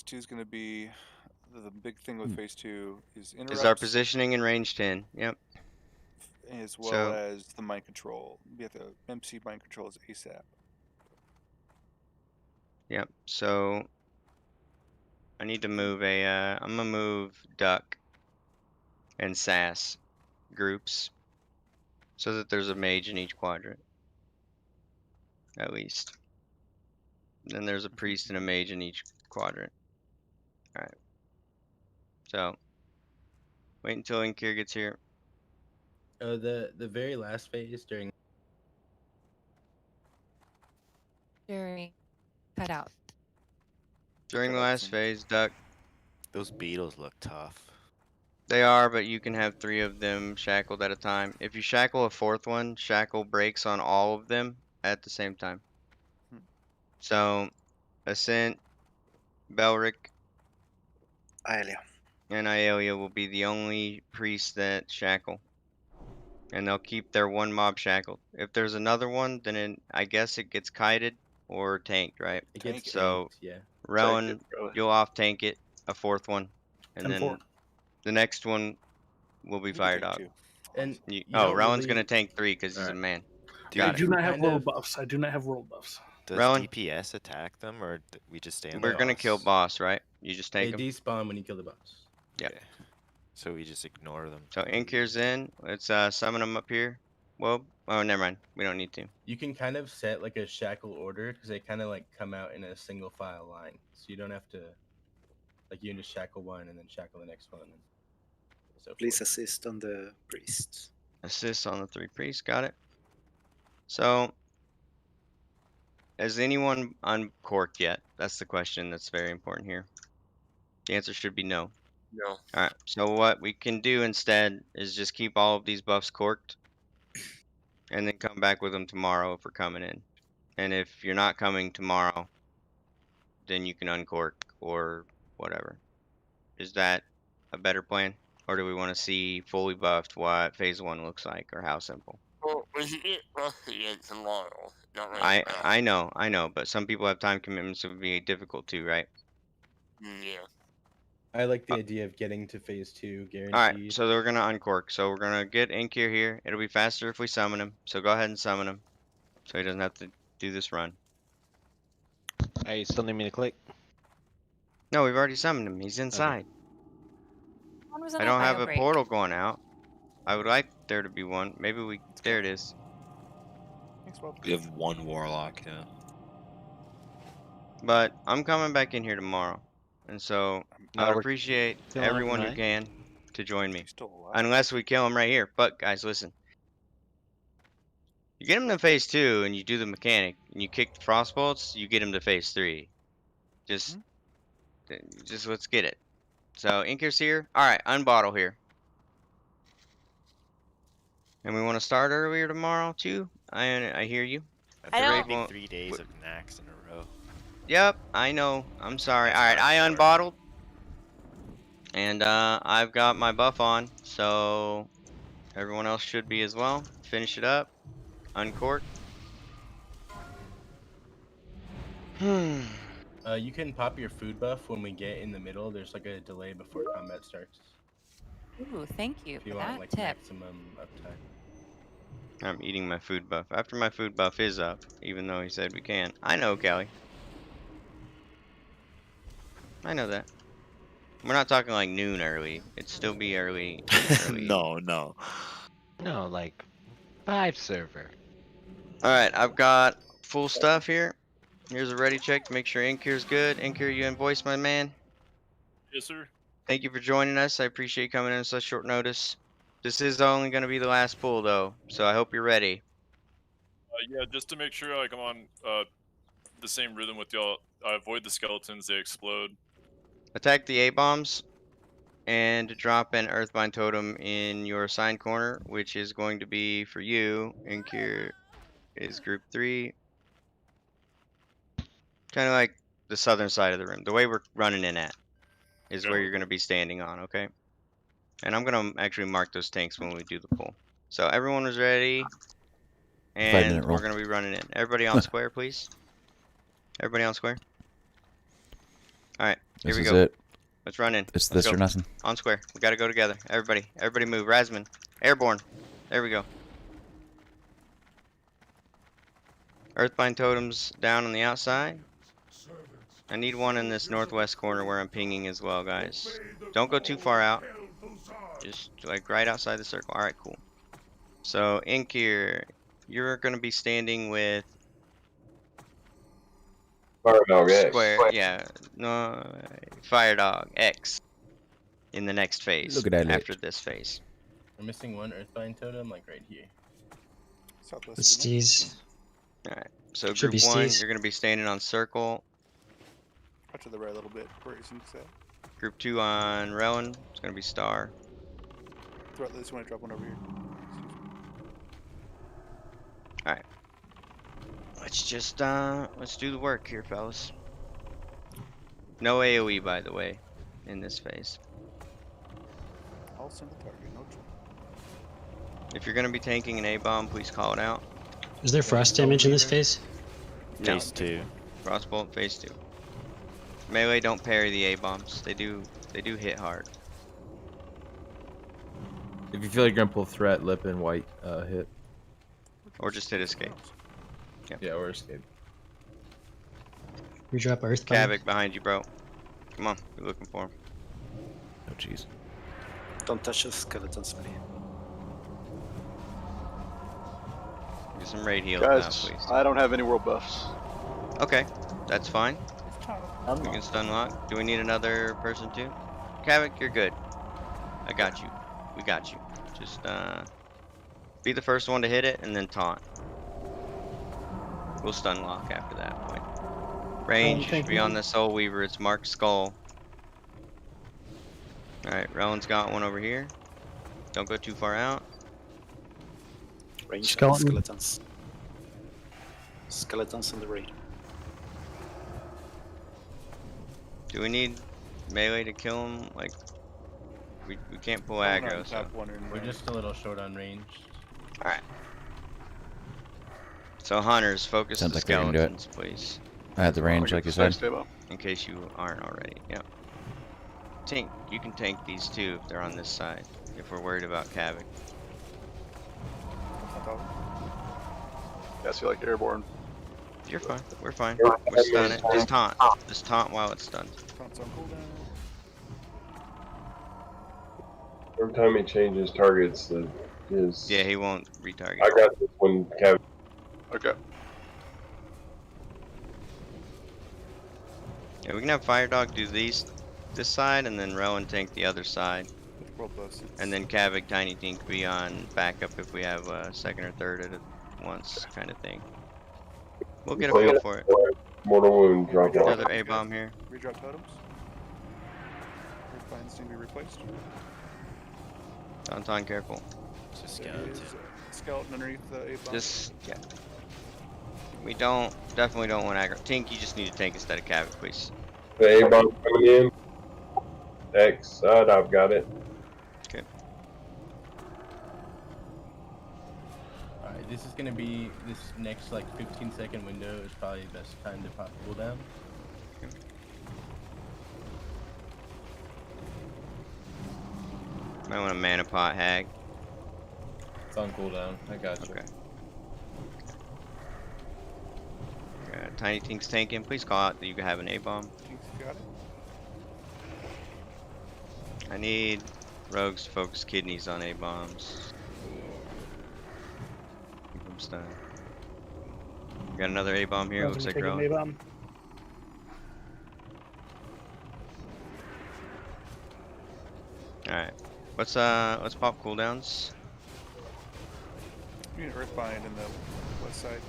2 is going to be the big thing with phase 2 is interrupts. Is our positioning in range 10. Yep. As well So- as the mind control. We have to MC mind control as ASAP. Yep. So I need to move I'm gonna move Duck and Sass groups so that there's a mage in each quadrant. At least. Then there's a priest and a mage in each quadrant. Alright. So wait until Inkir gets here. The very last phase during cut out. During the last phase, Duck. Those beetles look tough. They are, but you can have 3 of them shackled at a time. If you shackle a 4th one, shackle breaks on all of them at the same time. So, Ascent, Belric, Aelia. and Aelia will be the only priests that shackle. And they'll keep their 1 mob shackled. If there's another one, then I guess it gets kited or tanked, right? It gets so, tanked, yeah. Rowan, Tank it, probably. you'll off tank it, a 4th one. And 10-4. then the next one will be fired up. And Rowan's really- gonna tank 3 because he's a man. I do not have Kind world of- buffs. I do not have world buffs. Does Rowan? DPS attack them, or we just stay on We're the gonna boss? kill boss, right? You just They tank him. despawn when you kill the boss. Yep. Okay. So we just ignore them. So Inkir's in. Let's summon him up here. Whoa. Oh, never mind. We don't need to. You can kind of set like a shackle order because they kind of like come out in a single file line, so you don't have to like you can just shackle one and then shackle the next one. And so Please assist on the priests. Assist on the 3 priests. Got it. So, has anyone uncorked yet? That's the question that's very important here. The answer should be no. No. Alright, so what we can do instead is just keep all of these buffs corked. And then come back with them tomorrow if we're coming in. And if you're not coming tomorrow, then you can uncork or whatever. Is that a better plan? Or do we want to see fully buffed what phase 1 looks like, or how simple? Well, we should get buffed again tomorrow. Not right now. I know, but some people have time commitments, so it would be difficult too, right? Yeah. I like the idea of getting to phase 2 guaranteed. Alright, so we're gonna uncork. So we're gonna get Inkir here. It'll be faster if we summon him. So go ahead and summon him. So he doesn't have to do this run. Hey, you still need me to click? No, we've already summoned him. He's inside. One was on I that don't have bio a break. portal going out. I would like there to be one. Maybe we... There it is. Thanks, Bob. We have 1 warlock, yeah. But I'm coming back in here tomorrow. And so I would we're appreciate still on everyone who tonight? can to join me. Still alive. Unless we kill him right here. But guys, listen. You get him to phase 2 and you do the mechanic and you kick the frostbolts, you get him to phase 3. Just let's get it. So Inkers here. Alright, unbottle here. And we want to start earlier tomorrow too. I hear you. I don't- Taking 3 days of Nax in a row. Yep, I know. I'm sorry. Alright, I unbottled. And I've got my buff on, so everyone else should be as well. Finish it up. Uncork. You can pop your food buff when we get in the middle. There's like a delay before combat starts. Ooh, thank you If for you that want like tip. maximum uptime. I'm eating my food buff. After my food buff is up, even though he said we can't. I know, Callie. I know that. We're not talking like noon early. It'd still be early. No. No, like 5 server. Alright, I've got full stuff here. Here's a ready check to make sure Inkir's good. Inkir, you invoice my man. Yes, sir. Thank you for joining us. I appreciate you coming in such short notice. This is only going to be the last pull, though, so I hope you're ready. Yeah, just to make sure like I'm on the same rhythm with y'all. Avoid the skeletons; they explode. Attack the A-bombs and drop an Earthbind Totem in your assigned corner, which is going to be for you. Inkir is group 3. Kind of like the southern side of the room. The way we're running in at is where you're going to be standing on, okay? And I'm going to actually mark those tanks when we do the pull. So everyone was ready. And we're going to be running in. Everybody on square, please. Everybody on square. Alright, here we This go. is it. Let's run in. It's Let's this go. or nothing. On square. We got to go together. Everybody move. Rasman. Airborne. There we go. Earthbind totems down on the outside. I need one in this northwest corner where I'm pinging as well, guys. Don't go too far out. Just like right outside the circle. Alright, cool. So, Inkir, you're going to be standing with Fire Dog X. Square, yeah. No, Fire Dog X in the next phase. Look at that after this phase. We're missing one Earthbind totem, like right here. The steez. Alright, so Should group be 1, steez. you're going to be standing on circle. Out to the right a little bit. Where is it? Group 2 on Rowan, it's going to be star. Throw this one. Drop one over here. Alright. Let's do the work here, fellas. No AoE, by the way, in this phase. All single target. No trouble. If you're going to be tanking an A-bomb, please call it out. Is there frost damage in this phase? No. Phase 2. Frostbolt, phase 2. Melee don't parry the A-bombs. They do hit hard. If you feel like you're gonna pull threat, lip and white hit. Or just hit escape. Yep. Yeah, or escape. We drop earth. Kavik behind you, bro. Come on, we're looking for him. Oh, jeez. Don't touch the skeletons, buddy. Get some raid heals now, Guys, please. I don't have any world buffs. Okay, that's fine. We can stun lock. Do we need another person too? Kavik, you're good. I got you. We got you. Just be the first one to hit it and then taunt. We'll stun lock after that point. Range should be on the Soul Weaver. It's marked skull. Alright, Rowan's got one over here. Don't go too far out. Range Skeleton. skeletons. Skeletons in the raid. Do we need melee to kill him? Like, we can't pull aggro, so. We're just a little short on range. Alright. So hunters, focus Sounds the like we can do it. skeletons, please. I had the range, like you said. In case you aren't already, yep. Tank, you can tank these too if they're on this side. If we're worried about Kavik. Yeah, I see like airborne. You're fine. We're fine. We're stun it. Just taunt. Just taunt while it's stunned. Every time he changes targets, his. Yeah, he won't retarget. I got this one, Kevin. Okay. Yeah, we can have Fire Dog do this side, and then Rowan tank the other side. And then Kavik, Tiny Tink be on backup if we have a second or third once, kind of thing. We'll get a feel for it. Mortal wound drop off. Another A-bomb here. Redrop totems. Earth binds need to be replaced. Anton, careful. There is a skeleton underneath the A-bomb. Just, yeah. We definitely don't want aggro. Tink, you just need to tank instead of Cavic, please. The A-bomb coming in. X side, I've got it. Okay. Alright, this is gonna be this next like 15-second window is probably the best time to pop cooldown. Okay. Might want a mana pot hag. It's on cooldown. I got you. Okay. Tiny Tink's tanking. Please call out that you have an A-bomb. Tink's got it. I need rogues to focus kidneys on A-bombs. Keep them stunned. Got another A-bomb here. Looks like growing. A-bomb. Alright. Let's pop cooldowns. You need an Earthbind in the west side.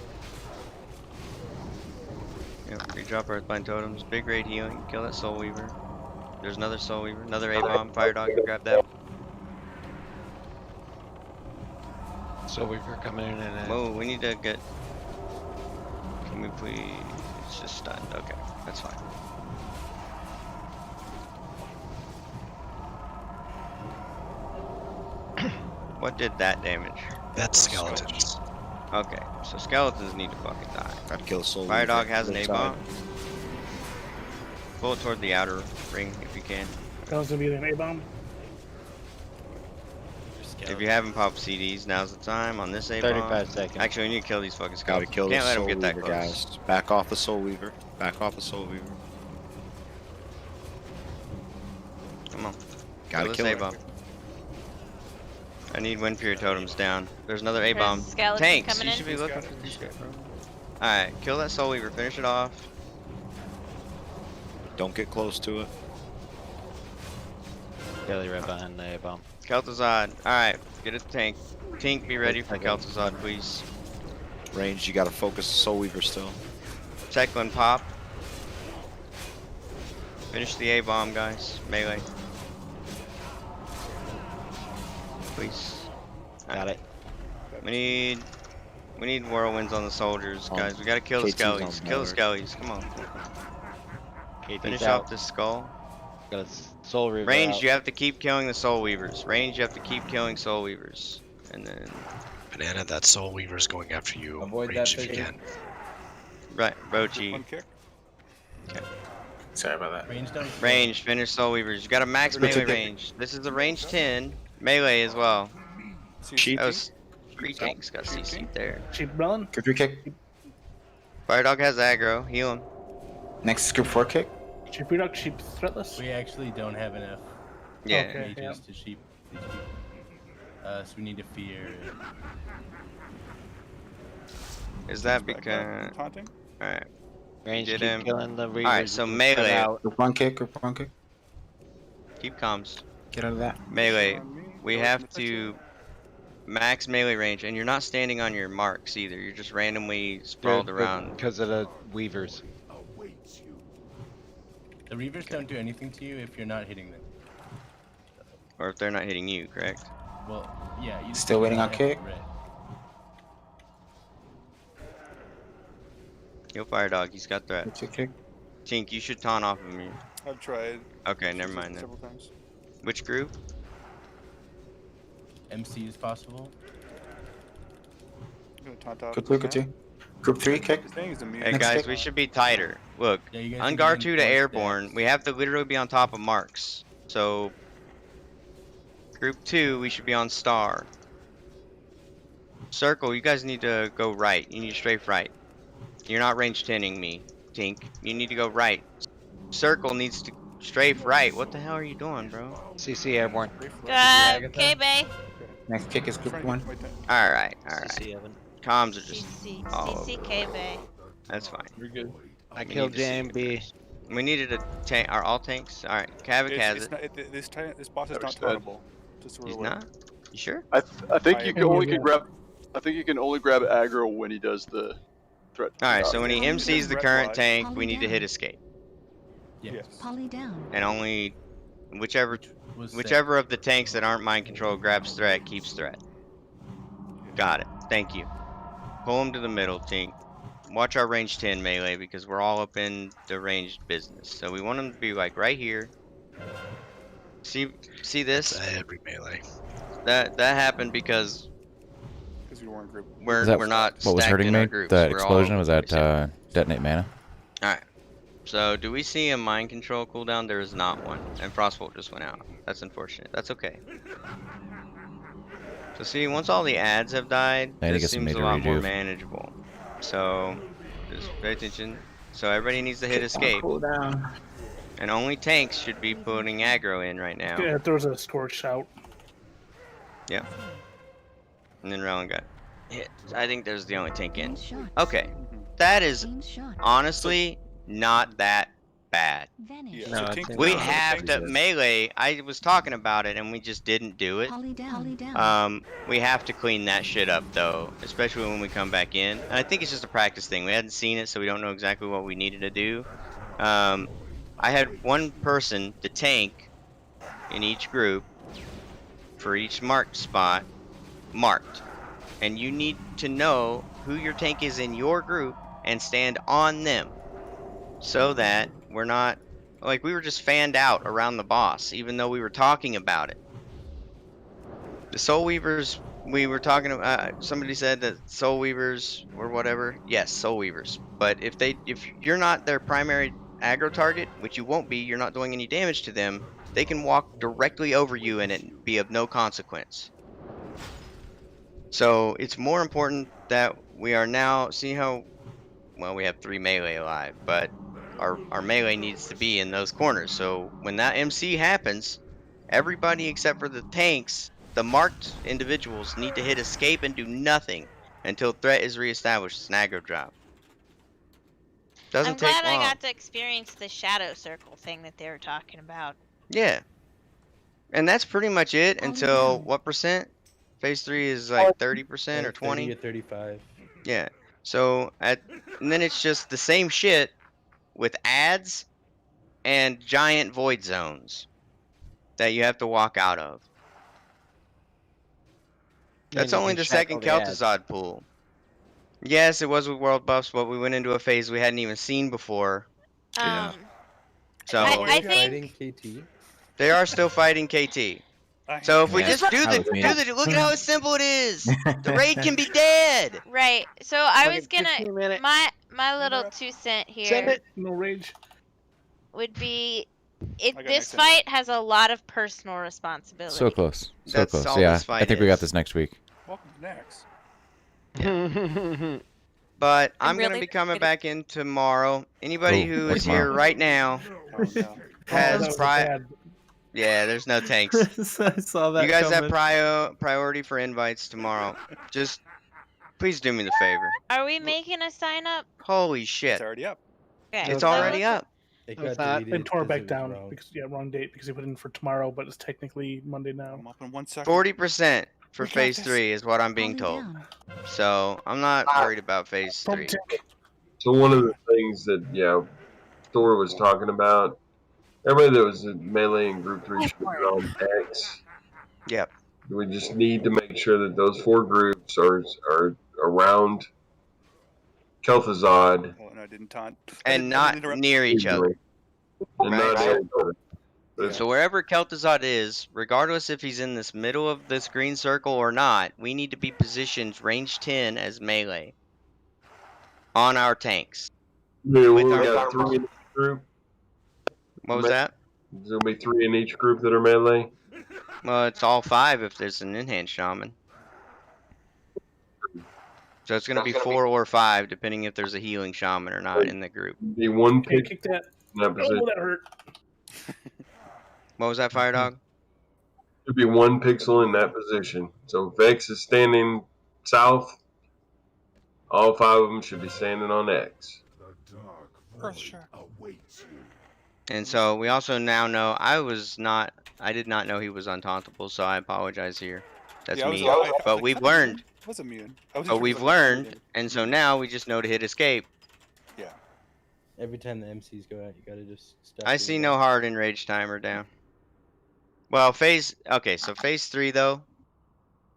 Yep, we drop Earthbind totems. Big raid healing. Kill that Soul Weaver. There's another Soul Weaver. Another A-bomb. Fire Dog, grab that. Soul Weaver coming in and Whoa, we need to get... Can we please... It's just stunned. Okay, that's fine. What did that damage? That's skeletons. Okay, so skeletons need to fucking die. I'd kill Soul Fire Weaver. Dog has an Left A-bomb. side. Pull it toward the outer ring if you can. That was gonna be an A-bomb. If you haven't popped CDs, now's the time on this A-bomb. 35 seconds. Actually, we need to kill these fucking Gotta skeletons. kill Can't the let them Soul get that Weaver, close. guys. Back off the Soul Weaver. Back off the Soul Weaver. Come on. Gotta this kill it. A-bomb. I need Wind Fury totems down. There's another A-bomb. There's skeletons Tanks, coming you in. should be looking for these guys, bro. Alright, kill that Soul Weaver. Finish it off. Don't get close to it. Kelly right behind the A-bomb. Kel'Thuzad. Alright, get a tank. Tink, be ready for Kel'Thuzad, please. Range, you gotta focus the Soul Weaver still. Techland pop. Finish the A-bomb, guys. Melee. Please. Got it. We need whirlwinds on the soldiers, guys. We gotta kill the KT's on skellies. Kill the board. skellies. Come on. KT's Finish out. off this skull. Got a Soul Reaver Range, out. you have to keep killing the Soul Weavers. Range, you have to keep killing Soul Weavers. And then... Banana, that Soul Weaver's going after you. Avoid Range that if you big- can. Right, Rochi. One kick. Okay. Sorry about that. Range down. Range, finish Soul Weavers. You got a max melee range. This is a range 10. Melee as well. Cheap. That was 3 tanks got CC'd there. Cheap run. Group 3 kick. Fire Dog has aggro. Heal him. Next is group 4 kick. Cheap reduct, cheap threatless. We actually don't have enough Yeah. Okay. mages to sheep. So we need to fear. Is that because... Taunting. Alright. Range Get keep him. killing the Reavers. Alright, so Cut melee. out. Group 1 kick. Group 1 kick. Keep comms. Get out of that. Melee. We have to max melee range, and you're not standing on your marks either. You're just randomly sprawled around. Because of the Weavers. The Reavers don't do anything to you if you're not hitting them. Or if they're not hitting you, correct? Well, yeah. You Still waiting on have kick? red. He'll Fire Dog. He's got threat. Group 2 kick. Tink, you should taunt off of me. I've tried. Okay, never mind then. Several times. Which group? MC is possible. I'm gonna taunt off. Group 2, group 2. Group 3 kick. This thing is immune. Hey Next guys, kick. we should be tighter. Look, Yeah, you guys on need Gar to 2 be to in airborne, stacks. we have to literally be on top of marks. So, group 2, we should be on star. Circle, you guys need to go right. You need to strafe right. You're not range 10ing me, Tink. You need to go right. Circle needs to strafe right. What the hell are you doing, bro? CC airborne. K-Bay. Next kick is group 1. Alright. CC Evan. Comms are just CC. all over. CC K-Bay. That's fine. You're good. I We killed need to see JMB. We needed a tank. Are all tanks? Alright, Kavik has it. This boss is not Understood. tauntable. Just so we're He's aware. not? You sure? I think you can only can grab. I think you can only grab aggro when he does the threat. Alright, so when he Yeah. MCs the Threat current flash. tank, we need to hit escape. Yes. Poly down. And only whichever Was whichever of the tanks that aren't mind control grabs threat keeps threat. Got it. Thank you. Pull him to the middle, Tink. Watch our range 10 melee because we're all up in the ranged business. So we want him to be like right here. See this? Every melee. That happened because we weren't grouped. we're not what was stacked hurting in me? our groups. That We're all explosion over was the that place. detonate mana. Alright. So do we see a mind control cooldown? There is not one. And Frostbolt just went out. That's unfortunate. That's okay. So see, once all the ads have died, I need to this get some seems a major lot more rejuve. manageable. So just pay attention. So everybody needs to hit escape. Cool down. And only tanks should be putting aggro in right now. Yeah, if there was a scorch out. Yep. And then Rowan got hit. I think there's the only tank in. Okay. That is honestly not that bad. Yeah, No, so it's Tink- We no, have Tink to says- melee. I was talking about it and we just didn't do it. We have to clean that shit up though, especially when we come back in. And I think it's just a practice thing. We hadn't seen it, so we don't know exactly what we needed to do. I had one person, the tank, in each group for each marked spot, marked. And you need to know who your tank is in your group and stand on them so that we're not like we were just fanned out around the boss even though we were talking about it. The Soul Weavers, we were talking about, somebody said that Soul Weavers or whatever. Yes, Soul Weavers. But if you're not their primary aggro target, which you won't be, you're not doing any damage to them, they can walk directly over you and it be of no consequence. So it's more important that we are now, see how, well, we have 3 melee alive, but our melee needs to be in those corners. So when that MC happens, everybody except for the tanks, the marked individuals, need to hit escape and do nothing until threat is reestablished. It's an aggro drop. Doesn't I'm take glad long. I got to experience the shadow circle thing that they were talking about. Yeah. And that's pretty much it until what percent? Phase 3 is like 30% or 20? 30 or 35. Yeah. So and then it's just the same shit with ads and giant void zones that you have to walk out of. That's you only can the check second all the ads. Kel'Thuzad pool. Yes, it was with world buffs, but we went into a phase we hadn't even seen before. Um, So I think Fighting KT. they are still fighting KT. So if we Yeah. just do That was me. look at how simple it is. The raid can be dead. right. So I Fucking was gonna 15 minutes. my little 2 cent here No rage. would be I got this next in fight has a lot of personal responsibility. So close. So That's close. all Yeah, this I fight think we got is. this next week. Welcome to Next. But I'm I'm gonna really be coming getting- back in tomorrow. Anybody Oh, who what is here tomorrow? right now Oh, no. has that was prior. bad. Yeah, there's no tanks. I saw that. You guys have coming. priority for invites tomorrow. Just please do me the favor. Are we making a sign up? Holy It's shit! already up. Okay. It's so already up. It What's got that? deleted. And tore it 'cause back it was down wrong. because wrong date because he put it in for tomorrow, but it's technically Monday now. I'm up in 1 second. 40% for We got phase this. 3 is what I'm being told. So I'm not worried about phase 3. So one of the things that Thor was talking about, everybody that was in melee in group 3 should be on X. Yep. We just need to make sure that those 4 groups are around Kel'Thuzad Oh, and I didn't taunt. And not near each other. and not Right. near each other. But So wherever Kel'Thuzad is, regardless if he's in this middle of this green circle or not, we need to be positioned range 10 as melee on our tanks. we with our- got 3 in each group. What was that? There's gonna be 3 in each group that are melee. Well, it's all 5 if there's an in-hand shaman. So it's going to be 4 or 5, depending if there's a healing shaman or not in the group. Be 1 Okay, pick kick that. in that Oh, position. that hurt. What was that, Fire Dog? Should be 1 pixel in that position. So if X is standing south, all 5 of them should be standing on X. For sure. And so we also now know I did not know he was untauntable, so I apologize here. That's Yeah, me. I was But like, we've "What?" learned. was immune. I was But just we've looking at learned, it. and so now we just know to hit escape. Yeah. Every time the MCs go out, you gotta just stop. I doing see that. no hard enrage timer down. Well, okay, so phase 3 though.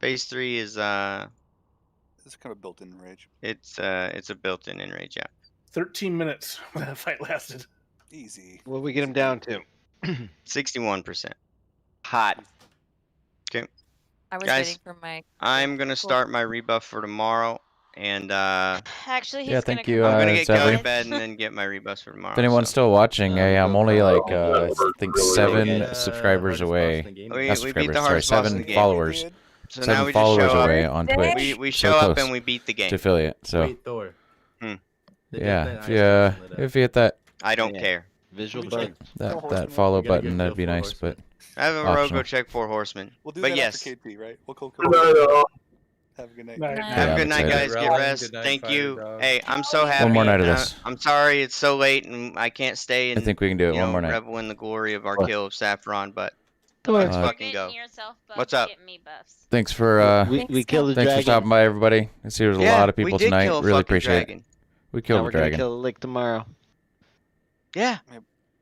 Phase 3 is It's kind of built-in rage. it's a built-in enrage, yeah. 13 minutes that fight lasted. Easy. What we get him down to? 61%. Hot. Okay. I was Guys, waiting for my. I'm gonna start my rebuff for tomorrow, and Actually, he's Yeah, gonna thank you, come I'm gonna on get going Savvy. to bed and then get my rebuffs for tomorrow. If anyone's so. still watching, hey, I'm only like I think really 7 good. subscribers away. We Not beat subscribers, the sorry, hardest boss in 7 the game. followers. So 7 now we just followers show up. away on Twitch. We So show up close and we beat the game. to affiliate. So Wait, Thor. Hmm. The yeah, Death Knight if you Ice Station lit up. if you hit that I don't care. Visual We bug. check that follow We gotta button, go that'd kill be 4 nice, but horsemen. I have a rogue optional. go check 4 horsemen. We'll do But that yes. after KT, right? We'll go. Have a good night. Night. Have Yeah, a good I'm night, excited. guys. Get rest. Good night, Thank Fire you. Dog. Hey, I'm so happy. One more night of this. I'm sorry it's so late and I can't stay I and think we can do it you one know, more night. revel in the glory of our What? kill of Sapphiron, but Thor. let's fucking go. What's up? Thanks for We killed the thanks dragon. for stopping by, everybody. I see there's a Yeah, lot of we people did tonight. kill a Really fucking appreciate dragon. it. We Now killed we're a gonna dragon. kill the lake tomorrow. Yeah.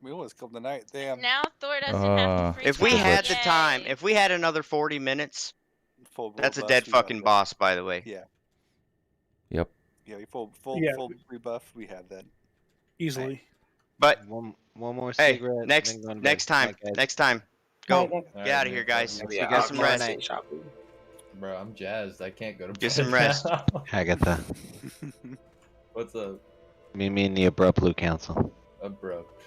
We almost killed the night. Damn. Now Thor doesn't have to free If we time. had the Yay. time, if we had another 40 minutes, Full that's a rebuff, dead we got fucking that. boss, by the way. Yeah. Yep. Yeah. We full Yeah. rebuff. We have that. Easily. But One more hey, cigarette. next and then go to next bed. time, Night, guys. next time, go. Alright, Get out of man. here, guys. Yeah, Get some rest. Bro, I'm jazzed. I can't go to bed. Get some rest. now. Agatha. What's up, Me and the Abrupt Blue Council. abrupt?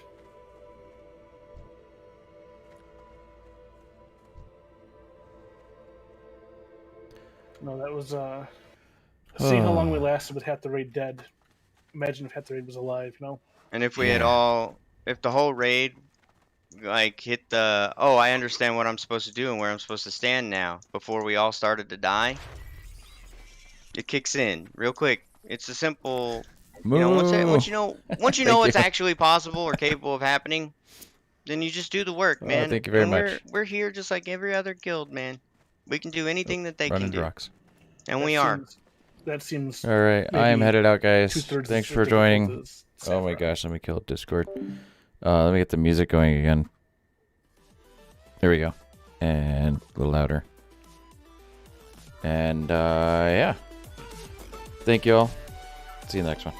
No, that was seeing how long we lasted with Hat the Raid dead. Imagine if Hat the Raid was alive, you know? And if we had all, if the whole raid, like hit the, oh, I understand what I'm supposed to do and where I'm supposed to stand now. Before we all started to die, it kicks in real quick. It's a simple, you know, once you know what's you. actually possible or capable of happening, then you just do the work, man. thank you very And much. We're here just like every other guild, man. We can do anything that they Running can do, rocks. and That we are. That seems. All right, I am maybe headed out, guys. 2/3 Thanks as for difficult joining. as Oh my Sapphiron. gosh, let me kill Discord. Let me get the music going again. There we go. And a little louder. And yeah. Thank you all. See you in the next one.